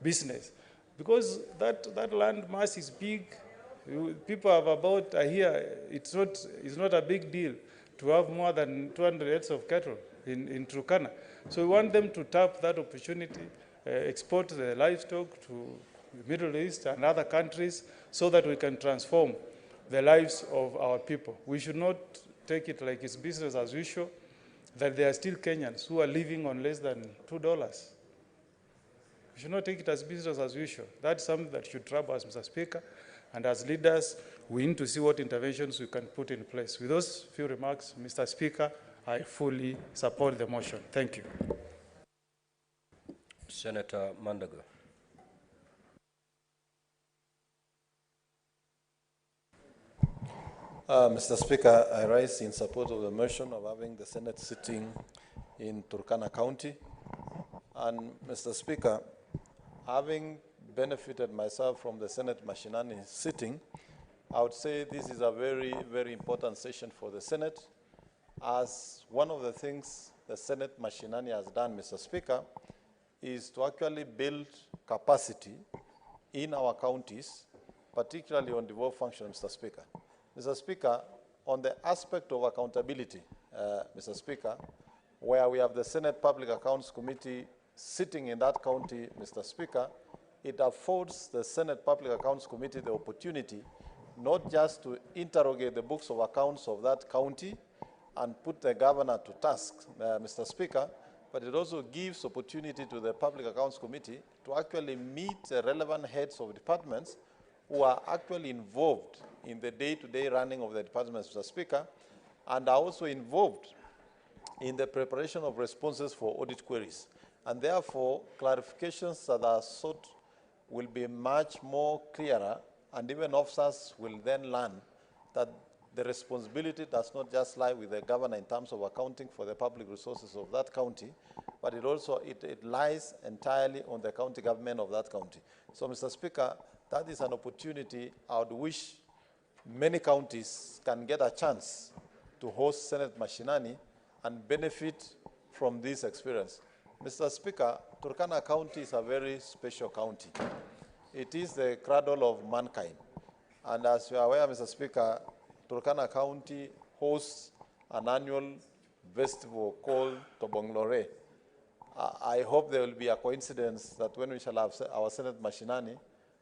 Speaker 3: business? Because that land mass is big. People have about, I hear, it's not a big deal to have more than 200 heads of cattle in Turkana. So we want them to tap that opportunity, export the livestock to the Middle East and other countries so that we can transform the lives of our people. We should not take it like it's business as usual, that there are still Kenyans who are living on less than $2. We should not take it as business as usual. That's something that should trouble us, Mr. Speaker. And as leaders, we need to see what interventions we can put in place. With those few remarks, Mr. Speaker, I fully support the motion. Thank you.
Speaker 12: Senator Mandago.
Speaker 17: Mr. Speaker, I rise in support of the motion of having the Senate sitting in Turkana County. And Mr. Speaker, having benefited myself from the Senate Mashinani sitting, I would say this is a very, very important session for the Senate, as one of the things the Senate Mashinani has done, Mr. Speaker, is to actually build capacity in our counties, particularly on devolved function, Mr. Speaker. Mr. Speaker, on the aspect of accountability, Mr. Speaker, where we have the Senate Public Accounts Committee sitting in that county, Mr. Speaker, it affords the Senate Public Accounts Committee the opportunity not just to interrogate the books of accounts of that county and put the governor to task, Mr. Speaker, but it also gives opportunity to the Public Accounts Committee to actually meet the relevant heads of departments who are actually involved in the day-to-day running of the departments, Mr. Speaker, and are also involved in the preparation of responses for audit queries. And therefore, clarifications that are sought will be much more clearer, and even officers will then learn that the responsibility does not just lie with the governor in terms of accounting for the public resources of that county, but it lies entirely on the county government of that county. So, Mr. Speaker, that is an opportunity I would wish many counties can get a chance to host Senate Mashinani and benefit from this experience. Mr. Speaker, Turkana County is a very special county. It is the cradle of mankind. And as you are aware, Mr. Speaker, Turkana County hosts an annual festival called Tobonglore. I hope there will be a coincidence that when we shall have our Senate Mashinani,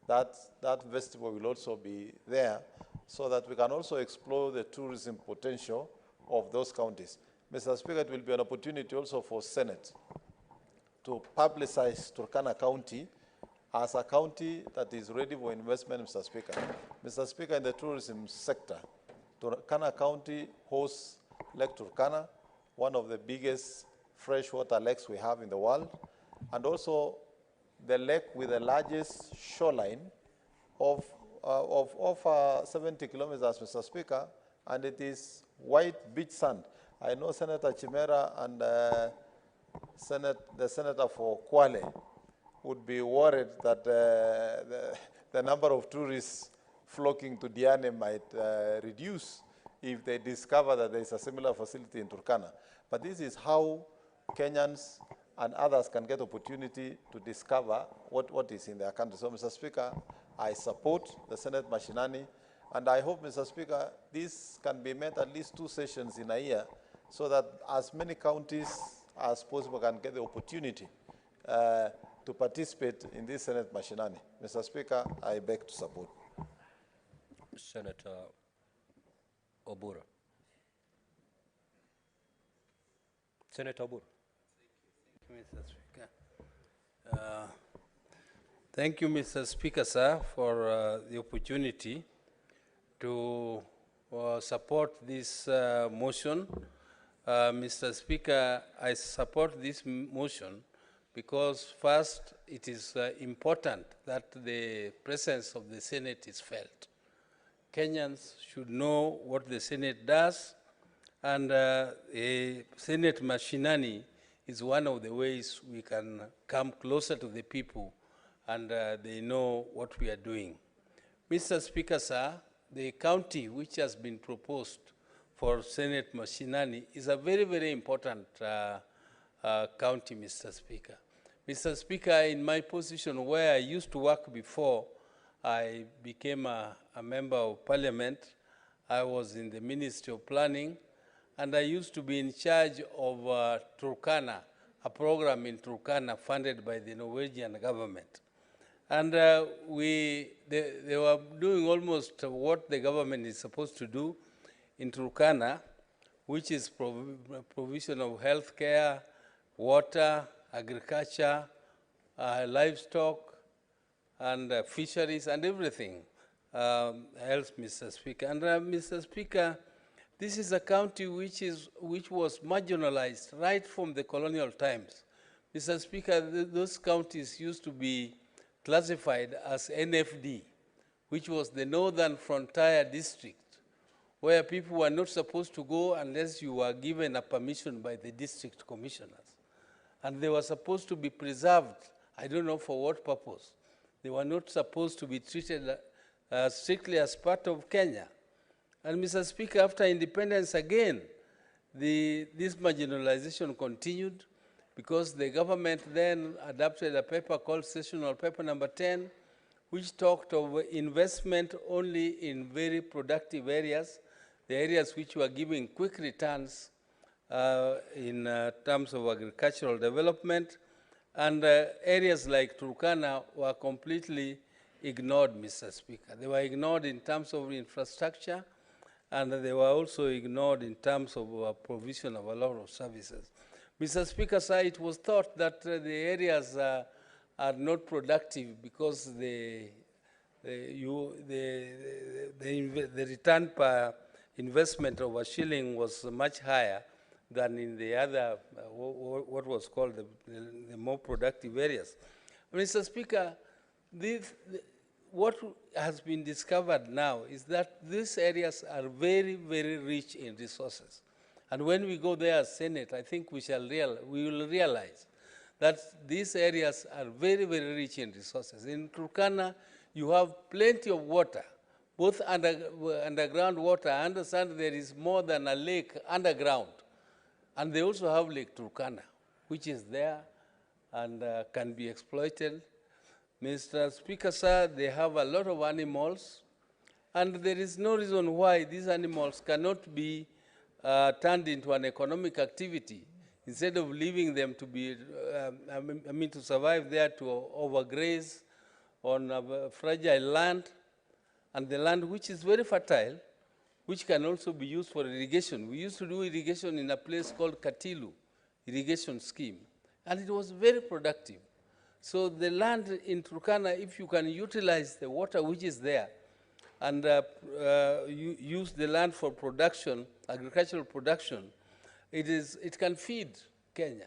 Speaker 17: that festival will also be there, so that we can also explore the tourism potential of those counties. Mr. Speaker, it will be an opportunity also for Senate to publicize Turkana County as a county that is ready for investment, Mr. Speaker. Mr. Speaker, in the tourism sector, Turkana County hosts Lake Turkana, one of the biggest freshwater lakes we have in the world, and also the lake with the largest shoreline of 70 kilometers, Mr. Speaker, and it is white beach sand. I know Senator Chimera and
Speaker 2: the senator for Kwale would be worried that the number of tourists flocking to Diani might reduce if they discover that there is a similar facility in Turkana. But this is how Kenyans and others can get opportunity to discover what is in their country. So, Mr. Speaker, I support the Senate Mashinani, and I hope, Mr. Speaker, this can be met at least 2 sessions in a year so that as many counties as possible can get the opportunity to participate in this Senate Mashinani. Mr. Speaker, I beg to support.
Speaker 12: Senator Obura. Senator Obura.
Speaker 6: Mr. Speaker. Thank you, Mr. Speaker, sir, for the opportunity to support this motion. Mr. Speaker, I support this motion because first, it is important that the presence of the Senate is felt. Kenyans should know what the Senate does, and a Senate Mashinani is one of the ways we can come closer to the people and they know what we are doing. Mr. Speaker, sir, the county which has been proposed for Senate Mashinani is a very, very important county, Mr. Speaker. Mr. Speaker, in my position where I used to work before I became a member of parliament, I was in the Ministry of Planning, and I used to be in charge of Turkana, a program in Turkana funded by the Norwegian government. And they were doing almost what the government is supposed to do in Turkana, which is provision of health care, water, agriculture, livestock, and fisheries, and everything else, Mr. Speaker. And Mr. Speaker, this is a county which was marginalized right from the colonial times. Mr. Speaker, those counties used to be classified as NFD, which was the Northern Frontier District, where people were not supposed to go unless you were given a permission by the district commissioners. And they were supposed to be preserved, I don't know for what purpose. They were not supposed to be treated strictly as part of Kenya. And Mr. Speaker, after independence again, this marginalization continued because the government then adopted a paper called Sessional Paper Number 10, which talked of investment only in very productive areas, the areas which were giving quick returns in terms of agricultural development, and areas like Turkana were completely ignored, Mr. Speaker. They were ignored in terms of infrastructure, and they were also ignored in terms of provision of a lot of services. Mr. Speaker, sir, it was thought that the areas are not productive because the return per investment of a shilling was much higher than in the other, what was called the more productive areas. Mr. Speaker, what has been discovered now is that these areas are very, very rich in resources. And when we go there as Senate, I think we will realize that these areas are very, very rich in resources. In Turkana, you have plenty of water, both underground water. I understand there is more than a lake underground. And they also have Lake Turkana, which is there and can be exploited. Mr. Speaker, sir, they have a lot of animals, and there is no reason why these animals cannot be turned into an economic activity instead of leaving them to be, to survive there, to overgraze on fragile land, and the land which is very fertile, which can also be used for irrigation. We used to do irrigation in a place called Katilu irrigation scheme, and it was very productive. So the land in Turkana, if you can utilize the water which is there and use the land for production, agricultural production, it can feed Kenya.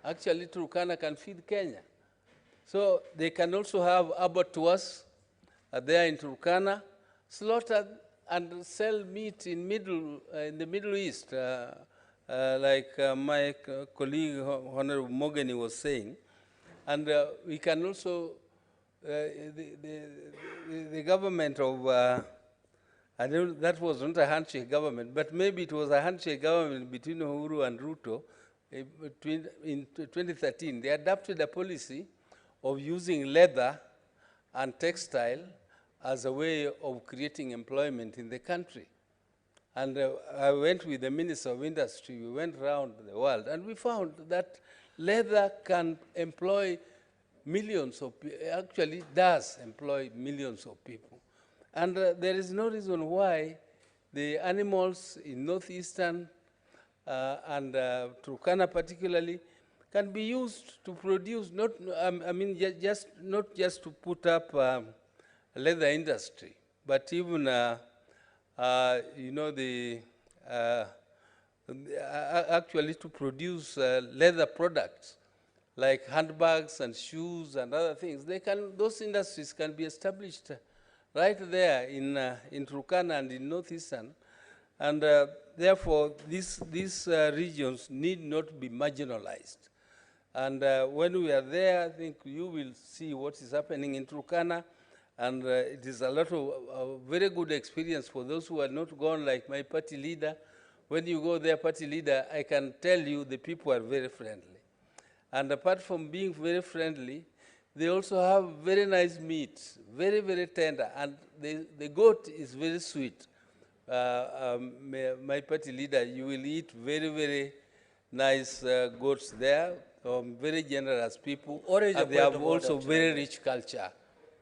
Speaker 6: Actually, Turkana can feed Kenya. So they can also have abattoirs there in Turkana, slaughter and sell meat in the Middle East, like my colleague Honorable Mogany was saying. And we can also, the government of, I don't, that was not a handshake government, but maybe it was a handshake government between Uhuru and Ruto in 2013. They adopted a policy of using leather and textile as a way of creating employment in the country. And I went with the Minister of Industry, we went around the world, and we found that leather can employ millions of people, actually does employ millions of people. And there is no reason why the animals in northeastern and Turkana particularly can be used to produce, not, not just to put up a leather industry, but even, you know, actually to produce leather products like handbags and shoes and other things. Those industries can be established right there in Turkana and in northeastern. And therefore, these regions need not be marginalized. And when we are there, I think you will see what is happening in Turkana. And it is a lot of very good experience for those who are not gone, like my party leader. When you go there, party leader, I can tell you the people are very friendly. And apart from being very friendly, they also have very nice meat, very, very tender. And the goat is very sweet. My party leader, you will eat very, very nice goats there, very generous people. And they have also very rich culture,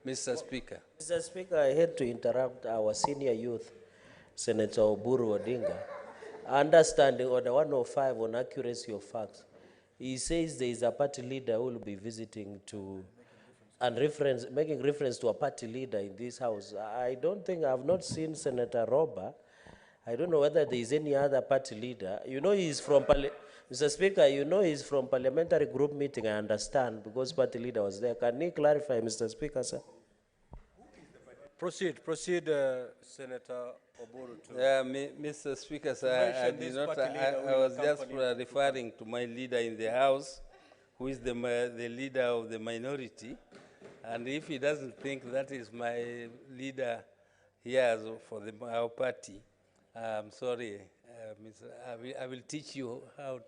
Speaker 6: Mr. Speaker.
Speaker 15: Mr. Speaker, I hate to interrupt our senior youth, Senator Oburu Odinga. Understanding Order 105 on accuracy of facts. He says there is a party leader who will be visiting to, and making reference to a party leader in this house. I don't think, I've not seen Senator Roba. I don't know whether there is any other party leader. You know he's from, Mr. Speaker, you know he's from parliamentary group meeting, I understand, because party leader was there. Can you clarify, Mr. Speaker, sir?
Speaker 12: Proceed, Senator Oburu.
Speaker 6: Yeah, Mr. Speaker, sir, I was just referring to my leader in the House, who is the leader of the minority. And if he doesn't think that is my leader here for our party, I'm sorry, I will teach you how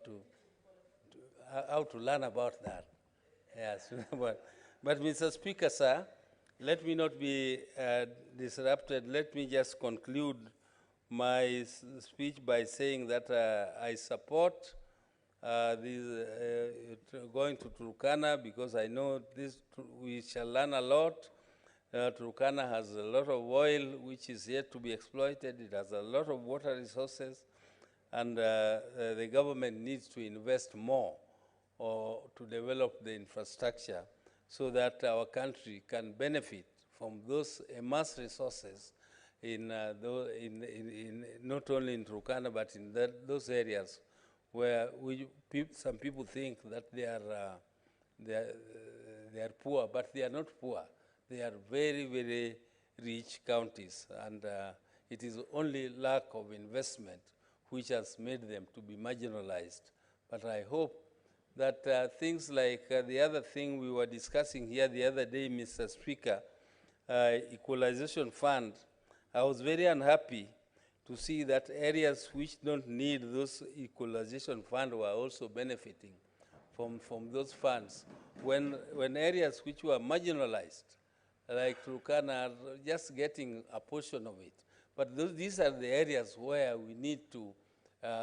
Speaker 6: to learn about that. Yes, but Mr. Speaker, sir, let me not be disrupted. Let me just conclude my speech by saying that I support going to Turkana because I know we shall learn a lot. Turkana has a lot of oil which is yet to be exploited. It has a lot of water resources, and the government needs to invest more to develop the infrastructure so that our country can benefit from those immense resources not only in Turkana but in those areas where some people think that they are poor, but they are not poor. They are very, very rich counties, and it is only lack of investment which has made them to be marginalized. But I hope that things like the other thing we were discussing here the other day, Mr. Speaker, equalization fund, I was very unhappy to see that areas which don't need those equalization fund were also benefiting from those funds. When areas which were marginalized, like Turkana, are just getting a portion of it. But these are the areas where we need to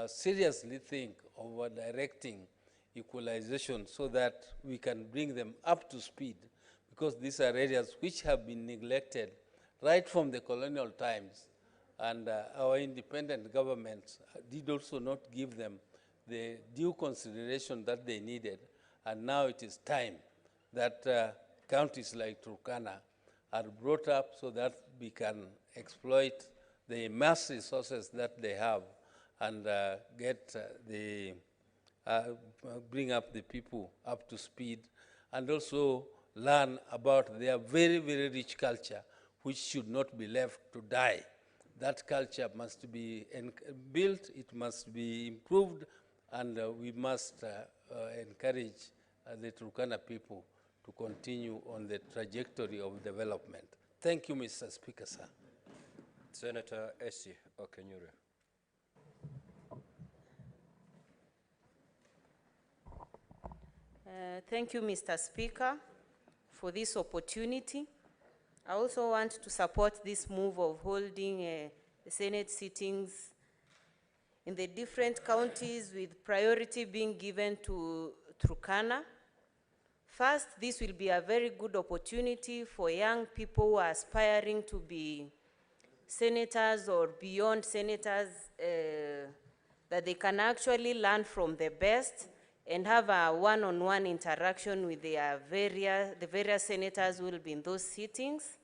Speaker 6: seriously think of directing equalization so that we can bring them up to speed, because these are areas which have been neglected right from the colonial times, and our independent governments did also not give them the due consideration that they needed, and now it is time that counties like Turkana are brought up so that we can exploit the immense resources that they have and bring up the people up to speed, and also learn about their very, very rich culture, which should not be left to die. That culture must be built, it must be improved, and we must encourage the Turkana people to continue on the trajectory of development. Thank you, Mr. Speaker, sir.
Speaker 12: Senator Essie Okenyuri.
Speaker 4: Thank you, Mr. Speaker, for this opportunity. I also want to support this move of holding the Senate sittings in the different counties with priority being given to Turkana. First, this will be a very good opportunity for young people who are aspiring to be senators or beyond senators, that they can actually learn from the best and have a one-on-one interaction with the various senators who will be in those sittings.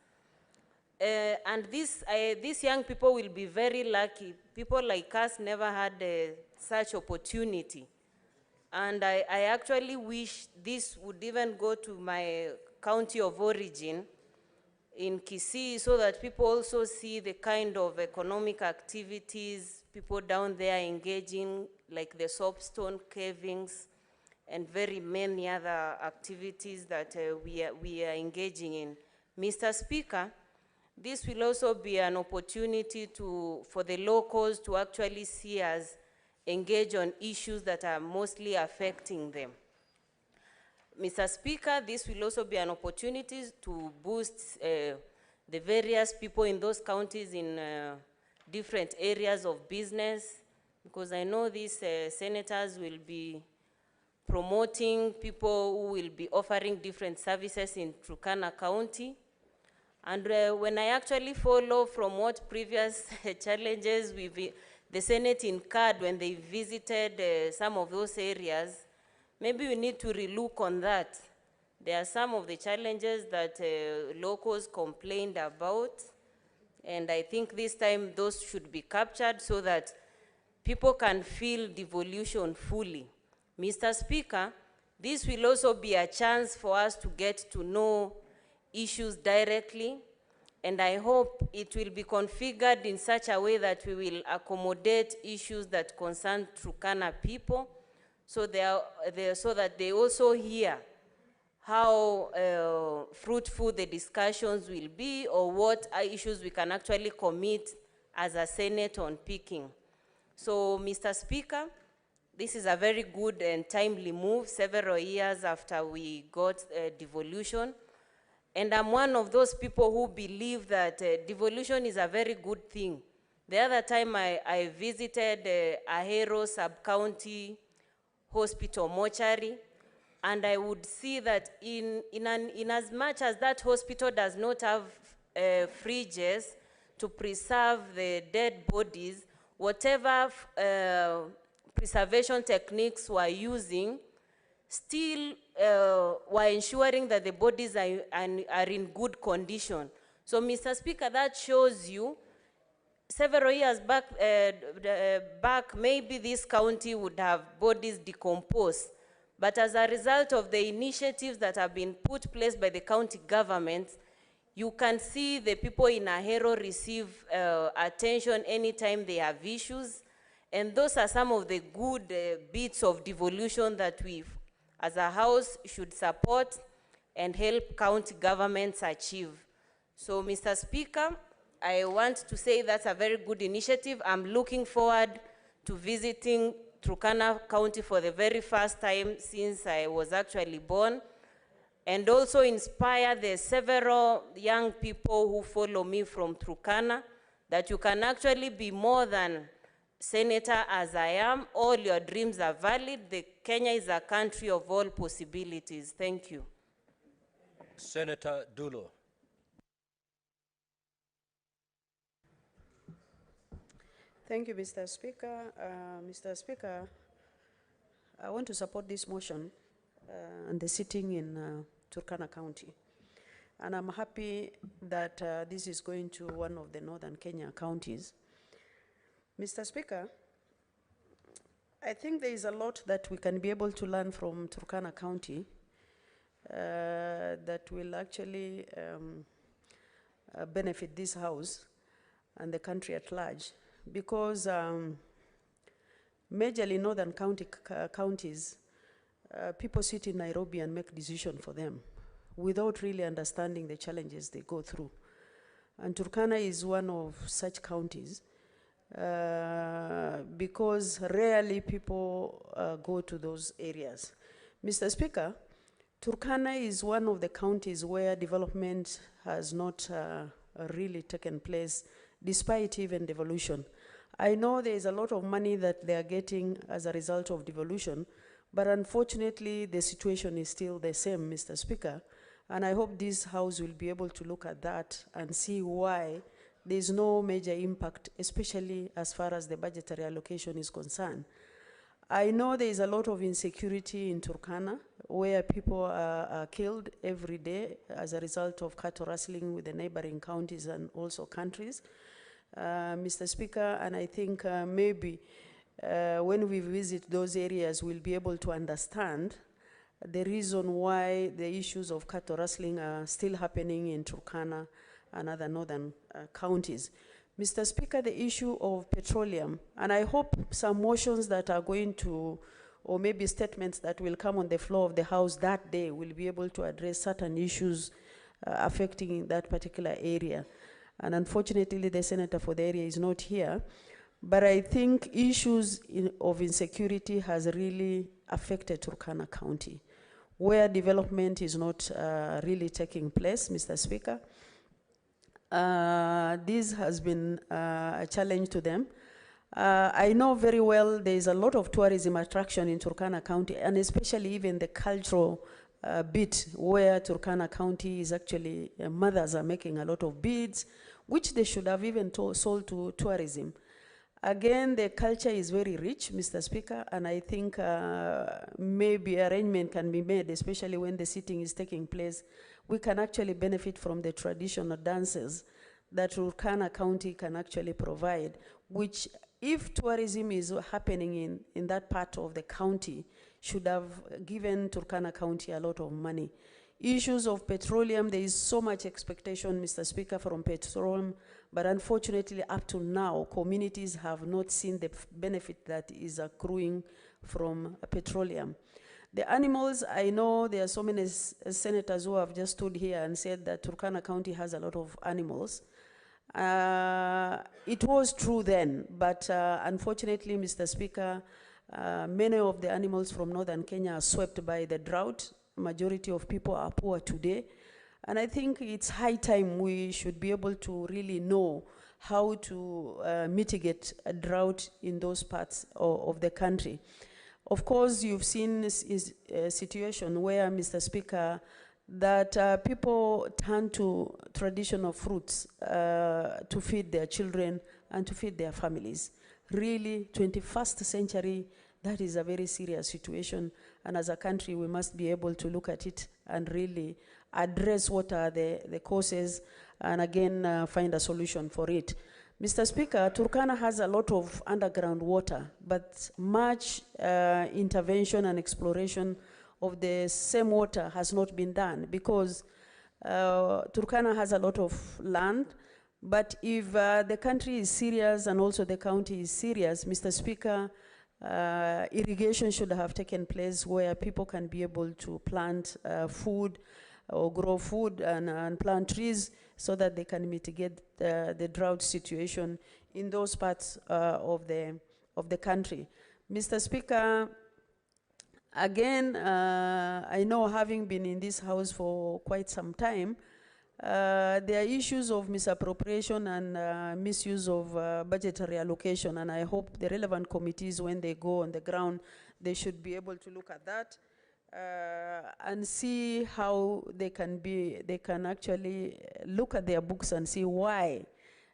Speaker 4: And these young people will be very lucky. People like us never had such opportunity. And I actually wish this would even go to my county of origin in Kisii, so that people also see the kind of economic activities people down there engaging, like the soapstone cavings and very many other activities that we are engaging in. Mr. Speaker, this will also be an opportunity for the locals to actually see us engage on issues that are mostly affecting them. Mr. Speaker, this will also be an opportunity to boost the various people in those counties in different areas of business, because I know these senators will be promoting people who will be offering different services in Turkana County. And when I actually follow from what previous challenges the Senate incurred when they visited some of those areas, maybe we need to relook on that. There are some of the challenges that locals complained about, and I think this time those should be captured so that people can feel devolution fully. Mr. Speaker, this will also be a chance for us to get to know issues directly, and I hope it will be configured in such a way that we will accommodate issues that concern Turkana people, so that they also hear how fruitful the discussions will be, or what issues we can actually commit as a Senate on picking. So, Mr. Speaker, this is a very good and timely move several years after we got devolution. And I'm one of those people who believe that devolution is a very good thing. The other time I visited Ahero Sub-County Hospital mortuary, and I would see that in as much as that hospital does not have fridges to preserve the dead bodies, whatever preservation techniques we're using, still we're ensuring that the bodies are in good condition. So, Mr. Speaker, that shows you several years back, maybe this county would have bodies decomposed. But as a result of the initiatives that have been put in place by the county government, you can see the people in Ahero receive attention anytime they have issues. And those are some of the good bits of devolution that we, as a house, should support and help county governments achieve. So, Mr. Speaker, I want to say that's a very good initiative. I'm looking forward to visiting Turkana County for the very first time since I was actually born, and also inspire the several young people who follow me from Turkana that you can actually be more than senator as I am. All your dreams are valid. Kenya is a country of all possibilities. Thank you.
Speaker 12: Senator Dulo.
Speaker 21: Thank you, Mr. Speaker. Mr. Speaker, I want to support this motion and the sitting in Turkana County. And I'm happy that this is going to one of the northern Kenya counties. Mr. Speaker, I think there is a lot that we can be able to learn from Turkana County that will actually benefit this House and the country at large. Because majorly northern counties, people sit in Nairobi and make decisions for them without really understanding the challenges they go through. And Turkana is one of such counties because rarely people go to those areas. Mr. Speaker, Turkana is one of the counties where development has not really taken place, despite even devolution. I know there is a lot of money that they are getting as a result of devolution, but unfortunately the situation is still the same, Mr. Speaker, and I hope this House will be able to look at that and see why there is no major impact, especially as far as the budgetary allocation is concerned. I know there is a lot of insecurity in Turkana, where people are killed every day as a result of cattle rustling with the neighboring counties and also countries, Mr. Speaker, and I think maybe when we visit those areas, we'll be able to understand the reason why the issues of cattle rustling are still happening in Turkana and other northern counties. Mr. Speaker, the issue of petroleum, and I hope some motions that are going to, or maybe statements that will come on the floor of the House that day will be able to address certain issues affecting that particular area. And unfortunately, the senator for the area is not here. But I think issues of insecurity has really affected Turkana County, where development is not really taking place, Mr. Speaker. This has been a challenge to them. I know very well there is a lot of tourism attraction in Turkana County, and especially even the cultural bit where Turkana County is actually, mothers are making a lot of beads, which they should have even sold to tourism. Again, the culture is very rich, Mr. Speaker, and I think maybe arrangement can be made, especially when the sitting is taking place. We can actually benefit from the traditional dances that Turkana County can actually provide, which if tourism is happening in that part of the county, should have given Turkana County a lot of money. Issues of petroleum, there is so much expectation, Mr. Speaker, from petroleum, but unfortunately up to now, communities have not seen the benefit that is accruing from petroleum. The animals, I know there are so many senators who have just stood here and said that Turkana County has a lot of animals. It was true then, but unfortunately, Mr. Speaker, many of the animals from northern Kenya are swept by the drought. Majority of people are poor today. And I think it's high time we should be able to really know how to mitigate a drought in those parts of the country. Of course, you've seen a situation where, Mr. Speaker, that people turn to traditional fruits to feed their children and to feed their families. Really, 21st century, that is a very serious situation. And as a country, we must be able to look at it and really address what are the causes and again find a solution for it. Mr. Speaker, Turkana has a lot of underground water, but much intervention and exploration of the same water has not been done because Turkana has a lot of land, but if the country is serious and also the county is serious, Mr. Speaker, irrigation should have taken place where people can be able to plant food or grow food and plant trees so that they can mitigate the drought situation in those parts of the country. Mr. Speaker, again, I know having been in this House for quite some time, there are issues of misappropriation and misuse of budgetary allocation, and I hope the relevant committees, when they go on the ground, they should be able to look at that and see how they can actually look at their books and see why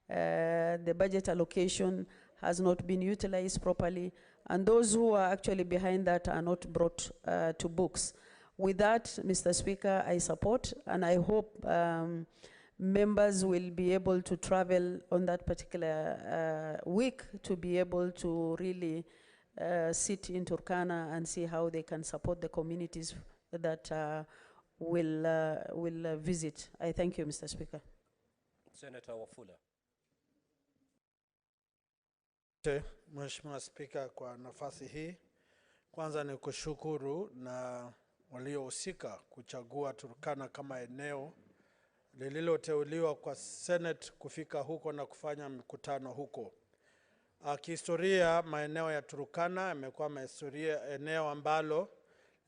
Speaker 21: the budget allocation has not been utilized properly, and those who are actually behind that are not brought to books. With that, Mr. Speaker, I support, and I hope members will be able to travel on that particular week to be able to really sit in Turkana and see how they can support the communities that will visit. I thank you, Mr. Speaker.
Speaker 12: Senator Wafula.
Speaker 7: Mheshimiwa Spika, kwa nafasi hii. Kwanza ni kushukuru na waliohusika kuchagua Turkana kama eneo lililoteuliwa kwa Senate kufika huko na kufanya mkutano huko. Kihistoria, maeneo ya Turkana yamekuwa eneo ambalo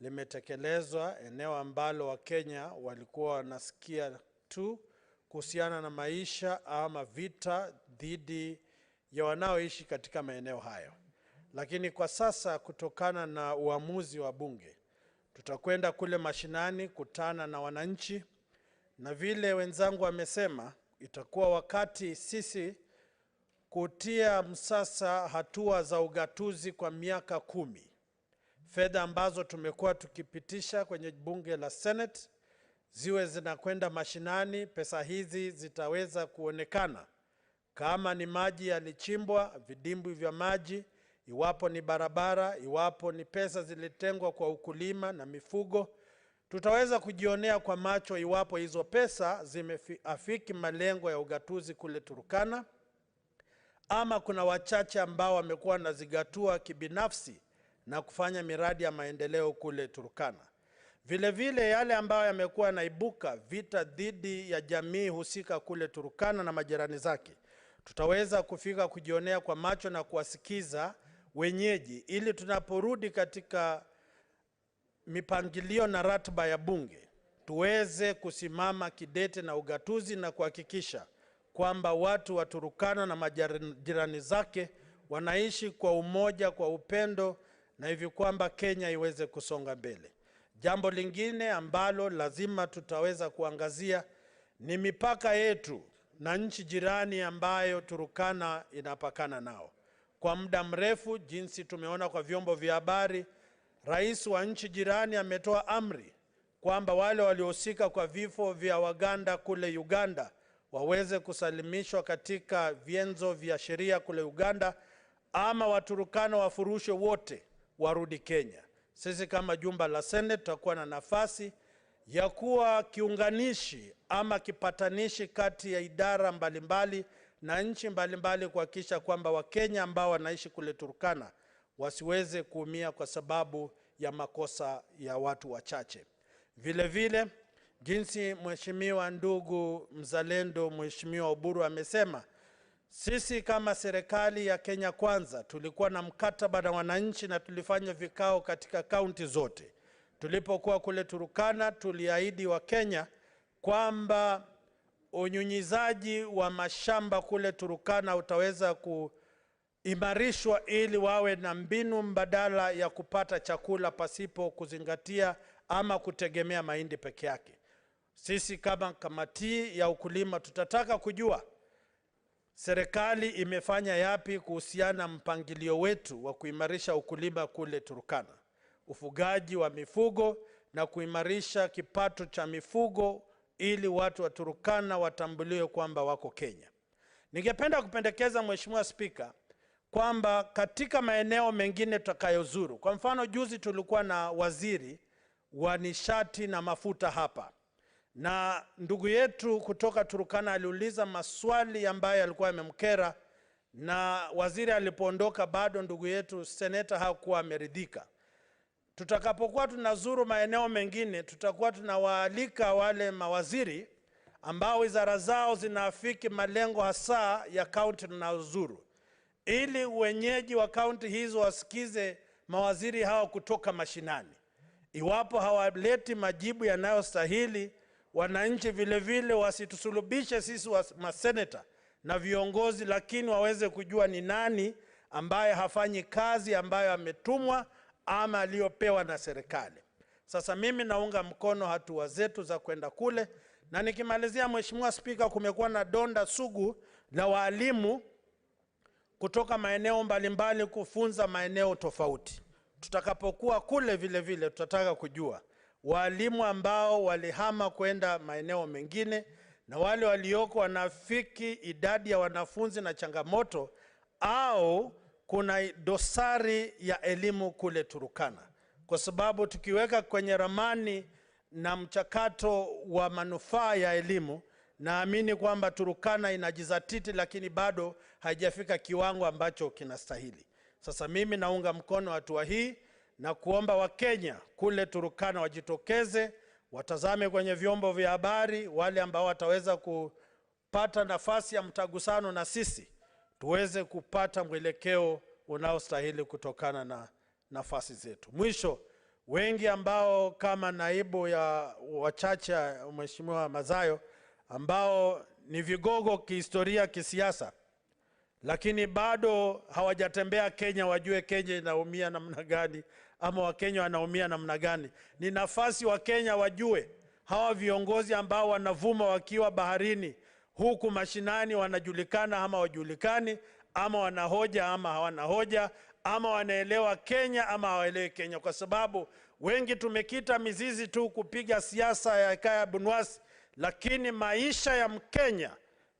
Speaker 7: limetekelezwa, eneo ambalo Wakenya walikuwa wanasikia tu kuhusiana na maisha ama vita dhidi ya wanaoishi katika maeneo hayo. Lakini kwa sasa, kutokana na uamuzi wa bunge, tutakwenda kule mashinani kutana na wananchi, na vile wenzangu wamesema, itakuwa wakati sisi kutia msasa hatua za ugatuzi kwa miaka 10. Fedha ambazo tumekuwa tukipitisha kwenye bunge la Senate ziwe zinakwenda mashinani. Pesa hizi zitaweza kuonekana kama ni maji yalichimbwa, vidimbwi vya maji, iwapo ni barabara, iwapo ni pesa zilitengwa kwa ukulima na mifugo. Tutaweza kujionea kwa macho iwapo hizo pesa zimeafiki malengo ya ugatuzi kule Turkana, ama kuna wachache ambao wamekuwa wanazigatua kibinafsi na kufanya miradi ya maendeleo kule Turkana. Vile vile yale ambayo yamekuwa naibuka vita dhidi ya jamii husika kule Turkana na majirani zake, tutaweza kufika kujionea kwa macho na kuwasikiza wenyeji, ili tunaporudi katika mipangilio na ratiba ya bunge, tuweze kusimama kidete na ugatuzi na kuhakikisha kwamba watu wa Turkana na majirani zake wanaishi kwa umoja, kwa upendo, na hivi kwamba Kenya iweze kusonga mbele. Jambo lingine ambalo lazima tutaweza kuangazia ni mipaka yetu na nchi jirani ambayo Turkana inapakana nao. Kwa muda mrefu, jinsi tumeona kwa vyombo vya habari, rais wa nchi jirani ametoa amri kwamba wale waliohusika kwa vifo vya Waganda kule Uganda waweze kusalimishwa katika vienzo vya sheria kule Uganda, ama Waturkana wafurushwe wote warudi Kenya. Sisi kama jumba la Senate tutakuwa na nafasi ya kuwa kiunganishi ama kipatanishi kati ya idara mbalimbali na nchi mbalimbali kuhakikisha kwamba Wakenya ambao wanaishi kule Turkana wasiweze kuumia kwa sababu ya makosa ya watu wachache. Vile vile, jinsi mheshimiwa ndugu mzalendo Mheshimiwa Oburu amesema, sisi kama serikali ya Kenya Kwanza tulikuwa na mkataba na wananchi na tulifanya vikao katika kaunti zote. Tulipokuwa kule Turkana, tuliahidi wa Kenya kwamba unyunyizaji wa mashamba kule Turkana utaweza kuimarishwa ili wawe na mbinu mbadala ya kupata chakula pasipo kuzingatia ama kutegemea mahindi peke yake. Sisi kama kamati ya ukulima tutataka kujua serikali imefanya yapi kuhusiana mpangilio wetu wa kuimarisha ukulima kule Turkana, ufugaji wa mifugo na kuimarisha kipato cha mifugo ili watu wa Turkana watambuliwe kwamba wako Kenya. Ningependa kupendekeza Mheshimiwa Spika kwamba katika maeneo mengine tutakayozuru, kwa mfano juzi tulikuwa na waziri wa nishati na mafuta hapa, na ndugu yetu kutoka Turkana aliuliza maswali ambayo yalikuwa yamemkera, na waziri alipoondoka bado ndugu yetu seneta hakuwa ameridhika. Tutakapokuwa tunazuru maeneo mengine, tutakuwa tunawaalika wale mawaziri ambao wizara zao zinaafiki malengo hasa ya kaunti tunazuru, ili wenyeji wa kaunti hizo wasikize mawaziri hao kutoka mashinani. Iwapo hawaleti majibu yanayostahili, wananchi vile vile wasitusulubishe sisi wa maseneta na viongozi, lakini waweze kujua ni nani ambaye hafanyi kazi ambayo ametumwa ama aliyopewa na serikali. Sasa mimi naunga mkono hatua zetu za kwenda kule, na nikimalizia Mheshimiwa Spika, kumekuwa na donda sugu la walimu kutoka maeneo mbalimbali kufunza maeneo tofauti. Tutakapokuwa kule vile vile tutataka kujua walimu ambao walihama kwenda maeneo mengine na wale walioko wanafiki idadi ya wanafunzi na changamoto, au kuna dosari ya elimu kule Turkana. Kwa sababu tukiweka kwenye ramani na mchakato wa manufaa ya elimu, naamini kwamba Turkana inajizatiti lakini bado haijafika kiwango ambacho kinastahili. Sasa mimi naunga mkono hatua hii na kuomba Wakenya kule Turkana wajitokeze, watazame kwenye vyombo vya habari, wale ambao wataweza kupata nafasi ya mtagusano na sisi, tuweze kupata mwelekeo unaostahili kutokana na nafasi zetu. Mwisho, wengi ambao kama naibu ya wachache Mheshimiwa Mazayo, ambao ni vigogo kihistoria, kisiasa, lakini bado hawajatembea Kenya wajue Kenya inaumia namna gani ama Wakenya wanaumia namna gani. Ni nafasi wa Kenya wajue hawa viongozi ambao wanavuma wakiwa baharini, huku mashinani wanajulikana ama wajulikani, ama wanahoja ama hawana hoja, ama wanaelewa Kenya ama hawaelewi Kenya, kwa sababu wengi tumekita mizizi tu kupiga siasa ya kaya bunwasi, lakini maisha ya Mkenya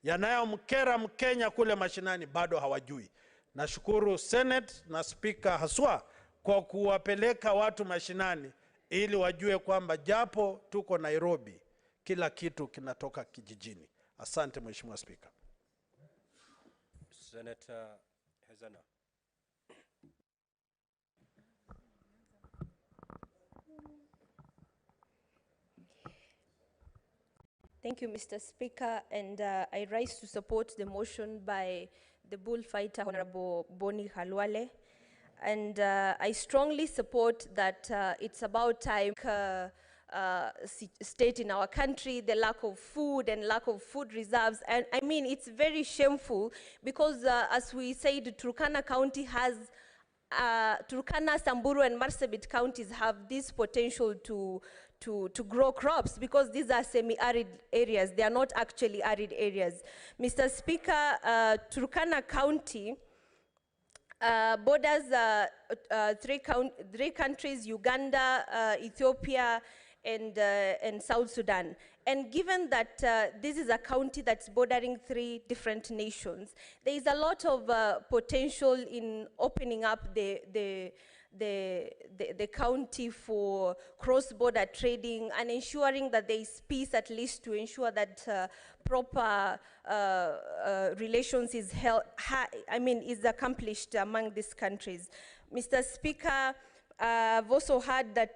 Speaker 7: yanayomkera Mkenya kule mashinani bado hawajui. Nashukuru Senate na Speaker haswa kwa kuwapeleka watu mashinani ili wajue kwamba japo tuko Nairobi, kila kitu kinatoka kijijini. Asante Mheshimiwa Speaker.
Speaker 12: Senator Hezana.
Speaker 9: Thank you, Mr. Speaker, and I rise to support the motion by the bullfighter, Honorable Boni Halwale. And I strongly support that it's about time state in our country, the lack of food and lack of food reserves. And I mean, it's very shameful because as we said, Turkana County has Turkana, Samburu, and Marsabit counties have this potential to grow crops because these are semi-arid areas. They are not actually arid areas. Mr. Speaker, Turkana County borders three countries, Uganda, Ethiopia, and South Sudan. And given that this is a county that's bordering 3 different nations, there is a lot of potential in opening up the county for cross-border trading and ensuring that there is peace, at least to ensure that proper relations is is accomplished among these countries. Mr. Speaker, I've also heard that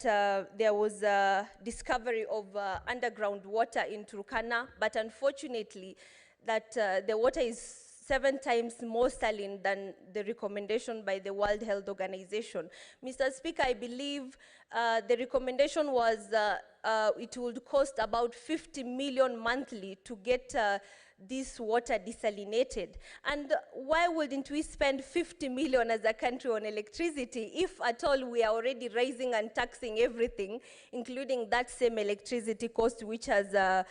Speaker 9: there was a discovery of underground water in Turkana, but unfortunately that the water is 7 times more saline than the recommendation by the World Health Organization. Mr. Speaker, I believe the recommendation was it would cost about 50 million monthly to get this water desalinated. And why wouldn't we spend 50 million as a country on electricity if at all we are already raising and taxing everything, including that same electricity cost which has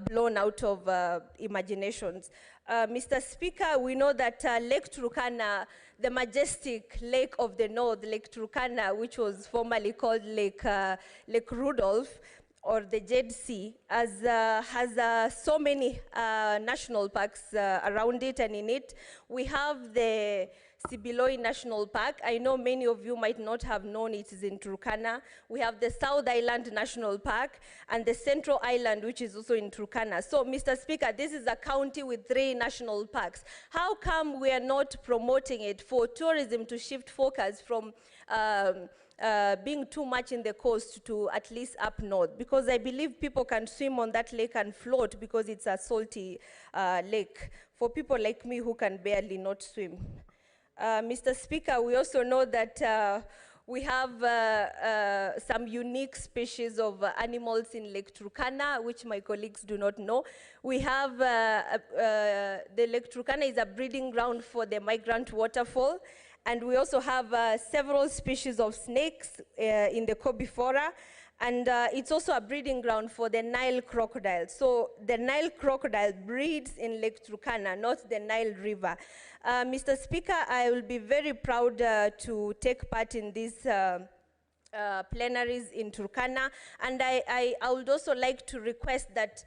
Speaker 9: blown out of imaginations. Mr. Speaker, we know that Lake Turkana, the majestic lake of the north, Lake Turkana, which was formerly called Lake Rudolph, or the Jade Sea, has so many national parks around it and in it. We have the Sibiloi National Park. I know many of you might not have known it is in Turkana. We have the South Island National Park and the Central Island, which is also in Turkana. So, Mr. Speaker, this is a county with 3 national parks. How come we are not promoting it for tourism to shift focus from being too much in the coast to at least up north? Because I believe people can swim on that lake and float because it's a salty lake for people like me who can barely not swim. Mr. Speaker, we also know that we have some unique species of animals in Lake Turkana, which my colleagues do not know. We have, the Lake Turkana is a breeding ground for the migrant waterfowl. And we also have several species of snakes in the Kobifora. And it's also a breeding ground for the Nile crocodile. So the Nile crocodile breeds in Lake Turkana, not the Nile River. Mr. Speaker, I will be very proud to take part in these plenaries in Turkana. And I would also like to request that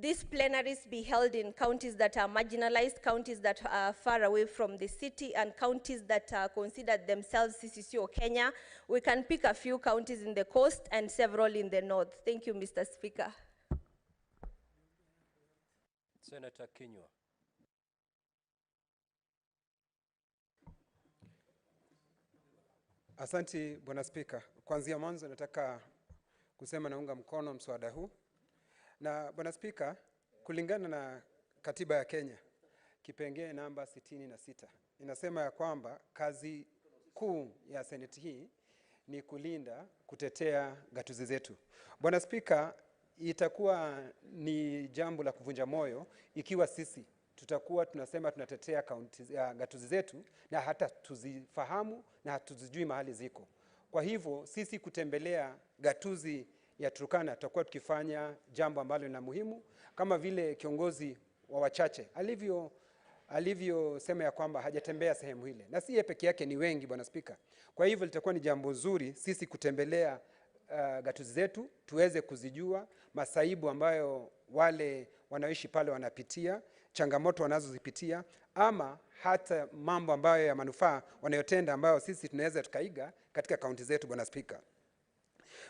Speaker 9: these plenaries be held in counties that are marginalized, counties that are far away from the city, and counties that consider themselves CCC or Kenya. We can pick a few counties in the coast and several in the north. Thank you, Mr. Speaker.
Speaker 12: Senator Kinyua.
Speaker 16: Asanti Bwana Spika. Kuanzia mwanzo nataka kusema naunga mkono mswada huu. Na Bwana Spika, kulingana na katiba ya Kenya, kipengee namba 66, inasema ya kwamba kazi kuu ya seneti hii ni kulinda, kutetea gatuzi zetu. Bwana Spika, itakuwa ni jambo la kuvunja moyo ikiwa sisi tutakuwa tunasema tunatetea gatuzi zetu na hata tuzifahamu na hatuzijui mahali ziko. Kwa hivyo sisi kutembelea gatuzi ya Turkana tutakuwa tukifanya jambo ambalo ni la muhimu, kama vile kiongozi wa wachache alivyosema ya kwamba hajatembea sehemu ile, na si yeye peke yake, ni wengi Bwana Spika. Kwa hivyo litakuwa ni jambo zuri sisi kutembelea gatuzi zetu, tuweze kuzijua masaibu ambayo wale wanaoishi pale wanapitia, changamoto wanazozipitia, ama hata mambo ambayo ya manufaa wanayotenda ambayo sisi tunaweza tukaiga katika kaunti zetu Bwana Spika.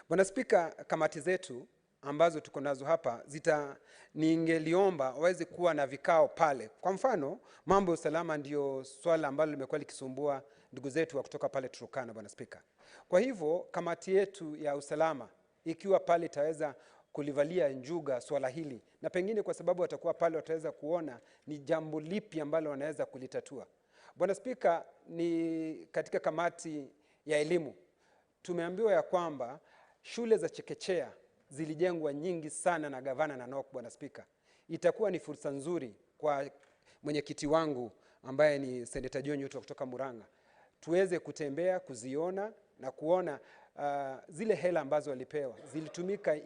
Speaker 16: Bwana Spika, kamati zetu ambazo tuko nazo hapa ningeliomba waweze kuwa na vikao pale. Kwa mfano, mambo ya usalama ndio swala ambalo limekuwa likisumbua ndugu zetu wa kutoka pale Turkana Bwana Spika. Kwa hivyo kamati yetu ya usalama ikiwa pale itaweza kulivalia njuga swala hili, na pengine kwa sababu watakuwa pale wataweza kuona ni jambo lipi ambalo wanaweza kulitatua. Bwana Spika, ni katika kamati ya elimu tumeambiwa ya kwamba shule za chekechea zilijengwa nyingi sana na gavana na NOC Bwana Spika. Itakuwa ni fursa nzuri kwa mwenyekiti wangu ambaye ni Senator John Yuto kutoka Murang'a, tuweze kutembea, kuziona na kuona zile hela ambazo walipewa zilitumika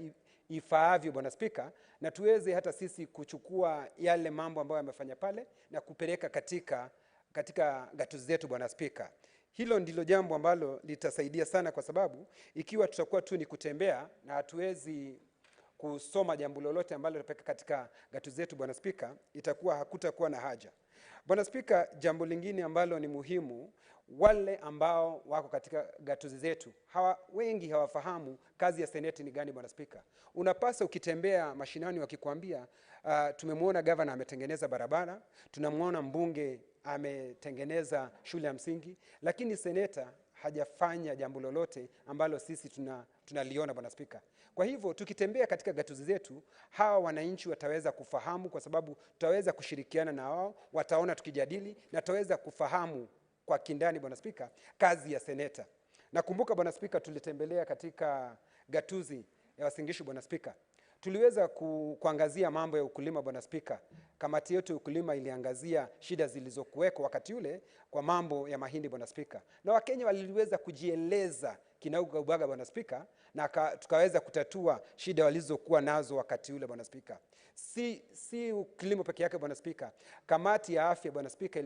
Speaker 16: ifaavyo Bwana Spika, na tuweze hata sisi kuchukua yale mambo ambayo yamefanya pale na kupeleka katika gatuzi zetu Bwana Spika. Hilo ndilo jambo ambalo litasaidia sana, kwa sababu ikiwa tutakuwa tu ni kutembea na hatuwezi kusoma jambo lolote ambalo litapeka katika gatuzi zetu Bwana Spika, hakutakuwa na haja. Bwana Spika, jambo lingine ambalo ni muhimu, wale ambao wako katika gatuzi zetu wengi hawafahamu kazi ya seneti ni gani Bwana Spika. Unapasa ukitembea mashinani wakikwambia tumemwona gavana ametengeneza barabara, tunamwona mbunge ametengeneza shule ya msingi, lakini seneta hajafanya jambo lolote ambalo sisi tunaliona Bwana Spika. Kwa hivyo tukitembea katika gatuzi zetu, hawa wananchi wataweza kufahamu, kwa sababu tutaweza kushirikiana na wao, wataona tukijadili na tutaweza kufahamu kwa kindani Bwana Spika kazi ya seneta. Nakumbuka Bwana Spika, tulitembelea katika gatuzi ya Uasin Gishu Bwana Spika. Tuliweza kuangazia mambo ya ukulima Bwana Spika. Kamati yetu ya ukulima iliangazia shida zilizokuweko wakati ule kwa mambo ya mahindi Bwana Spika. Na Wakenya waliweza kujieleza kinauga ubaga Bwana Spika, na tukaweza kutatua shida walizokuwa nazo wakati ule Bwana Spika. Si ukulima peke yake Bwana Spika. Kamati ya afya Bwana Spika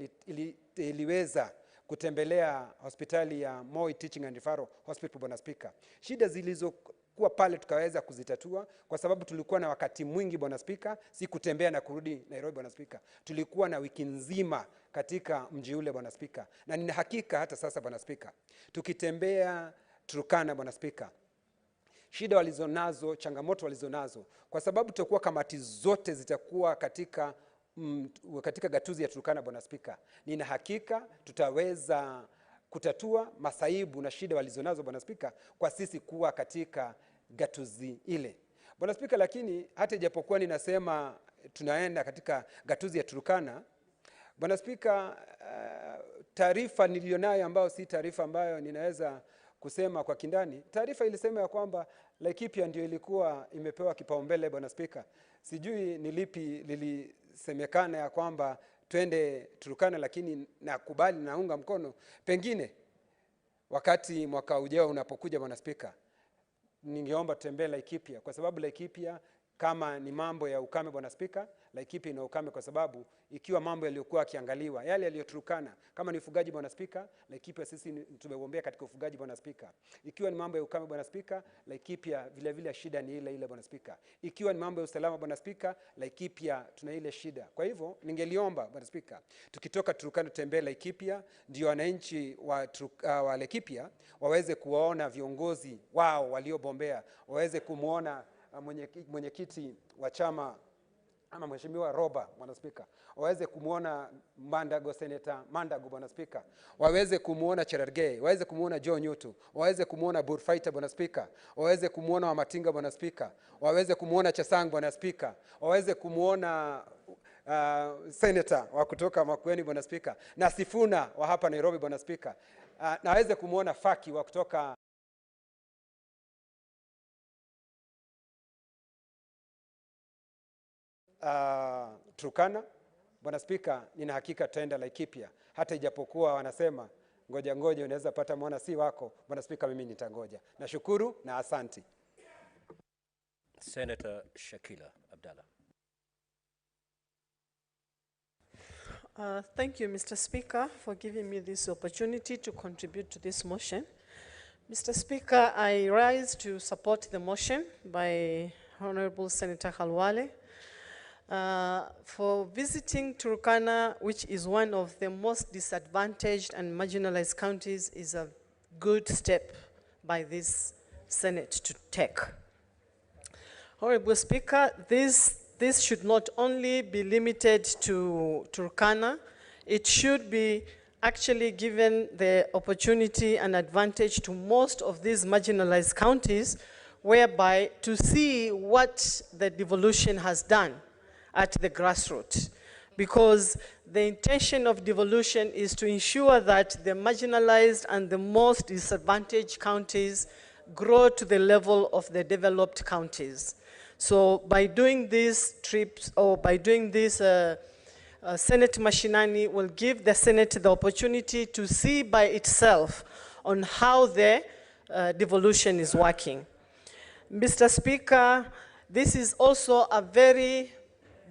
Speaker 16: iliweza kutembelea hospitali ya Moi Teaching and Referral Hospital Bwana Spika. Shida zilizokuwa pale tukaweza kuzitatua, kwa sababu tulikuwa na wakati mwingi Bwana Spika, si kutembea na kurudi Nairobi Bwana Spika. Tulikuwa na wiki nzima katika mji ule Bwana Spika, na nina hakika hata sasa Bwana Spika, tukitembea Turkana Bwana Spika, shida walizonazo, changamoto walizonazo, kwa sababu tutakuwa kamati zote zitakuwa katika gatuzi ya Turkana Bwana Spika, nina hakika tutaweza kutatua masaibu na shida walizonazo Bwana Spika, kwa sisi kuwa katika gatuzi ile Bwana Spika. Lakini hata ijapokuwa ninasema tunaenda katika gatuzi ya Turkana Bwana Spika, taarifa nilionayo ambayo si taarifa ambayo ninaweza kusema kwa kindani, taarifa ilisema ya kwamba Laikipia ndio ilikuwa imepewa kipaumbele Bwana Spika. Sijui ni lipi lilisemekana ya kwamba twende Turkana, lakini nakubali, naunga mkono. Pengine wakati mwaka ujao unapokuja Bwana Spika, ningeomba tutembee Laikipia, kwa sababu Laikipia kama ni mambo ya ukame Bwana Spika, Laikipia ina ukame, kwa sababu ikiwa mambo yaliyokuwa yakiangaliwa yale yaliyoturukana kama ni ufugaji Bwana Spika, Laikipia sisi tumeombea katika ufugaji Bwana Spika. Ikiwa ni mambo ya ukame Bwana Spika, Laikipia vile vile shida ni ile Bwana Spika. Ikiwa ni mambo ya usalama Bwana Spika, Laikipia tuna ile shida. Kwa hivyo ningeliomba Bwana Spika, tukitoka Turkana tutembee Laikipia, ndio wananchi wa Laikipia waweze kuwaona viongozi wao waliobombea, waweze kumuona mwenyekiti wa chama ama Mheshimiwa Roba, Bwana Spika, waweze kumuona Mandago, Senator Mandago, Bwana Spika, waweze kumuona Cherargei, waweze kumuona Joe Nyutu, waweze kumuona Burfaita, Bwana Spika, waweze kumuona Wamatinga, Bwana Spika, waweze kumuona Chesang, Bwana Spika, waweze kumuona Senator wa kutoka Makueni, Bwana Spika, na Sifuna wa hapa Nairobi, Bwana Spika, na waweze kumuona Faki wa kutoka Turkana. Bwana Spika, nina hakika tutaenda Laikipia, hata ijapokuwa wanasema ngoja unaweza pata mwana si wako. Bwana Spika, mimi nitangoja. Nashukuru na asanti.
Speaker 12: Senator Shakila Abdallah.
Speaker 11: Thank you, Mr. Speaker, for giving me this opportunity to contribute to this motion. Mr. Speaker, I rise to support the motion by Honorable Senator Khalwale for visiting Turkana, which is one of the most disadvantaged and marginalized counties, is a good step by this Senate to take. Honorable Speaker, this should not only be limited to Turkana, it should be actually given the opportunity and advantage to most of these marginalized counties, whereby to see what the devolution has done at the grassroots. Because the intention of devolution is to ensure that the marginalized and the most disadvantaged counties grow to the level of the developed counties. So by doing these trips, or by doing this Senate Mashinani, will give the Senate the opportunity to see by itself on how the devolution is working. Mr. Speaker, this is also a very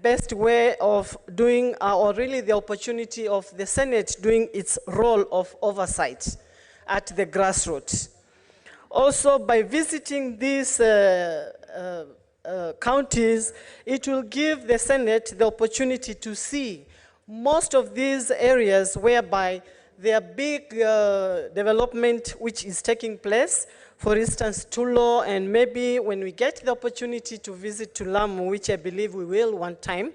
Speaker 11: best way of doing, or really the opportunity of the Senate doing its role of oversight at the grassroots. Also, by visiting these counties, it will give the Senate the opportunity to see most of these areas whereby there are big development which is taking place. For instance, Tulo, and maybe when we get the opportunity to visit Tulamu, which I believe we will one time,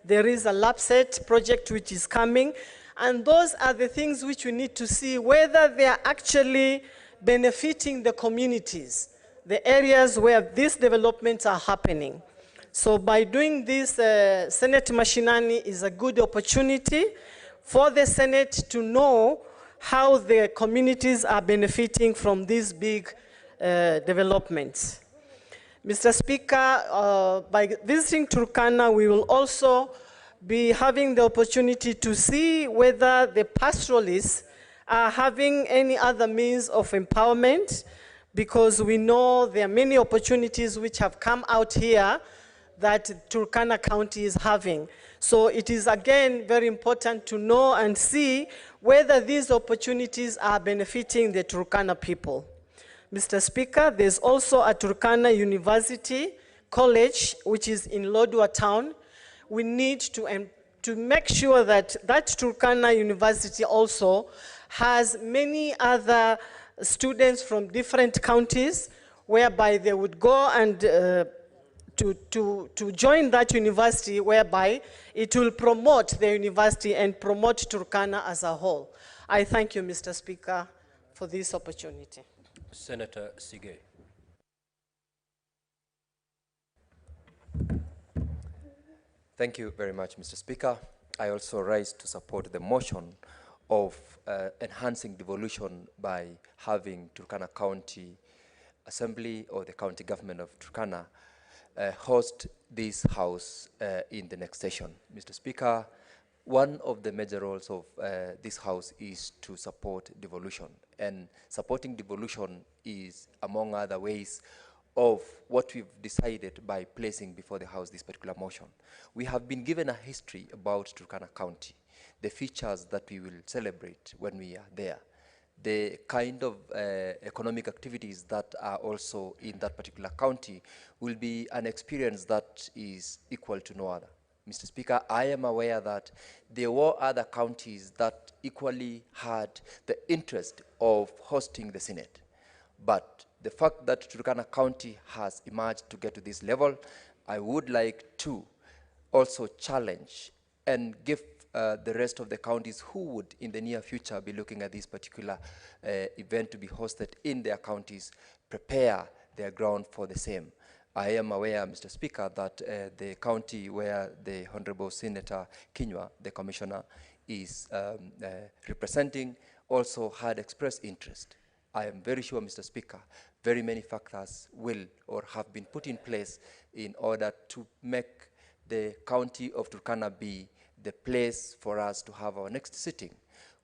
Speaker 11: there is a LAPSET project which is coming, and those are the things which we need to see whether they are actually benefiting the communities, the areas where these developments are happening. So by doing this, Senate Mashinani is a good opportunity for the Senate to know how the communities are benefiting from these big developments. Mr. Speaker, by visiting Turkana, we will also be having the opportunity to see whether the pastoralists are having any other means of empowerment, because we know there are many opportunities which have come out here that Turkana County is having. So it is again very important to know and see whether these opportunities are benefiting the Turkana people. Mr. Speaker, there's also a Turkana University College, which is in Lodwar town. We need to make sure that that Turkana University also has many other students from different counties, whereby they would go and to join that university, whereby it will promote the university and promote Turkana as a whole. I thank you, Mr. Speaker, for this opportunity.
Speaker 12: Senator Sige.
Speaker 13: Thank you very much, Mr. Speaker. I also rise to support the motion of enhancing devolution by having Turkana County Assembly or the county government of Turkana host this house in the next session. Mr. Speaker, one of the major roles of this house is to support devolution, and supporting devolution is, among other ways, of what we've decided by placing before the House this particular motion. We have been given a history about Turkana County, the features that we will celebrate when we are there, the kind of economic activities that are also in that particular county will be an experience that is equal to no other. Mr. Speaker, I am aware that there were other counties that equally had the interest of hosting the Senate. But the fact that Turkana County has emerged to get to this level, I would like to also challenge and give the rest of the counties who would in the near future be looking at this particular event to be hosted in their counties, prepare their ground for the same. I am aware, Mr. Speaker, that the county where the Honorable Senator Kinyua, the Commissioner, is representing, also had expressed interest. I am very sure, Mr. Speaker, very many factors will or have been put in place in order to make the county of Turkana be the place for us to have our next sitting.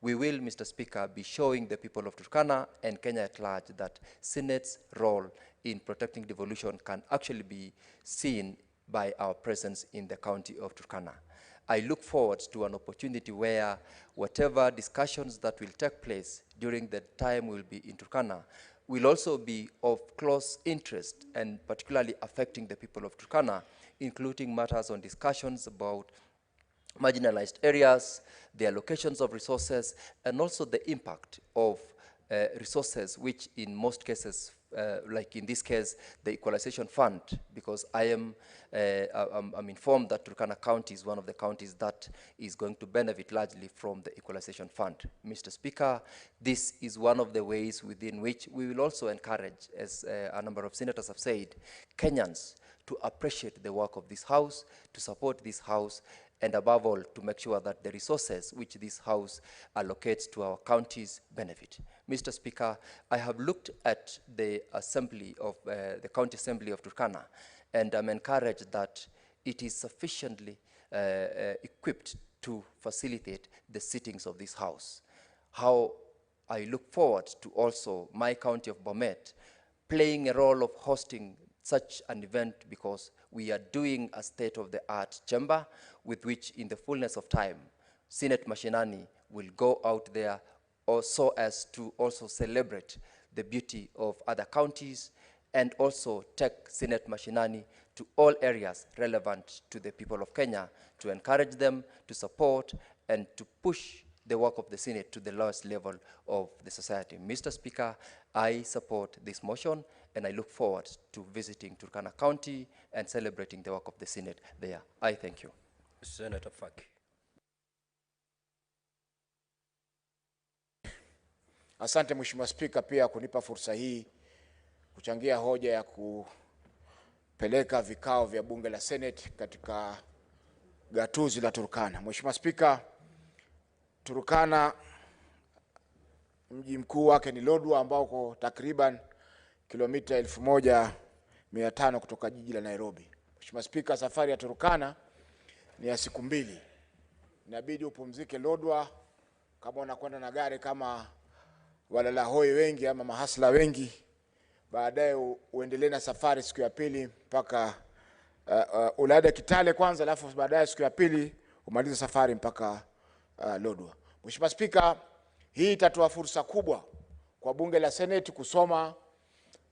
Speaker 13: We will, Mr. Speaker, be showing the people of Turkana and Kenya at large that Senate's role in protecting devolution can actually be seen by our presence in the county of Turkana. I look forward to an opportunity where whatever discussions that will take place during the time we'll be in Turkana will also be of close interest and particularly affecting the people of Turkana, including matters on discussions about marginalized areas, the allocations of resources, and also the impact of resources, which in most cases, like in this case, the Equalization Fund, because I'm informed that Turkana County is one of the counties that is going to benefit largely from the Equalization Fund. Mr. Speaker, this is one of the ways within which we will also encourage, as a number of senators have said, Kenyans to appreciate the work of this House, to support this House, and above all, to make sure that the resources which this House allocates to our counties benefit. Mr. Speaker, I have looked at the assembly of the County Assembly of Turkana, and I'm encouraged that it is sufficiently equipped to facilitate the sittings of this House. How I look forward to also my county of Bomet playing a role of hosting such an event, because we are doing a state-of-the-art chamber with which, in the fullness of time, Senate Mashinani will go out there so as to also celebrate the beauty of other counties and also take Senate Mashinani to all areas relevant to the people of Kenya, to encourage them, to support, and to push the work of the Senate to the lowest level of the society. Mr. Speaker, I support this motion, and I look forward to visiting Turkana County and celebrating the work of the Senate there. I thank you.
Speaker 12: Senator Faki.
Speaker 8: Asante Mheshimiwa Spika pia kunipa fursa hii kuchangia hoja ya kupeleka vikao vya bunge la Senate katika gatuzi la Turkana. Mheshimiwa Spika, Turkana mji mkuu wake ni Lodwar ambao uko takriban kilomita 1500 kutoka jiji la Nairobi. Mheshimiwa Spika, safari ya Turkana ni ya siku 2. Inabidi upumzike Lodwar kama unakwenda na gari kama walala hoi wengi ama mahasla wengi, baadaye uendelee na safari siku ya pili mpaka Ulada Kitale kwanza, alafu baadaye siku ya pili umalize safari mpaka Lodwar. Mheshimiwa Spika, hii itatoa fursa kubwa kwa bunge la Senate kusoma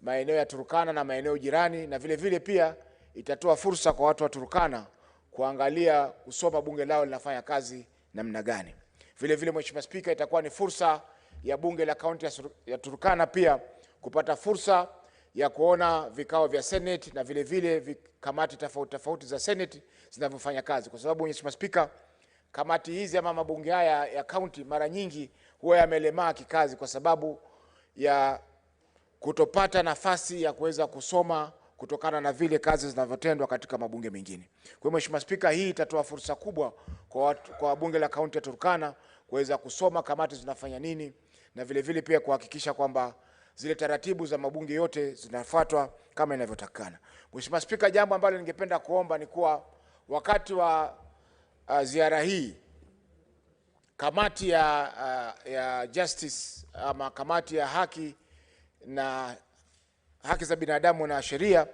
Speaker 8: maeneo ya Turkana na maeneo jirani, na vile vile pia itatoa fursa kwa watu wa Turkana kuangalia kusoma bunge lao linafanya kazi namna gani. Vile vile Mheshimiwa Spika, itakuwa ni fursa ya bunge la kaunti ya Turkana pia kupata fursa ya kuona vikao vya Senate na vile vile kamati tofauti za Senate zinavyofanya kazi, kwa sababu Mheshimiwa Spika, kamati hizi ama mabunge haya ya kaunti mara nyingi huwa yamelemaa kikazi kwa sababu ya kutopata nafasi ya kuweza kusoma kutokana na vile kazi zinavyotendwa katika mabunge mengine. Kwa hiyo Mheshimiwa Spika, hii itatoa fursa kubwa kwa bunge la kaunti ya Turkana kuweza kusoma kamati zinafanya nini, na vile vile pia kuhakikisha kwamba zile taratibu za mabunge yote zinafuatwa kama inavyotakana. Mheshimiwa Spika, jambo ambalo ningependa kuomba ni kuwa wakati wa ziara hii kamati ya justice ama kamati ya haki na haki za binadamu na sheria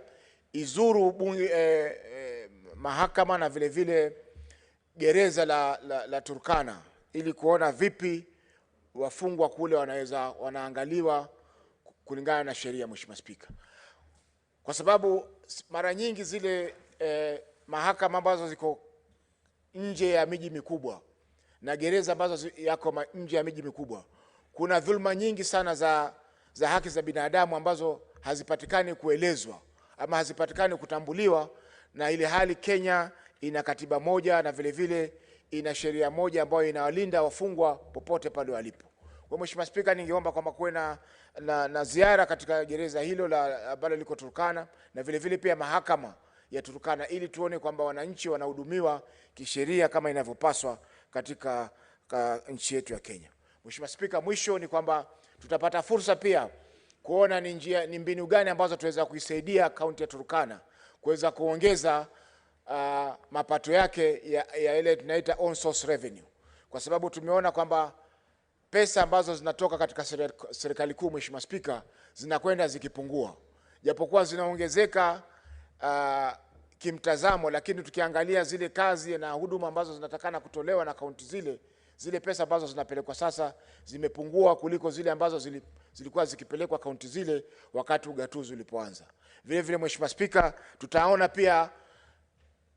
Speaker 8: izuru mahakama na vile vile gereza la Turkana ili kuona vipi wafungwa kule wanaangaliwa kulingana na sheria. Mheshimiwa Spika, kwa sababu mara nyingi zile mahakama ambazo ziko nje ya miji mikubwa na gereza ambazo yako nje ya miji mikubwa, kuna dhulma nyingi sana za haki za binadamu ambazo hazipatikani kuelezwa ama hazipatikani kutambuliwa, na ile hali Kenya ina katiba moja na vile vile ina sheria moja ambayo inawalinda wafungwa popote pale walipo. Kwa Mheshimiwa Spika, ningeomba kwamba kuwe na ziara katika gereza hilo la ambalo liko Turkana na vile vile pia mahakama ya Turkana ili tuone kwamba wananchi wanahudumiwa kisheria kama inavyopaswa katika nchi yetu ya Kenya. Mheshimiwa Spika, mwisho ni kwamba tutapata fursa pia kuona ni mbinu gani ambazo tuweza kuisaidia kaunti ya Turkana kuweza kuongeza mapato yake ya ile tunaita on source revenue, kwa sababu tumeona kwamba pesa ambazo zinatoka katika serikali kuu, Mheshimiwa Spika, zinakwenda zikipungua, japokuwa zinaongezeka kimtazamo, lakini tukiangalia zile kazi na huduma ambazo zinatakana kutolewa na kaunti zile pesa ambazo zinapelekwa sasa zimepungua kuliko zile ambazo zilikuwa zikipelekwa kaunti zile wakati ugatuzi ulipoanza. Vile vile Mheshimiwa Spika, tutaona pia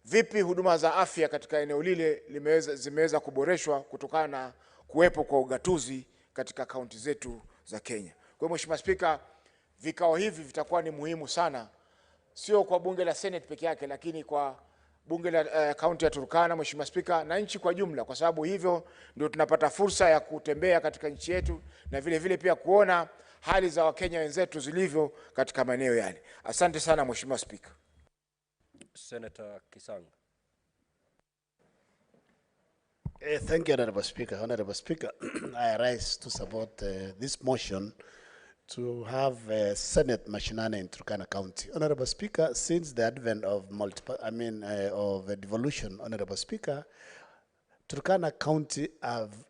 Speaker 8: vipi huduma za afya katika eneo lile zimeweza kuboreshwa kutokana na kuwepo kwa ugatuzi katika kaunti zetu za Kenya. Kwa hiyo Mheshimiwa Spika, vikao hivi vitakuwa ni muhimu sana, sio kwa bunge la Senate peke yake, lakini kwa bunge la kaunti ya Turkana, Mheshimiwa Spika, na nchi kwa jumla, kwa sababu hivyo ndio tunapata fursa ya kutembea katika nchi yetu na vile vile pia kuona hali za Wakenya wenzetu zilivyo katika maeneo yale. Asante sana Mheshimiwa Spika.
Speaker 12: Senator Kisang.
Speaker 10: Thank you, Honorable Speaker. Honorable Speaker, I rise to support this motion to have Senate Mashinane in Turkana County. Honorable Speaker, since the advent of devolution, Honorable Speaker, Turkana County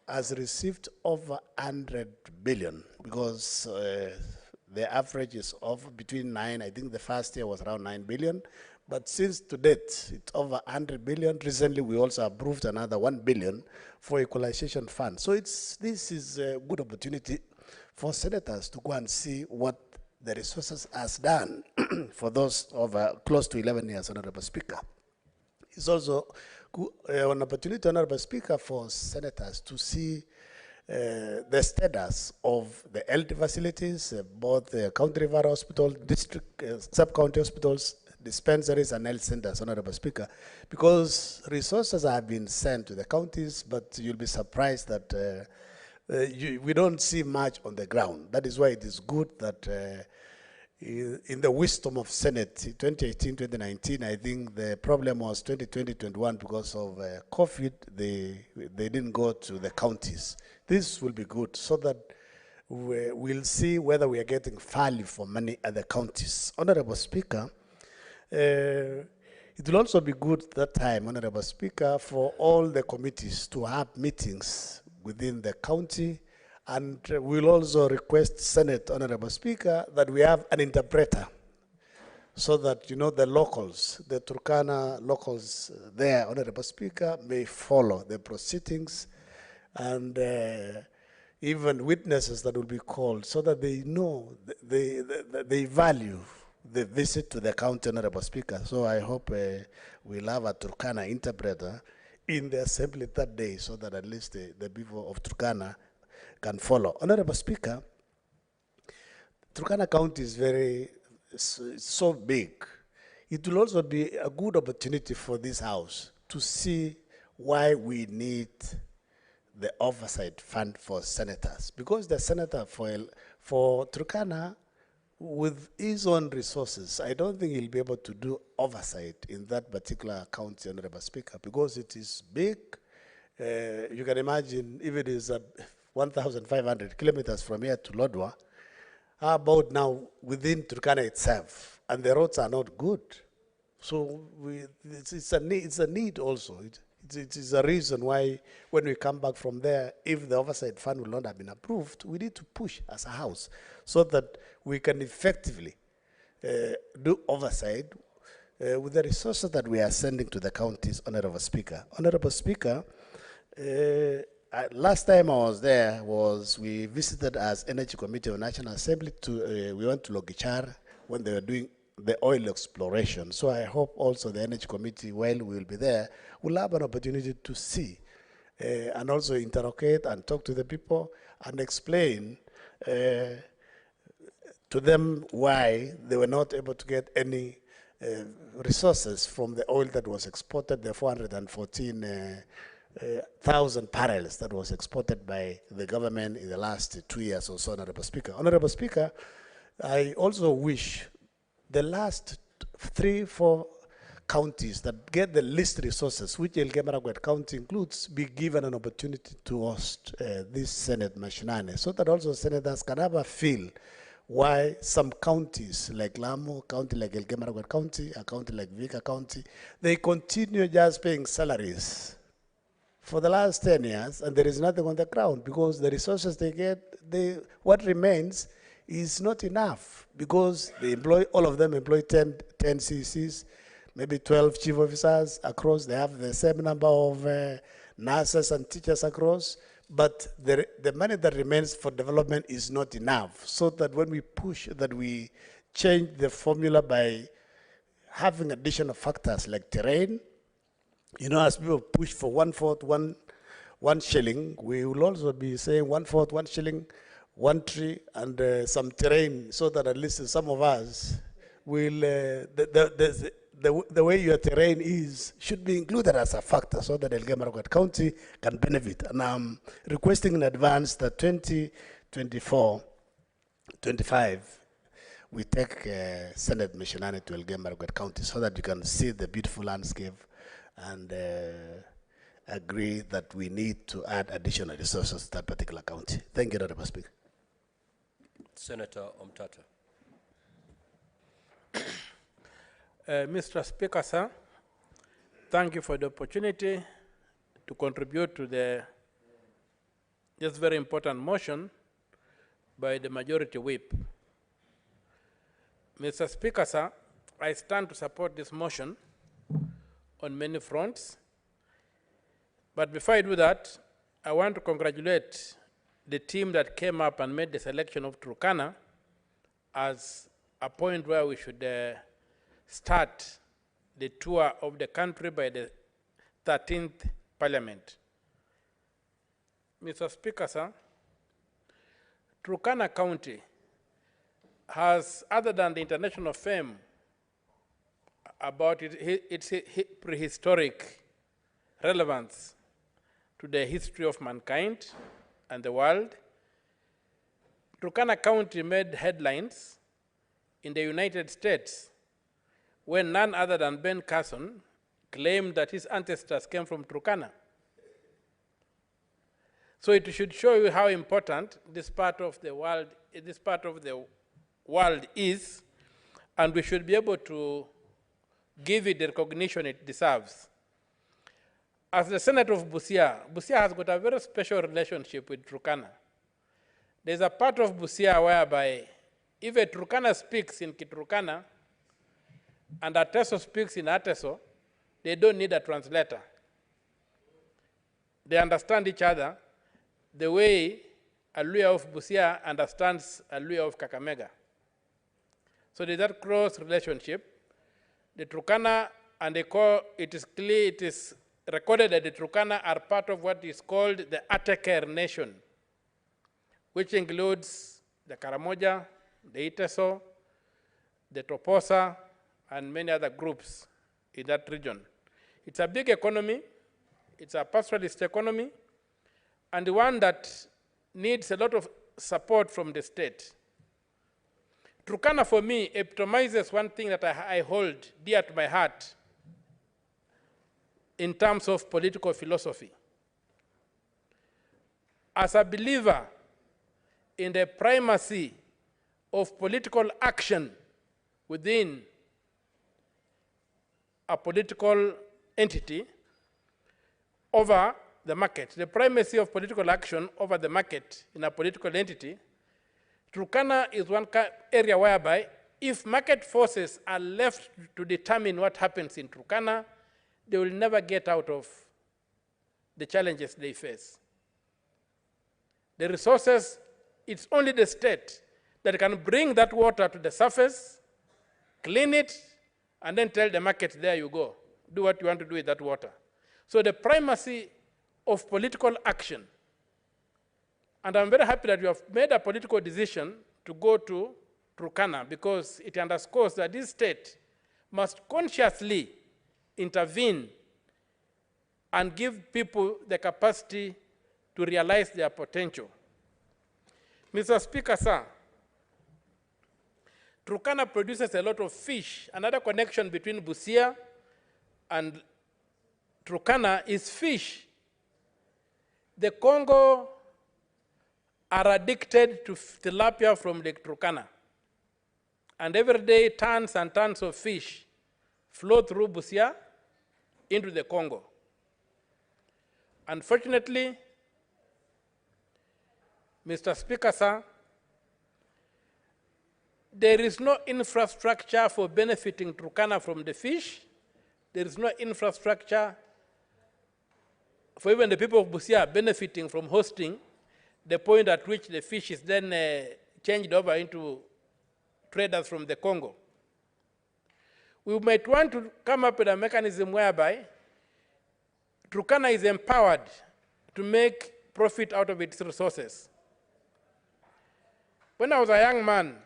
Speaker 10: has received over 100 billion because the average is of between 9, I think the first year was around 9 billion, but since to date, it's over 100 billion. Recently, we also approved another 1 billion for equalization fund. So this is a good opportunity for senators to go and see what the resources has done for those over close to 11 years, Honorable Speaker. It's also an opportunity, Honorable Speaker, for senators to see the status of the health facilities, both the county referral hospital, district, sub-county hospitals, dispensaries and health centers, Honorable Speaker, because resources have been sent to the counties, but you'll be surprised that we don't see much on the ground. That is why it is good that in the wisdom of Senate, 2018-2019, I think the problem was 2020-21 because of COVID, they didn't go to the counties. This will be good so that we'll see whether we are getting value for money at the counties. Honorable Speaker, it will also be good that time, Honorable Speaker, for all the committees to have meetings within the county, and we'll also request Senate, Honorable Speaker, that we have an interpreter so that, you know, the locals, the Turkana locals there, Honorable Speaker, may follow the proceedings and even witnesses that will be called so that they know, they value the visit to the county, Honorable Speaker. So I hope we'll have a Turkana interpreter in the assembly that day so that at least the people of Turkana can follow. Honorable Speaker, Turkana County is so big. It will also be a good opportunity for this House to see why we need the oversight fund for senators. Because the senator for Turkana, with his own resources, I don't think he'll be able to do oversight in that particular county, Honorable Speaker, because it is big. You can imagine if it is 1,500 kilometers from here to Lodwar, how about now within Turkana itself, and the roads are not good. So it's a need also. It is a reason why when we come back from there, if the oversight fund will not have been approved, we need to push as a House so that we can effectively do oversight with the resources that we are sending to the counties, Honorable Speaker. Honorable Speaker, last time I was there we visited as Energy Committee of National Assembly we went to Logichar when they were doing the oil exploration. So I hope also the Energy Committee, while we will be there, will have an opportunity to see and also interrogate and talk to the people and explain to them why they were not able to get any resources from the oil that was exported, the 414,000 barrels that was exported by the government in the last 2 years or so, Honorable Speaker. Honorable Speaker, I also wish the last 3-4 counties that get the least resources, which Elgeyo-Marakwet County includes, be given an opportunity to host this Senate Mashinane, so that also senators can have a feel why some counties like Lamu County, like Elgeyo-Marakwet County, a county like Vika County, they continue just paying salaries for the last 10 years, and there is nothing on the ground because the resources they get, what remains is not enough because they employ, all of them employ 10 CCs, maybe 12 chief officers across. They have the same number of nurses and teachers across, but the money that remains for development is not enough. So that when we push that we change the formula by having additional factors like terrain, you know, as people push for 1/4, 1 shilling, we will also be saying 1/4, 1 shilling, 1 tree, and some terrain, so that at least some of us will, the way your terrain is should be included as a factor so that Elgeyo-Marakwet County can benefit. And I'm requesting in advance that 2024-25, we take Senate Missionary to Elgeyo-Marakwet County so that you can see the beautiful landscape and agree that we need to add additional resources to that particular county. Thank you, Honorable Speaker.
Speaker 12: Senator Omtata.
Speaker 18: Mr. Speaker, sir, thank you for the opportunity to contribute to the just very important motion by the majority whip. Mr. Speaker, sir, I stand to support this motion on many fronts. But before I do that, I want to congratulate the team that came up and made the selection of Turkana as a point where we should start the tour of the country by the 13th Parliament. Mr. Speaker, sir, Turkana County has, other than the international fame about its prehistoric relevance to the history of mankind and the world, Turkana County made headlines in the United States when none other than Ben Carson claimed that his ancestors came from Turkana. So it should show you how important this part of the world is, and we should be able to give it the recognition it deserves. As the Senate of Busia, Busia has got a very special relationship with Turkana. There's a part of Busia whereby if a Turkana speaks in Kiturkana and a Teso speaks in Ateso, they don't need a translator. They understand each other the way a Luya of Busia understands a Luya of Kakamega. So there's that close relationship. The Turkana and it is clear, it is recorded that the Turkana are part of what is called the Ateker Nation, which includes the Karamoja, the Iteso, the Toposa, and many other groups in that region. It's a big economy, it's a pastoralist economy, and one that needs a lot of support from the state. Turkana, for me, epitomizes one thing that I hold dear to my heart in terms of political philosophy. As a believer in the primacy of political action within a political entity over the market, the primacy of political action over the market in a political entity, Turkana is one area whereby if market forces are left to determine what happens in Turkana, they will never get out of the challenges they face. The resources, it's only the state that can bring that water to the surface, clean it, and then tell the market, there you go, do what you want to do with that water. So the primacy of political action, and I'm very happy that you have made a political decision to go to Turkana because it underscores that this state must consciously intervene and give people the capacity to realize their potential. Mr. Speaker, sir, Turkana produces a lot of fish. Another connection between Busia and Turkana is fish. The Congo are addicted to tilapia from Lake Turkana. And every day, tons and tons of fish flow through Busia into the Congo. Unfortunately, Mr. Speaker, sir, there is no infrastructure for benefiting Turkana from the fish. There is no infrastructure for even the people of Busia benefiting from hosting the point at which the fish is then changed over into traders from the Congo. We might want to come up with a mechanism whereby Turkana is empowered to make profit out of its resources. When I was a young man,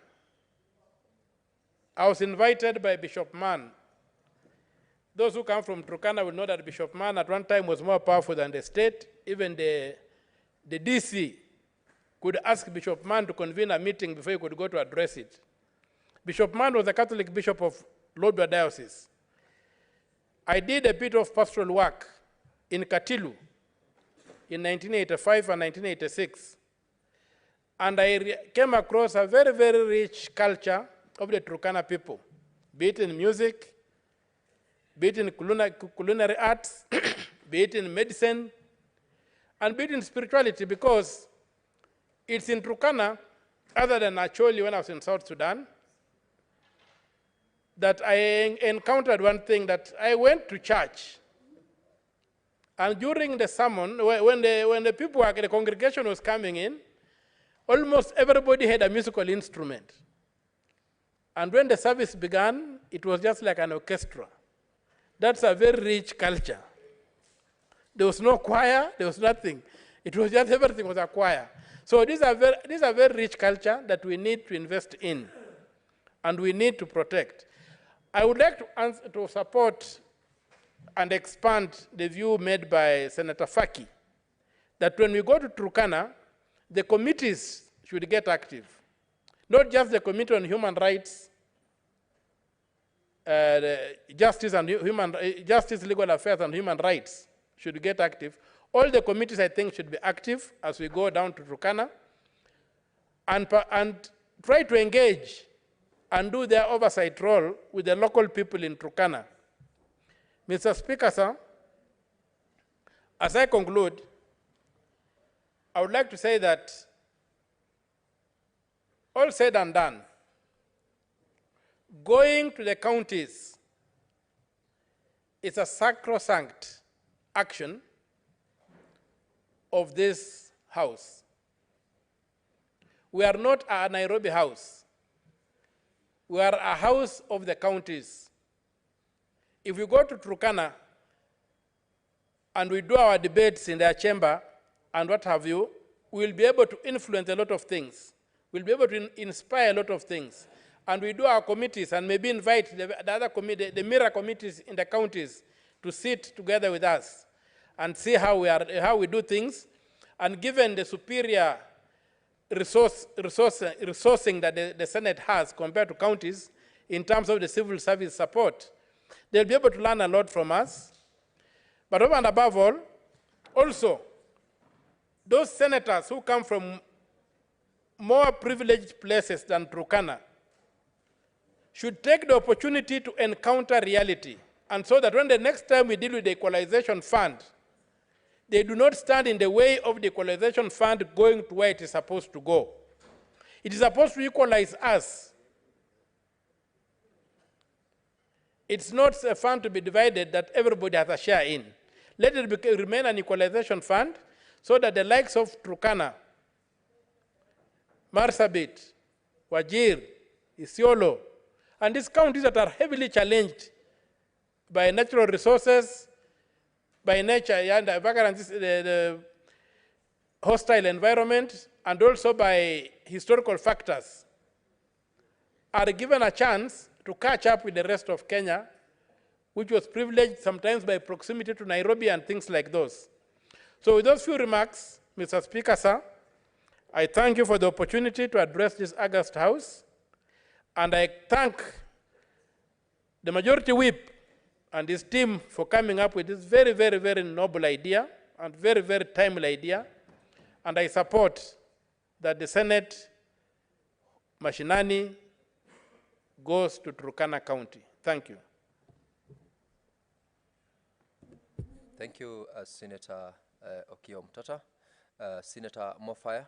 Speaker 18: I was invited by Bishop Mann. Those who come from Turkana will know that Bishop Mann at one time was more powerful than the state. Even the DC could ask Bishop Mann to convene a meeting before he could go to address it. Bishop Mann was a Catholic bishop of Lodwar Diocese. I did a bit of pastoral work in Katilu in 1985 and 1986. And I came across a very, very rich culture of the Turkana people, be it in music, be it in culinary arts, be it in medicine, and be it in spirituality, because it's in Turkana, other than Acholi when I was in South Sudan, that I encountered one thing, that I went to church. And during the sermon, when the people, the congregation was coming in, almost everybody had a musical instrument. And when the service began, it was just like an orchestra. That's a very rich culture. There was no choir, there was nothing. It was just everything was a choir. So this is a very rich culture that we need to invest in and we need to protect. I would like to support and expand the view made by Senator Faki that when we go to Turkana, the committees should get active. Not just the Committee on Human Rights, Justice, Legal Affairs, and Human Rights should get active. All the committees, I think, should be active as we go down to Turkana and try to engage and do their oversight role with the local people in Turkana. Mr. Speaker, sir, as I conclude, I would like to say that all said and done, going to the counties is a sacrosanct action of this House. We are not a Nairobi House. We are a house of the counties. If we go to Turkana and we do our debates in their chamber and what have you, we will be able to influence a lot of things. We'll be able to inspire a lot of things. And we do our committees and maybe invite the other committee, the mirror committees in the counties to sit together with us and see how we do things. And given the superior resourcing that the Senate has compared to counties in terms of the civil service support, they'll be able to learn a lot from us. But over and above all, also, those senators who come from more privileged places than Turkana should take the opportunity to encounter reality. And so that when the next time we deal with the equalization fund, they do not stand in the way of the equalization fund going to where it is supposed to go. It is supposed to equalize us. It's not a fund to be divided that everybody has a share in. Let it remain an equalization fund so that the likes of Turkana, Marsabit, Wajir, Isiolo, and these counties that are heavily challenged by natural resources, by nature and the hostile environment, and also by historical factors, are given a chance to catch up with the rest of Kenya, which was privileged sometimes by proximity to Nairobi and things like those. So with those few remarks, Mr. Speaker, sir, I thank you for the opportunity to address this August House, and I thank the Majority Whip and his team for coming up with this very, very, very noble idea and very, very timely idea, and I support that the Senate Mashinani goes to Turkana County. Thank you.
Speaker 13: Thank you, Senator Okiya Omtata. Senator Mofaya.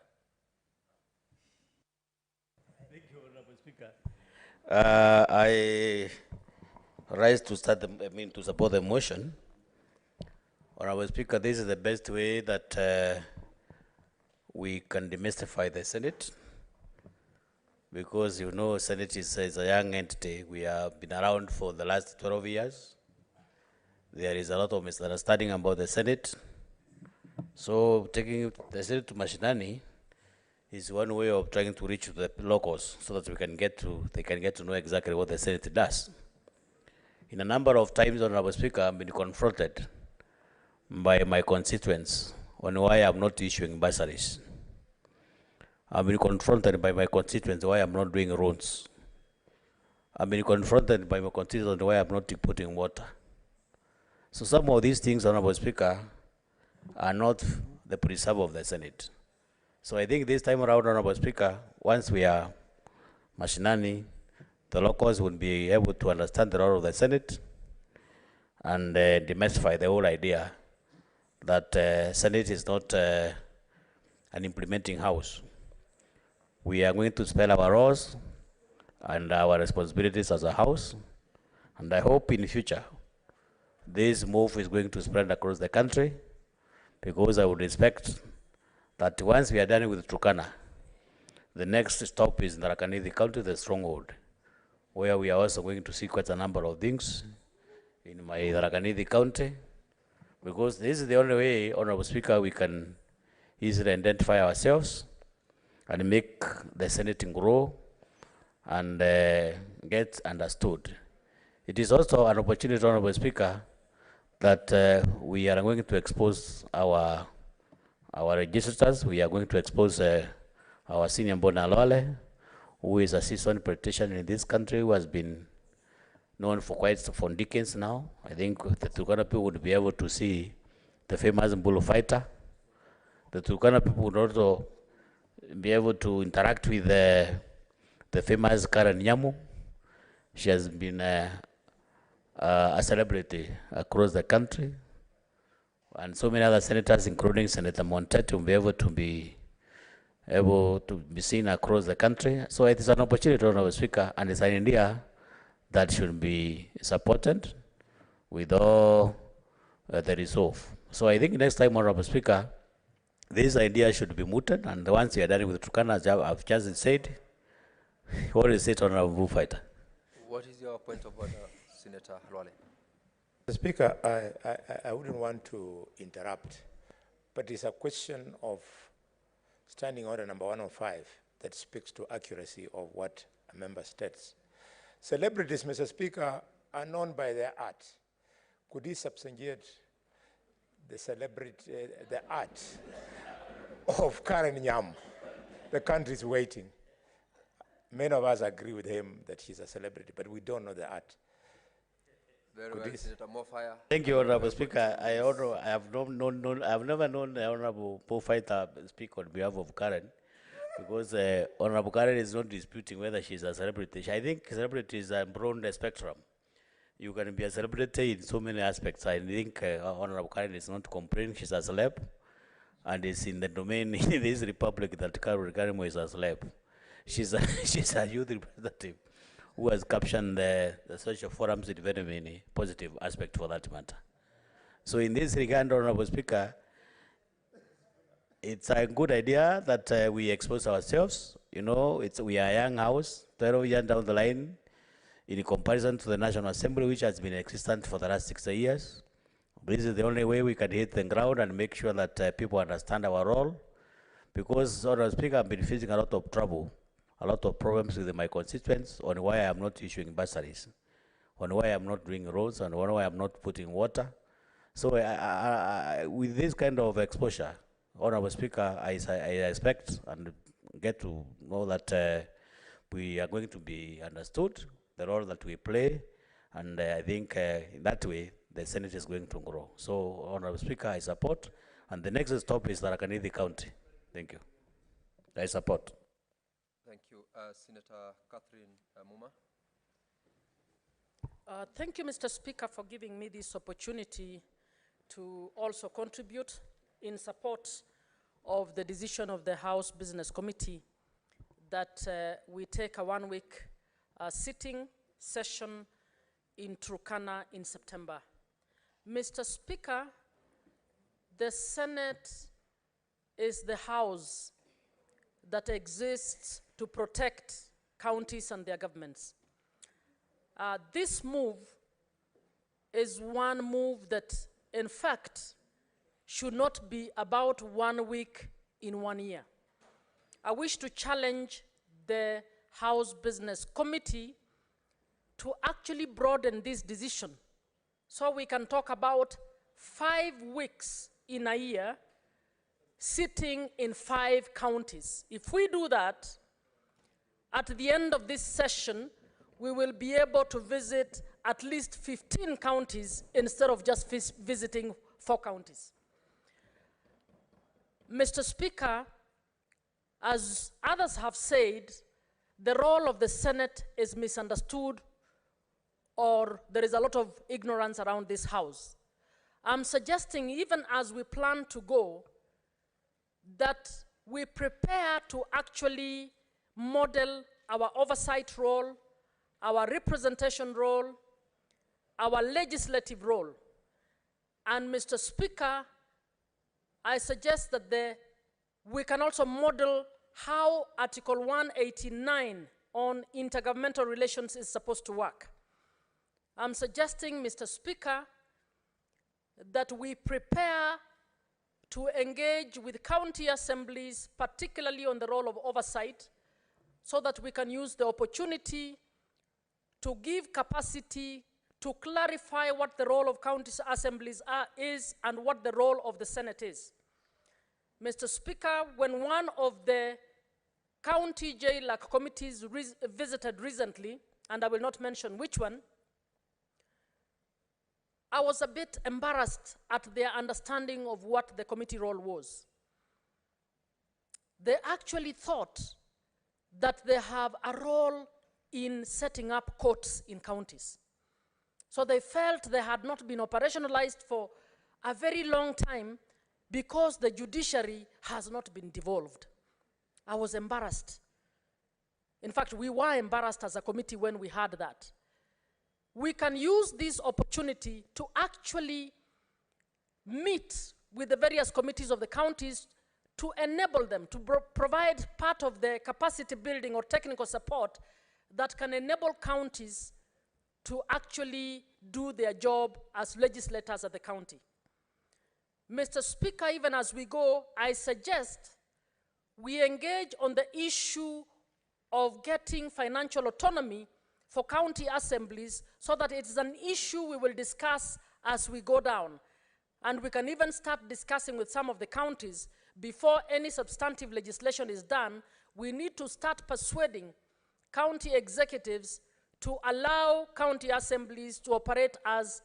Speaker 14: Thank you, Honorable Speaker. I rise to to support the motion. Honorable Speaker, this is the best way that we can demystify the Senate, because you know Senate is a young entity. We have been around for the last 12 years. There is a lot of misunderstanding about the Senate. So taking the Senate to Mashinani is one way of trying to reach the locals so that they can get to know exactly what the Senate does. In a number of times, Honorable Speaker, I've been confronted by my constituents on why I'm not issuing bursaries. I've been confronted by my constituents why I'm not doing roads. I've been confronted by my constituents why I'm not putting water. So some of these things, Honorable Speaker, are not the preserve of the Senate. So I think this time around, Honorable Speaker, once we are Mashinani, the locals will be able to understand the role of the Senate and demystify the whole idea that Senate is not an implementing house. We are going to spell our roles and our responsibilities as a house, and I hope in the future this move is going to spread across the country, because I would expect that once we are done with Turkana, the next stop is Tharaka Nithi County, the stronghold, where we are also going to see quite a number of things in my Tharaka Nithi County, because this is the only way, Honorable Speaker, we can easily identify ourselves and make the Senate grow and get understood. It is also an opportunity, Honorable Speaker, that we are going to expose our registrators. We are going to expose our senior Mbona Lwale, who is a seasoned politician in this country, who has been known for decades now. I think the Turkana people would be able to see the famous bull fighter. The Turkana people would also be able to interact with the famous Karen Nyamu. She has been a celebrity across the country, and so many other senators, including Senator Montete, will be able to be seen across the country. So it is an opportunity, Honorable Speaker, and it's an idea that should be supported with all the resolve. So I think next time, Honorable Speaker, this idea should be mooted, and once we are done with Turkana, as I've just said, what is it, Honorable Bullfighter?
Speaker 13: What is your point of order, Senator Lwale?
Speaker 5: Mr. Speaker, I wouldn't want to interrupt, but it's a question of standing order number 105 that speaks to accuracy of what a member states. Celebrities, Mr. Speaker, are known by their art. Could he substantiate the art of Karen Nyam? The country is waiting. Many of us agree with him that he's a celebrity, but we don't know the art.
Speaker 13: Very well, Senator Mofaya.
Speaker 14: Thank you, Honorable Speaker. I have never known the Honorable Bullfighter speak on behalf of Karen, because Honorable Karen is not disputing whether she's a celebrity. I think celebrity is a broad spectrum. You can be a celebrity in so many aspects. I think Honorable Karen is not complaining she's a celeb, and it's in the domain in this republic that Karen is a celeb. She's a youth representative who has captioned the social forums in very many positive aspects for that matter. So in this regard, Honorable Speaker, it's a good idea that we expose ourselves. You know, we are a young house, 12 years down the line, in comparison to the National Assembly, which has been existent for the last 60 years. This is the only way we can hit the ground and make sure that people understand our role. Because, Honorable Speaker, I've been facing a lot of trouble a lot of problems with my constituents on why I'm not issuing bursaries, on why I'm not doing roads, and on why I'm not putting water. So with this kind of exposure, Honorable Speaker, I expect and get to know that we are going to be understood, the role that we play, and I think in that way, the Senate is going to grow. So, Honorable Speaker, I support, and the next stop is Tharaka Nithi County. Thank you. I support.
Speaker 13: Thank you. Senator Catherine Muma.
Speaker 19: Thank you, Mr. Speaker, for giving me this opportunity to also contribute in support of the decision of the House Business Committee that we take a one-week sitting session in Turkana in September. Mr. Speaker, the Senate is the house that exists to protect counties and their governments. This move is one move that, in fact, should not be about 1 week in 1 year. I wish to challenge the House Business Committee to actually broaden this decision so we can talk about 5 weeks in a year sitting in 5 counties. If we do that, at the end of this session, we will be able to visit at least 15 counties instead of just visiting 4 counties. Mr. Speaker, as others have said, the role of the Senate is misunderstood, or there is a lot of ignorance around this house. I'm suggesting, even as we plan to go, that we prepare to actually model our oversight role, our representation role, our legislative role. And Mr. Speaker, I suggest that we can also model how Article 189 on intergovernmental relations is supposed to work. I'm suggesting, Mr. Speaker, that we prepare to engage with county assemblies, particularly on the role of oversight, so that we can use the opportunity to give capacity to clarify what the role of county assemblies is and what the role of the Senate is. Mr. Speaker, when one of the county jail committees visited recently, and I will not mention which one, I was a bit embarrassed at their understanding of what the committee role was. They actually thought that they have a role in setting up courts in counties. So they felt they had not been operationalized for a very long time because the judiciary has not been devolved. I was embarrassed. In fact, we were embarrassed as a committee when we heard that. We can use this opportunity to actually meet with the various committees of the counties to enable them to provide part of the capacity building or technical support that can enable counties to actually do their job as legislators at the county. Mr. Speaker, even as we go, I suggest we engage on the issue of getting financial autonomy for county assemblies so that it's an issue we will discuss as we go down. And we can even start discussing with some of the counties before any substantive legislation is done. We need to start persuading county executives to allow county assemblies to operate as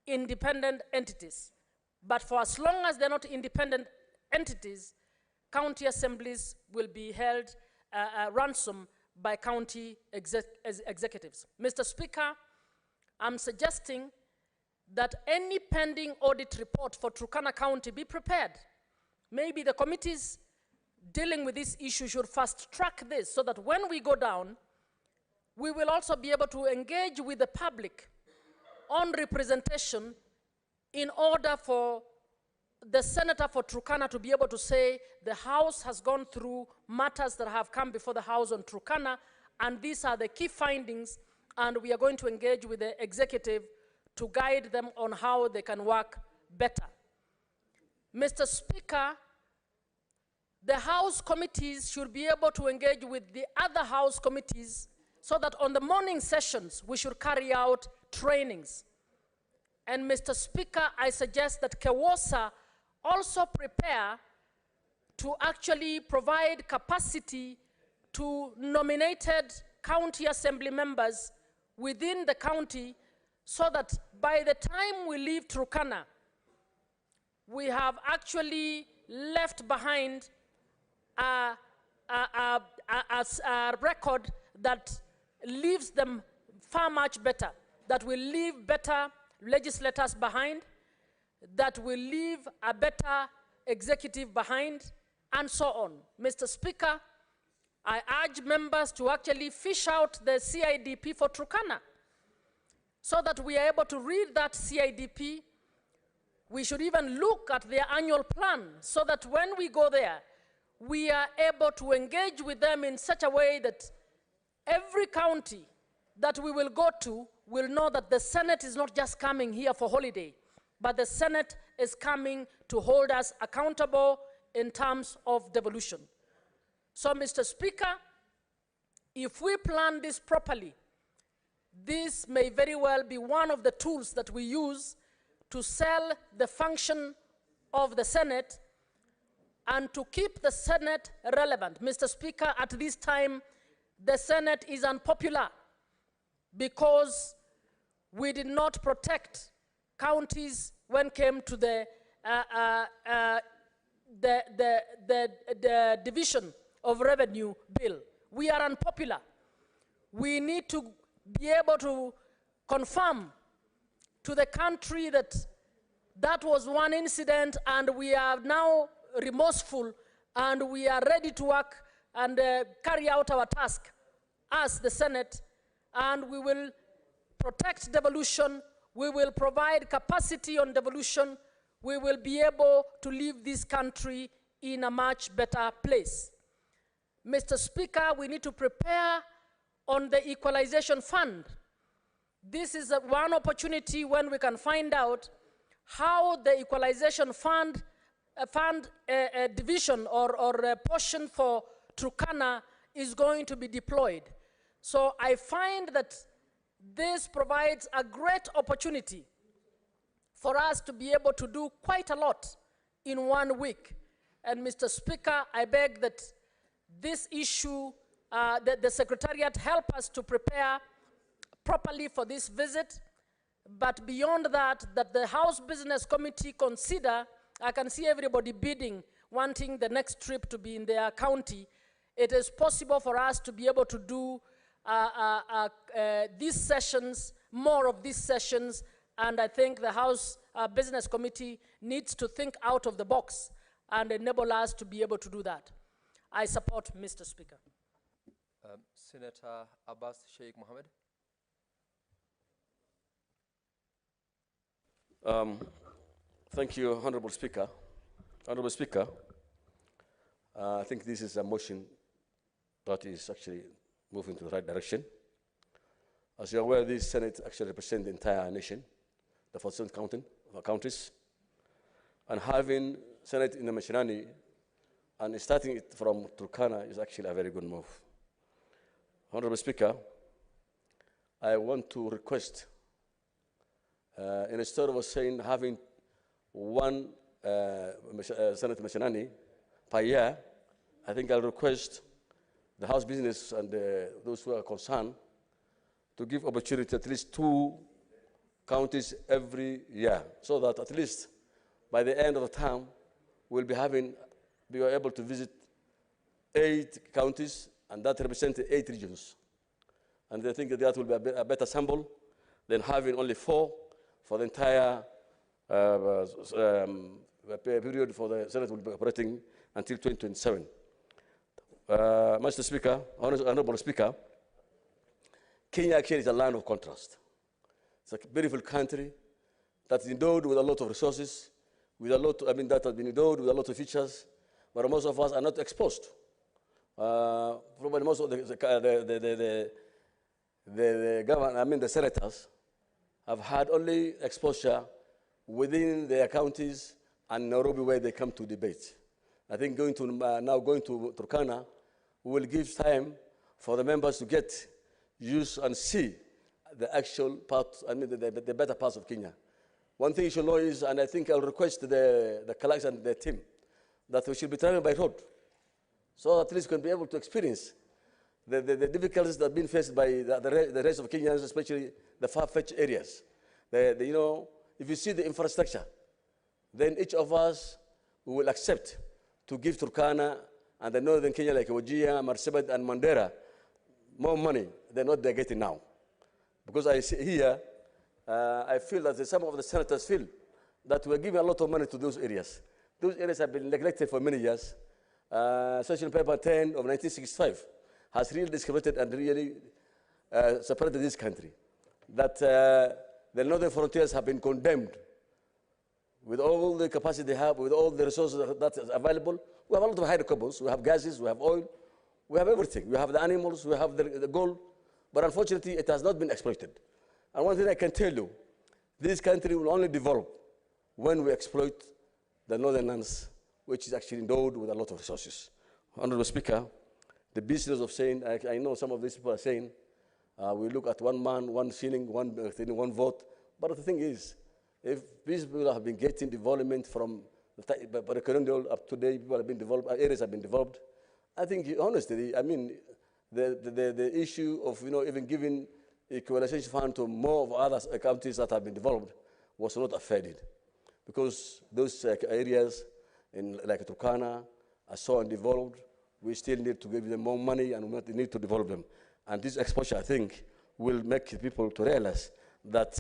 Speaker 19: independent entities. But for as long as they're not independent entities, county assemblies will be held ransom by county executives. Mr. Speaker, I'm suggesting that any pending audit report for Turkana County be prepared. Maybe the committees dealing with this issue should fast track this so that when we go down, we will also be able to engage with the public on representation in order for the senator for Turkana to be able to say the House has gone through matters that have come before the House on Turkana, and these are the key findings, and we are going to engage with the executive to guide them on how they can work better. Mr. Speaker, the House committees should be able to engage with the other House committees so that on the morning sessions, we should carry out trainings. And Mr. Speaker, I suggest that KEWOSA also prepare to actually provide capacity to nominated county assembly members within the county so that by the time we leave Turkana, we have actually left behind a record that leaves them far much better, that will leave better legislators behind, that will leave a better executive behind, and so on. Mr. Speaker, I urge members to actually fish out the CIDP for Turkana so that we are able to read that CIDP. We should even look at their annual plan so that when we go there, we are able to engage with them in such a way that every county that we will go to will know that the Senate is not just coming here for holiday, but the Senate is coming to hold us accountable in terms of devolution. So, Mr. Speaker, if we plan this properly, this may very well be one of the tools that we use to sell the function of the Senate and to keep the Senate relevant. Mr. Speaker, at this time, the Senate is unpopular because we did not protect counties when it came to the division of revenue bill. We are unpopular. We need to be able to confirm to the country that that was one incident and we are now remorseful and we are ready to work and carry out our task as the Senate, and we will protect devolution, we will provide capacity on devolution, we will be able to leave this country in a much better place. Mr. Speaker, we need to prepare on the equalization fund. This is one opportunity when we can find out how the equalization fund, division or a portion for Turkana is going to be deployed. So I find that this provides a great opportunity for us to be able to do quite a lot in 1 week. And Mr. Speaker, I beg that this issue, that the Secretariat help us to prepare properly for this visit. But beyond that, that the House Business Committee consider, I can see everybody bidding, wanting the next trip to be in their county. It is possible for us to be able to do these sessions, more of these sessions, and I think the House Business Committee needs to think out of the box and enable us to be able to do that. I support, Mr. Speaker.
Speaker 13: Senator Abbas Sheikh Mohammed.
Speaker 1: Thank you, Honorable Speaker. Honorable Speaker, I think this is a motion that is actually moving to the right direction. As you're aware, this Senate actually represents the entire nation, the 14 counties. And having Senate in the Mashinani and starting it from Turkana is actually a very good move. Honorable Speaker, I want to request, instead of saying having one Senate Mashinani per year, I think I'll request the House Business and those who are concerned to give opportunity at least 2 counties every year, so that at least by the end of the term, we'll be able to visit 8 counties, and that represents 8 regions. And I think that will be a better sample than having only 4 for the entire period for the Senate will be operating until 2027. Mr. Speaker, Honorable Speaker, Kenya actually is a land of contrast. It's a beautiful country that's endowed with a lot of resources, with a lot, that has been endowed with a lot of features, but most of us are not exposed. Probably most of the government, the senators, have had only exposure within their counties and Nairobi where they come to debate. I think going to, now going to Turkana will give time for the members to get used and see the actual part, I mean, the better parts of Kenya. One thing you should know is, and I think I'll request the colleagues and the team, that we should be traveling by road, so at least we can be able to experience the difficulties that have been faced by the rest of Kenyans, especially the far-fetched areas. You know, if you see the infrastructure, then each of us will accept to give Turkana and the northern Kenya like Wajir, Marsabit, and Mandera more money than what they're getting now. Because I see here, I feel that some of the senators feel that we're giving a lot of money to those areas. Those areas have been neglected for many years. Session paper 10 of 1965 has really discriminated and really separated this country. That the northern frontiers have been condemned with all the capacity they have, with all the resources that is available. We have a lot of hydrocarbons, we have gases, we have oil, we have everything. We have the animals, we have the gold, but unfortunately it has not been exploited. And one thing I can tell you, this country will only develop when we exploit the northern lands, which is actually endowed with a lot of resources. Honorable Speaker, the business of saying, I know some of these people are saying, we look at one man, one shilling, one vote, but the thing is, if these people have been getting development from the colonial up to today, people have been developed, areas have been developed. I think, honestly, I mean, the issue of, even giving equalization fund to more of other counties that have been developed was not affected, because those areas like Turkana are so undeveloped. We still need to give them more money, and we need to develop them. And this exposure, I think, will make people to realize that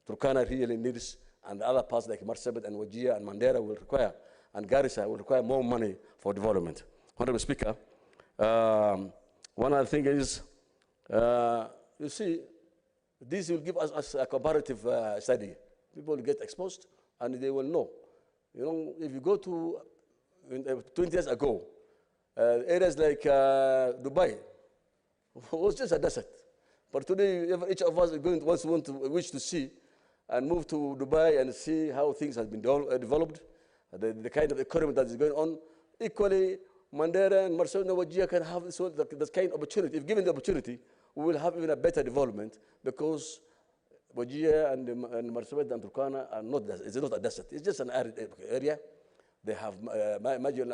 Speaker 1: Turkana really needs, and the other parts like Marsabit and Wajir and Mandera will require, and Garissa will require more money for development. Honorable Speaker, one other thing is, you see, this will give us a comparative study. People will get exposed, and they will know. If you go to 20 years ago, areas like Dubai was just a desert. But today, each of us is going to wish to see and move to Dubai and see how things have been developed, the kind of economy that is going on. Equally, Mandera and Marsabit and Wajir can have this kind of opportunity. If given the opportunity, we will have even a better development, because Wajir and Marsabit and Turkana are not desert. It's not a desert. It's just an arid area. They have marginal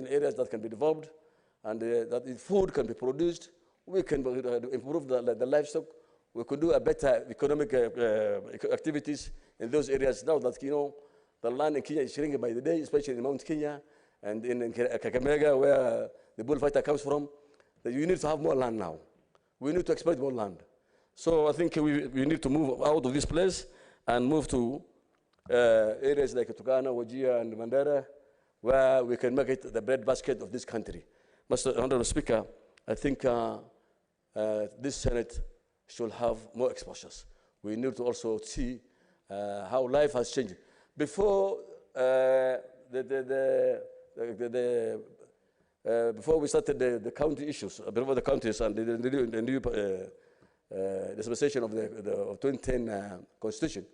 Speaker 1: areas that can be developed, and that food can be produced. We can improve the livestock. We could do a better economic activities in those areas. Now that, the land in Kenya is shrinking by the day, especially in Mount Kenya and in Kakamega, where the bullfighter comes from, that you need to have more land now. We need to exploit more land. So I think we need to move out of this place and move to areas like Turkana, Wajir, and Mandera, where we can make it the breadbasket of this country. Mr. Honorable Speaker, I think this Senate should have more exposures. We need to also see how life has changed. Before before we started the county issues, before the counties and the new dispensation of the 2010 Constitution,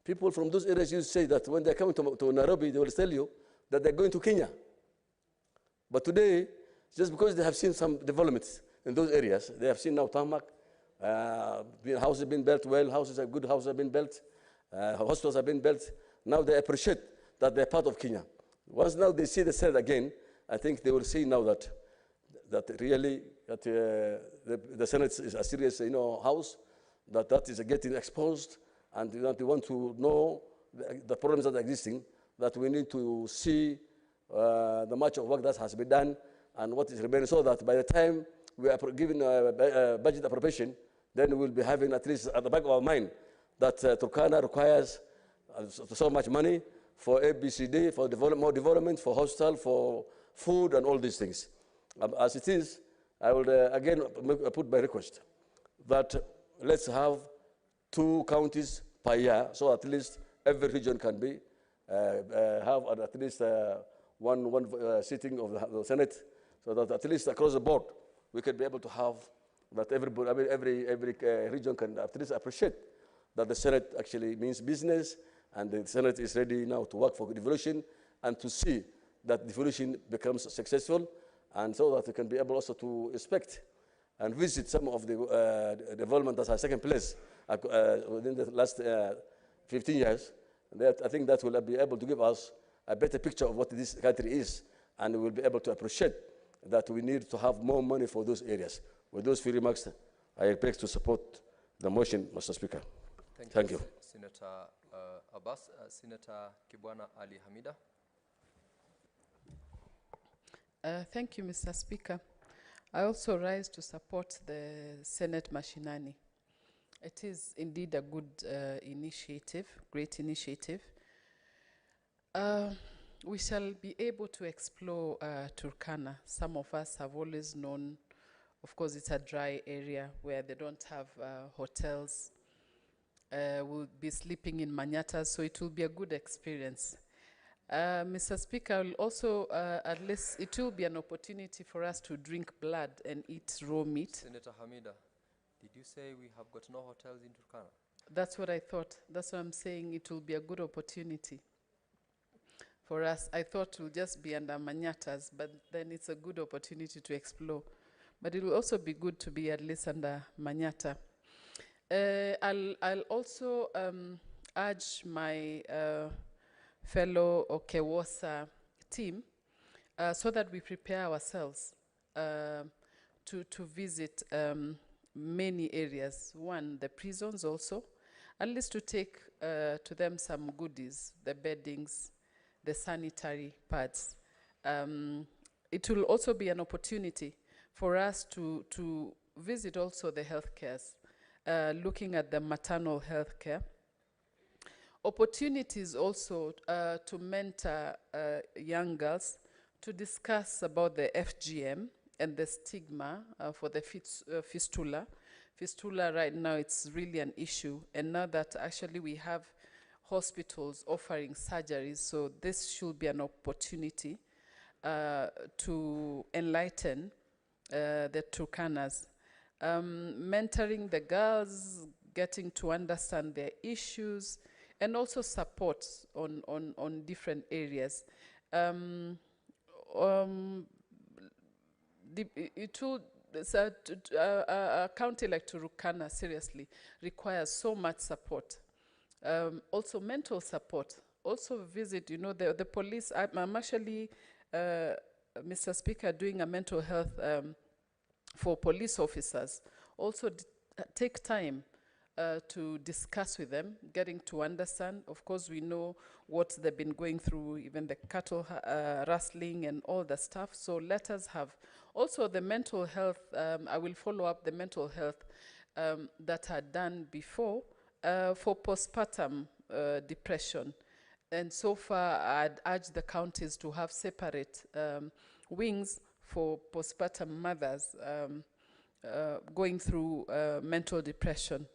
Speaker 1: people from those areas used to say that when they come to Nairobi, they will tell you that they're going to Kenya. But today, just because they have seen some developments in those areas, they have seen now tarmac, houses have been built, good houses have been built, hospitals have been built. Now they appreciate that they're part of Kenya. Once now they see the Senate again, I think they will see now that really the Senate is a serious house, that is getting exposed, and that they want to know the problems that are existing, that we need to see the much of work that has been done and what is remaining, so that by the time we are given a budget appropriation, then we'll be having at least at the back of our mind that Turkana requires so much money for ABCD, for more development, for hospital, for food, and all these things. As it is, I will again put my request that let's have 2 counties per year, so at least every region can be have at least one sitting of the Senate, so that at least across the board we can be able to have that every region can at least appreciate that the Senate actually means business, and the Senate is ready now to work for devolution and to see that devolution becomes successful, and so that we can be able also to inspect and visit some of the development that has taken place within the last 15 years. That, I think that will be able to give us a better picture of what this country is, and we will be able to appreciate that we need to have more money for those areas. With those few remarks, I beg to support the motion, Mr. Speaker. Thank you.
Speaker 13: Senator Abbas. Senator Kibwana Ali Hamida.
Speaker 20: Thank you, Mr. Speaker. I also rise to support the Senate Mashinani. It is indeed a good initiative, great initiative. We shall be able to explore Turkana. Some of us have always known, of course, it's a dry area where they don't have hotels. We'll be sleeping in manyatas, so it will be a good experience. Mr. Speaker, I will also, at least, it will be an opportunity for us to drink blood and eat raw meat.
Speaker 13: Senator Hamida, did you say we have got no hotels in Turkana?
Speaker 20: That's what I thought. That's what I'm saying. It will be a good opportunity for us. I thought it will just be under manyatas, but then it's a good opportunity to explore. But it will also be good to be at least under manyata. I'll also urge my fellow Kumewaka team so that we prepare ourselves to visit many areas. One, the prisons also, at least to take to them some goodies, the beddings, the sanitary pads. It will also be an opportunity for us to visit also the healthcares, looking at the maternal health care. Opportunities also to mentor young girls, to discuss about the FGM and the stigma for the fistula. Fistula right now, it's really an issue. And now that actually we have hospitals offering surgeries, so this should be an opportunity to enlighten the Turkanas. Mentoring the girls, getting to understand their issues, and also support on different areas. A county like Turkana, seriously, requires so much support. Also mental support. Also visit, you know, the police. I'm actually, Mr. Speaker, doing a mental health for police officers. Also take time to discuss with them, getting to understand. Of course, we know what they've been going through, even the cattle rustling and all the stuff. So let us have also the mental health. I will follow up the mental health that are done before for postpartum depression. And so far, I'd urge the counties to have separate wings for postpartum mothers going through mental depression.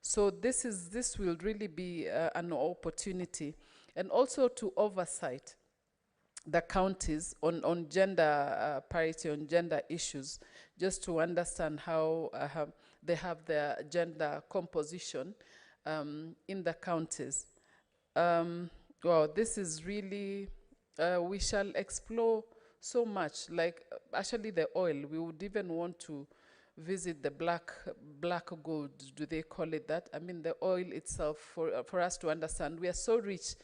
Speaker 20: So this will really be an opportunity, and also to oversight the counties on gender parity, on gender issues, just to understand how they have their gender composition in the counties. Well, this is really, we shall explore so much, like actually the oil. We would even want to visit the black gold, do they call it that? I mean, the oil itself, for us to understand. We are so rich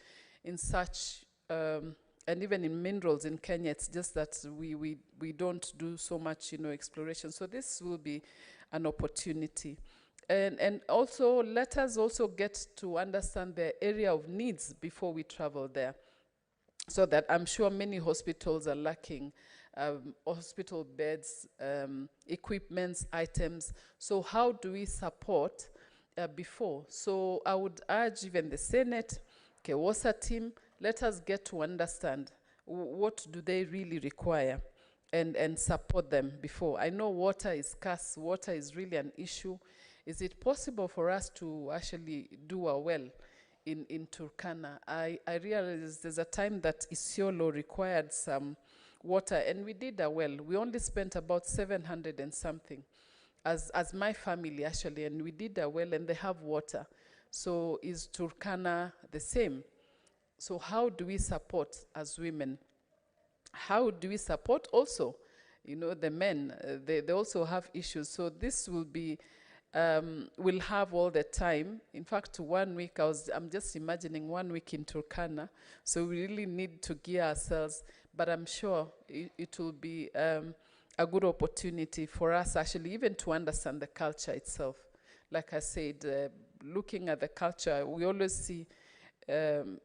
Speaker 20: in such, and even in minerals in Kenya, it's just that we don't do so much, you know, exploration. So this will be an opportunity. And also, let us also get to understand the area of needs before we travel there. So that I'm sure many hospitals are lacking hospital beds, equipments, items. So how do we support before? So I would urge even the Senate, Kumewaka team, let us get to understand what do they really require and support them before. I know water is scarce, water is really an issue. Is it possible for us to actually do a well in Turkana? I realized there's a time that Isiolo required some water, and we did a well. We only spent about 700 and something as my family actually, and we did a well, and they have water. So is Turkana the same? So how do we support as women? How do we support also, you know, the men? They also have issues. So this will be, we'll have all the time. In fact, 1 week, I'm just imagining 1 week in Turkana. So we really need to gear ourselves. But I'm sure it will be a good opportunity for us actually even to understand the culture itself. Like I said, looking at the culture, we always see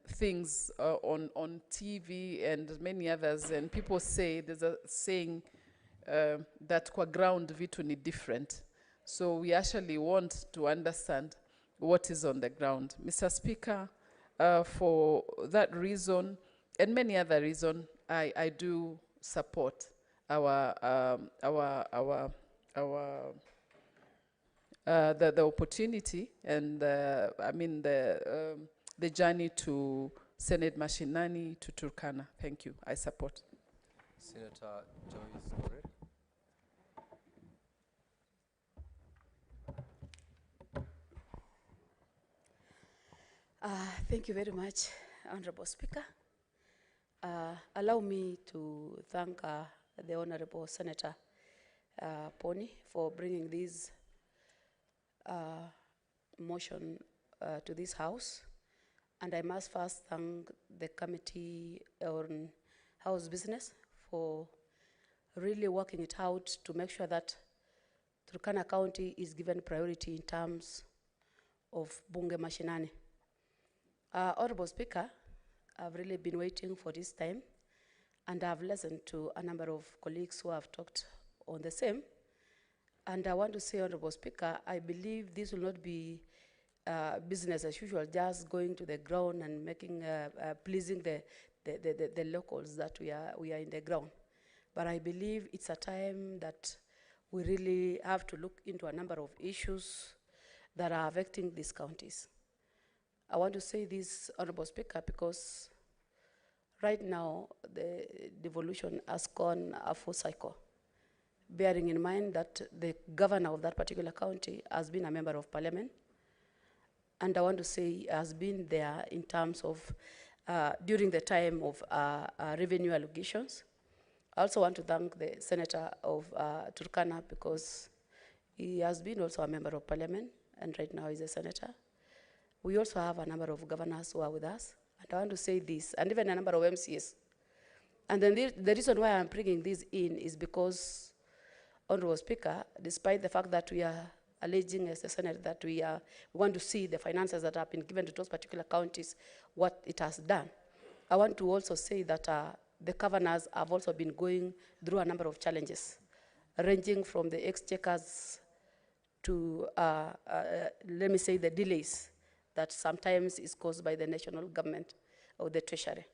Speaker 20: things on TV and many others, and people say, there's a saying that kwa ground vitu ni different. So we actually want to understand what is on the ground. Mr. Speaker, for that reason and many other reasons, I do support the opportunity and I mean the journey to Senate Mashinani to Turkana. Thank you. I support.
Speaker 13: Senator Joyce Korir.
Speaker 21: Thank you very much, Honorable Speaker. Allow me to thank the Honorable Senator Pony for bringing this motion to this House. And I must first thank the Committee on House Business for really working it out to make sure that Turkana County is given priority in terms of Bunge Mashinani. Honorable Speaker, I've really been waiting for this time, and I've listened to a number of colleagues who have talked on the same. And I want to say, Honorable Speaker, I believe this will not be business as usual, just going to the ground and making pleasing the locals that we are in the ground. But I believe it's a time that we really have to look into a number of issues that are affecting these counties. I want to say this, Honorable Speaker, because right now the devolution has gone a full cycle, bearing in mind that the governor of that particular county has been a member of parliament. And I want to say has been there in terms of during the time of revenue allocations. I also want to thank the senator of Turkana because he has been also a member of parliament and right now he's a senator. We also have a number of governors who are with us. And I want to say this, and even a number of MCs. And then the reason why I'm bringing this in is because, Honorable Speaker, despite the fact that we are alleging as a Senate that we want to see the finances that have been given to those particular counties, what it has done. I want to also say that the governors have also been going through a number of challenges, ranging from the exchequers to, let me say, the delays that sometimes is caused by the national government or the treasury.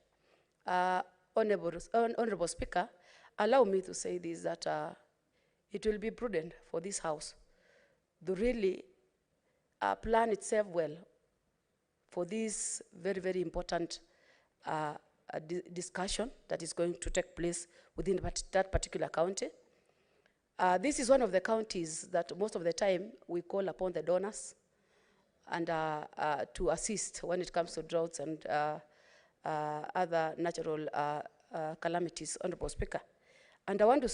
Speaker 21: Honorable Speaker, allow me to say this, that it will be prudent for this House to really plan itself well for this very, very important discussion that is going to take place within that particular county. This is one of the counties that most of the time we call upon the donors and to assist when it comes to droughts and other natural calamities, Honorable Speaker. And I want to